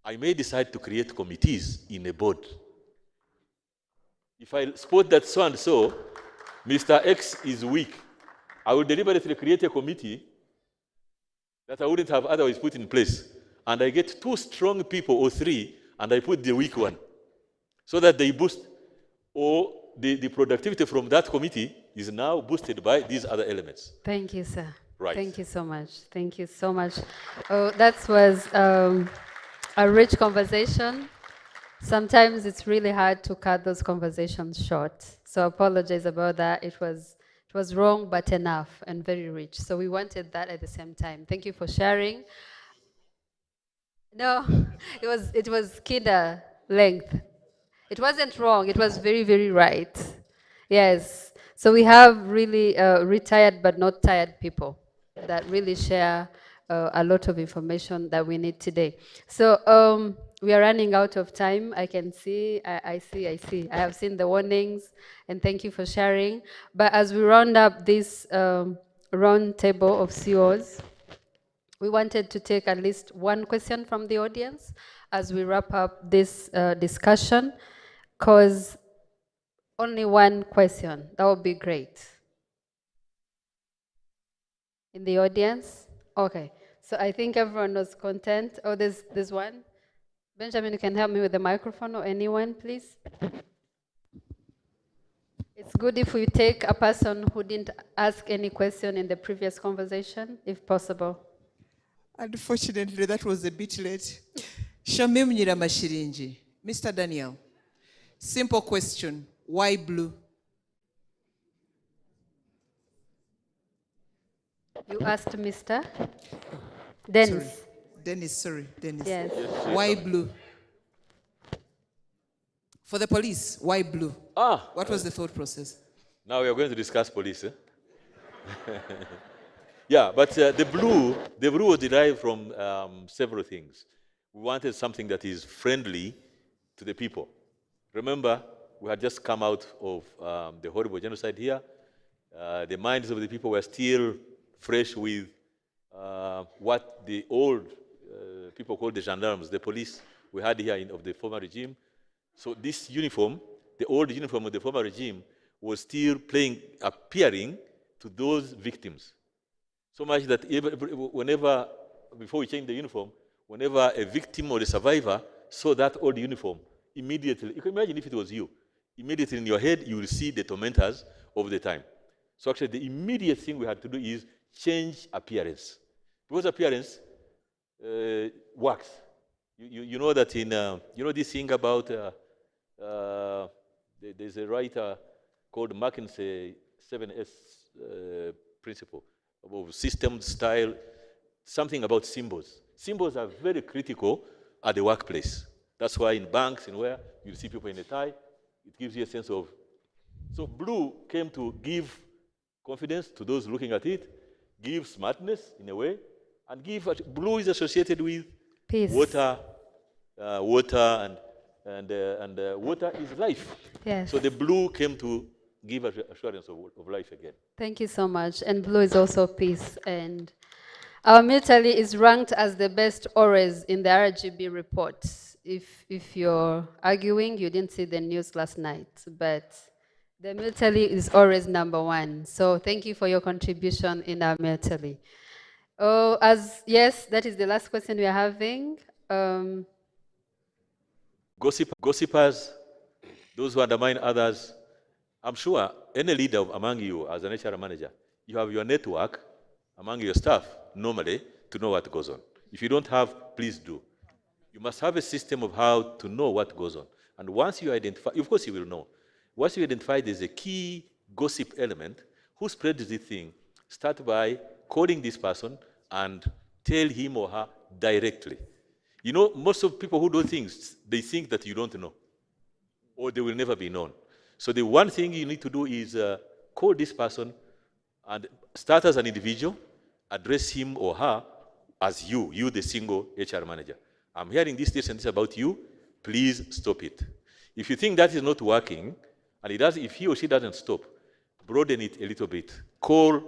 Speaker 12: I may decide to create committees in a board. If I spot that so and so, Mr. X is weak, I will deliberately create a committee that I wouldn't have otherwise put in place. And I get 2 strong people or 3, and I put the weak one, so that they boost, or the productivity from that committee is now boosted by these other elements.
Speaker 8: Thank you, sir.
Speaker 12: Right.
Speaker 8: Thank you so much. Thank you so much. Oh, that was a rich conversation. Sometimes it's really hard to cut those conversations short. So I apologize about that. It was wrong, but enough and very rich. So we wanted that at the same time. Thank you for sharing. No, it was kinda length. It wasn't wrong. It was very, very right. Yes. So we have really retired but not tired people that really share a lot of information that we need today. So we are running out of time. I can see, I see. I have seen the warnings, and thank you for sharing. But as we round up this round table of CEOs, we wanted to take at least one question from the audience as we wrap up this discussion, because only one question, that would be great. In the audience? Okay, so I think everyone was content. Oh, there's one. Benjamin, you can help me with the microphone, or anyone, please. It's good if we take a person who didn't ask any question in the previous conversation, if possible.
Speaker 13: Unfortunately, that was a bit late. Shamim Nyiramashirinji, Mr. Daniel, simple question, why blue?
Speaker 8: You asked Mr. Dennis.
Speaker 13: Sorry, Dennis.
Speaker 8: Yes.
Speaker 13: Why blue? For the police, why blue? What was the thought process?
Speaker 12: Now we are going to discuss police. Yeah, but the blue was derived from several things. We wanted something that is friendly to the people. Remember, we had just come out of the horrible genocide here. The minds of the people were still fresh with what the old people called the gendarmes, the police we had here of the former regime. So this uniform, the old uniform of the former regime, was still appearing to those victims. So much that whenever, before we changed the uniform, whenever a victim or a survivor saw that old uniform, immediately, you can imagine if it was you, immediately in your head, you will see the tormentors of the time. So actually, the immediate thing we had to do is change appearance. Because appearance works. You know that in, you know this thing about, there's a writer called McKinsey 7S principle of system, style, something about symbols. Symbols are very critical at the workplace. That's why in banks and where you see people in a tie, it gives you a sense of. So blue came to give confidence to those looking at it, give smartness in a way, and give. Blue is associated with
Speaker 8: Peace.
Speaker 12: water, water, and water is life.
Speaker 8: Yes.
Speaker 12: So the blue came to give assurance of life again.
Speaker 8: Thank you so much. And blue is also peace. And our military is ranked as the best always in the RGB report. If you're arguing, you didn't see the news last night, but the military is always #1. So thank you for your contribution in our military. Oh, yes, that is the last question we are having.
Speaker 12: Gossipers, those who undermine others, I'm sure any leader among you as an HR manager, you have your network among your staff normally to know what goes on. If you don't have, please do. You must have a system of how to know what goes on. And once you identify, of course you will know. Once you identify there's a key gossip element, who spreads this thing, start by calling this person and tell him or her directly. You know, most of people who do things, they think that you don't know, or they will never be known. So the one thing you need to do is call this person and start as an individual, address him or her as you the single HR manager. I'm hearing this and this about you, please stop it. If you think that is not working, and if he or she doesn't stop, broaden it a little bit. Call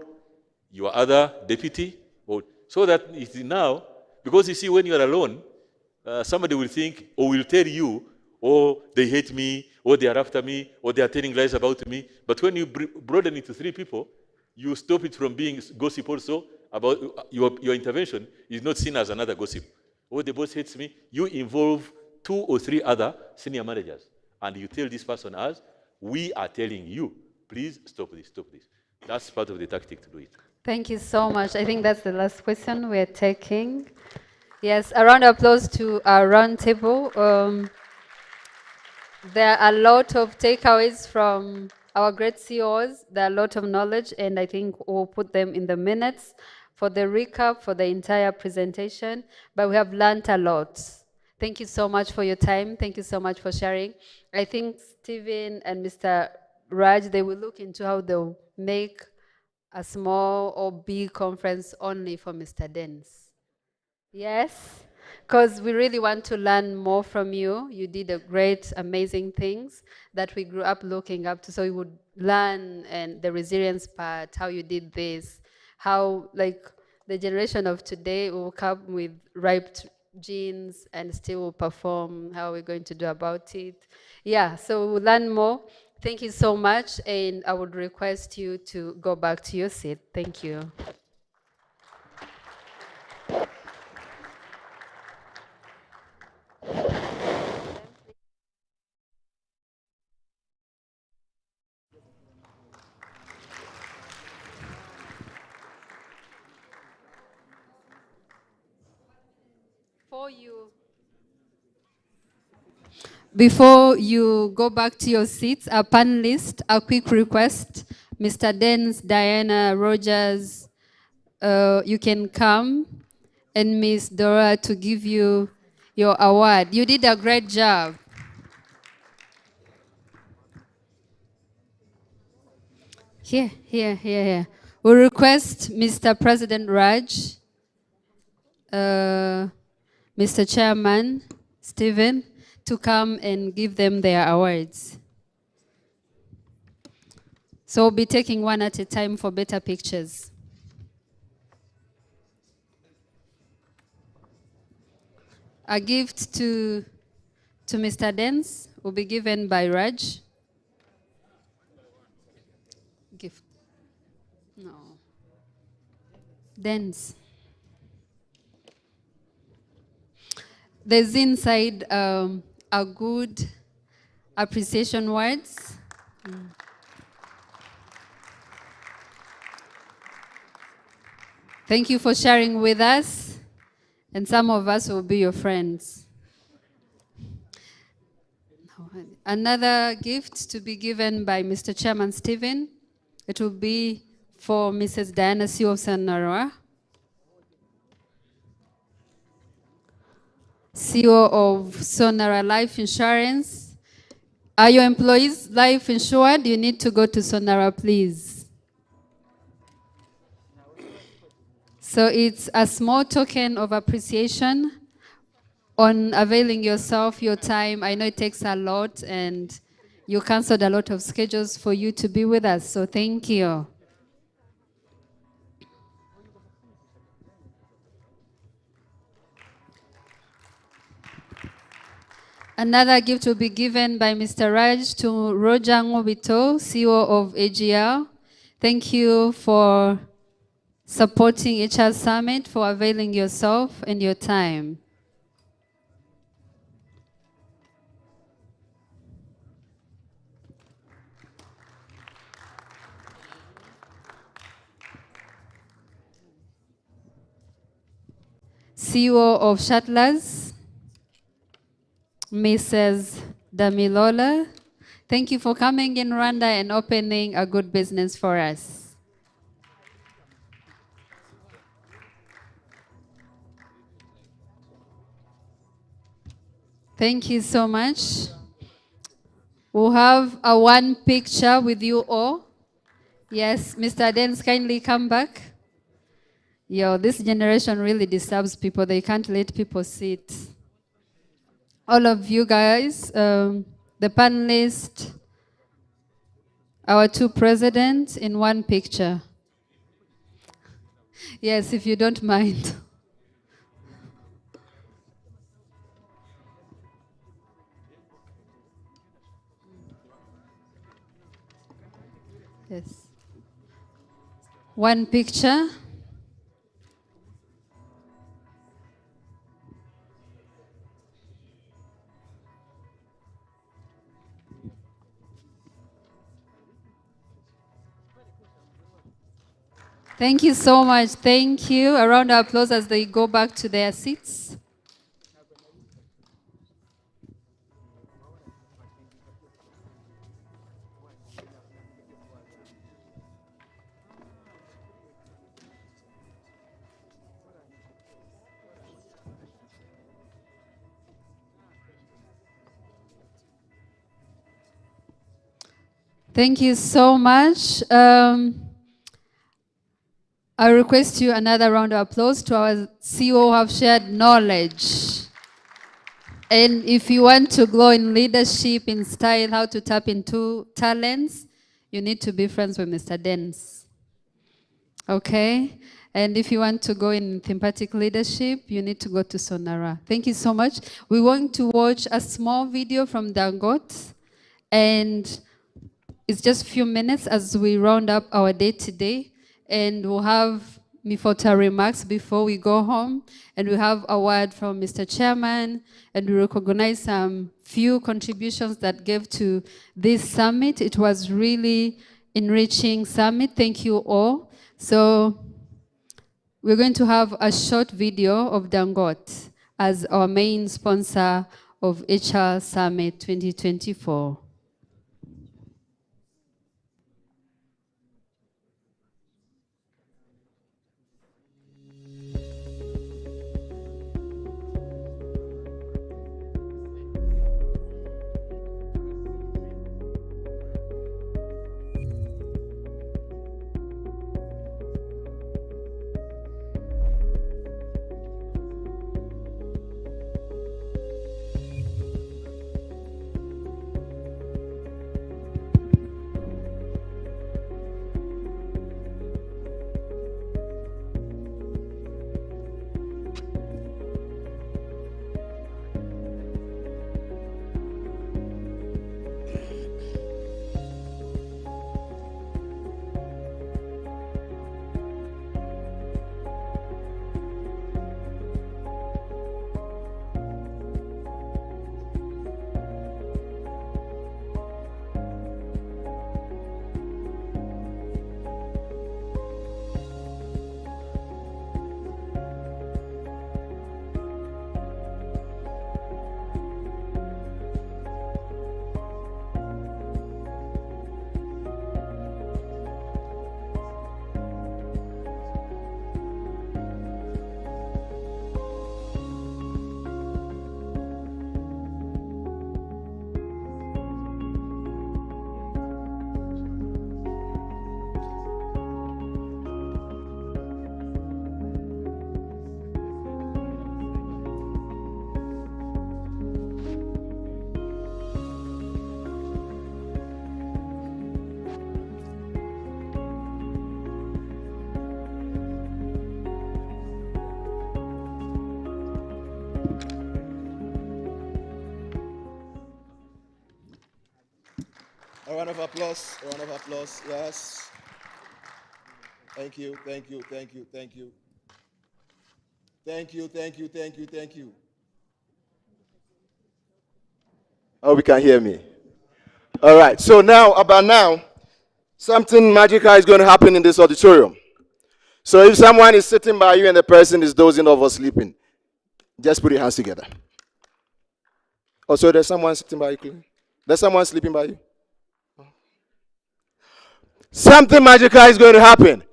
Speaker 12: your other deputy, so that it's now, because you see when you are alone, somebody will think or will tell you, oh, they hate me, or they are after me, or they are telling lies about me. But when you broaden it to 3 people, you stop it from being gossip also about your intervention is not seen as another gossip. Oh, the boss hates me. You involve 2 or 3 other senior managers, and you tell this person as, we are telling you, please stop this, stop this. That's part of the tactic to do it.
Speaker 8: Thank you so much. I think that's the last question we're taking. Yes, a round of applause to our round table. There are a lot of takeaways from our great CEOs. There are a lot of knowledge, and I think we'll put them in the minutes for the recap, for the entire presentation. But we have learned a lot. Thank you so much for your time. Thank you so much for sharing. I think Stephen and Mr. Raj, they will look into how they'll make a small or big conference only for Mr. Dens. Yes, because we really want to learn more from you. You did a great, amazing things that we grew up looking up to. So we would learn and the resilience part, how you did this, how like the generation of today will come with ripe genes and still will perform, how we're going to do about it. Yeah, so we'll learn more. Thank you so much, and I would request you to go back to your seat. Thank you. Before you go back to your seats, our panelists, a quick request. Mr. Dens, Diana, Rogers, you can come, and Miss Dora to give you your award. You did a great job. Here. We request Mr. President Raj, Mr. Chairman Stephen, to come and give them their awards. So we'll be taking one at a time for better pictures. A gift to Mr. Dens will be given by Raj. Gift. No. Dens. There's inside a good appreciation words. Thank you for sharing with us, and some of us will be your friends. Another gift to be given by Mr. Chairman Stephen. It will be for Mrs. Diana CEO of Sonara, CEO of Sonara Life Insurance. Are your employees life insured? You need to go to Sonara, please. So it's a small token of appreciation on availing yourself, your time. I know it takes a lot, and you canceled a lot of schedules for you to be with us, so thank you. Another gift will be given by Mr. Raj to Roger Ngobito, CEO of AGL. Thank you for supporting HR Summit, for availing yourself and your time. CEO of Shuttlers, Mrs. Damilola. Thank you for coming in Rwanda and opening a good business for us. Thank you so much. We'll have a one picture with you all. Yes, Mr. Dens, kindly come back. Yo, this generation really disturbs people. They can't let people sit. All of you guys, the panelists, our two presidents in one picture. Yes, if you don't mind. Yes. One picture. Thank you so much. Thank you. A round of applause as they go back to their seats. Thank you so much. I request you another round of applause to our CEO who have shared knowledge. And if you want to grow in leadership, in style, how to tap into talents, you need to be friends with Mr. Dens. Okay? And if you want to go in thematic leadership, you need to go to Sonara. Thank you so much. We want to watch a small video from Dangote, and it's just a few minutes as we round up our day today, and we'll have Mifota remarks before we go home, and we have a word from Mr. Chairman, and we recognize some few contributions that gave to this summit. It was really enriching summit. Thank you all. So we're going to have a short video of Dangote as our main sponsor of HR Summit 2024.
Speaker 6: A round of applause. A round of applause. Yes. Thank you. Thank you. Thank you. Thank you. Thank you. Thank you. Thank you. Thank you. Oh, we can hear me. All right. So about now, something magical is going to happen in this auditorium. So if someone is sitting by you and the person is dozing off or sleeping, just put your hands together. Oh, so there's someone sitting by you? There's someone sleeping by you? Something magical is going to happen.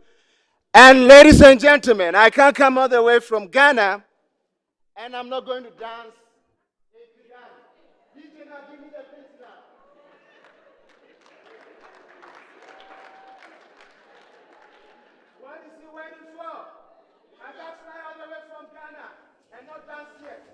Speaker 6: And ladies and gentlemen, I can't come all the way from Ghana and I'm not going to dance in Kigali. DJ, now give me the beat now. What is he waiting for? I can't fly all the way from Ghana and not dance yet.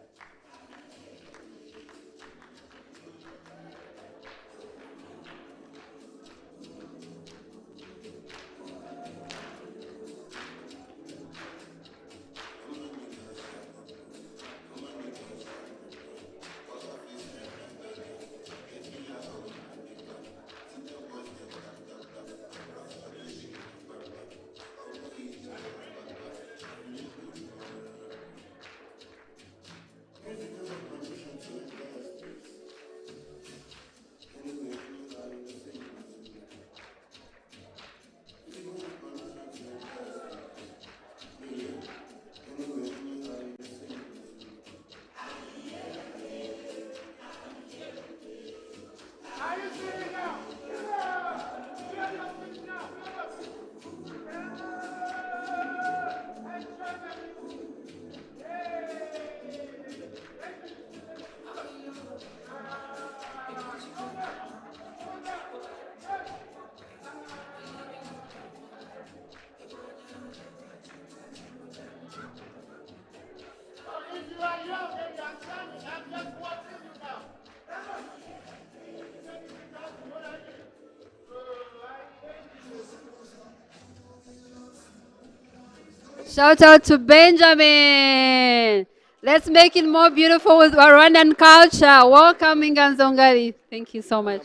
Speaker 8: Shout out to Benjamin. Let's make it more beautiful with Rwandan culture. Welcome, Nganzongali. Thank you so much.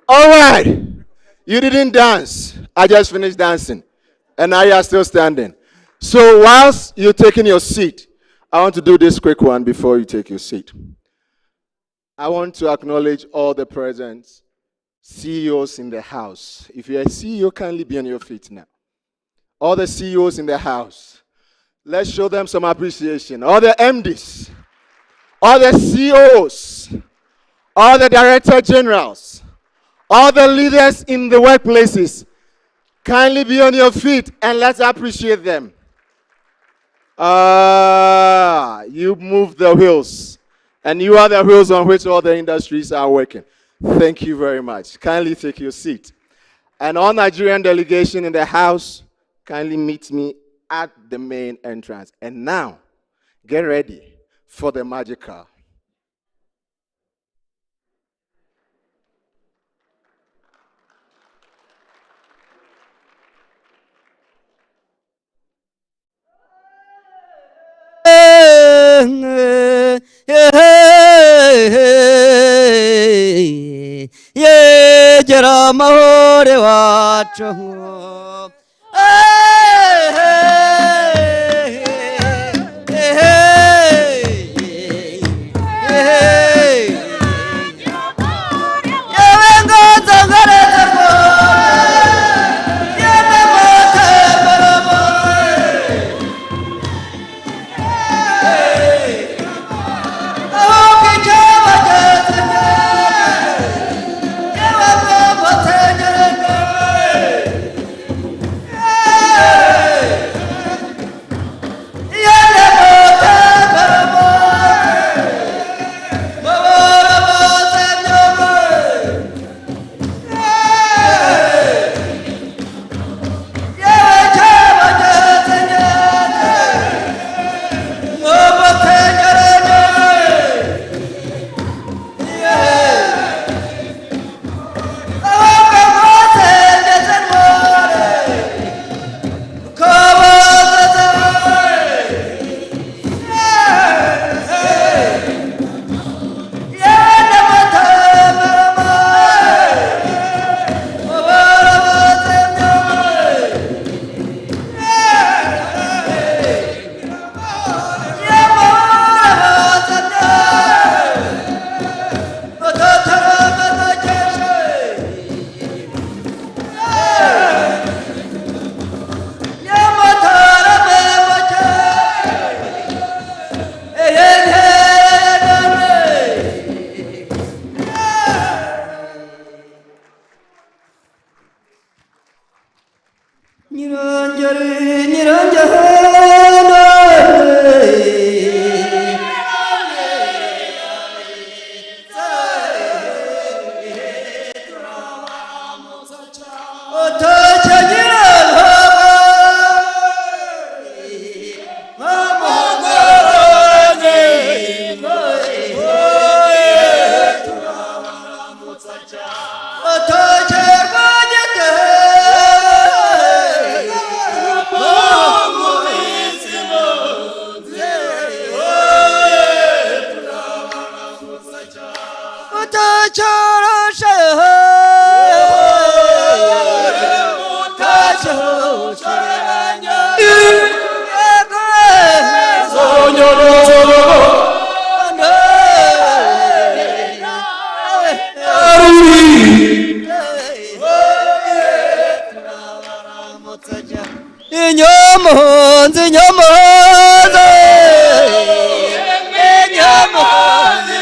Speaker 6: All right. You didn't dance. I just finished dancing. And now you are still standing. So whilst you're taking your seat, I want to do this quick one before you take your seat. I want to acknowledge all the present CEOs in the house. If you're a CEO, kindly be on your feet now. All the CEOs in the house. Let's show them some appreciation. All the MDs, all the CEOs, all the Director Generals, all the leaders in the workplaces. Kindly be on your feet and let's appreciate them. You move the wheels. And you are the wheels on which all the industries are working. Thank you very much. Kindly take your seat. And all Nigerian delegation in the house, kindly meet me at the main entrance. And now, get ready for the magical.
Speaker 1: Yegera amahore wacu yewe ngoza ngareta yeme mote barabo aho kichaba yewe mote mutachoroshe mutachorosheranya inyomonzi inyomonzi inyomonzi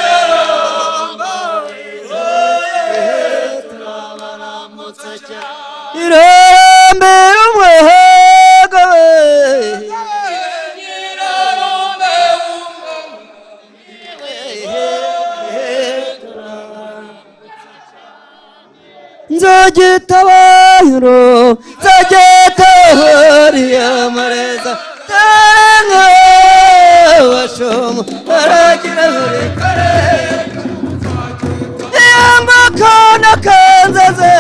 Speaker 1: irembera umwego nzogitabayiro nzogitabariya mareza tarenga washomo aragira muri kare yamba kana kanzaze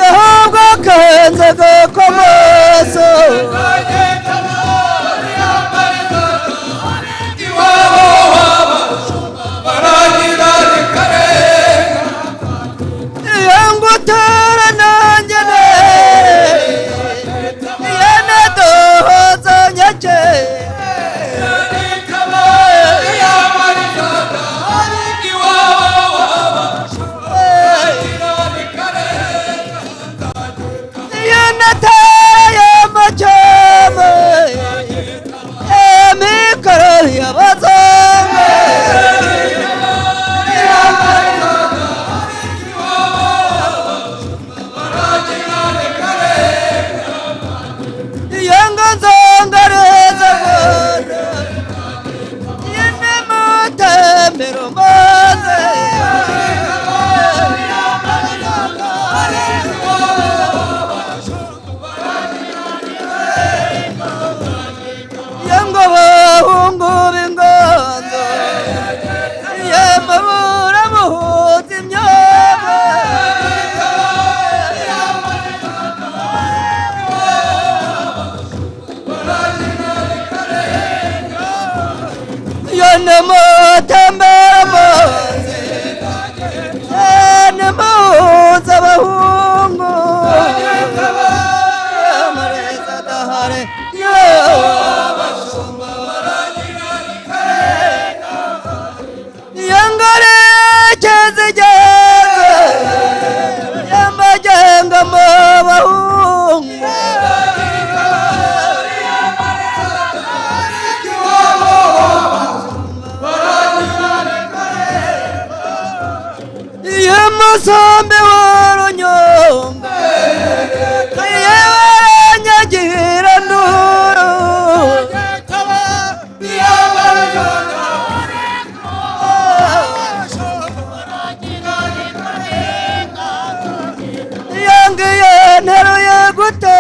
Speaker 1: yahubwo kanze gakomoso yangutara nanjye yene dohoza nyake yene taya machama emikaro yabazame yanganzangareza bona yene matembero maze yango bahungu b'inganzo yemabura muhuza imyaba yene matembero maze yene muhuza abahungu amareza adahare yangarekeze igeze yamagenga mu bahungu y'umusombe w'urunyonga yewanyagira nduru yangiye nteruye gute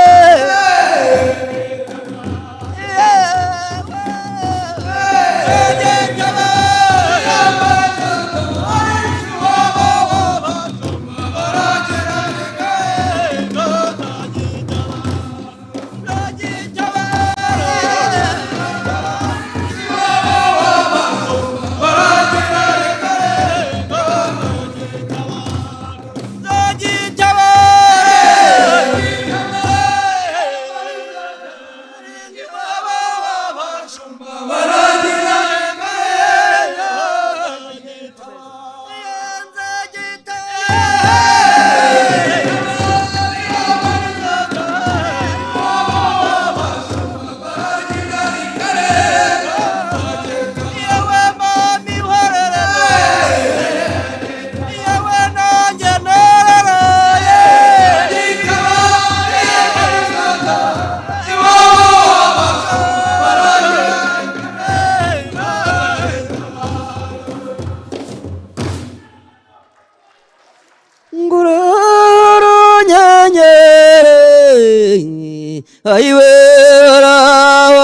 Speaker 1: ayiwe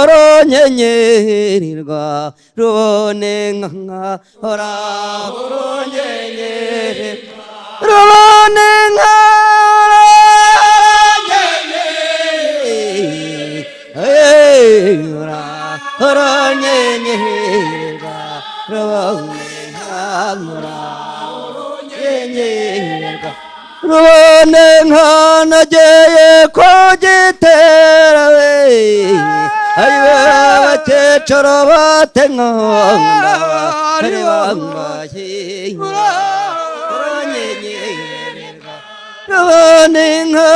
Speaker 1: oronyenyerirwa rubone nka oronyenyerirwa rubone nka oronyenyerirwa rubone nka nyenyenga rubone nkanageye ku gitera we ayiwe abakecuru batenkanda bari bambaye uranyenyenga rubone nka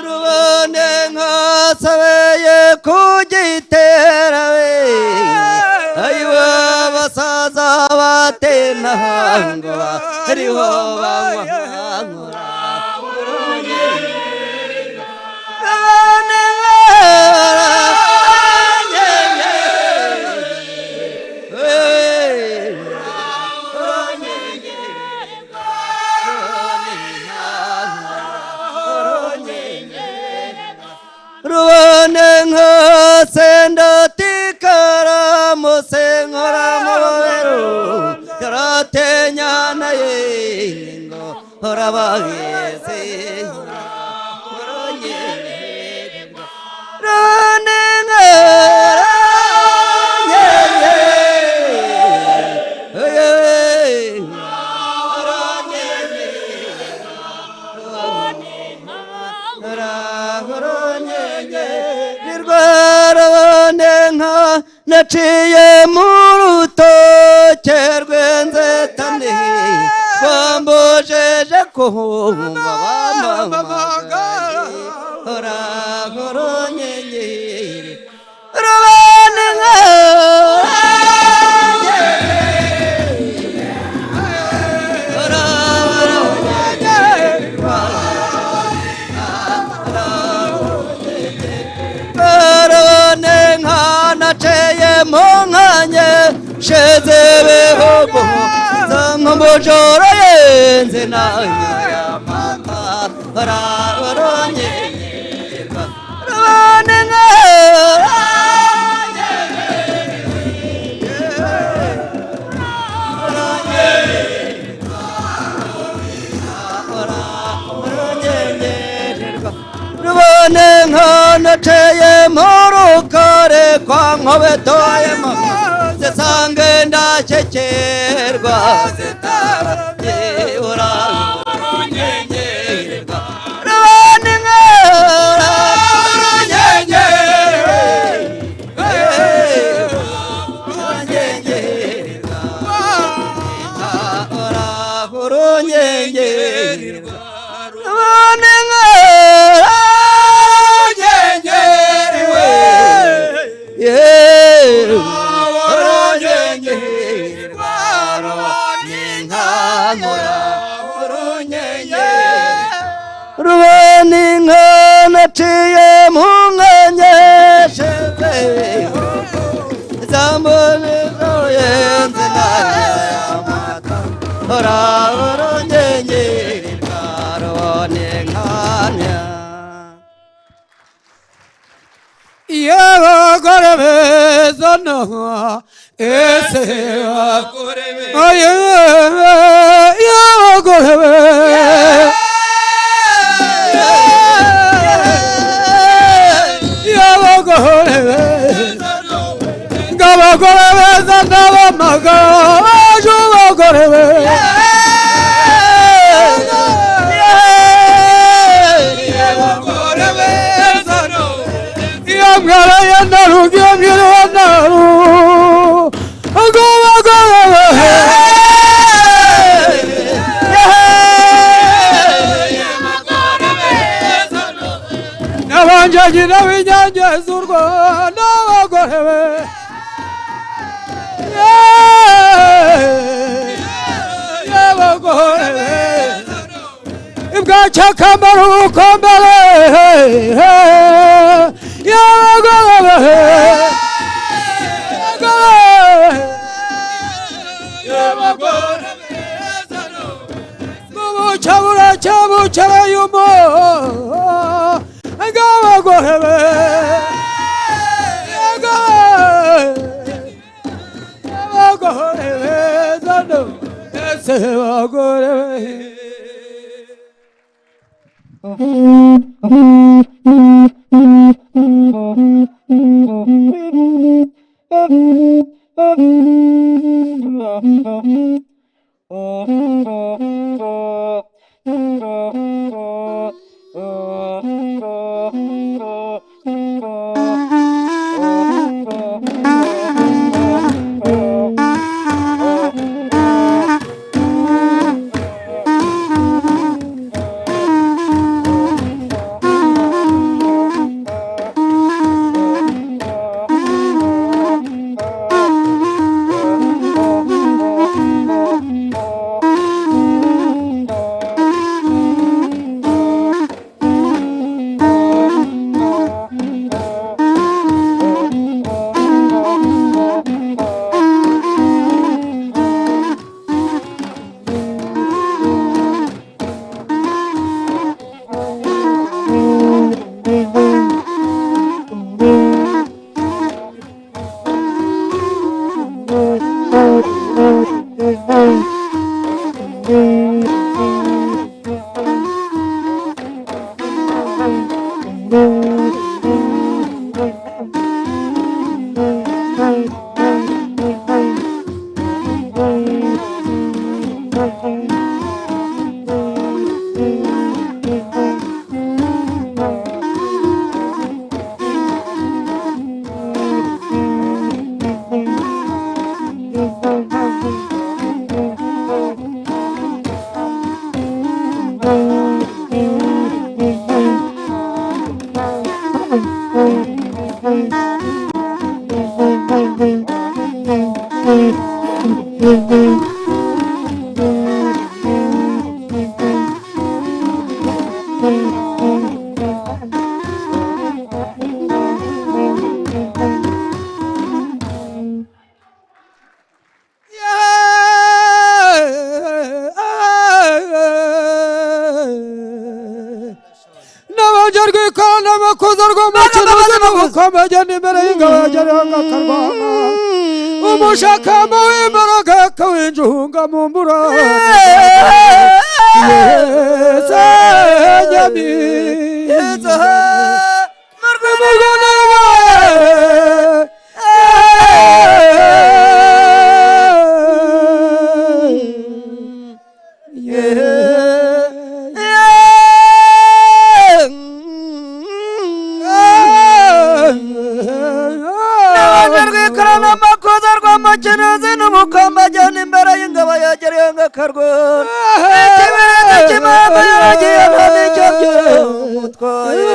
Speaker 1: rubone nkasabeye kugitera we ayiwe basaza batenahanga ariho banywa rubone nkasenda tikara musenkora mubero karatenyana yengo horabageze rubone naciye mu rutoke rw'inzitane rwambujeje kumva bamamagaye hora nyenyeri rubone naceye mu nkanye sheze behogo zankambojoro yenze nanya mama raronye rubone rubone nkanaceye mu rukare kwa nkobetoyemo zisange ndakekerwa zitarabyibura runyengerwa rubone runyengerwa rubone rubone nkanaciye mu nkanyesheze zambonezo yenze nanyamata oraronyengerwa rubone nkanya
Speaker 14: y'abagore beza naha ese y'abagore beza y'abagore beza y'abagore beza ng'abagore beza ndabamagara baje abagore beza Yamgara yandaru, yamgara yandaru, agova agova. Nabanje nabinyange zurwa nabagore be. Yabagore be. Ibwacha kambaru kambale. Chabura chabu chabayumo agawa gorebe agawa gorebe zando ese wa gorebe umushakamba w'imbaraga kawinjunga mu mburane yeza nyami yeza marwimugone
Speaker 1: Amakenazi n'umukamajyana imbere y'ingabo yagereye nk'akarwara ikibirenge cy'imama yaragiye nta n'icyo byamutwaye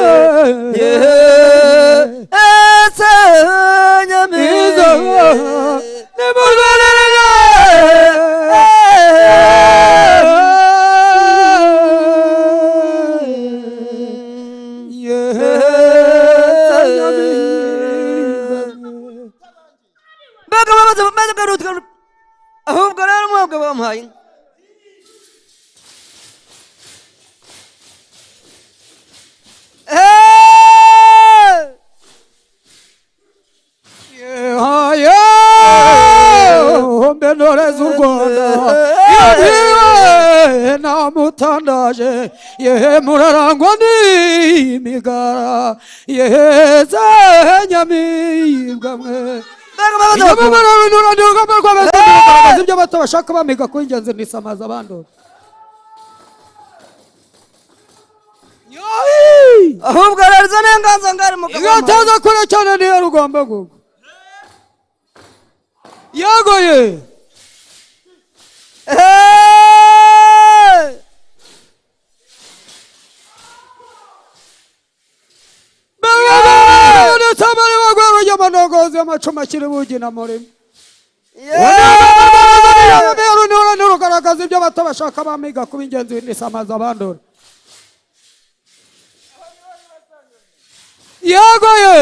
Speaker 1: ese nyamizo nimugorere ahubwo rero umwabwa bamuhaye
Speaker 14: mbenore z'u Rwanda yabwiwe namutandaje yehe murarangwa n'imigara yeheza nyamibwa mwe ibyo bato bashaka bamiga ku ingenzi nisamaza abandura
Speaker 1: ahubwo rero izo n'inganzo ngari mu
Speaker 14: igataza kure cyane niyo rugomba gugu yagoye Samari wagwaro y'amanogozi y'amacuma kiri bugina murimo nurugaragaza ibyo bato bashaka bamiga kuba ingenzi nisamaza abandura yagoye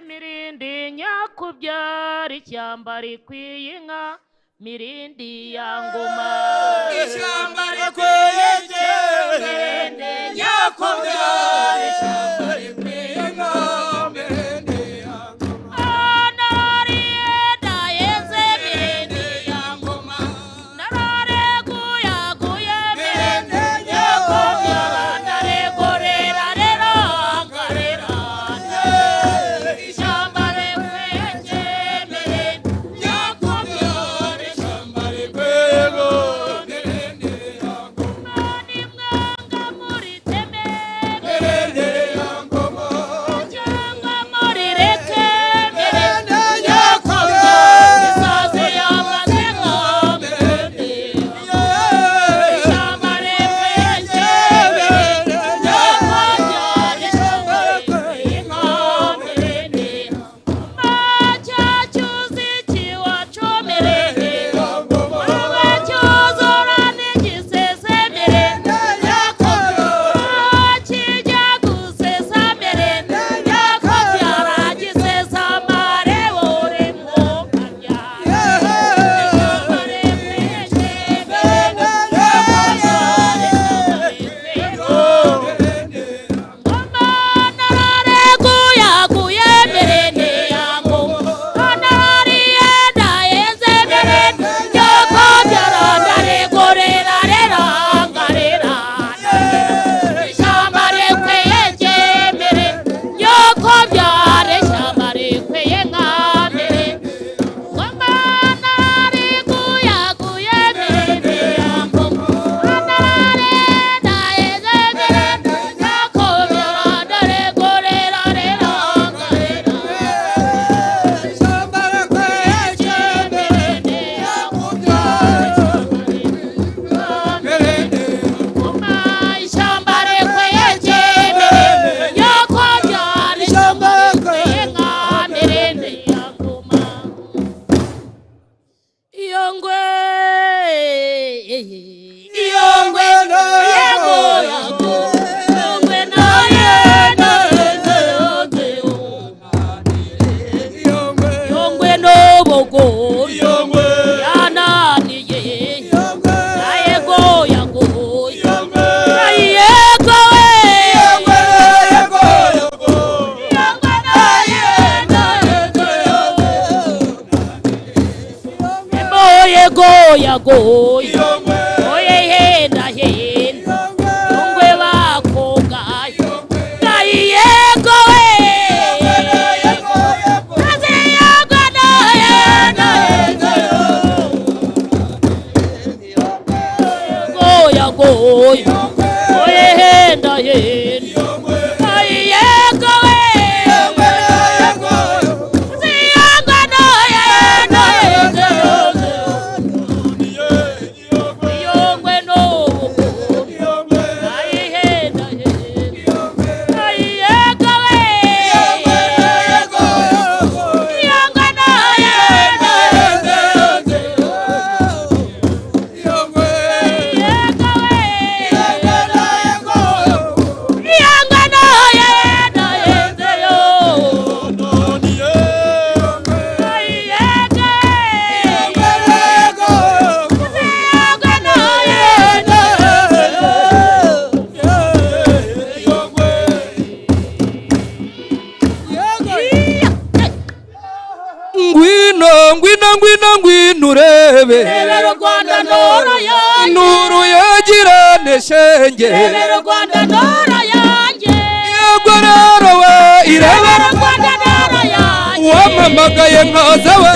Speaker 11: Mirindi nyakubyara ishyamba rikwiye inka mirindi ya ngoma
Speaker 1: ishyamba rikwiye
Speaker 11: mirindi nyakubyara
Speaker 1: ishyamba rikwiye inka mirindi
Speaker 11: yago yananiye yego yago yego yago oye henda henda yongwe bakoga yego yago oye henda henda
Speaker 1: ngwino urebe nuru yagira neshenge yego rero we irebera wamamagaye nkaza we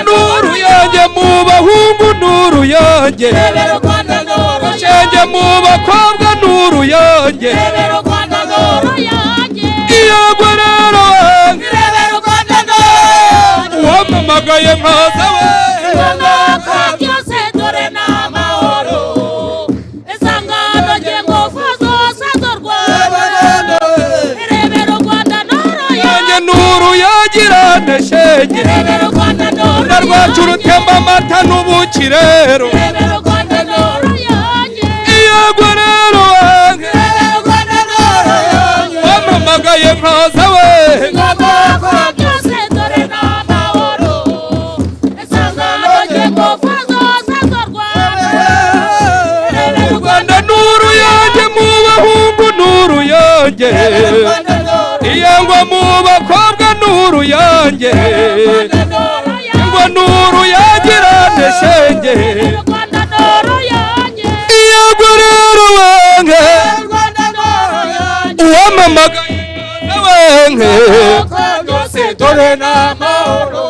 Speaker 1: nuru yanjye mu bahungu nuru yanjye shenge mu bakobwa nuru yanjye yego rero wamamagaye nkaza we nuru yagira neshenge na rwacu rutemba amata n'ubuki rero yego rero wamamagaye nkaza we Rwanda nuru yanjye mu bahungu nuru yanjye iyangwa mu bakobwa nuru yanjye ngo nuru yagira neshenge iyangwa rero wenge uwamamagaye wenge byose dore n'amahoro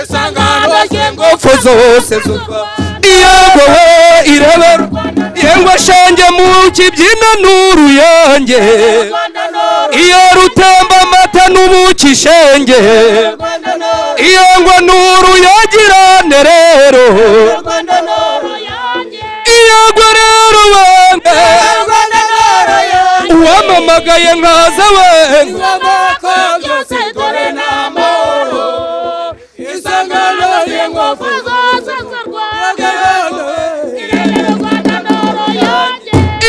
Speaker 1: isangano ry'ingufu zose z'urwa iyangwa we irebera yengwa shenge mu kibyina nuru yanjye iyo rutemba amata n'ubuki shenge iyangwa nuru yagira nerero iyangwa rero wenge uwamamagaye nkaza wenge byose dore n'amahoro isangano ry'ingufu zose z'urwa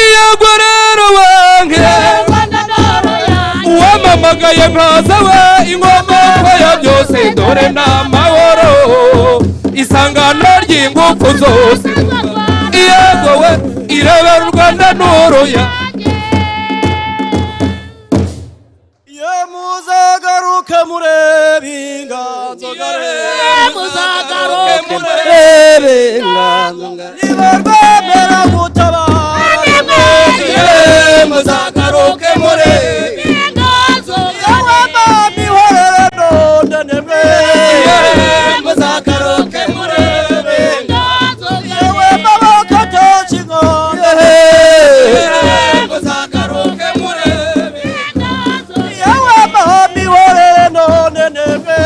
Speaker 1: iyagwa rero wenge uwamamagaye nkaza we inkomoko ya byose dore n'amahoro isangano ry'ingufu zose iyagwa we irebera u Rwanda nuru yanjye
Speaker 7: muzagaruke murebe inganzo
Speaker 1: muzagaruke murebe inganzo
Speaker 7: nibarwemera gutabara
Speaker 1: muzagaruke murebe inganzo
Speaker 7: mihorere none nemwe
Speaker 1: muzagaruke murebe inganzo
Speaker 7: yewe maboko tochi ngombe
Speaker 1: muzagaruke murebe inganzo
Speaker 7: yewe mihorere none nemwe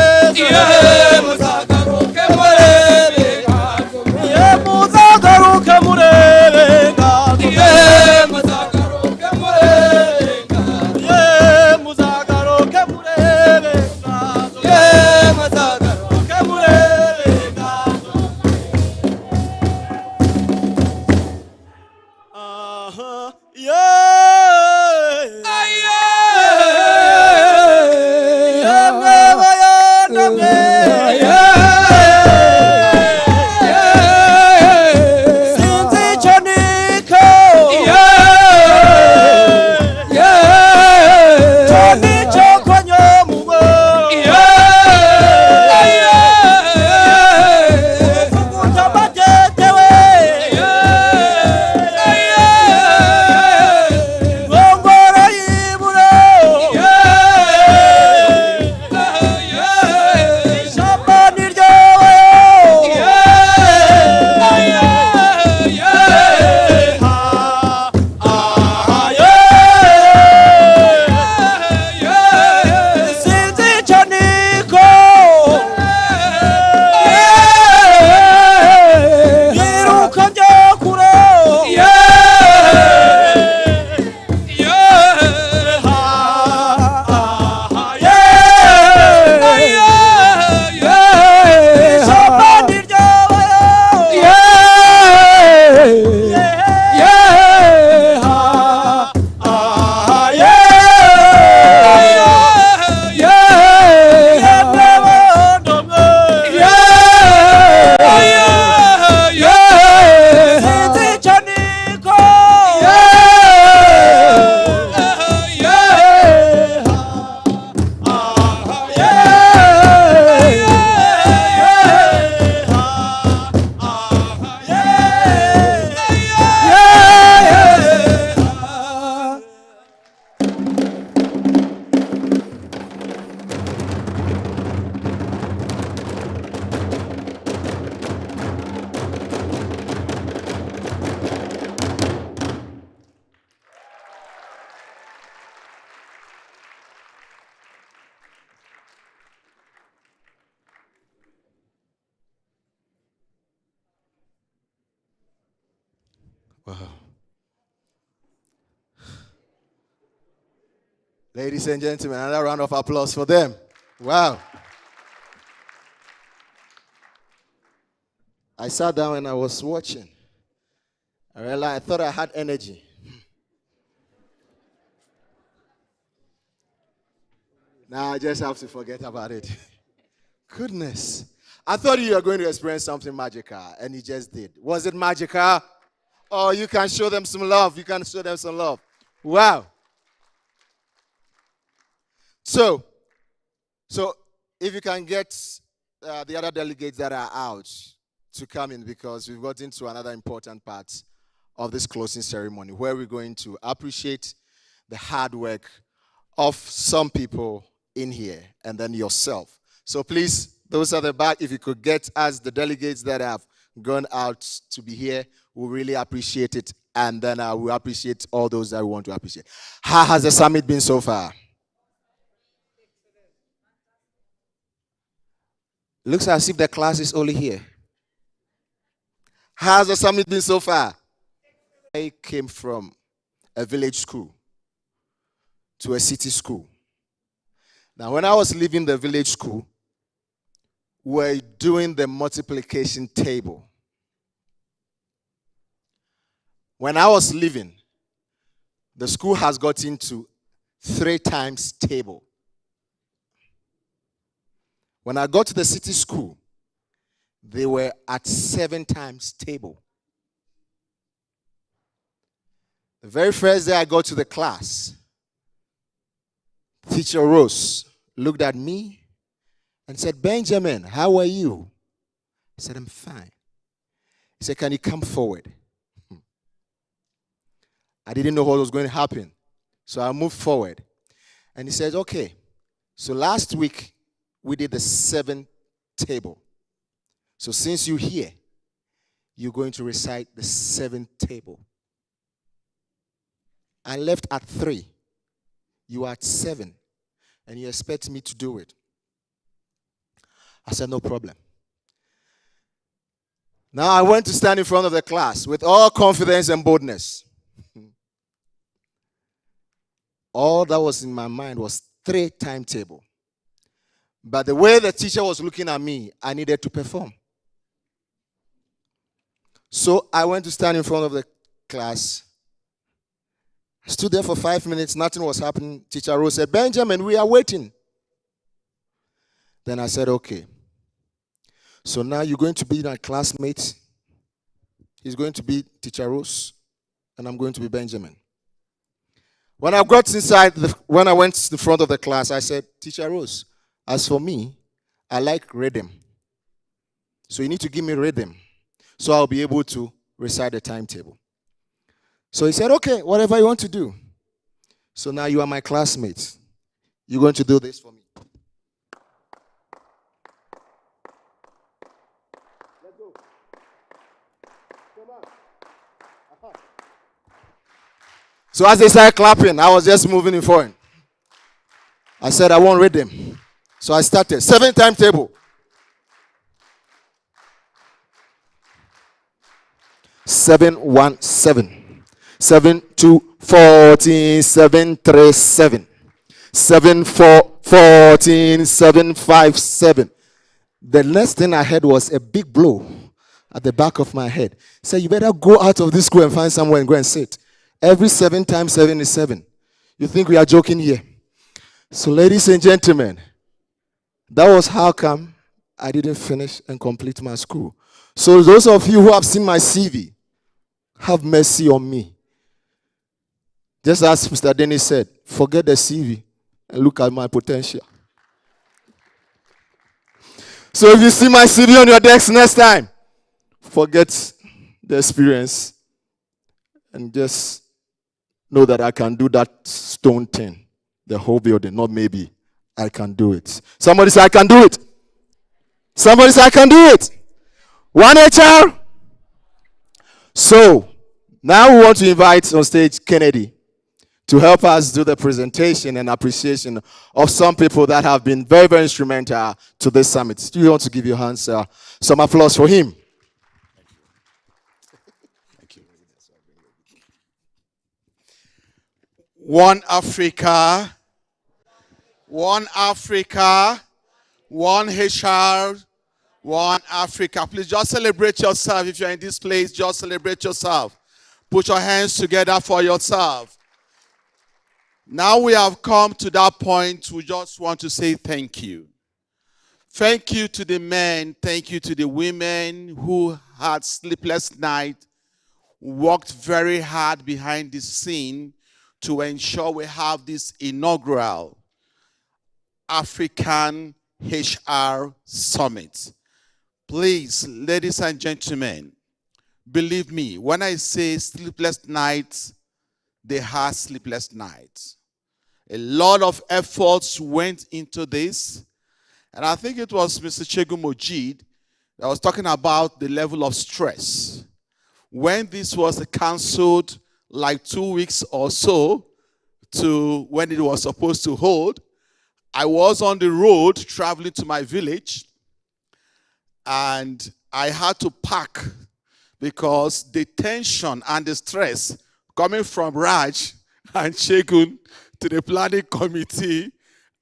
Speaker 1: muzagaruke murebe inganzo
Speaker 7: muzagaruke murebe inganzo
Speaker 1: muzagaruke murebe inganzo
Speaker 7: muzagaruke murebe inganzo
Speaker 1: muzagaruke murebe inganzo
Speaker 6: Wow. Ladies and gentlemen, another round of applause for them. Wow. I sat down and I was watching. I realized I thought I had energy. Now I just have to forget about it. Goodness. I thought you were going to experience something magical, and you just did. Was it magical? Oh, you can show them some love. You can show them some love. Wow. So if you can get the other delegates that are out to come in, because we've got into another important part of this closing ceremony where we're going to appreciate the hard work of some people in here and then yourself. So please, those at the back, if you could get us the delegates that have gone out to be here, we'll really appreciate it. And then we'll appreciate all those that we want to appreciate. How has the summit been so far? Looks as if the class is only here. How has the summit been so far? I came from a village school to a city school. Now, when I was leaving the village school, we were doing the multiplication table. When I was leaving, the school has got into 3 times table. When I got to the city school, they were at 7 times table. The very first day I got to the class, Teacher Rose looked at me and said, "Benjamin, how are you?" I said, "I'm fine." He said, "Can you come forward?" I didn't know what was going to happen. So I moved forward. And he said, "Okay, so last week we did the 7th table. So since you're here, you're going to recite the 7th table." I left at 3. You are at 7. And you expect me to do it. I said, "No problem." Now I went to stand in front of the class with all confidence and boldness. All that was in my mind was 3 timetable. But the way the teacher was looking at me, I needed to perform. So I went to stand in front of the class. I stood there for 5 minutes. Nothing was happening. Teacher Rose said, "Benjamin, we are waiting." Then I said, "Okay. So now you're going to be my classmate. He's going to be Teacher Rose, and I'm going to be Benjamin." When I got inside, when I went to the front of the class, I said, "Teacher Rose, as for me, I like rhythm. So you need to give me rhythm so I'll be able to recite the timetable." So he said, "Okay, whatever you want to do." So now you are my classmate. You're going to do this for me. Let's go. Come on. Uh-huh. So as they started clapping, I was just moving in forward. I said, "I want rhythm." So I started. 7 timetable. 717. 7 2 14 7 3 7. 7 4 14 7 5 7. The next thing I heard was a big blow at the back of my head. Say, "You better go out of this school and find somewhere and go and sit." Every 7 times 7 is 7. You think we are joking here? So, ladies and gentlemen, that was how come I didn't finish and complete my school. So those of you who have seen my CV, have mercy on me. Just as Mr. Dennis said, forget the CV and look at my potential. So if you see my CV on your desk next time, forget the experience and just know that I can do that stone thing, the whole building, not maybe. I can do it. Somebody say, "I can do it." Somebody say, "I can do it." 1HR. So now we want to invite on stage Kennedy to help us do the presentation and appreciation of some people that have been very, very instrumental to this summit. Do you want to give your hands some applause for him? Thank you. One Africa, one Africa, one HR, one Africa. Please just celebrate yourself. If you're in this place, just celebrate yourself. Put your hands together for yourself. Now we have come to that point, we just want to say thank you. Thank you to the men, thank you to the women who had sleepless nights, worked very hard behind the scene to ensure we have this inaugural African HR Summit. Please, ladies and gentlemen, believe me, when I say sleepless nights, they had sleepless nights. A lot of efforts went into this. And I think it was Mr. Shegun Mojid that was talking about the level of stress. When this was canceled like 2 weeks or so to when it was supposed to hold, I was on the road traveling to my village, and I had to pack because the tension and the stress coming from Raj and Shegun to the planning committee,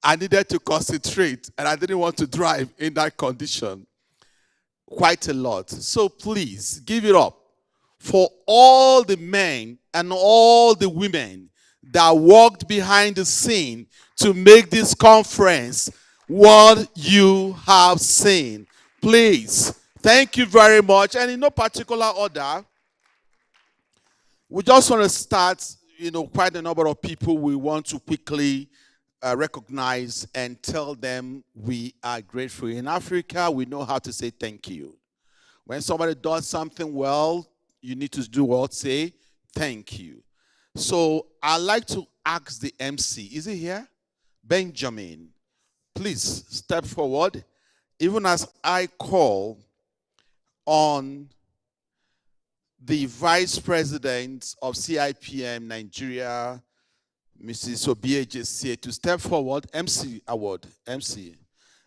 Speaker 6: I needed to concentrate, and I didn't want to drive in that condition. Quite a lot. So please, give it up for all the men and all the women that worked behind the scene to make this conference what you have seen. Please, thank you very much. And in no particular order, we just want to start, quite a number of people we want to quickly recognize and tell them we are grateful. In Africa, we know how to say thank you. When somebody does something well, you need to do what? Say thank you. So I'd like to ask the MC, is he here? Benjamin, please step forward. Even as I call on the Vice President of CIPM Nigeria, Mrs. Obiejesie, to step forward, MC Award, MC,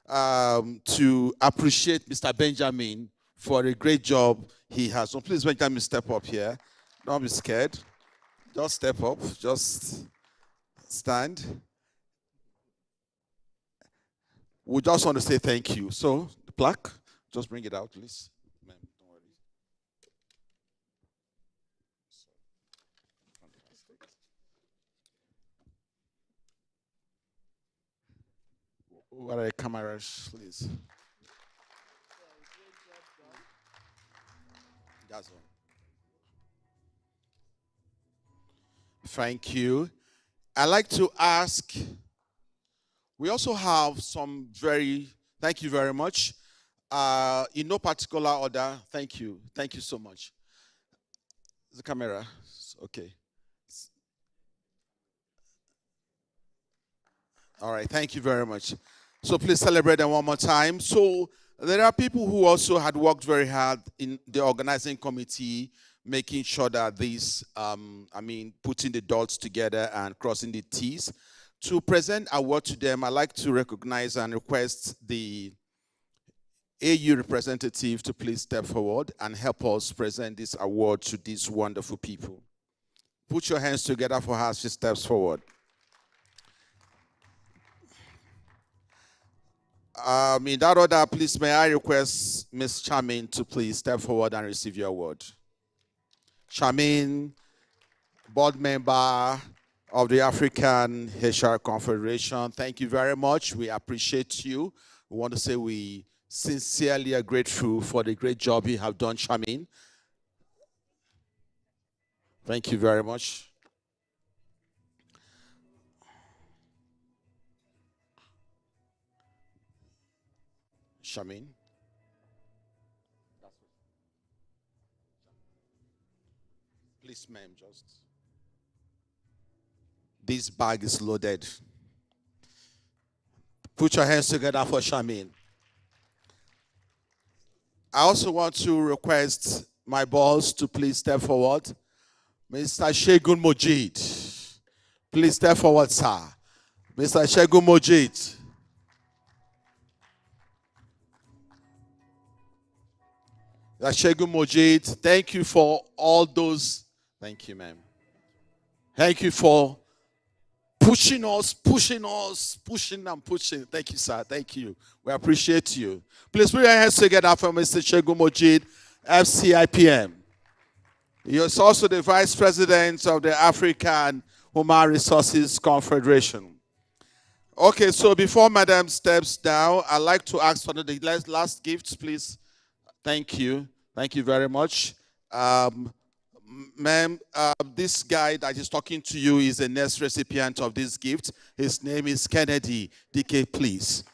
Speaker 6: to appreciate Mr. Benjamin for a great job he has. So please, Benjamin, step up here. Don't be scared. Just step up. Just stand. We just want to say thank you. So, the plaque, just bring it out, please. Ma'am, don't worry. What are the cameras, please? That's one. Thank you. I'd like to ask, we also have some thank you very much. In no particular order, thank you. Thank you so much. The camera, okay. All right, thank you very much. So please celebrate them one more time. So there are people who also had worked very hard in the organizing committee, making sure that this, putting the dots together and crossing the T's. To present award to them, I'd like to recognize and request the AU representative to please step forward and help us present this award to these wonderful people. Put your hands together for her as she steps forward. In that order, please, may I request Ms. Charmaine to please step forward and receive your award. Charmaine, board member of the African HR Confederation, thank you very much. We appreciate you. We want to say we sincerely are grateful for the great job you have done, Charmaine. Thank you very much. Charmaine. Please, ma'am, just. This bag is loaded. Put your hands together for Charmaine. I also want to request my boss to please step forward. Mr. Shegun Mojid. Please step forward, sir. Mr. Shegun Mojid. Shegun Mojid, thank you for all those Thank you, ma'am. Thank you for pushing us, pushing and pushing. Thank you, sir. Thank you. We appreciate you. Please put your hands together for Mr. Shegun Mojid, FCIPM. He is also the Vice President of the African Human Resources Confederation. Okay, so before Madam steps down, I'd like to ask for the last gifts, please. Thank you. Thank you very much. Ma'am, this guy that is talking to you is the next recipient of this gift. His name is Kennedy. DK, please.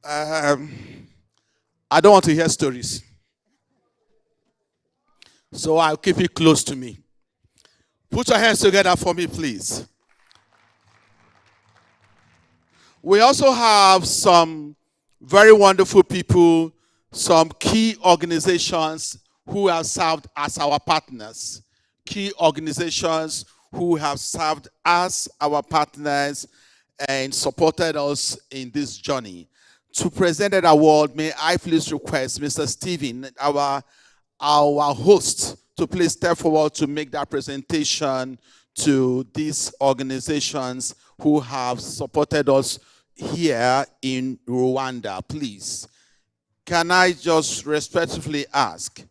Speaker 6: I don't want to hear stories, so I'll keep it close to me. Put your hands together for me, please. We also have some very wonderful people, some key organizations who have served as our partners. Key organizations who have served as our partners and supported us in this journey. To present that award, may I please request Mr. Stephen, our host, to please step forward to make that presentation to these organizations who have supported us here in Rwanda, please. Can I just respectfully ask?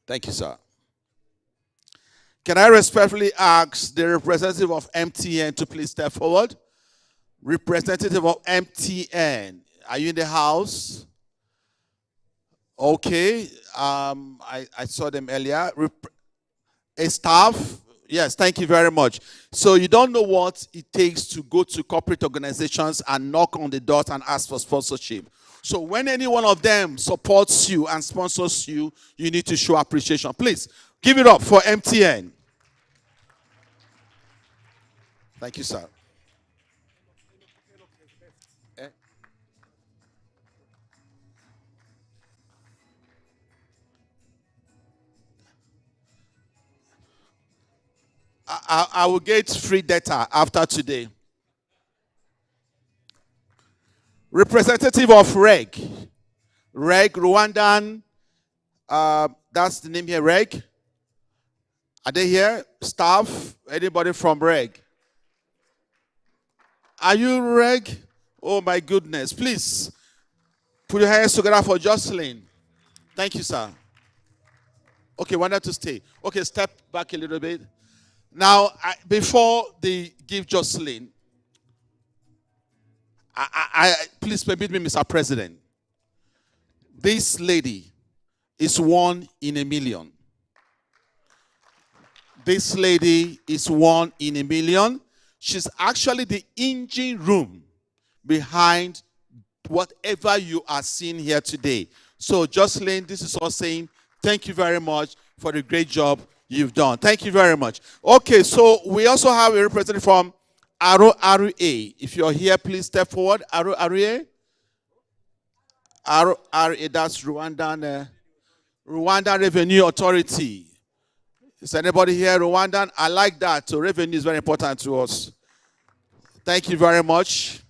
Speaker 6: Thank you, sir. Can I respectfully ask the representative of MTN to please step forward? Representative of MTN, are you in the house? Okay, I saw them earlier. A staff, yes, thank you very much. So you don't know what it takes to go to corporate organizations and knock on the door and ask for sponsorship. So when any one of them supports you and sponsors you, you need to show appreciation. Please, give it up for MTN. Thank you, sir. I will get free data after today. Representative of REG. REG, Rwandan. That's the name here, REG. Are they here? Staff? Anybody from REG? Are you REG? Oh my goodness. Please, put your hands together for Jocelyn. Thank you, sir. Okay, why not to stay? Okay, step back a little bit. Now, before they give Jocelyn, please permit me, Mr. President. This lady is 1 in a million. This lady is 1 in a million. She's actually the engine room behind whatever you are seeing here today. So, Jocelyn, this is all saying thank you very much for the great job you've done. Thank you very much. Okay, so we also have a representative from RORA. If you're here, please step forward. RORA. RORA, that's Rwandan Revenue Authority. Is anybody here Rwandan? I like that. So revenue is very important to us. Thank you very much.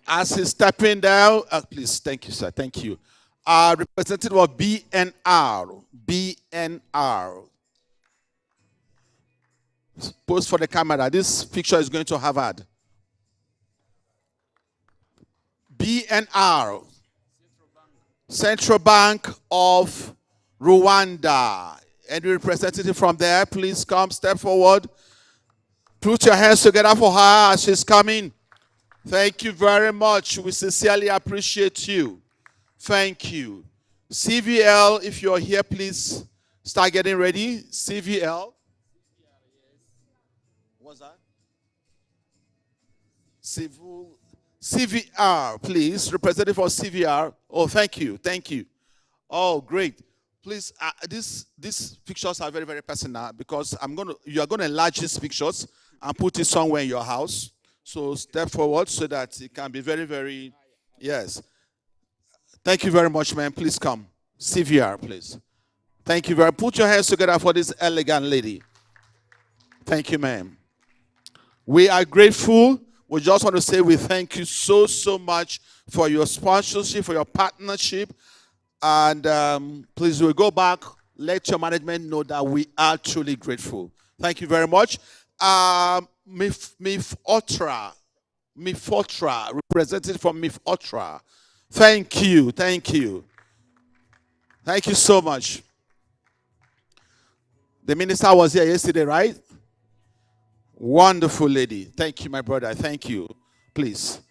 Speaker 6: As he's stepping down, please, thank you, sir. Thank you. Representative of BNR. BNR. Pose for the camera. This picture is going to Harvard. BNR. Central Bank of Rwanda. Any representative from there, please come, step forward. Put your hands together for her as she's coming. Thank you very much. We sincerely appreciate you. Thank you. CVL, if you're here, please start getting ready. CVL. What's that? CVR, please. Representative for CVR. Oh, thank you. Thank you. Oh, great. Please, these pictures are very, very personal because you are going to enlarge these pictures and put it somewhere in your house. So step forward so that it can be very, very, yes. Thank you very much, ma'am. Please come. CVR, please. Thank Thank you very much. Put your hands together for this elegant lady. Thank you, ma'am. We are grateful. We just want to say we thank you so, so much for your sponsorship, for your partnership. And please, we'll go back. Let your management know that we are truly grateful. Thank you very much. Mif Otra, representative from Mif Otra. Thank you. Thank you. Thank you so much. The minister was here yesterday, right? Wonderful lady. Thank you, my brother. Thank you. Please.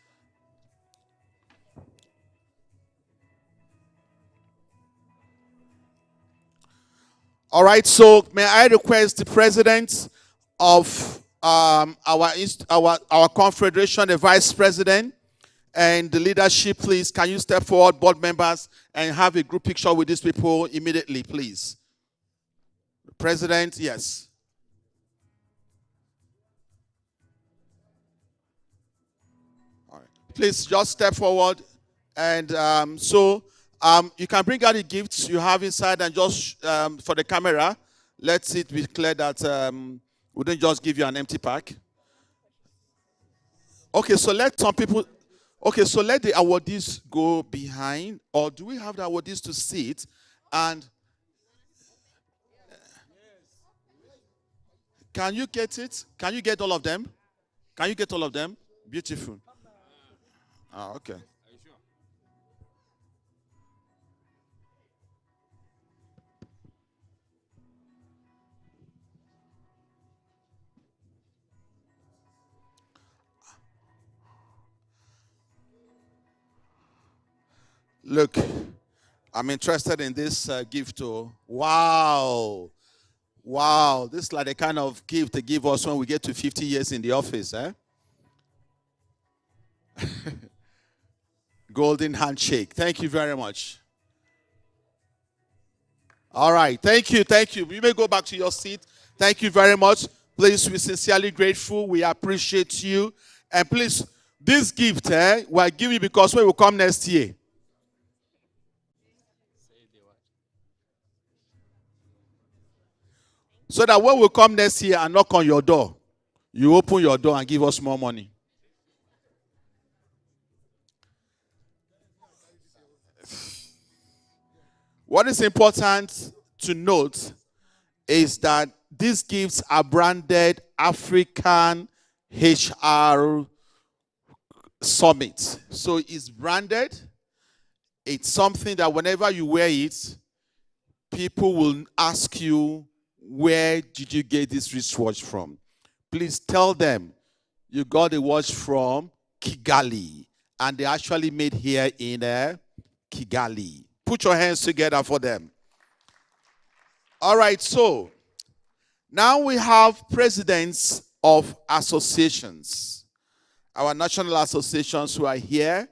Speaker 6: All right, so may I request the president of our confederation, the vice president, and the leadership, please, can you step forward, board members, and have a group picture with these people immediately, please. President, yes. All right. Please just step forward, and you can bring out the gifts you have inside, and just for the camera, let it be clear that we don't just give you an empty pack. Okay, so let some people. Okay, so let the awardees go behind, or do we have the awardees to sit? And can you get it? Can you get all of them? Can you get all of them? Beautiful. Ah, okay. Look, I'm interested in this gift too. Wow. Wow. This is like the kind of gift they give us when we get to 50 years in the office, eh? Golden handshake. Thank you very much. All right. Thank you. Thank you. You may go back to your seat. Thank you very much. Please, we're sincerely grateful. We appreciate you. And please, this gift, we're giving you because we will come next year. So that when we come next year and knock on your door, you open your door and give us more money. What is important to note is that these gifts are branded African HR Summit. So it's branded. It's something that whenever you wear it, people will ask you, where did you get this wristwatch from? Please tell them you got the watch from Kigali. And they actually made here in Kigali. Put your hands together for them. All right, so now we have presidents of associations, our national associations who are here.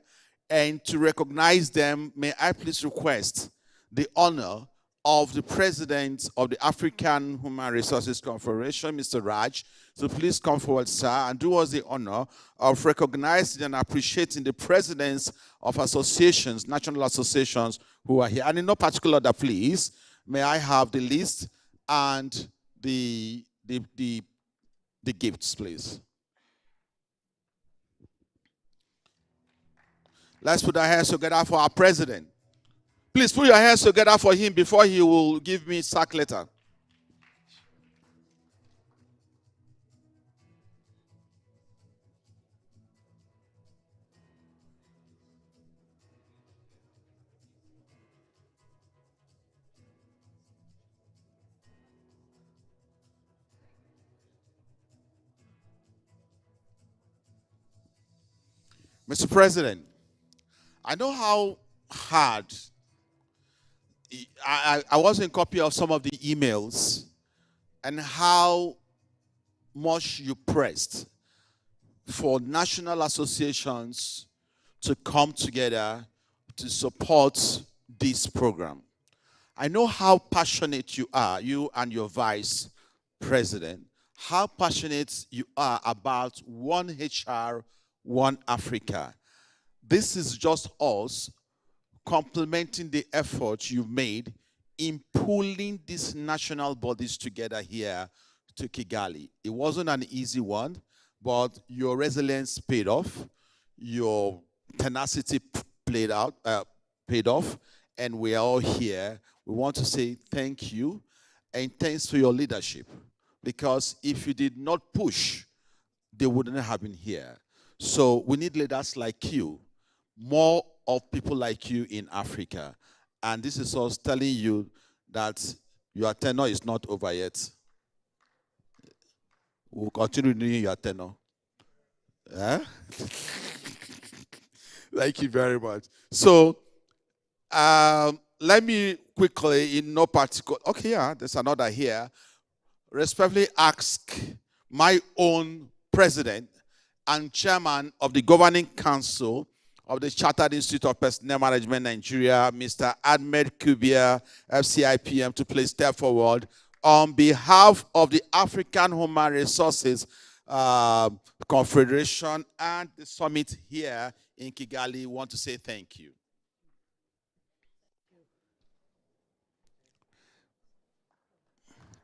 Speaker 6: And to recognize them, may I please request the honor of the president of the African Human Resources Confederation, Mr. Raj. So please come forward, sir, and do us the honor of recognizing and appreciating the presidents of associations, national associations who are here. And in no particular order, please, may I have the list and the gifts, please. Let's put our hands together for our president. Please put your hands together for him before he will give me sack letter. Mr. President, I know how hard I was in copy of some of the emails and how much you pressed for national associations to come together to support this program. I know how passionate you are, you and your vice president, how passionate you are about one HR, one Africa. This is just us complementing the effort you've made
Speaker 18: in pulling these national bodies together here to Kigali. It wasn't an easy one, but your resilience paid off, your tenacity paid off, and we are all here. We want to say thank you and thanks for your leadership, because if you did not push, they wouldn't have been here. So we need leaders like you, more of people like you in Africa. And this is us telling you that your tenure is not over yet. We'll continue doing your tenure. Eh? Thank you very much. So, let me quickly, in no particular, okay, yeah, there's another here, respectfully ask my own president and chairman of the governing council of the Chartered Institute of Personnel Management Nigeria, Mr. Ahmed Kubia, FCIPM, to please step forward on behalf of the African Human Resources Confederation and the summit here in Kigali. We want to say thank you.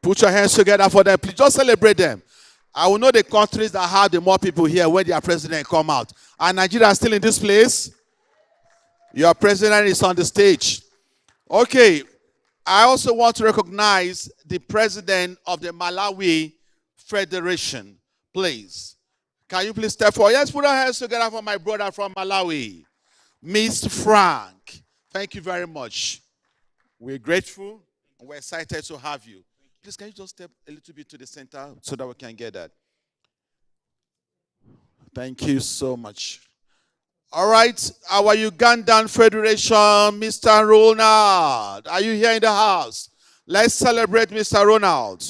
Speaker 18: Put your hands together for them. Please just celebrate them. I will know the countries that have the more people here when their president come out. And Nigeria is still in this place. Your president is on the stage. Okay. I also want to recognize the president of the Malawi Federation. Please. Can you please step forward? Yes, put our hands together for my brother from Malawi, Mr. Frank. Thank you very much. We're grateful and we're excited to have you. Please, can you just step a little bit to the center so that we can get that? Thank you so much. All right, our Ugandan Federation, Mr. Ronald. Are you here in the house? Let's celebrate Mr. Ronald.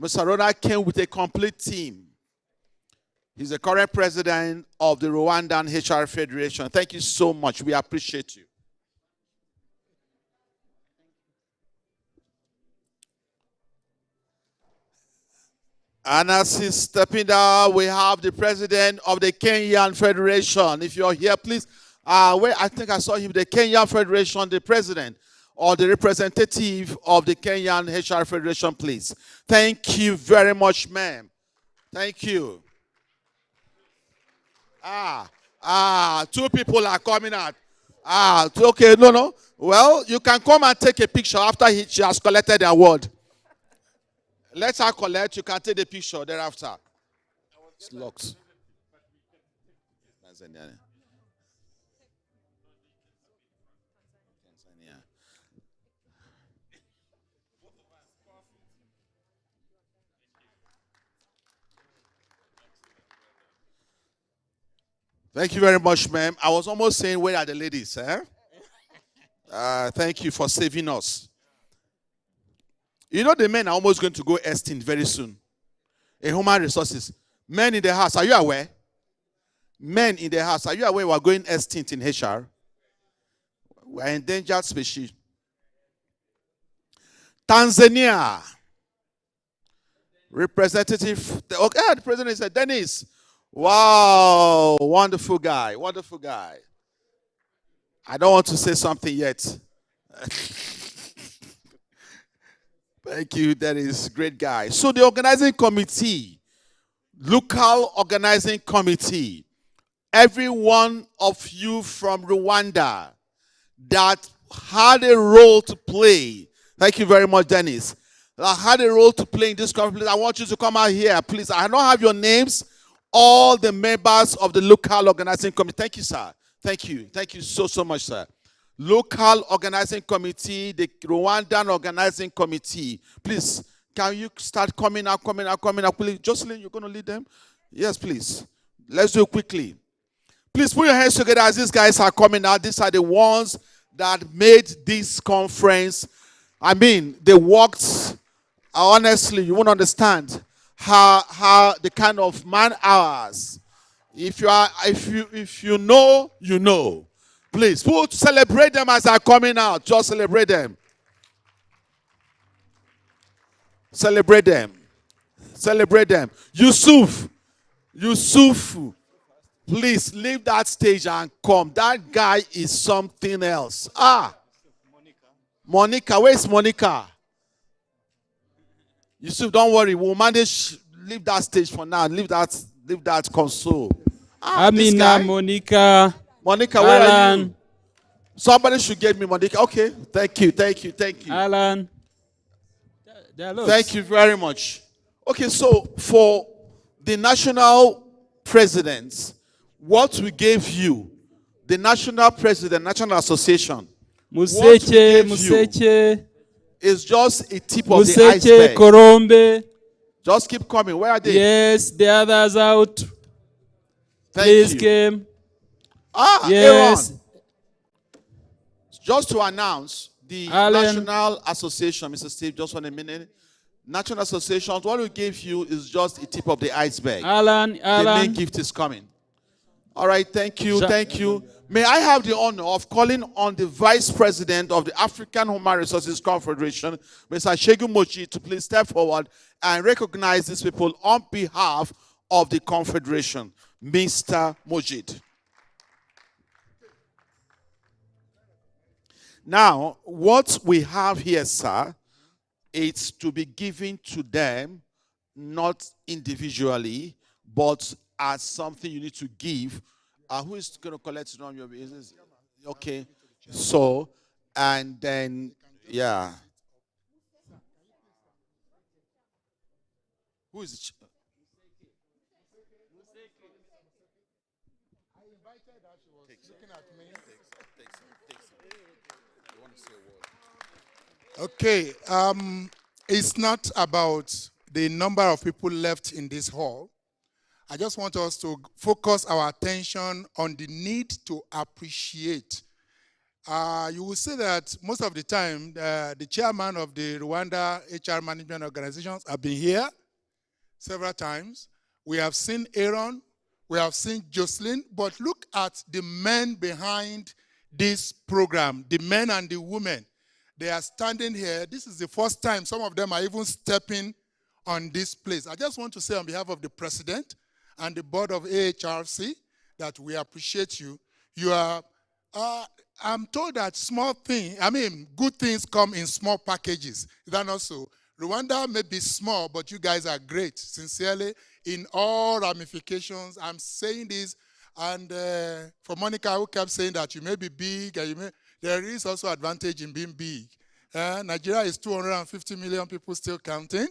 Speaker 18: Mr. Ronald came with a complete team. He's the current president of the Rwandan HR Federation. Thank you so much. We appreciate you. And as he's stepping down, we have the president of the Kenyan Federation. If you're here, please. I think I saw him, the Kenyan Federation, the president or the representative of the Kenyan HR Federation, please. Thank you very much, ma'am. Thank you. Two people are coming out. Okay, no. Well, you can come and take a picture after she has collected the award. Let her collect. You can take the picture thereafter. It's locked. Thank you very much, ma'am. I was almost saying, where are the ladies? Eh? Thank you for saving us. You know the men are almost going to go extinct very soon. In human resources. Men in the house, are you aware? Men in the house, are you aware we are going extinct in HR? We are endangered species. Tanzania. Representative. Okay, the president said, Dennis. Wow, wonderful guy, wonderful guy. I don't want to say something yet. Thank you, that is great guy. So the organizing committee, local organizing committee, every one of you from Rwanda that had a role to play. Thank you very much, Dennis. That had a role to play in this conference. I want you to come out here, please. I don't have your names. All the members of the local organizing committee. Thank you, sir. Thank you. Thank you so much, sir. Local organizing committee, the Rwandan organizing committee. Please, can you start coming out? Please, Jocelyn, you're going to lead them? Yes, please. Let's do it quickly. Please put your hands together as these guys are coming out. These are the ones that made this conference. I mean, they worked, honestly, you won't understand how the kind of man hours. If you know, you know. Please, celebrate them as they're coming out. Just celebrate them. Celebrate them. Celebrate them. Yusuf, please leave that stage and come. That guy is something else.
Speaker 6: Monica, where's Monica? Yusuf, don't worry. We'll manage. Leave that stage for now. Leave that console. This
Speaker 25: Amina,
Speaker 6: guy.
Speaker 25: Monica.
Speaker 6: Monica, where are
Speaker 25: Alan.
Speaker 6: you? Somebody should get me Monica. Okay. Thank you.
Speaker 25: Alan.
Speaker 6: Thank you very much. Okay, so for the national presidents, what we gave you, the national president, national association,
Speaker 25: Museke.
Speaker 6: Is just a tip of the
Speaker 25: Museke,
Speaker 6: iceberg.
Speaker 25: Korombe.
Speaker 6: Just keep coming. Where are they?
Speaker 25: Yes, the others out.
Speaker 6: Thank you.
Speaker 25: Came.
Speaker 6: Yes. Aaron. Just to announce, the
Speaker 25: Alan.
Speaker 6: National Association, Mr. Steve, just 1 minute. National Association, what we gave you is just a tip of the iceberg.
Speaker 25: Alan.
Speaker 6: The main gift is coming. All right, thank you. May I have the honor of calling on the Vice President of the African Human Resources Confederation, Mr. Segun Mochi, to please step forward and recognize these people on behalf of the Confederation. Mr. Mojid. Now, what we have here, sir, it's to be given to them, not individually, but as something you need to give. Who is going to collect it on your business? Okay. So, and then, yeah. Who is it?
Speaker 15: Okay, it's not about the number of people left in this hall. I just want us to focus our attention on the need to appreciate. You will see that most of the time, the chairman of the Rwanda HR management organizations have been here several times. We have seen Aaron, we have seen Jocelyn, but look at the men behind this program, the men and the women. They are standing here. This is the first time some of them are even stepping on this place. I just want to say on behalf of the president and the board of AHRC that we appreciate you. You are, I'm told that good things come in small packages. Is that not so? Rwanda may be small, but you guys are great. Sincerely, in all ramifications, I'm saying this, and for Monica, who kept saying that you may be big, and there is also advantage in being big. Nigeria is 250 million people still counting.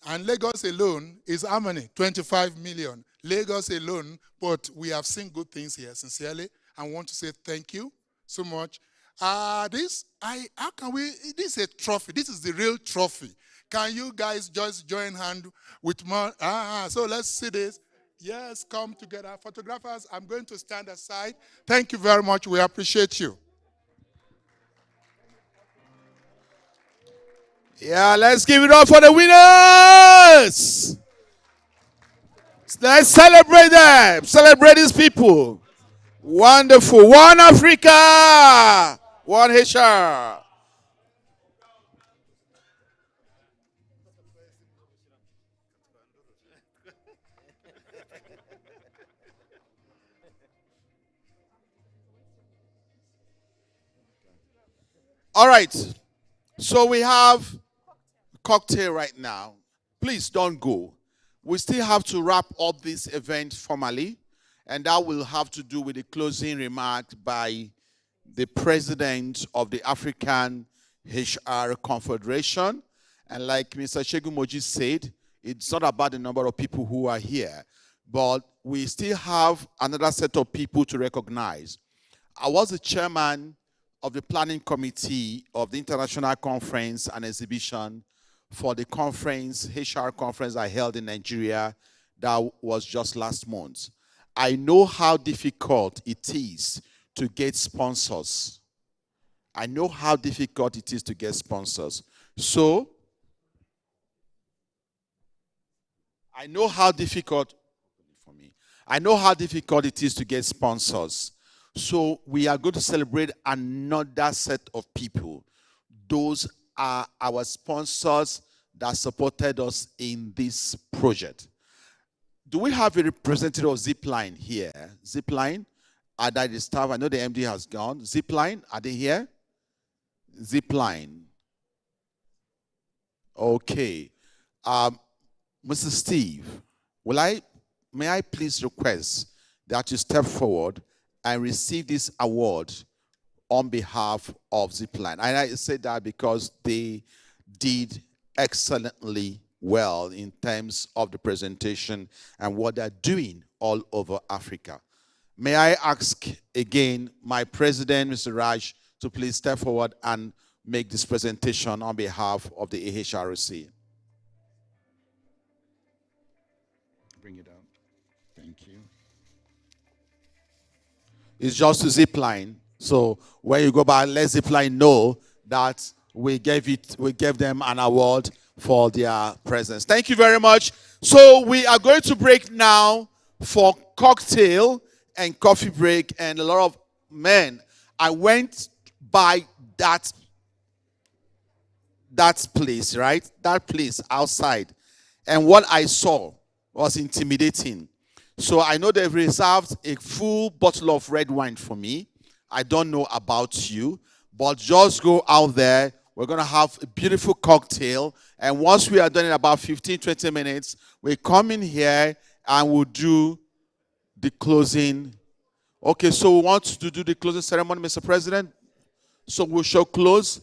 Speaker 15: And Lagos alone is how many? 25 million. Lagos alone, but we have seen good things here, sincerely. I want to say thank you so much. This is a trophy. This is the real trophy. Can you guys just join hand with more? So let's see this. Yes, come together. Photographers, I'm going to stand aside. Thank you very much. We appreciate you.
Speaker 6: Yeah, let's give it up for the winners. Let's celebrate them. Celebrate these people. Wonderful. One Africa. One HR. All right. So we have cocktail right now. Please don't go. We still have to wrap up this event formally, and that will have to do with the closing remarks by the president of the African HR Confederation. And like Mr. Segun Moji said, it's not about the number of people who are here, but we still have another set of people to recognize. I was the chairman of the planning committee of the International Conference and Exhibition for the conference, HR conference I held in Nigeria that was just last month. I know how difficult it is to get sponsors. I know how difficult it is to get sponsors. So, I know how difficult it is to get sponsors. So we are going to celebrate another set of people. Those are our sponsors that supported us in this project. Do we have a representative of Zipline here? Zipline? Are they the staff? I know the MD has gone. Zipline, are they here?
Speaker 18: zip line. Okay. Mr. Steve, may I please request that you step forward and receive this award on behalf of Zipline. And I say that because they did excellently well in terms of the presentation and what they're doing all over Africa. May I ask again my president, Mr. Raj, to please step forward and make this presentation on behalf of the AHRC. Bring it up. Thank you. It's just a zip line. So when you go back, let Zipline know that we gave them an award for their presence. Thank you very much. So we are going to break now for cocktail and coffee break, and a lot of men. I went by that place, right? That place outside. And what I saw was intimidating. So I know they've reserved a full bottle of red wine for me. I don't know about you, but just go out there. We're going to have a beautiful cocktail. And once we are done in about 15, 20 minutes, we come in here and we'll do the closing. Okay, so we want to do the closing ceremony, Mr. President. So we shall close.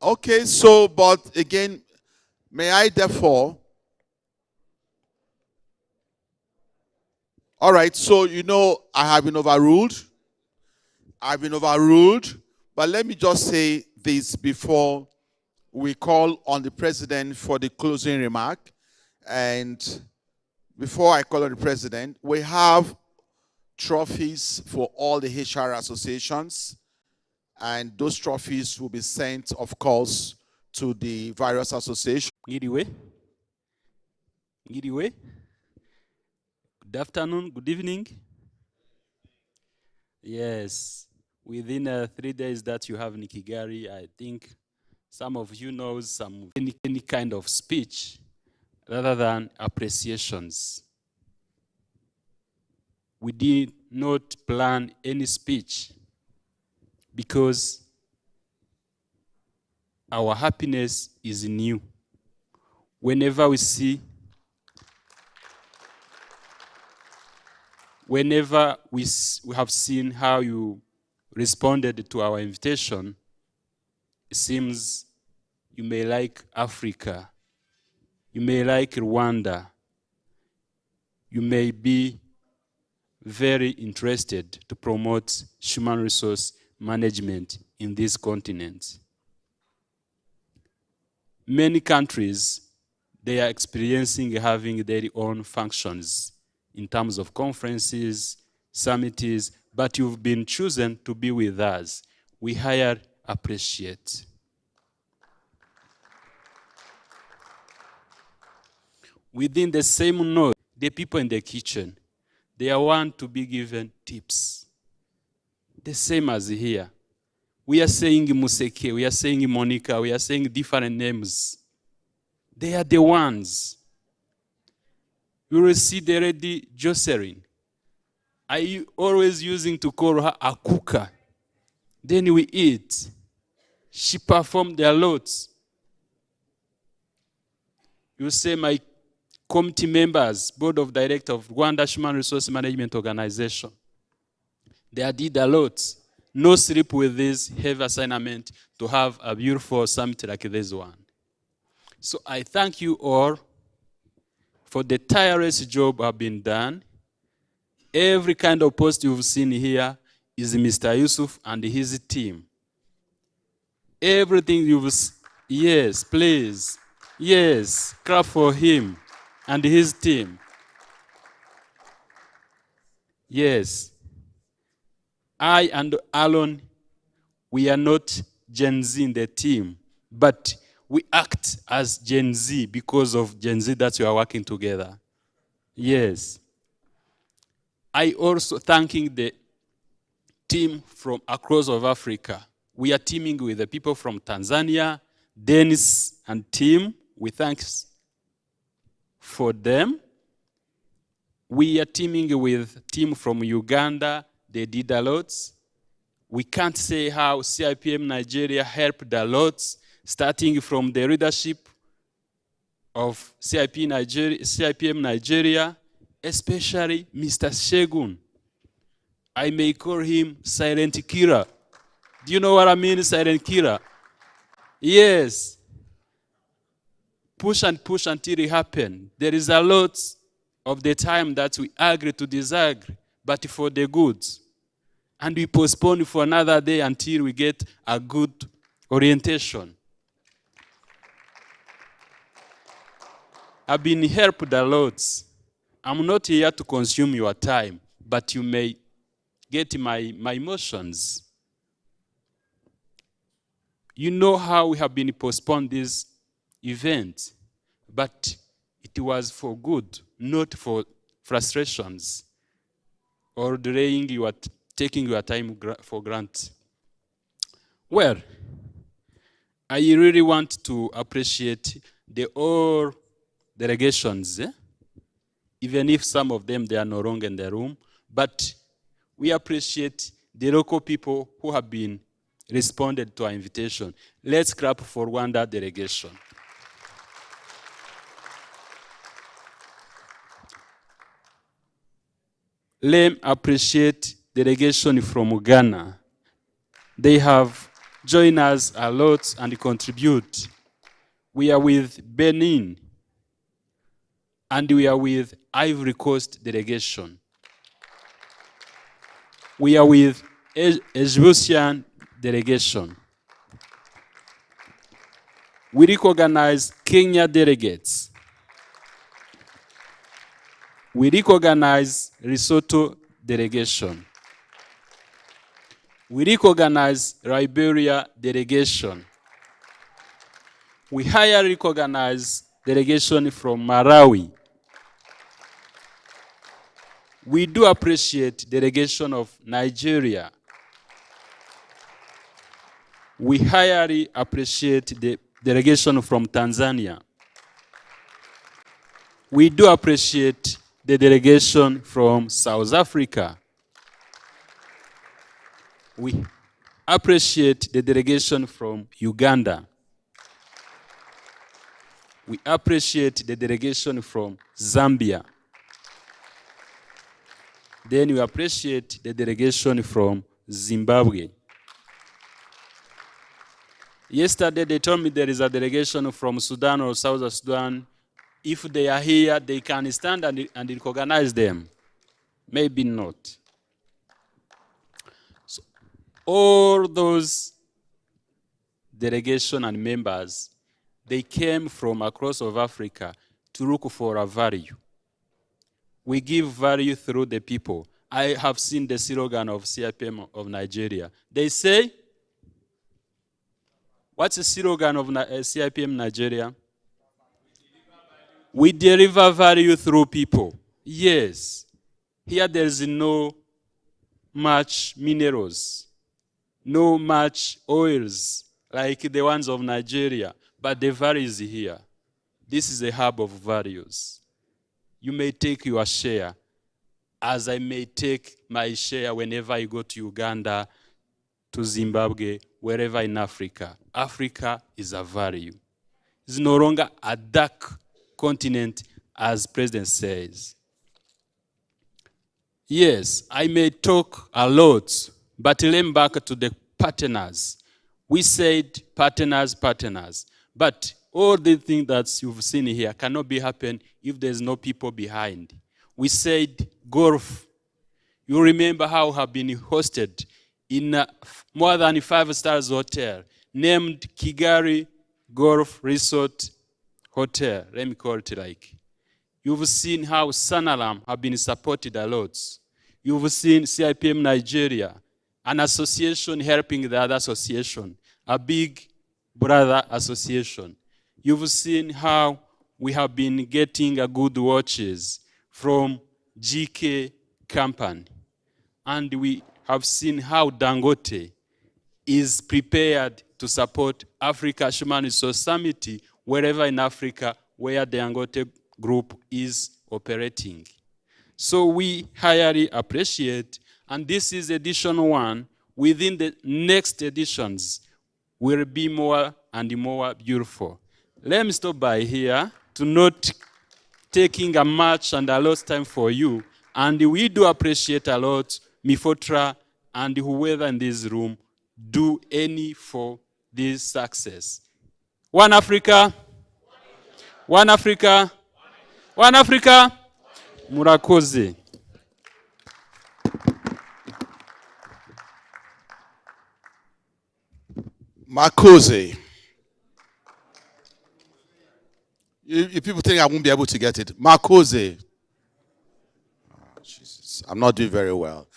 Speaker 18: Okay, so, but again, may I therefore... All right, so you know I have been overruled. I've been overruled. But let me just say this before we call on the president for the closing remark. And before I call on the president, we have trophies for all the HR associations. And those trophies will be sent, of course, to the various associations.
Speaker 16: Ngiriwe. Good afternoon, good evening. Yes, within 3 days that you have in Kigali, I think some of you know any kind of speech rather than appreciations. We did not plan any speech because our happiness is in you. Whenever we have seen how you responded to our invitation, it seems you may like Africa, you may like Rwanda, you may be very interested to promote human resource management in this continent. Many countries, they are experiencing having their own functions in terms of conferences, summits, but you've been chosen to be with us. We highly appreciate. Within the same note, the people in the kitchen, they want to be given tips. The same as here. We are saying Museke, we are saying Monica, we are saying different names. They are the ones. You will see the lady Jocelyn. I always using to call her a cooker. Then we eat. She performed a lot. You say my committee members, board of directors of Rwanda Human Resource Management Organization. They did a lot. No sleep with this heavy assignment to have a beautiful summit like this one. So I thank you all for the tireless job have been done. Every kind of post you've seen here is Mr. Yusuf and his team. Everything yes, please. Yes, clap for him and his team. Yes. I and Alon, we are not Gen Z in the team, but we act as Gen Z because of Gen Z that we are working together. Yes. I also thanking the team from across of Africa. We are teaming with the people from Tanzania, Dennis and team. We thank for them. We are teaming with team from Uganda. They did a lot. We can't say how CIPM Nigeria helped a lot, starting from the leadership of CIPM Nigeria, especially Mr. Shegun. I may call him Silent Killer. Do you know what I mean, Silent Killer? Yes. Push and push until it happens. There is a lot of the time that we agree to disagree, but for the good. And we postpone for another day until we get a good orientation. I've been helped a lot. I'm not here to consume your time, but you may get my emotions. You know how we have been postponed this event, but it was for good, not for frustrations or delaying your taking your time for granted. Well, I really want to appreciate the all delegations, even if some of them they are no longer in the room, but we appreciate the local people who have been responded to our invitation. Let's clap for Rwanda delegation. Let me appreciate delegation from Ghana. They have joined us a lot and contribute. We are with Benin, and we are with Ivory Coast delegation. We are with Egyptian delegation. We recognize Kenya delegates. We recognize Lesotho delegation. We recognize Liberia delegation. We highly recognize delegation from Malawi. We do appreciate delegation of Nigeria. We highly appreciate the delegation from Tanzania. We do appreciate the delegation from South Africa. We appreciate the delegation from Uganda. We appreciate the delegation from Zambia. Then we appreciate the delegation from Zimbabwe. Yesterday they told me there is a delegation from Sudan or South Sudan. If they are here, they can stand and recognize them. Maybe not. So all those delegation and members, they came from across of Africa to look for a value. We give value through the people. I have seen the slogan of CIPM of Nigeria. They say, what's the slogan of CIPM Nigeria? We deliver value through people. Yes. Here there is no much minerals, no much oils like the ones of Nigeria, but the value is here. This is a hub of values. You may take your share, as I may take my share whenever I go to Uganda, to Zimbabwe, wherever in Africa. Africa is a value. It's no longer a dark continent, as President says. Yes, I may talk a lot, but let me back to the partners. We said partners, but all the things that you've seen here cannot be happen if there's no people behind. We said golf. You remember how we have been hosted in more than 5-star hotel named Kigali Golf Resort Hotel. Let me call it like. You've seen how Sanalam have been supported a lot. You've seen CIPM Nigeria, an association helping the other association, a big brother association. You've seen how we have been getting a good watches from GK company. And we have seen how Dangote is prepared to support Africa Human Resource Summit wherever in Africa where the Dangote group is operating. So we highly appreciate, and this is edition 1, within the next editions will be more and more beautiful. Let me stop by here to not taking a much and a lot of time for you. And we do appreciate a lot Mifotra and whoever in this room do any for this success. One Africa, one Africa, one Africa, Murakoze.
Speaker 15: Marcose. If people think I won't be able to get it, Marcose. Oh, Jesus, I'm not doing very well.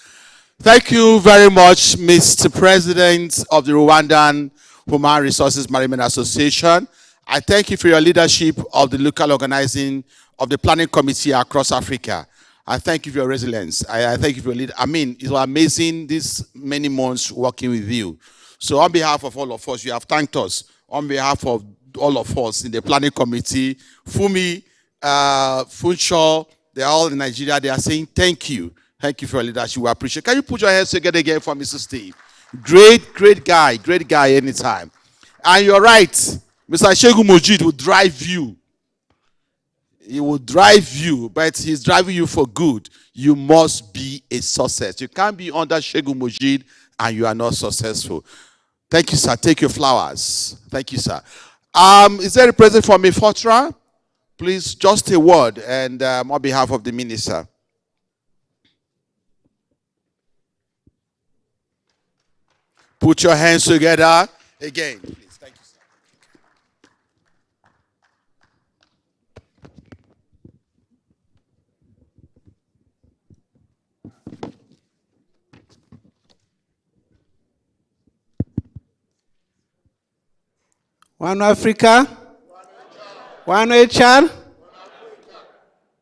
Speaker 15: Thank you very much, Mr. President of the Rwandan Human Resources Management Association. I thank you for your leadership of the local organizing of the planning committee across Africa. I thank you for your resilience. I thank you for your lead. I mean, it was amazing these many months working with you. So on behalf of all of us, you have thanked us. On behalf of all of us in the planning committee, Fumi, Funshaw, they're all in Nigeria. They are saying thank you. Thank you for your leadership. We appreciate it. Can you put your hands together again for Mr. Steve? Great guy anytime. And you're right. Mr. Shegun Mojid will drive you. He will drive you, but he's driving you for good. You must be a success. You can't be under Shegun Mojid and you are not successful. Thank you, sir. Take your flowers. Thank you, sir. Is there a present for me, Fotra? Please, just a word, and on behalf of the minister. Put your hands together again, please. Thank you, sir.
Speaker 14: One Africa, one HR.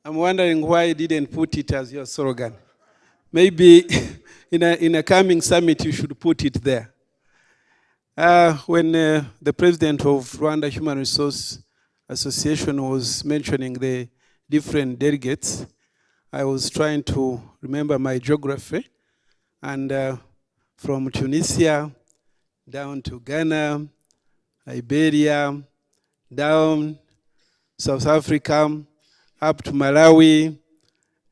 Speaker 14: I'm wondering why you didn't put it as your slogan. Maybe in a coming summit you should put it there. When the president of Rwanda Human Resource Association was mentioning the different delegates, I was trying to remember my geography, and from Tunisia down to Ghana, Liberia, down South Africa, up to Malawi,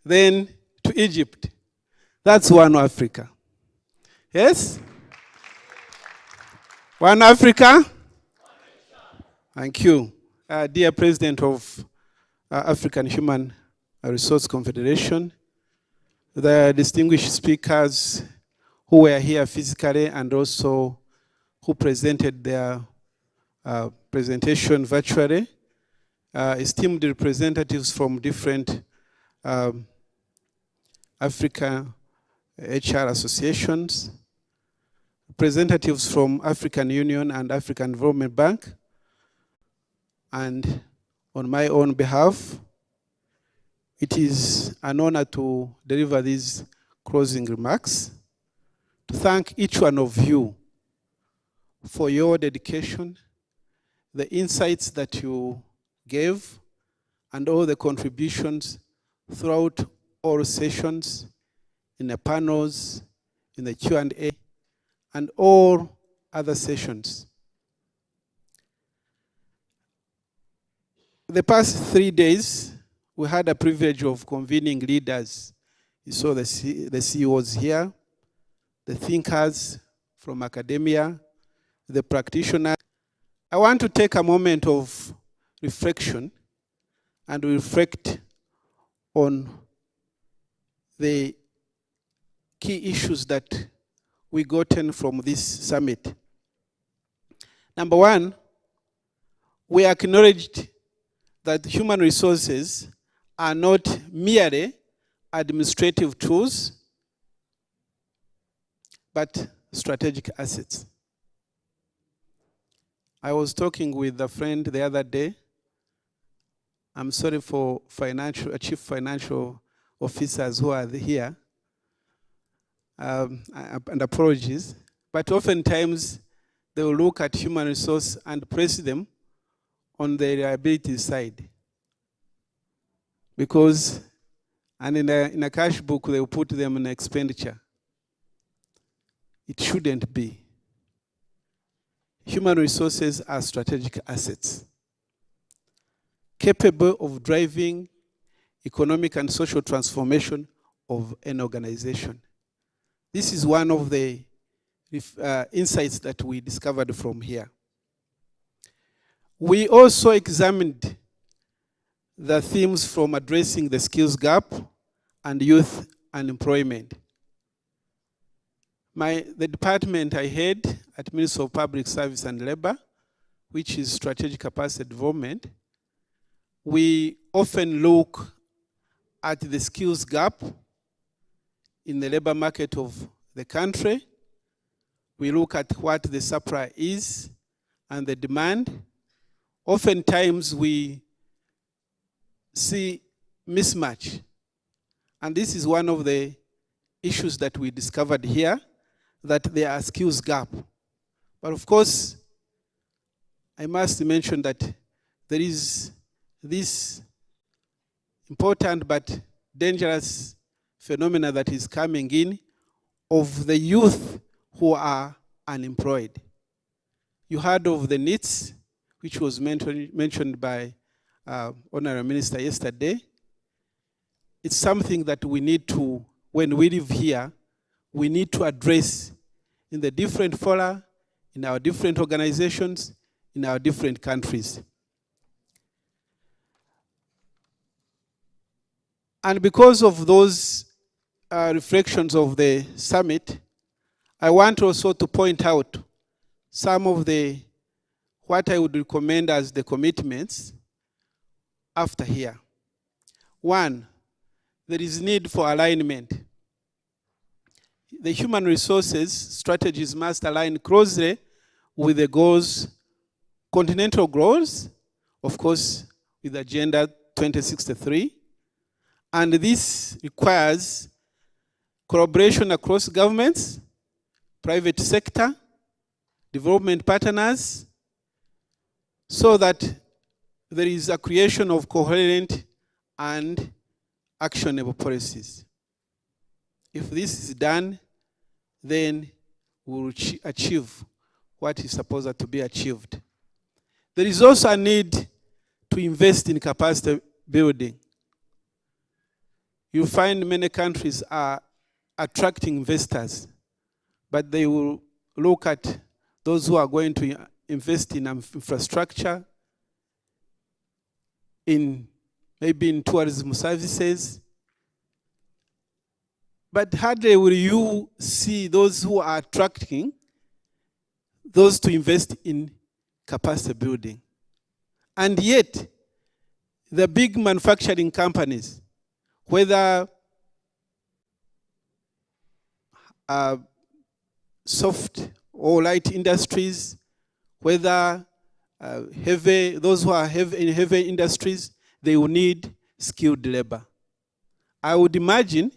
Speaker 14: then to Egypt. That's one Africa. Yes? One Africa? Thank you. Dear President of African Human Resource Confederation, the distinguished speakers who were here physically and also who presented their presentation virtually, esteemed representatives from different African HR associations, representatives from African Union and African Development Bank, and on my own behalf, it is an honor to deliver these closing remarks, to thank each one of you for your dedication, the insights that you gave, and all the contributions throughout all sessions, in the panels, in the Q&A, and all other sessions. The past 3 days, we had a privilege of convening leaders. You saw the CEOs here, the thinkers from academia, the practitioners. I want to take a moment of reflection and reflect on the key issues that we gotten from this summit. Number one, we acknowledged that human resources are not merely administrative tools, but strategic assets. I was talking with a friend the other day. I'm sorry for chief financial officers who are here, and apologies, but oftentimes they will look at human resource and place them on the liability side. Because, and in a cash book, they will put them in expenditure. It shouldn't be. Human resources are strategic assets, capable of driving economic and social transformation of an organization. This is one of the insights that we discovered from here. We also examined the themes from addressing the skills gap and youth unemployment. The department I head at Ministry of Public Service and Labor, which is strategic capacity development, we often look at the skills gap in the labor market of the country. We look at what the supply is and the demand. Oftentimes we see mismatch. And this is one of the issues that we discovered here, that there are skills gap. But of course, I must mention that there is this important but dangerous phenomena that is coming in of the youth who are unemployed. You heard of the NEETs, which was mentioned by Honorable Minister yesterday. It's something that we need to, when we live here, we need to address in the different fora, in our different organizations, in our different countries. And because of those reflections of the summit, I want also to point out some of what I would recommend as the commitments after here. One, there is need for alignment. The human resources strategies must align closely with the goals, continental goals, of course, with Agenda 2063. And this requires collaboration across governments, private sector, development partners, so that there is a creation of coherent and actionable policies. If this is done, then we will achieve what is supposed to be achieved. There is also a need to invest in capacity building. You find many countries are attracting investors, but they will look at those who are going to invest in infrastructure, maybe in tourism services. But hardly will you see those who are attracting those to invest in capacity building. And yet, the big manufacturing companies, whether soft or light industries, whether those who are in heavy industries, they will need skilled labor. I would imagine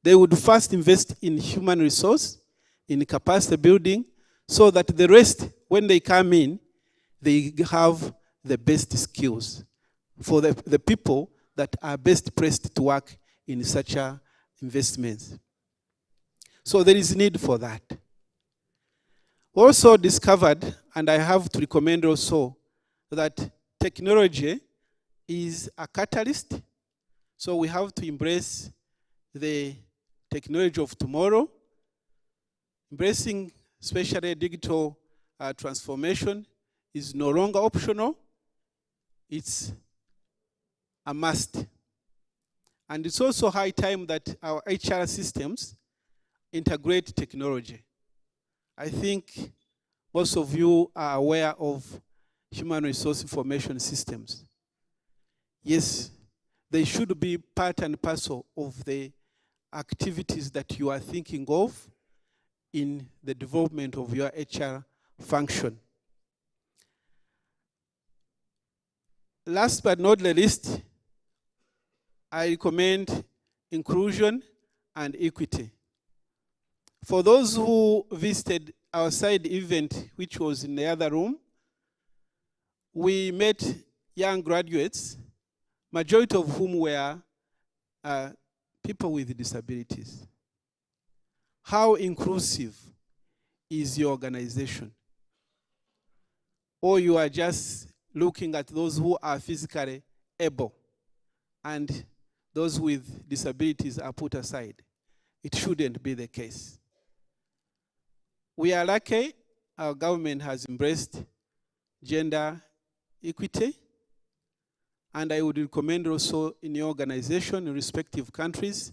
Speaker 14: they would first invest in human resource, in capacity building, so that the rest, when they come in, they have the best skills for the people that are best placed to work in such investments. So there is need for that. Also discovered, and I have to recommend also, that technology is a catalyst. So we have to embrace the technology of tomorrow. Embracing especially digital transformation is no longer optional. It's a must. And it's also high time that our HR systems integrate technology. I think most of you are aware of human resource information systems. Yes, they should be part and parcel of the activities that you are thinking of in the development of your HR function. Last but not the least, I recommend inclusion and equity. For those who visited our side event, which was in the other room, we met young graduates, majority of whom were people with disabilities. How inclusive is your organization? Or you are just looking at those who are physically able and those with disabilities are put aside? It shouldn't be the case. We are lucky our government has embraced gender equity, and I would recommend also in your organization in respective countries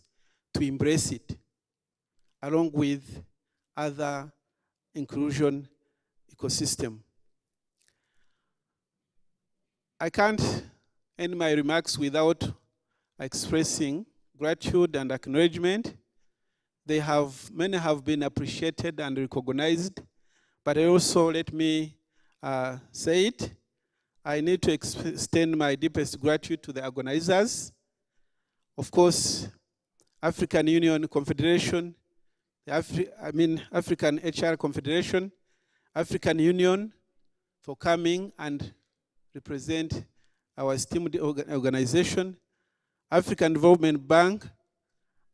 Speaker 14: to embrace it, along with other inclusion ecosystem. I can't end my remarks without expressing gratitude and acknowledgement. Many have been appreciated and recognized, but also let me say it. I need to extend my deepest gratitude to the organizers. Of course, African Union Confederation, African HR Confederation, African Union for coming and represent our esteemed organization, African Development Bank,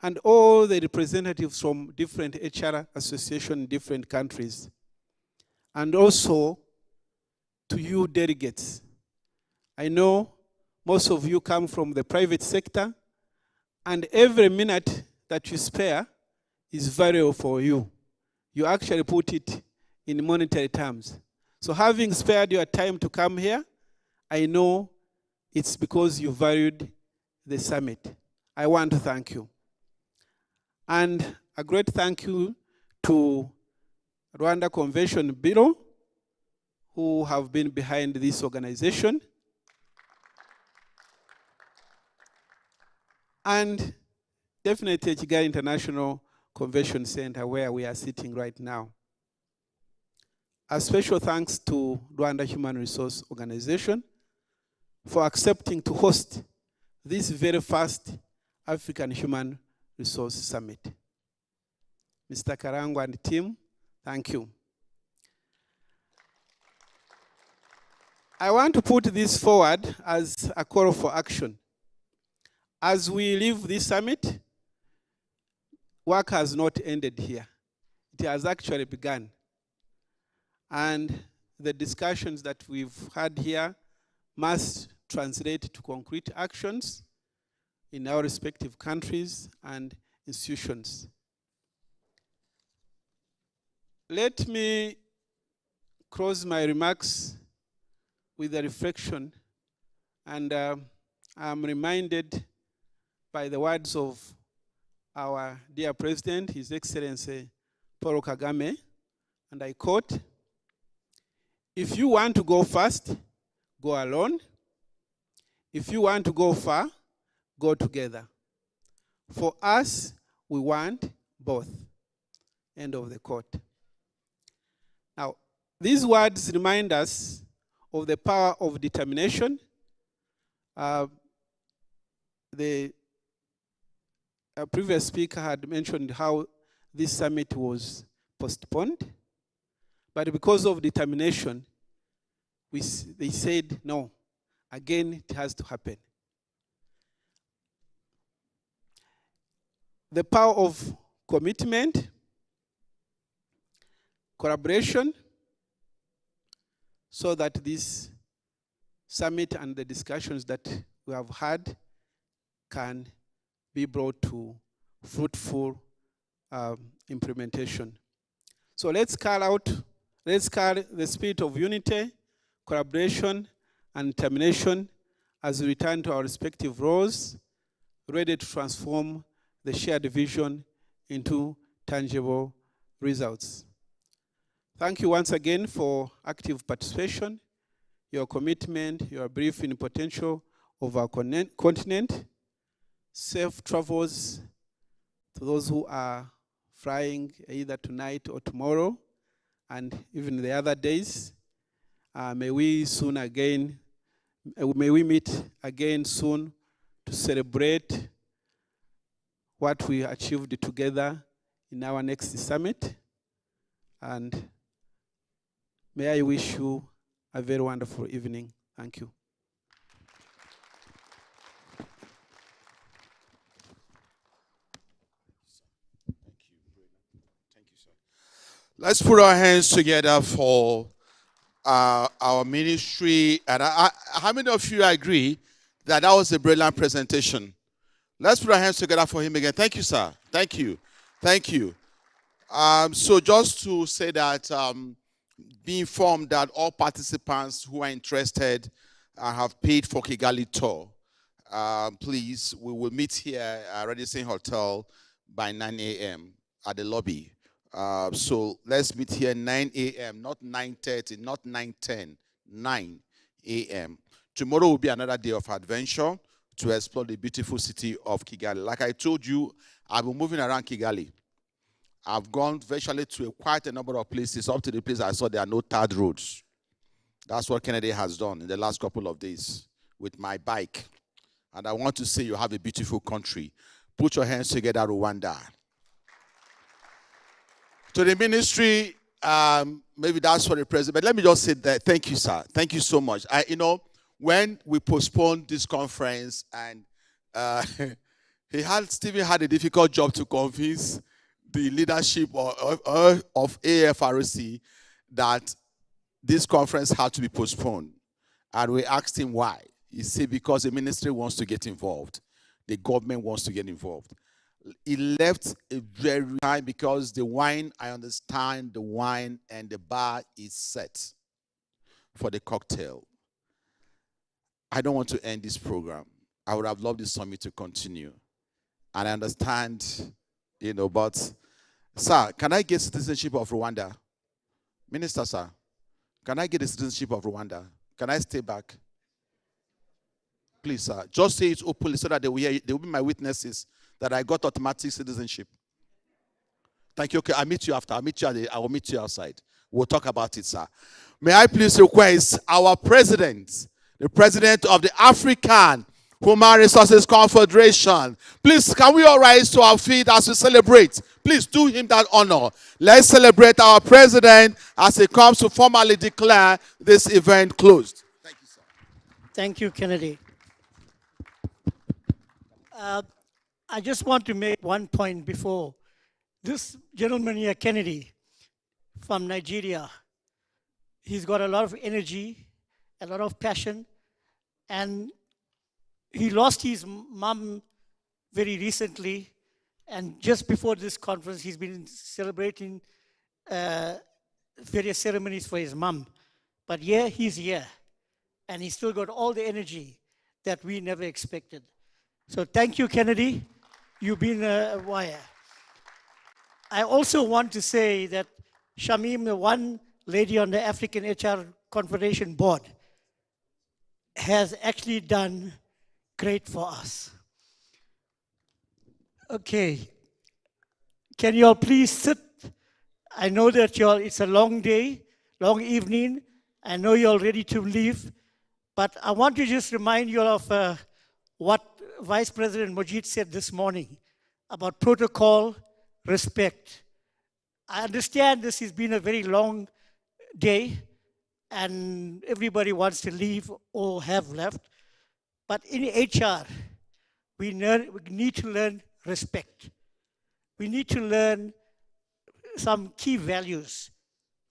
Speaker 14: and all the representatives from different HR associations in different countries. And also to you delegates. I know most of you come from the private sector, and every minute that you spare is valuable for you. You actually put it in monetary terms. So having spared your time to come here, I know it's because you valued the summit. I want to thank you. And a great thank you to Rwanda Convention Bureau, who have been behind this organization. And definitely Kigali International Convention Center, where we are sitting right now. A special thanks to Rwanda Human Resource Organization for accepting to host this very first African Human Resource Summit. Mr. Karango and team, thank you. I want to put this forward as a call for action. As we leave this summit, work has not ended here. It has actually begun. And the discussions that we've had here must translate to concrete actions in our respective countries and institutions. Let me close my remarks with a reflection, and I'm reminded by the words of our dear President, His Excellency Paul Kagame, and I quote, "If you want to go fast, go alone. If you want to go far, go together. For us, we want both." End of the quote. Now, these words remind us of the power of determination. The previous speaker had mentioned how this summit was postponed, but because of determination, they said, no, again, it has to happen. The power of commitment, collaboration, so that this summit and the discussions that we have had can be brought to fruitful implementation. So let's call the spirit of unity, collaboration, and determination as we return to our respective roles, ready to transform the shared vision into tangible results. Thank you once again for active participation, your commitment, your belief in the potential of our continent. Safe travels to those who are flying either tonight or tomorrow, and even the other days. May we meet again soon to celebrate what we achieved together in our next summit. And may I wish you a very wonderful evening. Thank you.
Speaker 15: Let's put our hands together for our ministry. And how many of you agree that that was a brilliant presentation? Let's put our hands together for him again. Thank you, sir. Thank you. Thank you. So just to say that, be informed that all participants who are interested have paid for Kigali tour. Please, we will meet here at Radisson Hotel by 9 a.m. at the lobby. So let's meet here 9 a.m., not 9:30, not 9:10, 9 a.m. Tomorrow will be another day of adventure to explore the beautiful city of Kigali. Like I told you, I've been moving around Kigali. I've gone virtually to quite a number of places, up to the place I saw there are no tarred roads. That's what Kennedy has done in the last couple of days with my bike. And I want to say you have a beautiful country. Put your hands together, Rwanda. To the ministry, maybe that's for the president, but let me just say that, thank you, sir. Thank you so much. When we postponed this conference and Stephen had a difficult job to convince the leadership of AFRC that this conference had to be postponed. And we asked him why. He said because the ministry wants to get involved. The government wants to get involved. He left a very time because the wine, I understand the wine and the bar is set for the cocktail. I don't want to end this program. I would have loved this summit to continue. And I understand, but sir, can I get citizenship of Rwanda? Minister, sir, can I get the citizenship of Rwanda? Can I stay back? Please, sir, just say it openly so that they will be my witnesses that I got automatic citizenship. Thank you. Okay, I'll meet you after. I will meet you outside. We'll talk about it, sir. May I please request our president, the president of the African Human Resources Confederation. Please, can we all rise to our feet as we celebrate? Please do him that honor. Let's celebrate our president as he comes to formally declare this event closed. Thank you, sir.
Speaker 2: Thank you, Kennedy. I just want to make one point before. This gentleman here, Kennedy, from Nigeria, he's got a lot of energy, a lot of passion, and he lost his mom very recently, and just before this conference, he's been celebrating various ceremonies for his mom. But yeah, he's here, and he's still got all the energy that we never expected. So thank you, Kennedy. You've been a wire. I also want to say that Shamim, the one lady on the African HR Confederation board, has actually done great for us. Okay, can you all please sit? I know that it's a long day, long evening. I know you're all ready to leave, but I want to just remind you of what Vice President Mojit said this morning about protocol, respect. I understand this has been a very long day and everybody wants to leave or have left, but in HR, we need to learn respect. We need to learn some key values: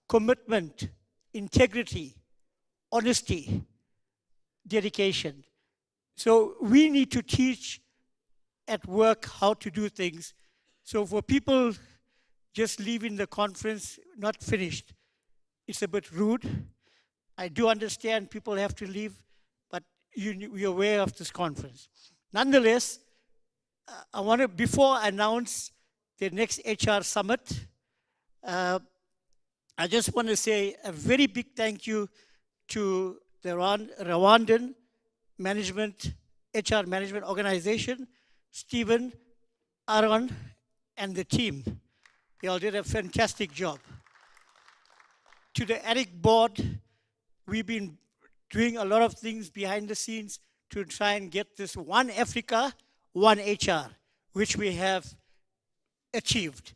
Speaker 2: commitment, integrity, honesty, dedication. So we need to teach at work how to do things. So for people just leaving the conference not finished, it's a bit rude. I do understand people have to leave, but you're aware of this conference. Nonetheless, I want to, before I announce the next HR summit, I just want to say a very big thank you to the Rwandan management, HR management organization, Stephen, Aaron, and the team. They all did a fantastic job. To the ERIC board, we've been doing a lot of things behind the scenes to try and get this one Africa, one HR, which we have achieved.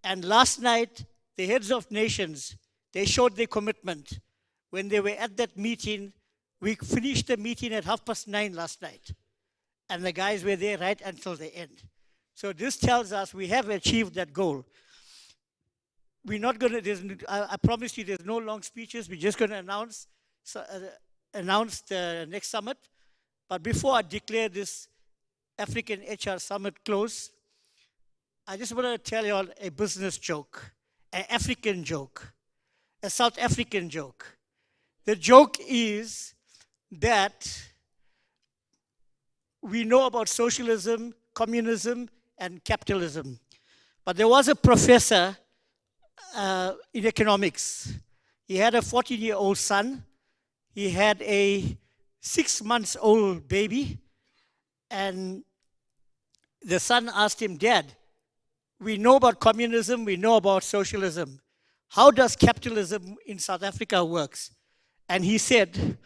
Speaker 2: And last night, the heads of nations, they showed their commitment. When they were at that meeting, we finished the meeting at 9:30 last night. And the guys were there right until the end. So this tells us we have achieved that goal. we're not going to, I promise you there's no long speeches. We're just going to announce the next summit. But before I declare this African HR Summit close, I just want to tell you all a business joke, an African joke, a South African joke. The joke is that we know about socialism, communism, and capitalism. But there was a professor in economics. He had a 14-year-old son. He had a 6-month-old baby. And the son asked him, "Dad, we know about communism, we know about socialism. How does capitalism in South Africa works?" And he said,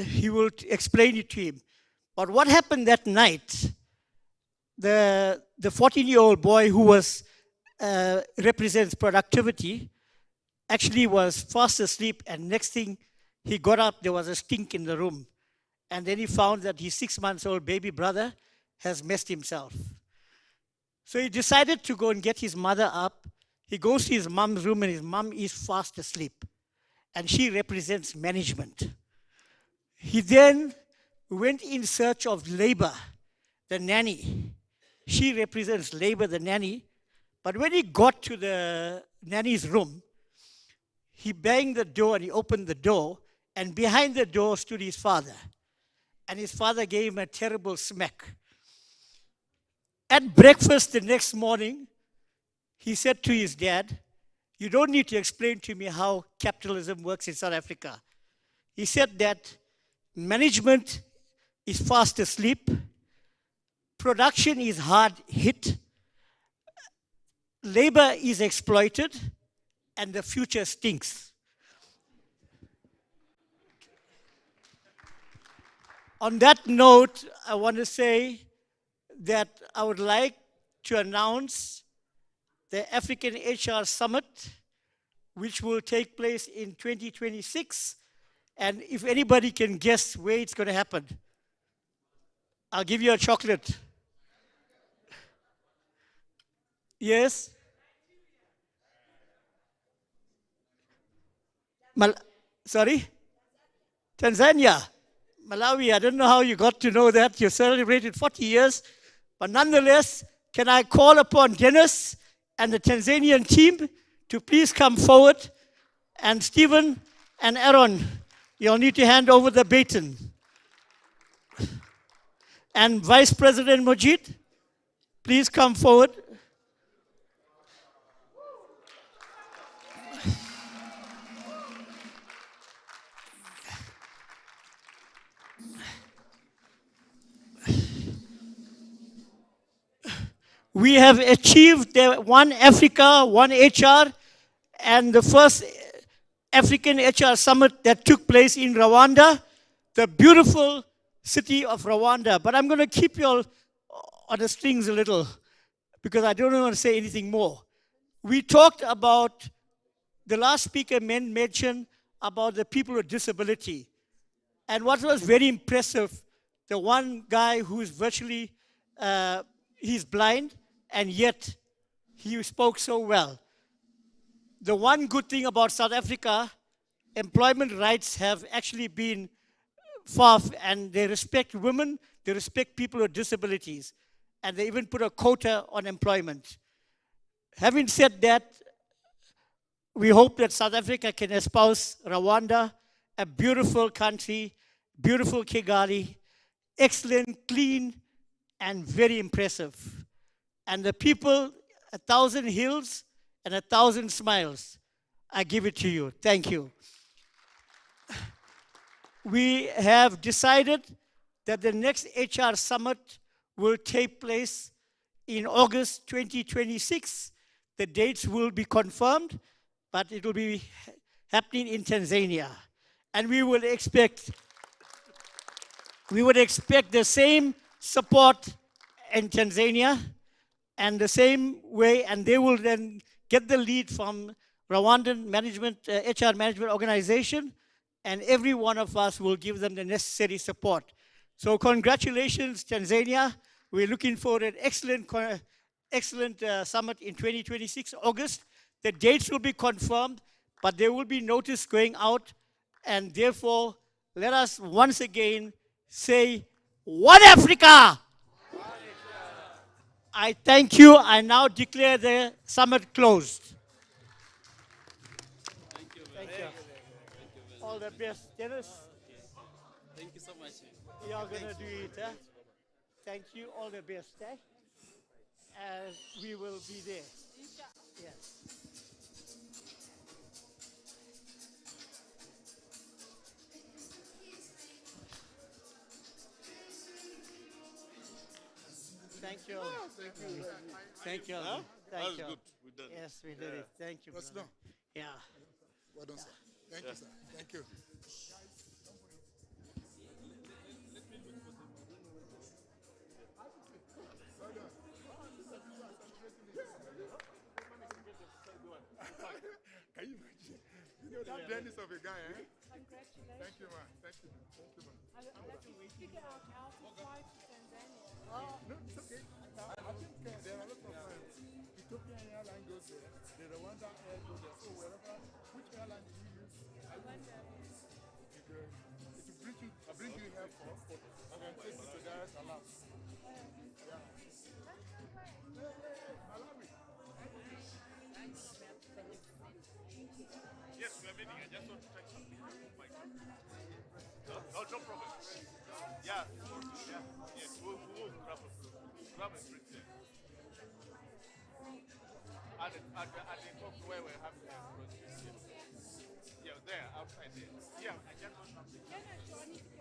Speaker 2: he will explain it to him. But what happened that night, the 14-year-old boy who was represents productivity actually was fast asleep, and next thing he got up, there was a stink in the room. And then he found that his 6-month-old baby brother has messed himself. So he decided to go and get his mother up. He goes to his mom's room, and his mom is fast asleep. And she represents management. He then went in search of labor, the nanny. She represents labor, the nanny. But when he got to the nanny's room, he banged the door and he opened the door, and behind the door stood his father. And his father gave him a terrible smack. At breakfast the next morning, he said to his dad, "You don't need to explain to me how capitalism works in South Africa." He said that management is fast asleep, production is hard hit, labor is exploited, and the future stinks. On that note, I want to say that I would like to announce the African HR Summit, which will take place in 2026. And if anybody can guess where it's going to happen, I'll give you a chocolate. Yes? Sorry? Tanzania. Malawi, I don't know how you got to know that. You celebrated 40 years. But nonetheless, can I call upon Dennis and the Tanzanian team to please come forward? And Stephen and Aaron, you'll need to hand over the baton. And Vice President Mujid, please come forward. We have achieved the One Africa, One HR, and the first African HR Summit that took place in Rwanda, the beautiful city of Rwanda. But I'm going to keep you all on the strings a little because I don't want to say anything more. We talked about, the last speaker mentioned about the people with disability. And what was very impressive, the one guy who's virtually, he's blind, and yet he spoke so well. The one good thing about South Africa, employment rights have actually been far, and they respect women, they respect people with disabilities, and they even put a quota on employment. Having said that, we hope that South Africa can espouse Rwanda, a beautiful country, beautiful Kigali, excellent, clean, and very impressive. And the people, 1,000 hills and 1,000 smiles. I give it to you. Thank you. We have decided that the next HR Summit will take place in August 2026. The dates will be confirmed, but it will be happening in Tanzania. And we would expect the same support in Tanzania and the same way, and they will then get the lead from Rwandan management, HR management organization, and every one of us will give them the necessary support. So congratulations, Tanzania. We're looking for an excellent excellent summit in 2026, August. The dates will be confirmed, but there will be notice going out, and therefore, let us once again say, One Africa! I thank you. I now declare the summit closed. Thank you. All the best. Dennis,
Speaker 25: Thank you so much.
Speaker 2: you're going to do it. Eh? Thank you. All the best. Eh? And we will be there. Yes. Thank you. Thank you.
Speaker 15: Huh?
Speaker 2: Thank
Speaker 15: That was
Speaker 2: you.
Speaker 15: good. We done it.
Speaker 2: Yes, we did it. Thank you.
Speaker 15: Let's
Speaker 2: brother.
Speaker 15: go.
Speaker 2: Yeah.
Speaker 15: Well done, sir. Thank you, sir. Thank you. Can you imagine? You know that Dennis of a guy, eh?
Speaker 5: Congratulations.
Speaker 15: Thank you, man. Thank you. Thank you, man.
Speaker 5: Figure out how to fly to Tanzania.
Speaker 15: No, it's okay. I think there are a lot of Ethiopian airline goes there. The Rwanda air goes there. So wherever, which airline do you use?
Speaker 5: Rwanda.
Speaker 15: Because it will bring you here first, and then take you to Dar es Salaam. Yeah. Malawi.
Speaker 3: Yes, we are meeting. I just want to check something. No problem. Yeah. Yes, we'll grab a drink there. At the top where we're having a process. Yeah, there, outside there. Yeah, I just want something.